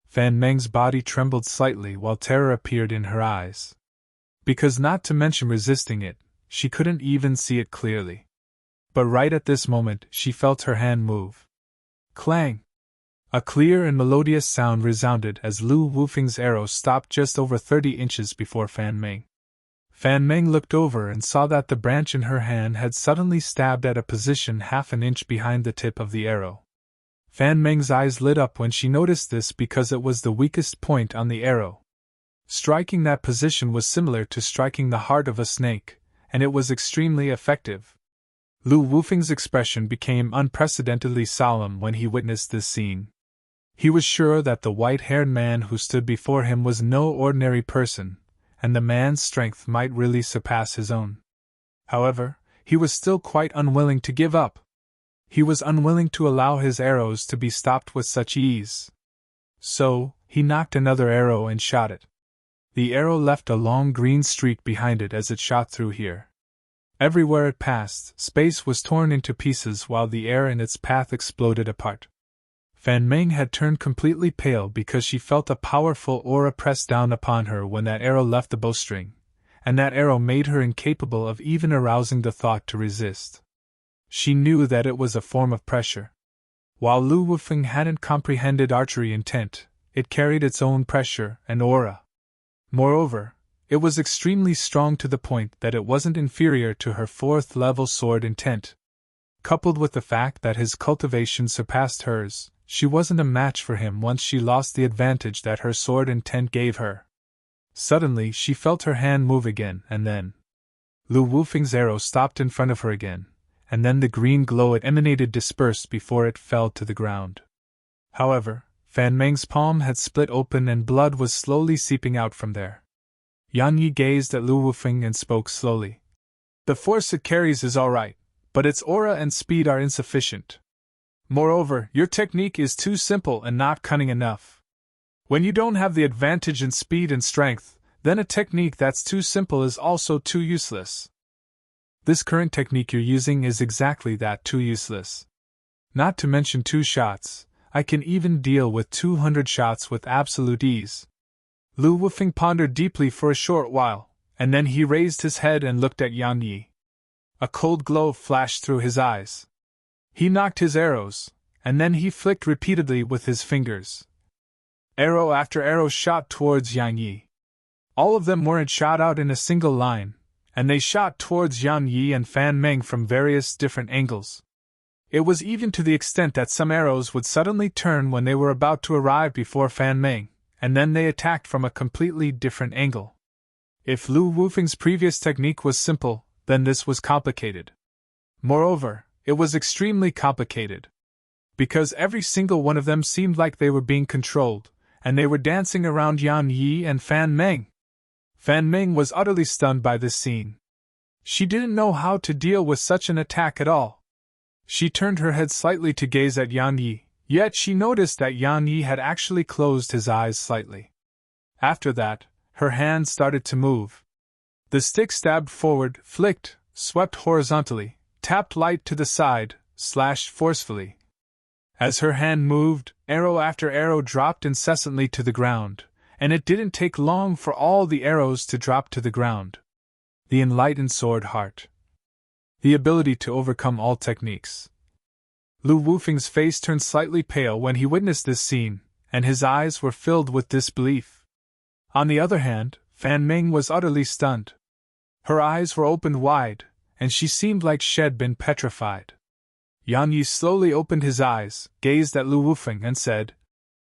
Fan Meng's body trembled slightly while terror appeared in her eyes. Because not to mention resisting it, she couldn't even see it clearly. But right at this moment she felt her hand move. Clang! A clear and melodious sound resounded as Lu Wufeng's arrow stopped just over 30 inches before Fan Meng. Fan Meng looked over and saw that the branch in her hand had suddenly stabbed at a position half an inch behind the tip of the arrow. Fan Meng's eyes lit up when she noticed this because it was the weakest point on the arrow. Striking that position was similar to striking the heart of a snake, and it was extremely effective. Lu Wufeng's expression became unprecedentedly solemn when he witnessed this scene. He was sure that the white-haired man who stood before him was no ordinary person, and the man's strength might really surpass his own. However, he was still quite unwilling to give up. He was unwilling to allow his arrows to be stopped with such ease. So, he knocked another arrow and shot it. The arrow left a long green streak behind it as it shot through here. Everywhere it passed, space was torn into pieces while the air in its path exploded apart. Fan Meng had turned completely pale because she felt a powerful aura press down upon her when that arrow left the bowstring, and that arrow made her incapable of even arousing the thought to resist. She knew that it was a form of pressure. While Lu Wufeng hadn't comprehended archery intent, it carried its own pressure and aura. Moreover, it was extremely strong to the point that it wasn't inferior to her 4th-level sword intent. Coupled with the fact that his cultivation surpassed hers, she wasn't a match for him once she lost the advantage that her sword intent gave her. Suddenly she felt her hand move again, and then Lu Wufeng's arrow stopped in front of her again, and then the green glow it emanated dispersed before it fell to the ground. However, Fan Meng's palm had split open and blood was slowly seeping out from there. Yang Yi gazed at Lu Wufeng and spoke slowly. "The force it carries is alright, but its aura and speed are insufficient. Moreover, your technique is too simple and not cunning enough. When you don't have the advantage in speed and strength, then a technique that's too simple is also too useless. This current technique you're using is exactly that, too useless. Not to mention 2 shots, I can even deal with 200 shots with absolute ease." Lu Wufeng pondered deeply for a short while, and then he raised his head and looked at Yang Yi. A cold glow flashed through his eyes. He knocked his arrows, and then he flicked repeatedly with his fingers. Arrow after arrow shot towards Yang Yi. All of them weren't shot out in a single line, and they shot towards Yang Yi and Fan Meng from various different angles. It was even to the extent that some arrows would suddenly turn when they were about to arrive before Fan Meng, and then they attacked from a completely different angle. If Lu Wufeng's previous technique was simple, then this was complicated. Moreover, it was extremely complicated. because every single one of them seemed like they were being controlled, and they were dancing around Yan Yi and Fan Meng. Fan Meng was utterly stunned by this scene. She didn't know how to deal with such an attack at all. She turned her head slightly to gaze at Yan Yi, yet she noticed that Yan Yi had actually closed his eyes slightly. After that, her hand started to move. The stick stabbed forward, flicked, swept horizontally, tapped light to the side, slashed forcefully. As her hand moved, arrow after arrow dropped incessantly to the ground, and it didn't take long for all the arrows to drop to the ground. The enlightened sword heart. The ability to overcome all techniques. Lu Wufeng's face turned slightly pale when he witnessed this scene, and his eyes were filled with disbelief. On the other hand, Fan Meng was utterly stunned. Her eyes were opened wide, and she seemed like she'd been petrified. Yan Yi slowly opened his eyes, gazed at Lu Wufeng and said,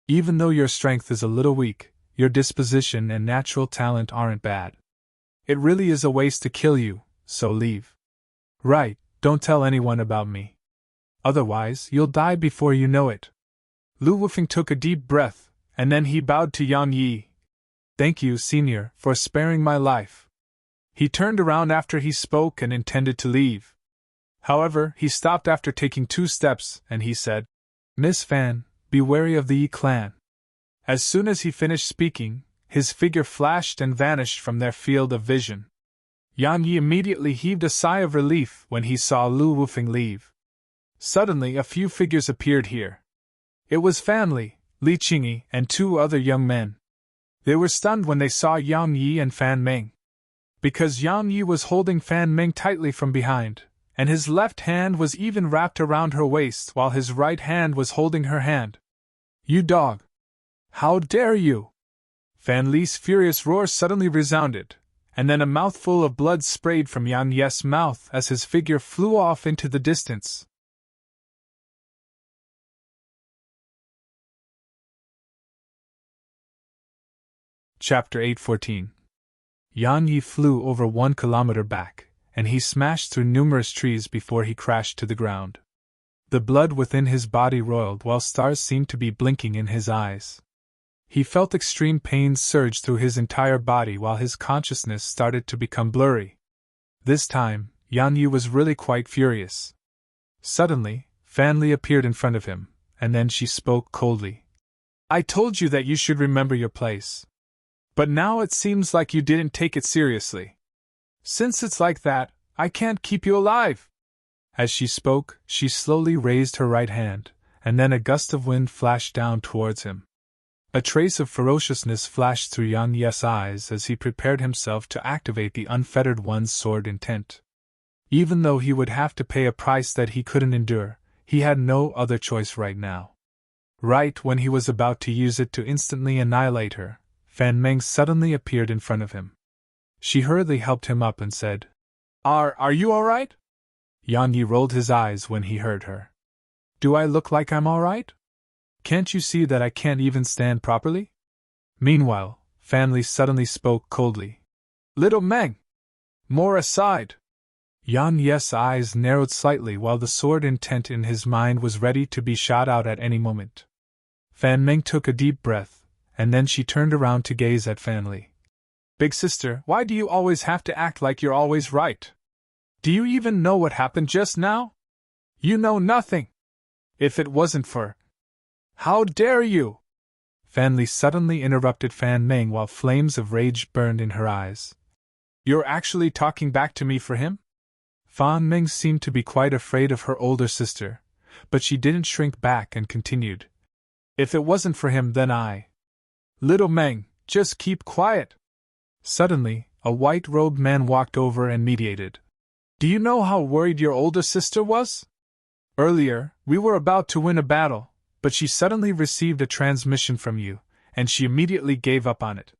"Even though your strength is a little weak, your disposition and natural talent aren't bad. It really is a waste to kill you, so leave. Right, don't tell anyone about me. Otherwise, you'll die before you know it." Lu Wufeng took a deep breath, and then he bowed to Yan Yi. "Thank you, Senior, for sparing my life." He turned around after he spoke and intended to leave. However, he stopped after taking 2 steps, and he said, "Miss Fan, be wary of the Yi clan." As soon as he finished speaking, his figure flashed and vanished from their field of vision. Yan Yi immediately heaved a sigh of relief when he saw Lu Wufeng leave. Suddenly a few figures appeared here. It was Fan Li, Li Qingyi, and 2 other young men. They were stunned when they saw Yan Yi and Fan Meng. Because Yan Yi was holding Fan Meng tightly from behind, and his left hand was even wrapped around her waist while his right hand was holding her hand. "You dog! How dare you!" Fan Li's furious roar suddenly resounded, and then a mouthful of blood sprayed from Yan Yi's mouth as his figure flew off into the distance. Chapter 8:14. Yan Yi flew over 1 kilometer back, and he smashed through numerous trees before he crashed to the ground. The blood within his body roiled while stars seemed to be blinking in his eyes. He felt extreme pain surge through his entire body while his consciousness started to become blurry. This time, Yan Yi was really quite furious. Suddenly, Fan Li appeared in front of him, and then she spoke coldly. "I told you that you should remember your place. But now it seems like you didn't take it seriously. Since it's like that, I can't keep you alive." As she spoke, she slowly raised her right hand, and then a gust of wind flashed down towards him. A trace of ferociousness flashed through Yan Yi's eyes as he prepared himself to activate the unfettered one's sword intent. Even though he would have to pay a price that he couldn't endure, he had no other choice right now. Right when he was about to use it to instantly annihilate her, Fan Meng suddenly appeared in front of him. She hurriedly helped him up and said, Are you alright?" Yan Yi rolled his eyes when he heard her. "Do I look like I'm alright? Can't you see that I can't even stand properly?" Meanwhile, Fan Li suddenly spoke coldly. "Little Meng! More aside!" Yan Yi's eyes narrowed slightly while the sword intent in his mind was ready to be shot out at any moment. Fan Meng took a deep breath, and then she turned around to gaze at Fan Li. "Big sister, why do you always have to act like you're always right? Do you even know what happened just now? You know nothing. If it wasn't for... How dare you?" Fan Li suddenly interrupted Fan Meng while flames of rage burned in her eyes. "You're actually talking back to me for him?" Fan Meng seemed to be quite afraid of her older sister, but she didn't shrink back and continued. "If it wasn't for him, then I... Little Meng, just keep quiet." Suddenly, a white-robed man walked over and mediated. "Do you know how worried your older sister was? Earlier, we were about to win a battle, but she suddenly received a transmission from you, and she immediately gave up on it.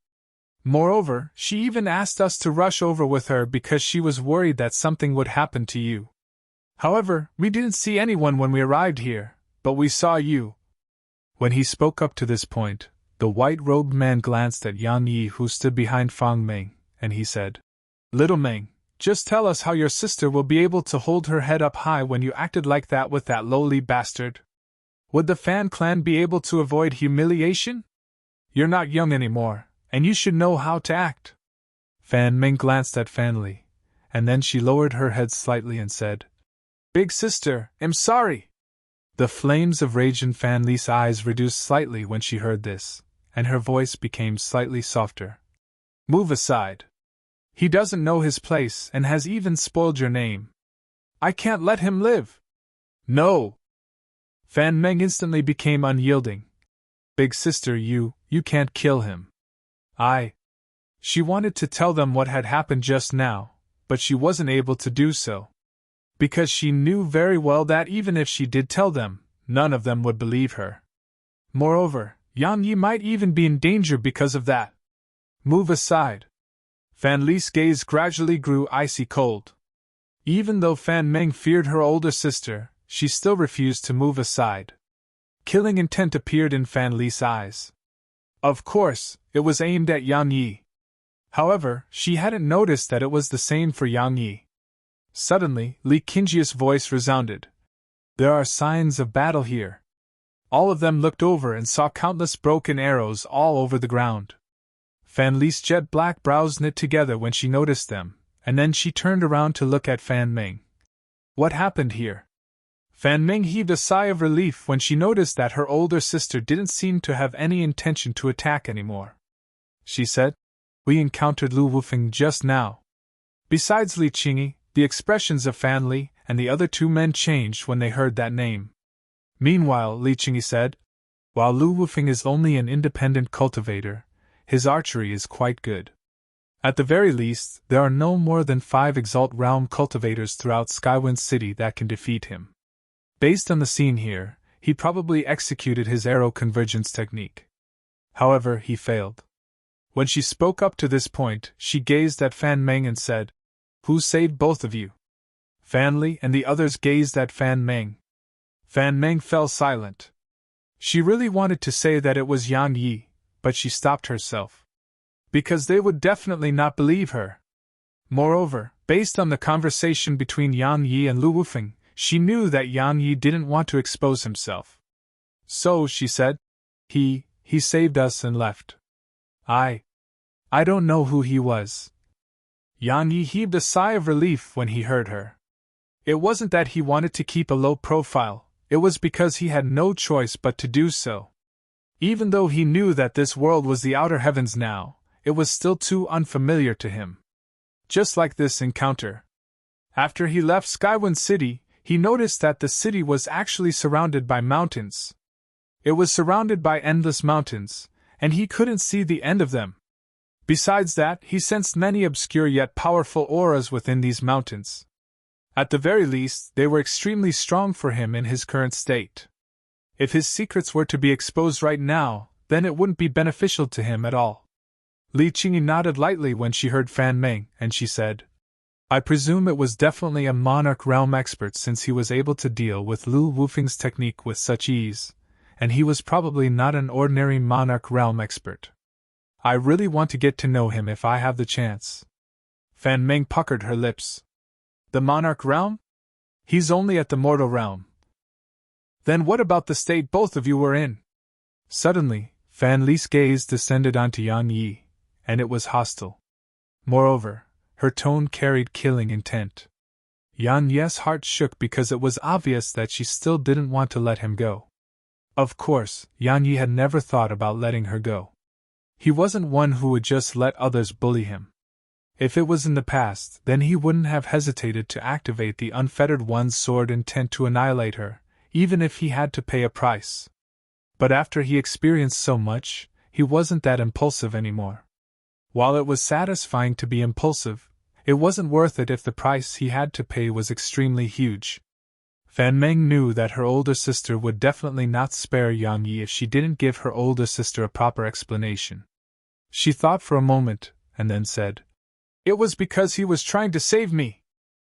Moreover, she even asked us to rush over with her because she was worried that something would happen to you. However, we didn't see anyone when we arrived here, but we saw you." When he spoke up to this point, the white-robed man glanced at Yan Yi, who stood behind Fan Meng, and he said, "Little Meng, just tell us how your sister will be able to hold her head up high when you acted like that with that lowly bastard." Would the Fan clan be able to avoid humiliation? You're not young anymore, and you should know how to act. Fan Ming glanced at Fan Li, and then she lowered her head slightly and said, Big sister, I'm sorry. The flames of rage in Fan Li's eyes reduced slightly when she heard this, and her voice became slightly softer. Move aside. He doesn't know his place and has even spoiled your name. I can't let him live. No. Fan Meng instantly became unyielding. Big sister, you can't kill him. She wanted to tell them what had happened just now, but she wasn't able to do so. Because she knew very well that even if she did tell them, none of them would believe her. Moreover, Yang Yi might even be in danger because of that. Move aside. Fan Li's gaze gradually grew icy cold. Even though Fan Meng feared her older sister, she still refused to move aside. Killing intent appeared in Fan Li's eyes. Of course, it was aimed at Yang Yi. However, she hadn't noticed that it was the same for Yang Yi. Suddenly, Li Qingjia's voice resounded. There are signs of battle here. All of them looked over and saw countless broken arrows all over the ground. Fan Li's jet-black brows knit together when she noticed them, and then she turned around to look at Fan Ming. What happened here? Fan Ming heaved a sigh of relief when she noticed that her older sister didn't seem to have any intention to attack anymore. She said, We encountered Lu Wufeng just now. Besides Li Qingyi, the expressions of Fan Li and the other two men changed when they heard that name. Meanwhile, Li Qingyi said, While Lu Wufeng is only an independent cultivator, his archery is quite good. At the very least, there are no more than 5 Exalt Realm cultivators throughout Skywind City that can defeat him. Based on the scene here, he probably executed his arrow convergence technique. However, he failed. When she spoke up to this point, she gazed at Fan Meng and said, Who saved both of you? Fan Li and the others gazed at Fan Meng. Fan Meng fell silent. She really wanted to say that it was Yang Yi, but she stopped herself. Because they would definitely not believe her. Moreover, based on the conversation between Yang Yi and Lu Wufeng, she knew that Yang Yi didn't want to expose himself. So, she said, He saved us and left. I don't know who he was. Yang Yi heaved a sigh of relief when he heard her. It wasn't that he wanted to keep a low profile, it was because he had no choice but to do so. Even though he knew that this world was the outer heavens now, it was still too unfamiliar to him. Just like this encounter. After he left Skywind City, he noticed that the city was actually surrounded by mountains. It was surrounded by endless mountains, and he couldn't see the end of them. Besides that, he sensed many obscure yet powerful auras within these mountains. At the very least, they were extremely strong for him in his current state. If his secrets were to be exposed right now, then it wouldn't be beneficial to him at all. Li Qingyi nodded lightly when she heard Fan Meng, and she said, I presume it was definitely a Monarch Realm expert since he was able to deal with Lu Wufeng's technique with such ease, and he was probably not an ordinary Monarch Realm expert. I really want to get to know him if I have the chance. Fan Meng puckered her lips. The Monarch Realm? He's only at the Mortal Realm. Then what about the state both of you were in? Suddenly, Fan Li's gaze descended onto Yang Yi, and it was hostile. Moreover, her tone carried killing intent. Yang Yi's heart shook because it was obvious that she still didn't want to let him go. Of course, Yang Yi had never thought about letting her go. He wasn't one who would just let others bully him. If it was in the past, then he wouldn't have hesitated to activate the Unfettered One's sword intent to annihilate her, even if he had to pay a price. But after he experienced so much, he wasn't that impulsive anymore. While it was satisfying to be impulsive, it wasn't worth it if the price he had to pay was extremely huge. Fan Meng knew that her older sister would definitely not spare Yang Yi if she didn't give her older sister a proper explanation. She thought for a moment, and then said, It was because he was trying to save me.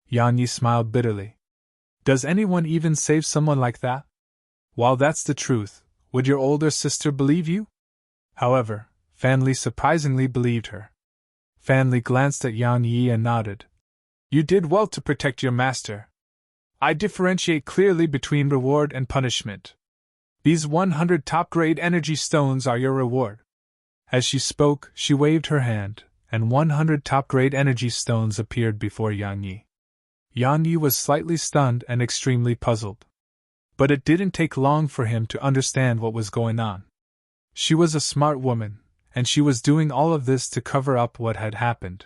Yang Yi smiled bitterly. Does anyone even save someone like that? While that's the truth, would your older sister believe you? However, Fan Li surprisingly believed her. Fan Li glanced at Yang Yi and nodded. You did well to protect your master. I differentiate clearly between reward and punishment. These 100 top-grade energy stones are your reward." As she spoke, she waved her hand, and 100 top-grade energy stones appeared before Yang Yi. Yang Yi was slightly stunned and extremely puzzled. But it didn't take long for him to understand what was going on. She was a smart woman, and she was doing all of this to cover up what had happened.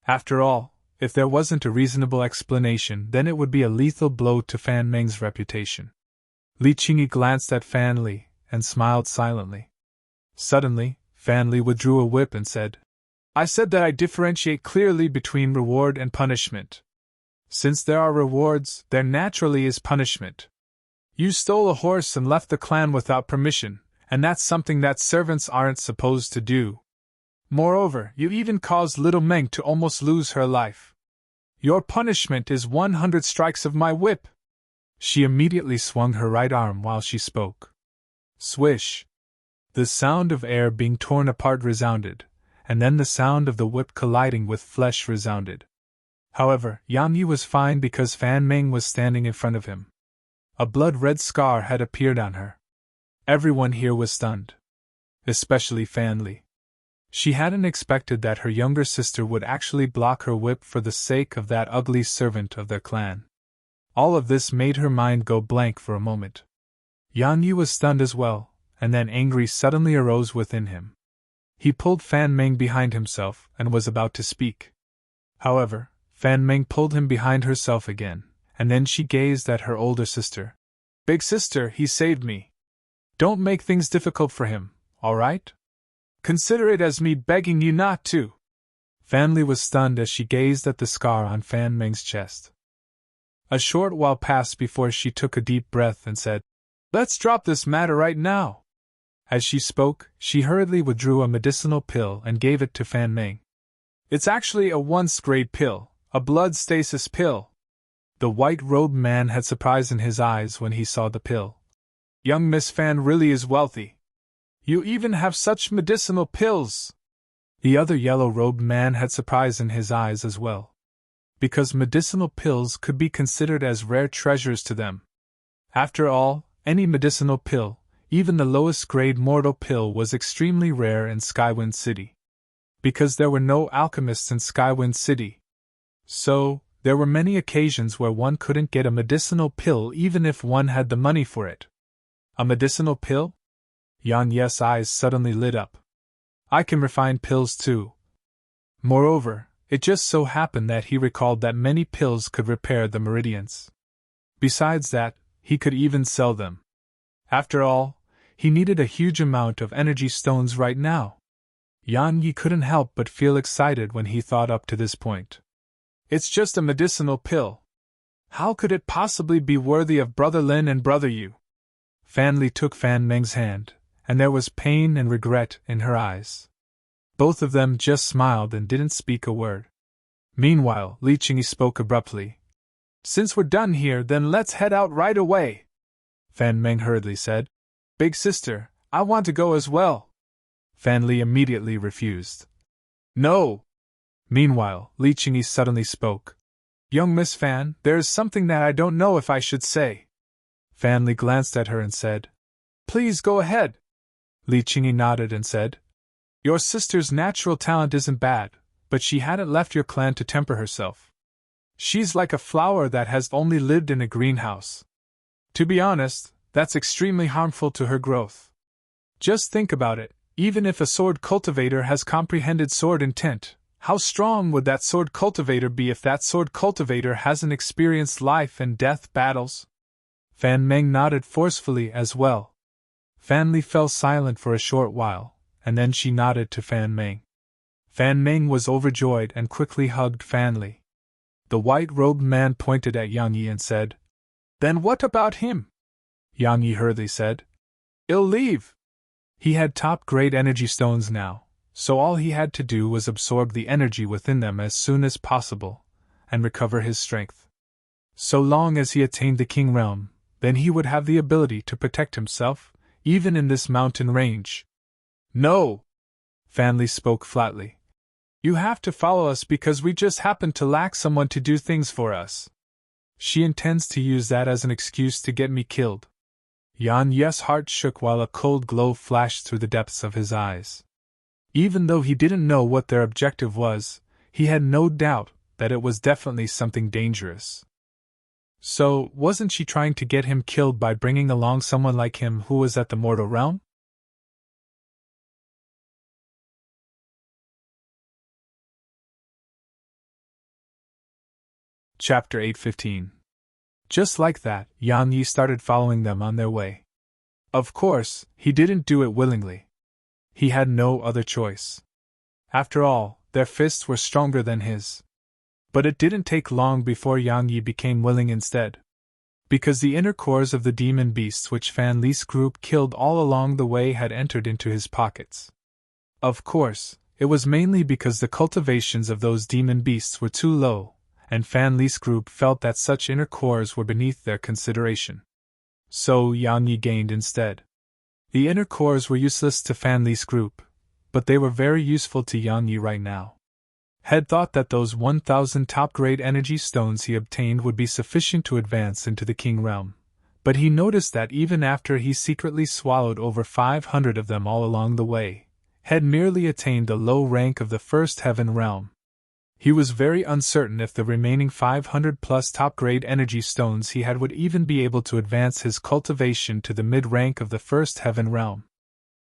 After all, if there wasn't a reasonable explanation, then it would be a lethal blow to Fan Meng's reputation. Li Qingyi glanced at Fan Li and smiled silently. Suddenly, Fan Li withdrew a whip and said, "I said that I differentiate clearly between reward and punishment. Since there are rewards, there naturally is punishment. You stole a horse and left the clan without permission, and that's something that servants aren't supposed to do. Moreover, you even caused little Meng to almost lose her life. Your punishment is 100 strikes of my whip." She immediately swung her right arm while she spoke. Swish! The sound of air being torn apart resounded, and then the sound of the whip colliding with flesh resounded. However, Yang Yi was fine because Fan Meng was standing in front of him. A blood-red scar had appeared on her. Everyone here was stunned. Especially Fan Li. She hadn't expected that her younger sister would actually block her whip for the sake of that ugly servant of their clan. All of this made her mind go blank for a moment. Yang Yi was stunned as well, and then anger suddenly arose within him. He pulled Fan Meng behind himself and was about to speak. However, Fan Meng pulled him behind herself again, and then she gazed at her older sister. "Big sister, he saved me. Don't make things difficult for him, all right? Consider it as me begging you not to." Fan Li was stunned as she gazed at the scar on Fan Meng's chest. A short while passed before she took a deep breath and said, "Let's drop this matter right now." As she spoke, she hurriedly withdrew a medicinal pill and gave it to Fan Meng. "It's actually a once-grade pill, a blood stasis pill." The white-robed man had surprise in his eyes when he saw the pill. "Young Miss Fan really is wealthy. You even have such medicinal pills." The other yellow-robed man had surprise in his eyes as well, because medicinal pills could be considered as rare treasures to them. After all, any medicinal pill, even the lowest-grade mortal pill, was extremely rare in Skywind City. Because there were no alchemists in Skywind City. So, there were many occasions where one couldn't get a medicinal pill even if one had the money for it. A medicinal pill? Yang Yi's eyes suddenly lit up. "I can refine pills too." Moreover, it just so happened that he recalled that many pills could repair the meridians. Besides that, he could even sell them. After all, he needed a huge amount of energy stones right now. Yang Yi couldn't help but feel excited when he thought up to this point. It's just a medicinal pill. How could it possibly be worthy of Brother Lin and Brother Yu? Fan Li took Fan Meng's hand, and there was pain and regret in her eyes. Both of them just smiled and didn't speak a word. Meanwhile, Li Qingyi spoke abruptly. "Since we're done here, then let's head out right away," Fan Meng hurriedly said. "Big sister, I want to go as well." Fan Li immediately refused. "No." Meanwhile, Li Qingyi suddenly spoke. "Young Miss Fan, there is something that I don't know if I should say." Fan Li glanced at her and said, "Please go ahead." Li Qingyi nodded and said, "Your sister's natural talent isn't bad, but she hadn't left your clan to temper herself. She's like a flower that has only lived in a greenhouse. To be honest, that's extremely harmful to her growth. Just think about it, even if a sword cultivator has comprehended sword intent, how strong would that sword cultivator be if that sword cultivator hasn't experienced life and death battles?" Fan Meng nodded forcefully as well. Fan Li fell silent for a short while, and then she nodded to Fan Meng. Fan Meng was overjoyed and quickly hugged Fan Li. The white-robed man pointed at Yang Yi and said, "Then what about him?" Yang Yi hurriedly said, "He'll leave." He had top-grade energy stones now, so all he had to do was absorb the energy within them as soon as possible, and recover his strength. So long as he attained the King Realm, then he would have the ability to protect himself, even in this mountain range. "No!" Fan Li spoke flatly. "You have to follow us because we just happen to lack someone to do things for us. She intends to use that as an excuse to get me killed." Yan Ye's heart shook while a cold glow flashed through the depths of his eyes. Even though he didn't know what their objective was, he had no doubt that it was definitely something dangerous. So, wasn't she trying to get him killed by bringing along someone like him who was at the mortal realm? Chapter 8:15. Just like that, Yang Yi started following them on their way. Of course, he didn't do it willingly. He had no other choice. After all, their fists were stronger than his. But it didn't take long before Yang Yi became willing instead. Because the inner cores of the demon beasts which Fan Li's group killed all along the way had entered into his pockets. Of course, it was mainly because the cultivations of those demon beasts were too low, and Fan Li's group felt that such inner cores were beneath their consideration. So Yang Yi gained instead. The inner cores were useless to Fan Li's group, but they were very useful to Yang Yi right now. Had thought that those 1,000 top-grade energy stones he obtained would be sufficient to advance into the King Realm, but he noticed that even after he secretly swallowed over 500 of them all along the way, had merely attained the low rank of the First Heaven Realm. He was very uncertain if the remaining 500-plus top-grade energy stones he had would even be able to advance his cultivation to the mid-rank of the First Heaven Realm.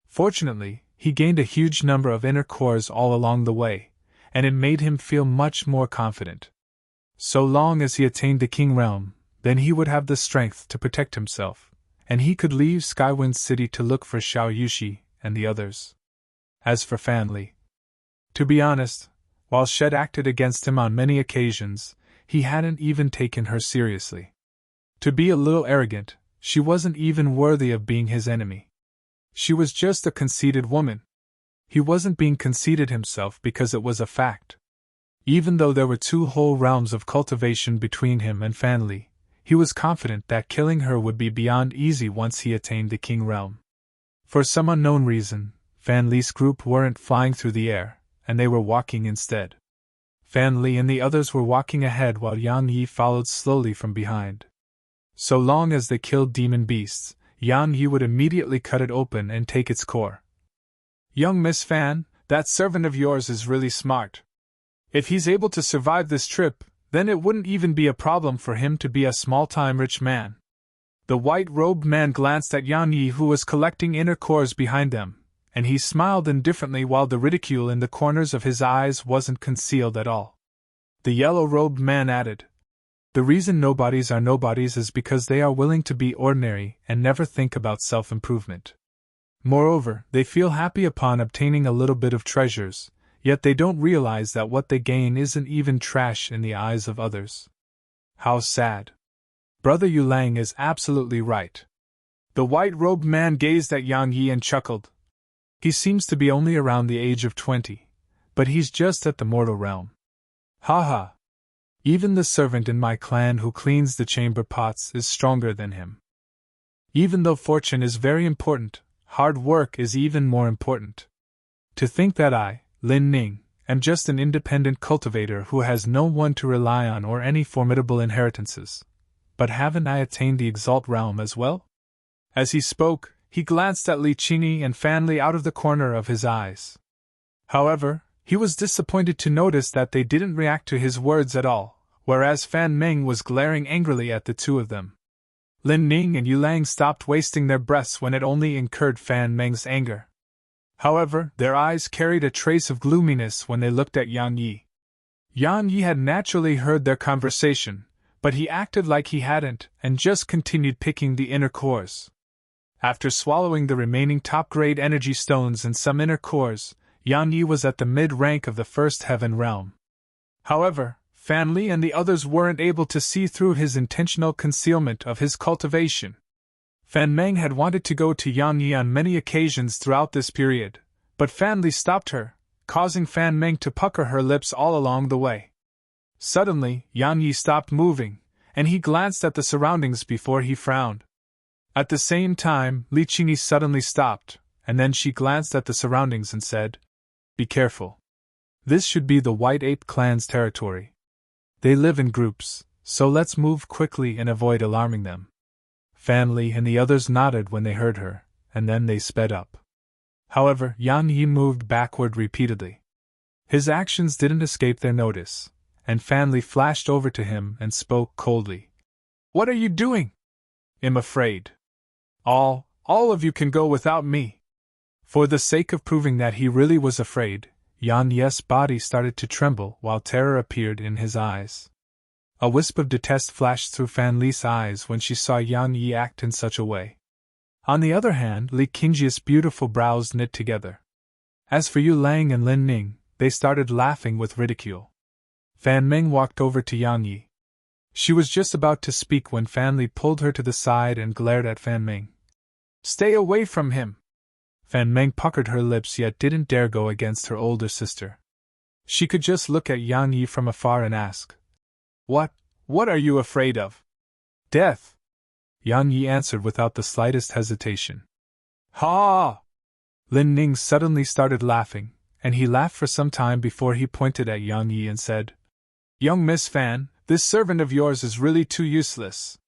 Fortunately, he gained a huge number of inner cores all along the way, and it made him feel much more confident. So long as he attained the King Realm, then he would have the strength to protect himself, and he could leave Skywind City to look for Xiao Yushi and the others. As for Fan Li, to be honest, while Shed acted against him on many occasions, he hadn't even taken her seriously. To be a little arrogant, she wasn't even worthy of being his enemy. She was just a conceited woman. He wasn't being conceited himself because it was a fact. Even though there were 2 whole realms of cultivation between him and Fan Li, he was confident that killing her would be beyond easy once he attained the King Realm. For some unknown reason, Fan Li's group weren't flying through the air, and they were walking instead. Fan Li and the others were walking ahead while Yang Yi followed slowly from behind. So long as they killed demon beasts, Yang Yi would immediately cut it open and take its core. Young Miss Fan, that servant of yours is really smart. If he's able to survive this trip, then it wouldn't even be a problem for him to be a small-time rich man. The white-robed man glanced at Yang Yi, who was collecting inner cores behind them, and he smiled indifferently while the ridicule in the corners of his eyes wasn't concealed at all. The yellow-robed man added, "The reason nobodies are nobodies is because they are willing to be ordinary and never think about self-improvement. Moreover, they feel happy upon obtaining a little bit of treasures, yet they don't realize that what they gain isn't even trash in the eyes of others. How sad. Brother Yulang is absolutely right." The white-robed man gazed at Yang Yi and chuckled. He seems to be only around the age of 20, but he's just at the mortal realm. Ha ha. Even the servant in my clan who cleans the chamber pots is stronger than him. Even though fortune is very important, hard work is even more important. To think that I, Lin Ning, am just an independent cultivator who has no one to rely on or any formidable inheritances. But haven't I attained the Exalt realm as well? As he spoke, he glanced at Li Qingyi and Fan Li out of the corner of his eyes. However, he was disappointed to notice that they didn't react to his words at all, whereas Fan Meng was glaring angrily at the 2 of them. Lin Ning and Yulang stopped wasting their breaths when it only incurred Fan Meng's anger. However, their eyes carried a trace of gloominess when they looked at Yang Yi. Yang Yi had naturally heard their conversation, but he acted like he hadn't and just continued picking the inner cores. After swallowing the remaining top-grade energy stones and some inner cores, Yang Yi was at the mid-rank of the First Heaven Realm. However, Fan Li and the others weren't able to see through his intentional concealment of his cultivation. Fan Meng had wanted to go to Yang Yi on many occasions throughout this period, but Fan Li stopped her, causing Fan Meng to pucker her lips all along the way. Suddenly, Yang Yi stopped moving, and he glanced at the surroundings before he frowned. At the same time, Li Qingyi suddenly stopped, and then she glanced at the surroundings and said, "Be careful. This should be the White Ape clan's territory. They live in groups, so let's move quickly and avoid alarming them." Fan Li and the others nodded when they heard her, and then they sped up. However, Yan Yi moved backward repeatedly. His actions didn't escape their notice, and Fan Li flashed over to him and spoke coldly. "What are you doing?" "I'm afraid. All of you can go without me." For the sake of proving that he really was afraid, Yan Yi's body started to tremble while terror appeared in his eyes. A wisp of detest flashed through Fan Li's eyes when she saw Yan Yi act in such a way. On the other hand, Li Qingji's beautiful brows knit together. As for Yu Lang and Lin Ning, they started laughing with ridicule. Fan Meng walked over to Yan Yi. She was just about to speak when Fan Li pulled her to the side and glared at Fan Meng. "Stay away from him!" Fan Meng puckered her lips yet didn't dare go against her older sister. She could just look at Yan Yi from afar and ask, What are you afraid of?" "Death," Yan Yi answered without the slightest hesitation. "Ha!" Lin Ning suddenly started laughing, and he laughed for some time before he pointed at Yan Yi and said, "Young Miss Fan, this servant of yours is really too useless.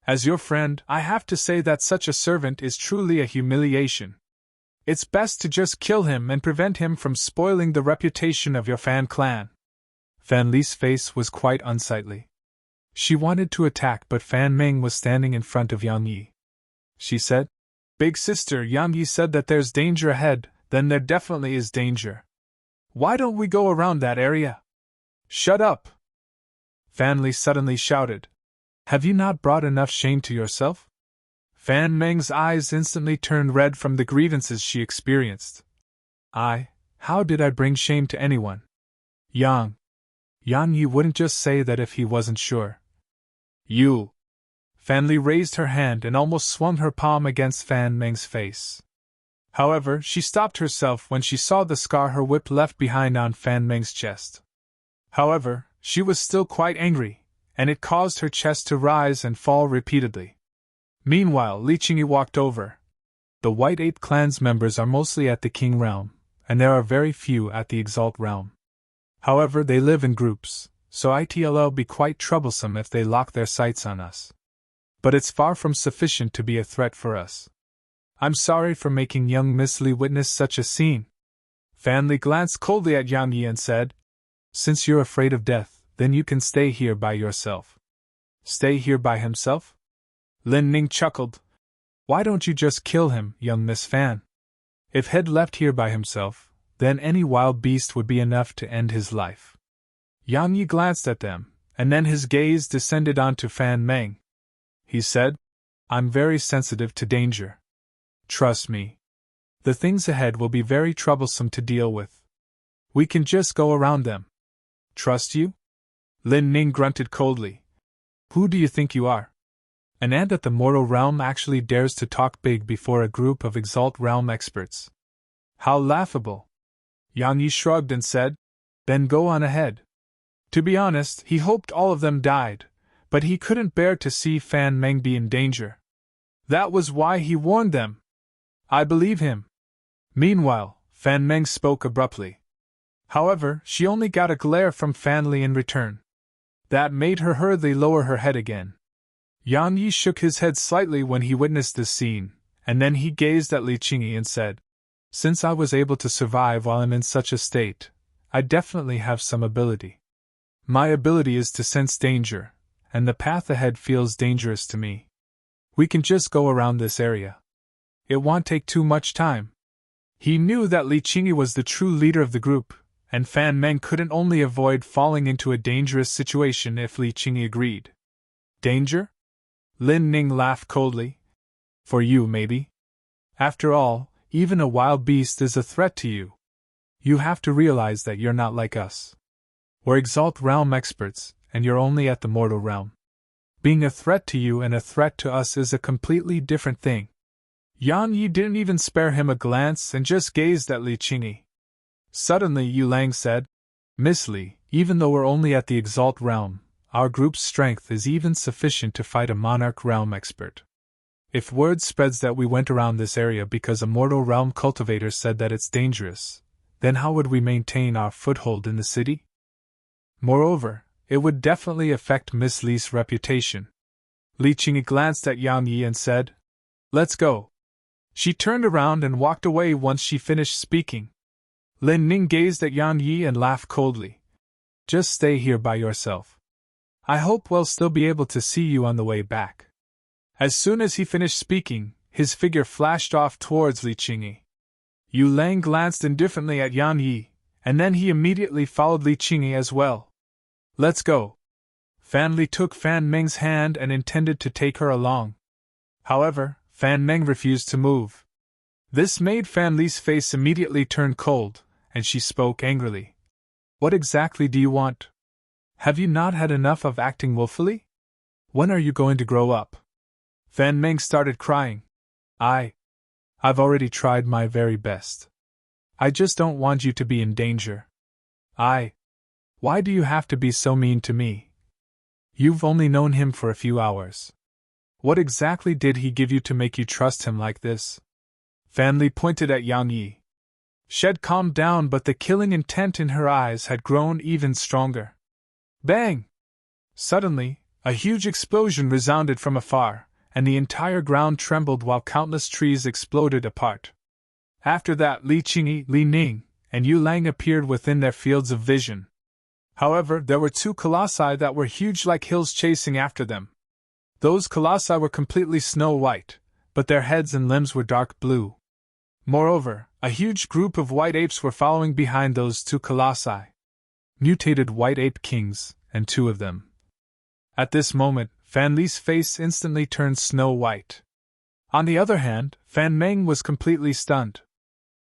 As your friend, I have to say that such a servant is truly a humiliation. It's best to just kill him and prevent him from spoiling the reputation of your Fan clan." Fan Li's face was quite unsightly. She wanted to attack, but Fan Meng was standing in front of Yan Yi. She said, "Big sister, Yan Yi said that there's danger ahead, then there definitely is danger. Why don't we go around that area?" "Shut up!" Fan Li suddenly shouted. "Have you not brought enough shame to yourself?" Fan Meng's eyes instantly turned red from the grievances she experienced. How did I bring shame to anyone?" Yan Yi wouldn't just say that if he wasn't sure. "You!" Fan Li raised her hand and almost swung her palm against Fan Meng's face. However, she stopped herself when she saw the scar her whip left behind on Fan Meng's chest. However, she was still quite angry, and it caused her chest to rise and fall repeatedly. Meanwhile, Li Qingyi walked over. The White Eight Clan's members are mostly at the King realm, and there are very few at the Exalt realm. However, they live in groups, so it'll be quite troublesome if they lock their sights on us. But it's far from sufficient to be a threat for us. I'm sorry for making young Miss Li witness such a scene." Fan Li glanced coldly at Yan Yi and said, "Since you're afraid of death, then you can stay here by yourself." "Stay here by himself?" Lin Ning chuckled. "Why don't you just kill him, young Miss Fan? If he'd left here by himself, then any wild beast would be enough to end his life." Yan Yi glanced at them, and then his gaze descended onto Fan Meng. He said, "I'm very sensitive to danger. Trust me. The things ahead will be very troublesome to deal with. We can just go around them." "Trust you?" Lin Ning grunted coldly. "Who do you think you are? An ant at the mortal realm actually dares to talk big before a group of Exalt realm experts. How laughable!" Yan Yi shrugged and said, "Then go on ahead." To be honest, he hoped all of them died, but he couldn't bear to see Fan Meng be in danger. That was why he warned them. I believe him. Meanwhile, Fan Meng spoke abruptly. However, she only got a glare from Fan Li in return. That made her hurriedly lower her head again. Yan Yi shook his head slightly when he witnessed this scene, and then he gazed at Li Qingyi and said, "Since I was able to survive while I'm in such a state, I definitely have some ability. My ability is to sense danger, and the path ahead feels dangerous to me. We can just go around this area. It won't take too much time." He knew that Li Qingyi was the true leader of the group, and Fan Meng couldn't only avoid falling into a dangerous situation if Li Qingyi agreed. "Danger?" Lin Ning laughed coldly. "For you, maybe. After all, even a wild beast is a threat to you. You have to realize that you're not like us. We're Exalt realm experts, and you're only at the mortal realm. Being a threat to you and a threat to us is a completely different thing." Yan Yi didn't even spare him a glance and just gazed at Li Qingyi. Suddenly Yu Lang said, "Miss Li, even though we're only at the Exalt realm, our group's strength is even sufficient to fight a Monarch realm expert. If word spreads that we went around this area because a mortal realm cultivator said that it's dangerous, then how would we maintain our foothold in the city? Moreover, it would definitely affect Miss Li's reputation. Li Qingyi glanced at Yang Yi and said, "Let's go." She turned around and walked away once she finished speaking. Lin Ning gazed at Yang Yi and laughed coldly. "Just stay here by yourself. I hope we'll still be able to see you on the way back." As soon as he finished speaking, his figure flashed off towards Li Qingyi. Yu Lang glanced indifferently at Yang Yi, and then he immediately followed Li Qingyi as well. "Let's go." Fan Li took Fan Meng's hand and intended to take her along. However, Fan Meng refused to move. This made Fan Li's face immediately turn cold, and she spoke angrily. "What exactly do you want? Have you not had enough of acting willfully? When are you going to grow up?" Fan Meng started crying. I've already tried my very best. I just don't want you to be in danger. Why do you have to be so mean to me? You've only known him for a few hours. What exactly did he give you to make you trust him like this?" Fan Li pointed at Yang Yi. She had calmed down, but the killing intent in her eyes had grown even stronger. Bang! Suddenly, a huge explosion resounded from afar, and the entire ground trembled while countless trees exploded apart. After that, Li Qingyi, Li Ning, and Yu Lang appeared within their fields of vision. However, there were two colossi that were huge like hills chasing after them. Those colossi were completely snow white, but their heads and limbs were dark blue. Moreover, a huge group of white apes were following behind those two colossi. Mutated white ape kings, and two of them. At this moment, Fan Li's face instantly turned snow white. On the other hand, Fan Meng was completely stunned.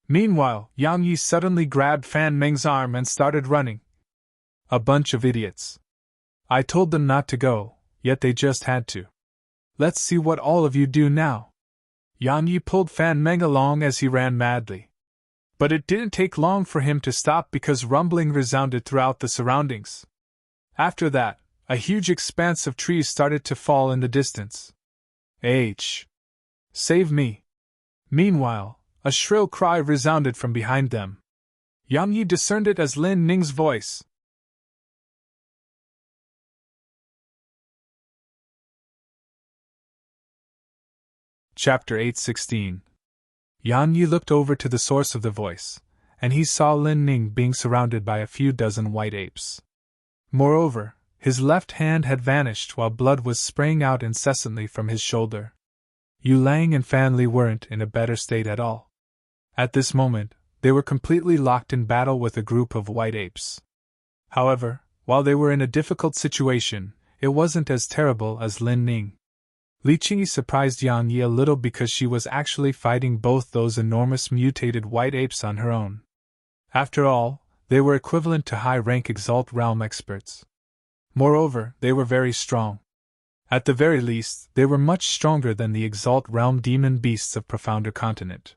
Meanwhile, Yang Yi suddenly grabbed Fan Meng's arm and started running. A bunch of idiots. I told them not to go, yet they just had to. Let's see what all of you do now. Yang Yi pulled Fan Meng along as he ran madly. But it didn't take long for him to stop because rumbling resounded throughout the surroundings. After that, a huge expanse of trees started to fall in the distance. Save me! Meanwhile, a shrill cry resounded from behind them. Yang Yi discerned it as Lin Ning's voice. Chapter 8:16. Yang Yi looked over to the source of the voice, and he saw Lin Ning being surrounded by a few dozen white apes. Moreover, his left hand had vanished while blood was spraying out incessantly from his shoulder. Yu Lang and Fan Li weren't in a better state at all. At this moment, they were completely locked in battle with a group of white apes. However, while they were in a difficult situation, it wasn't as terrible as Lin Ning. Li Qingyi surprised Yang Yi a little because she was actually fighting both those enormous mutated white apes on her own. After all, they were equivalent to high-rank Exalt Realm experts. Moreover, they were very strong. At the very least, they were much stronger than the Exalt Realm demon beasts of Profounder Continent.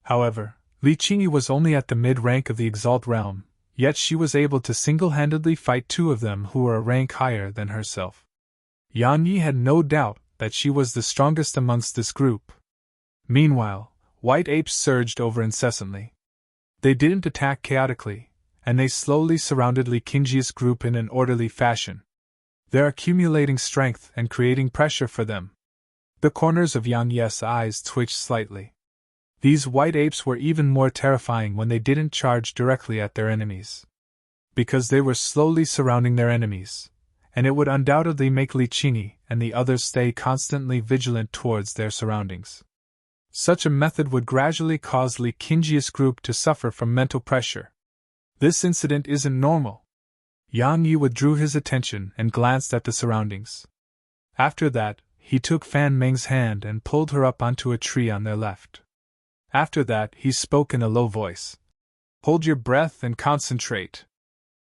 However, Li Qingyi was only at the mid-rank of the Exalt Realm, yet she was able to single-handedly fight two of them who were a rank higher than herself. Yang Yi had no doubt that she was the strongest amongst this group. Meanwhile, white apes surged over incessantly. They didn't attack chaotically, and they slowly surrounded Li Qingyi's group in an orderly fashion. They're accumulating strength and creating pressure for them. The corners of Yang Yi's eyes twitched slightly. These white apes were even more terrifying when they didn't charge directly at their enemies. Because they were slowly surrounding their enemies, and it would undoubtedly make Li Qingyi and the others stay constantly vigilant towards their surroundings. Such a method would gradually cause Li Qingyi's group to suffer from mental pressure. This incident isn't normal. Yang Yi withdrew his attention and glanced at the surroundings. After that, he took Fan Meng's hand and pulled her up onto a tree on their left. After that, he spoke in a low voice. "Hold your breath and concentrate.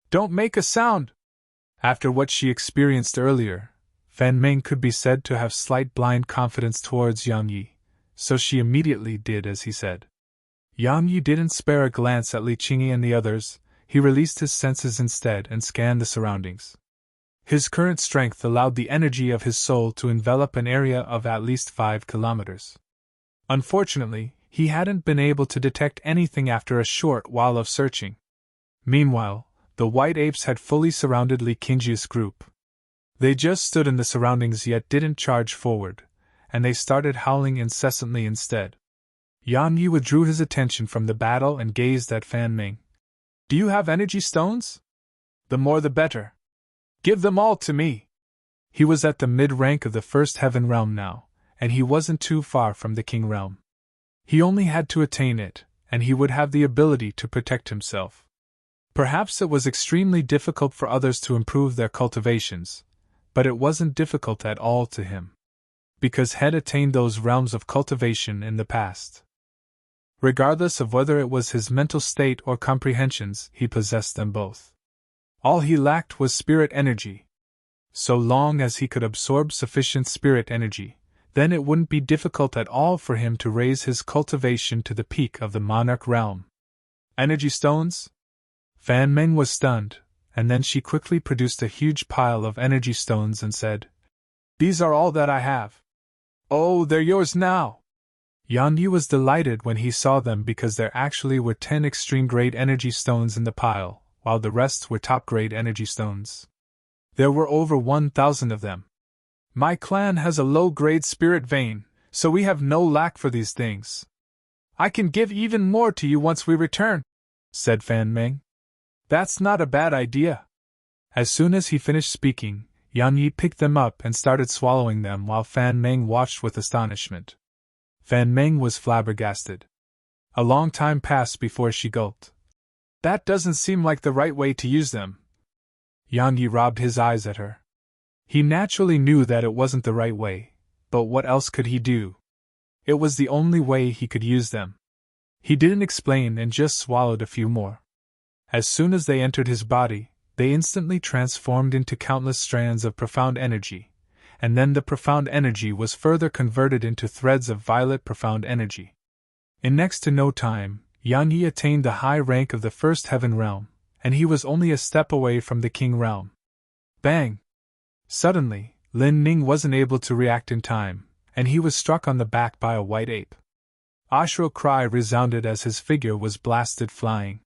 Don't make a sound!" After what she experienced earlier, Fan Meng could be said to have slight blind confidence towards Yang Yi, so she immediately did as he said. Yang Yi didn't spare a glance at Li Qingyi and the others. He released his senses instead and scanned the surroundings. His current strength allowed the energy of his soul to envelop an area of at least 5 kilometers. Unfortunately, he hadn't been able to detect anything after a short while of searching. Meanwhile, the white apes had fully surrounded Li Qingyi's group. They just stood in the surroundings yet didn't charge forward, and they started howling incessantly instead. Yan Yi withdrew his attention from the battle and gazed at Fan Ming. Do you have energy stones? The more the better. Give them all to me. He was at the mid-rank of the first heaven realm now, and he wasn't too far from the king realm. He only had to attain it, and he would have the ability to protect himself. Perhaps it was extremely difficult for others to improve their cultivations, but it wasn't difficult at all to him, because he had attained those realms of cultivation in the past. Regardless of whether it was his mental state or comprehensions, he possessed them both. All he lacked was spirit energy. So long as he could absorb sufficient spirit energy, then it wouldn't be difficult at all for him to raise his cultivation to the peak of the monarch realm. Energy stones? Fan Ming was stunned, and then she quickly produced a huge pile of energy stones and said, These are all that I have. Oh, they're yours now! Yan Yi was delighted when he saw them because there actually were 10 extreme-grade energy stones in the pile, while the rest were top-grade energy stones. There were over 1,000 of them. My clan has a low-grade spirit vein, so we have no lack for these things. I can give even more to you once we return, said Fan Ming. That's not a bad idea. As soon as he finished speaking, Yan Yi picked them up and started swallowing them while Fan Ming watched with astonishment. Fan Ming was flabbergasted. A long time passed before she gulped. That doesn't seem like the right way to use them. Yan Yi robbed his eyes at her. He naturally knew that it wasn't the right way, but what else could he do? It was the only way he could use them. He didn't explain and just swallowed a few more. As soon as they entered his body, they instantly transformed into countless strands of profound energy, and then the profound energy was further converted into threads of violet profound energy. In next to no time, Yan Yi attained the high rank of the first heaven realm, and he was only a step away from the king realm. Bang! Suddenly, Lin Ning wasn't able to react in time, and he was struck on the back by a white ape. A shrill cry resounded as his figure was blasted flying.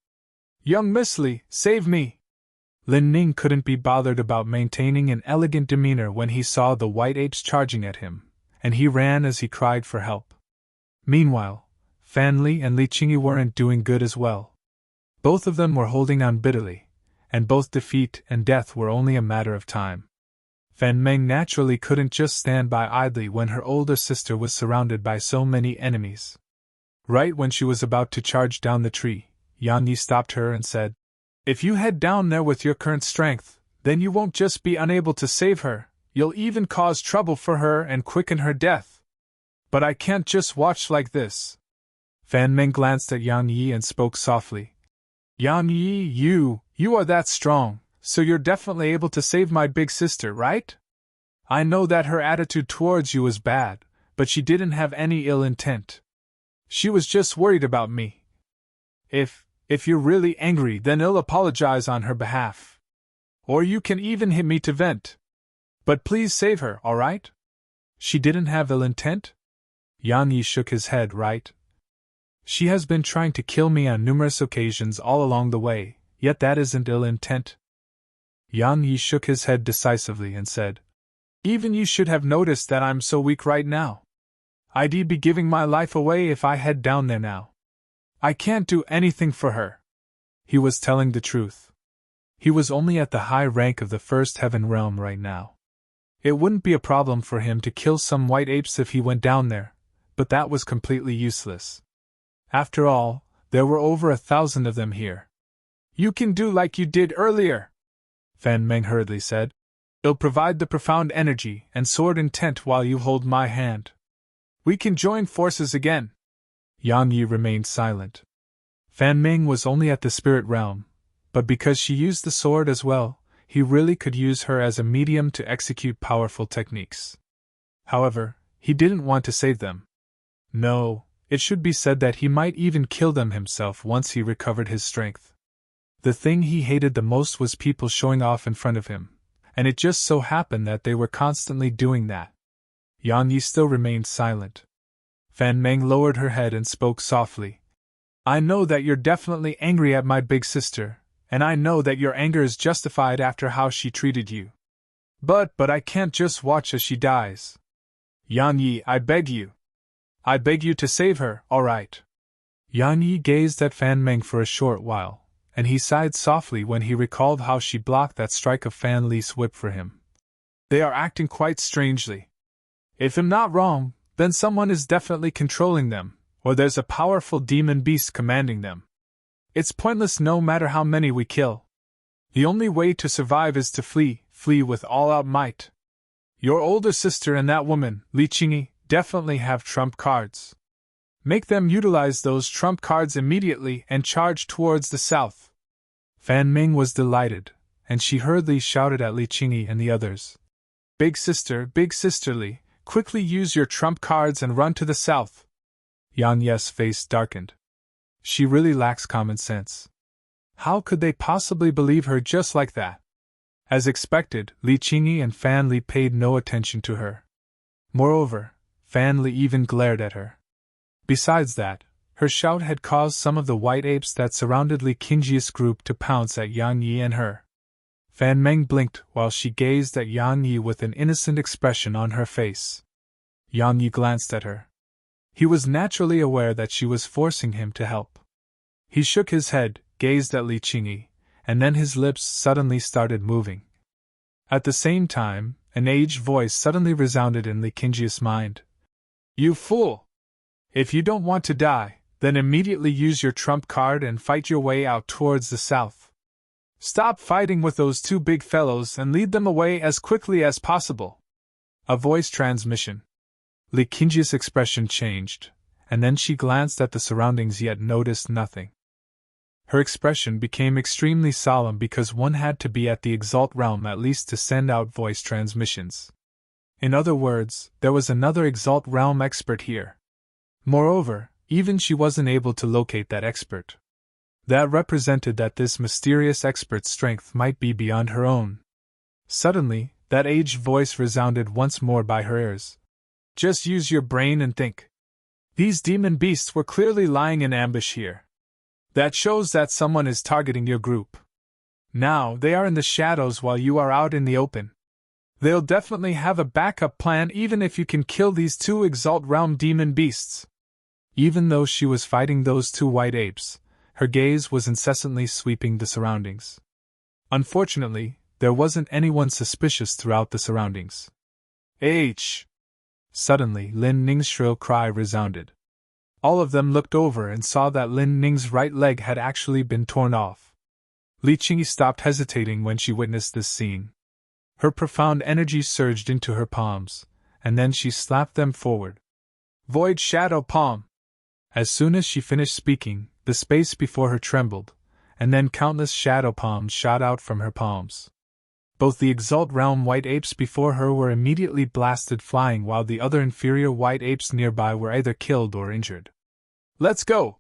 Young Miss Li, save me! Lin Ning couldn't be bothered about maintaining an elegant demeanor when he saw the white apes charging at him, and he ran as he cried for help. Meanwhile, Fan Li and Li Qingyi weren't doing good as well. Both of them were holding on bitterly, and both defeat and death were only a matter of time. Fan Ming naturally couldn't just stand by idly when her older sister was surrounded by so many enemies. Right when she was about to charge down the tree, Yan Yi stopped her and said, If you head down there with your current strength, then you won't just be unable to save her, you'll even cause trouble for her and quicken her death. But I can't just watch like this. Fan Ming glanced at Yan Yi and spoke softly. Yan Yi, you are that strong, so you're definitely able to save my big sister, right? I know that her attitude towards you was bad, but she didn't have any ill intent. She was just worried about me. If you're really angry, then I'll apologize on her behalf. Or you can even hit me to vent. But please save her, alright? She didn't have ill intent? Yan Yi shook his head, right? She has been trying to kill me on numerous occasions all along the way, yet that isn't ill intent. Yan Yi shook his head decisively and said, Even you should have noticed that I'm so weak right now. I'd be giving my life away if I head down there now. I can't do anything for her. He was telling the truth. He was only at the high rank of the first heaven realm right now. It wouldn't be a problem for him to kill some white apes if he went down there, but that was completely useless. After all, there were over 1,000 of them here. You can do like you did earlier, Fan Ming hurriedly said. It'll provide the profound energy and sword intent while you hold my hand. We can join forces again. Yan Yi remained silent. Fan Ming was only at the spirit realm, but because she used the sword as well, he really could use her as a medium to execute powerful techniques. However, he didn't want to save them. No, it should be said that he might even kill them himself once he recovered his strength. The thing he hated the most was people showing off in front of him, and it just so happened that they were constantly doing that. Yan Yi still remained silent. Fan Ming lowered her head and spoke softly. I know that you're definitely angry at my big sister, and I know that your anger is justified after how she treated you. But I can't just watch as she dies. Yan Yi, I beg you. I beg you to save her, all right. Yan Yi gazed at Fan Meng for a short while, and he sighed softly when he recalled how she blocked that strike of Fan Li's whip for him. They are acting quite strangely. If I'm not wrong, then someone is definitely controlling them, or there's a powerful demon beast commanding them. It's pointless no matter how many we kill. The only way to survive is to flee with all-out might. Your older sister and that woman, Li Qingyi, definitely have trump cards. Make them utilize those trump cards immediately and charge towards the south. Fan Ming was delighted, and she hurriedly shouted at Li Qingyi and the others. Big sister Li, quickly use your trump cards and run to the south. Yan Ye's face darkened. She really lacks common sense. How could they possibly believe her just like that? As expected, Li Qingyi and Fan Li paid no attention to her. Moreover, Fan Li even glared at her. Besides that, her shout had caused some of the white apes that surrounded Li Qingyi's group to pounce at Yang Yi and her. Fan Meng blinked while she gazed at Yang Yi with an innocent expression on her face. Yang Yi glanced at her. He was naturally aware that she was forcing him to help. He shook his head, gazed at Li Qingyi, and then his lips suddenly started moving. At the same time, an aged voice suddenly resounded in Li Qingyi's mind. You fool! If you don't want to die, then immediately use your trump card and fight your way out towards the south. Stop fighting with those two big fellows and lead them away as quickly as possible. A voice transmission. Li Qingyi's expression changed, and then she glanced at the surroundings yet noticed nothing. Her expression became extremely solemn because one had to be at the Exalt realm at least to send out voice transmissions. In other words, there was another Exalt realm expert here. Moreover, even she wasn't able to locate that expert. That represented that this mysterious expert's strength might be beyond her own. Suddenly, that aged voice resounded once more by her ears. Just use your brain and think. These demon beasts were clearly lying in ambush here. That shows that someone is targeting your group. Now they are in the shadows while you are out in the open. They'll definitely have a backup plan even if you can kill these two Exalt Realm demon beasts. Even though she was fighting those two white apes, her gaze was incessantly sweeping the surroundings. Unfortunately, there wasn't anyone suspicious throughout the surroundings. H! Suddenly, Lin Ning's shrill cry resounded. All of them looked over and saw that Lin Ning's right leg had actually been torn off. Li Qingyi stopped hesitating when she witnessed this scene. Her profound energy surged into her palms, and then she slapped them forward. Void Shadow Palm! As soon as she finished speaking, the space before her trembled, and then countless shadow palms shot out from her palms. Both the Exalt Realm white apes before her were immediately blasted flying while the other inferior white apes nearby were either killed or injured. Let's go!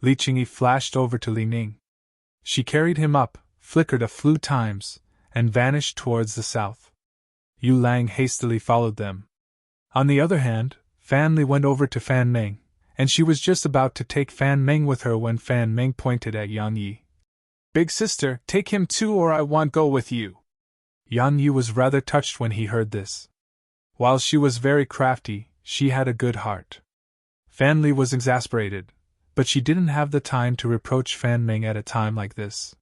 Li Qingyi flashed over to Li Ning. She carried him up, flickered a few times, and vanished towards the south. Yu Lang hastily followed them. On the other hand, Fan Li went over to Fan Meng, and she was just about to take Fan Meng with her when Fan Meng pointed at Yang Yi. Big sister, take him too or I won't go with you. Yang Yi was rather touched when he heard this. While she was very crafty, she had a good heart. Fan Li was exasperated, but she didn't have the time to reproach Fan Meng at a time like this.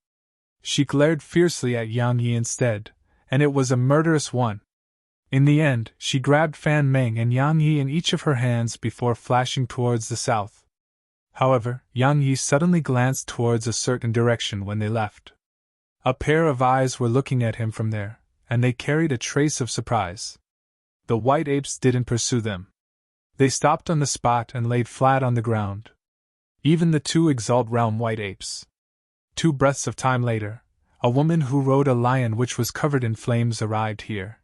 She glared fiercely at Yang Yi instead, and it was a murderous one. In the end, she grabbed Fan Meng and Yang Yi in each of her hands before flashing towards the south. However, Yang Yi suddenly glanced towards a certain direction when they left. A pair of eyes were looking at him from there, and they carried a trace of surprise. The white apes didn't pursue them. They stopped on the spot and laid flat on the ground. Even the two Exalt Realm white apes. 2 breaths of time later, a woman who rode a lion which was covered in flames arrived here.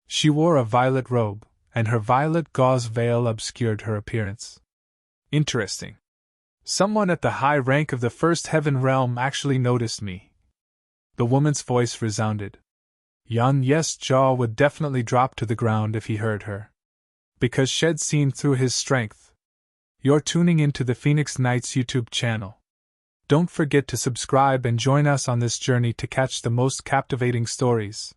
She wore a violet robe, and her violet gauze veil obscured her appearance. Interesting. Someone at the high rank of the First Heaven Realm actually noticed me. The woman's voice resounded. Yan Ye's jaw would definitely drop to the ground if he heard her. Because she'd seen through his strength. You're tuning into the Phoenix Knights YouTube channel. Don't forget to subscribe and join us on this journey to catch the most captivating stories.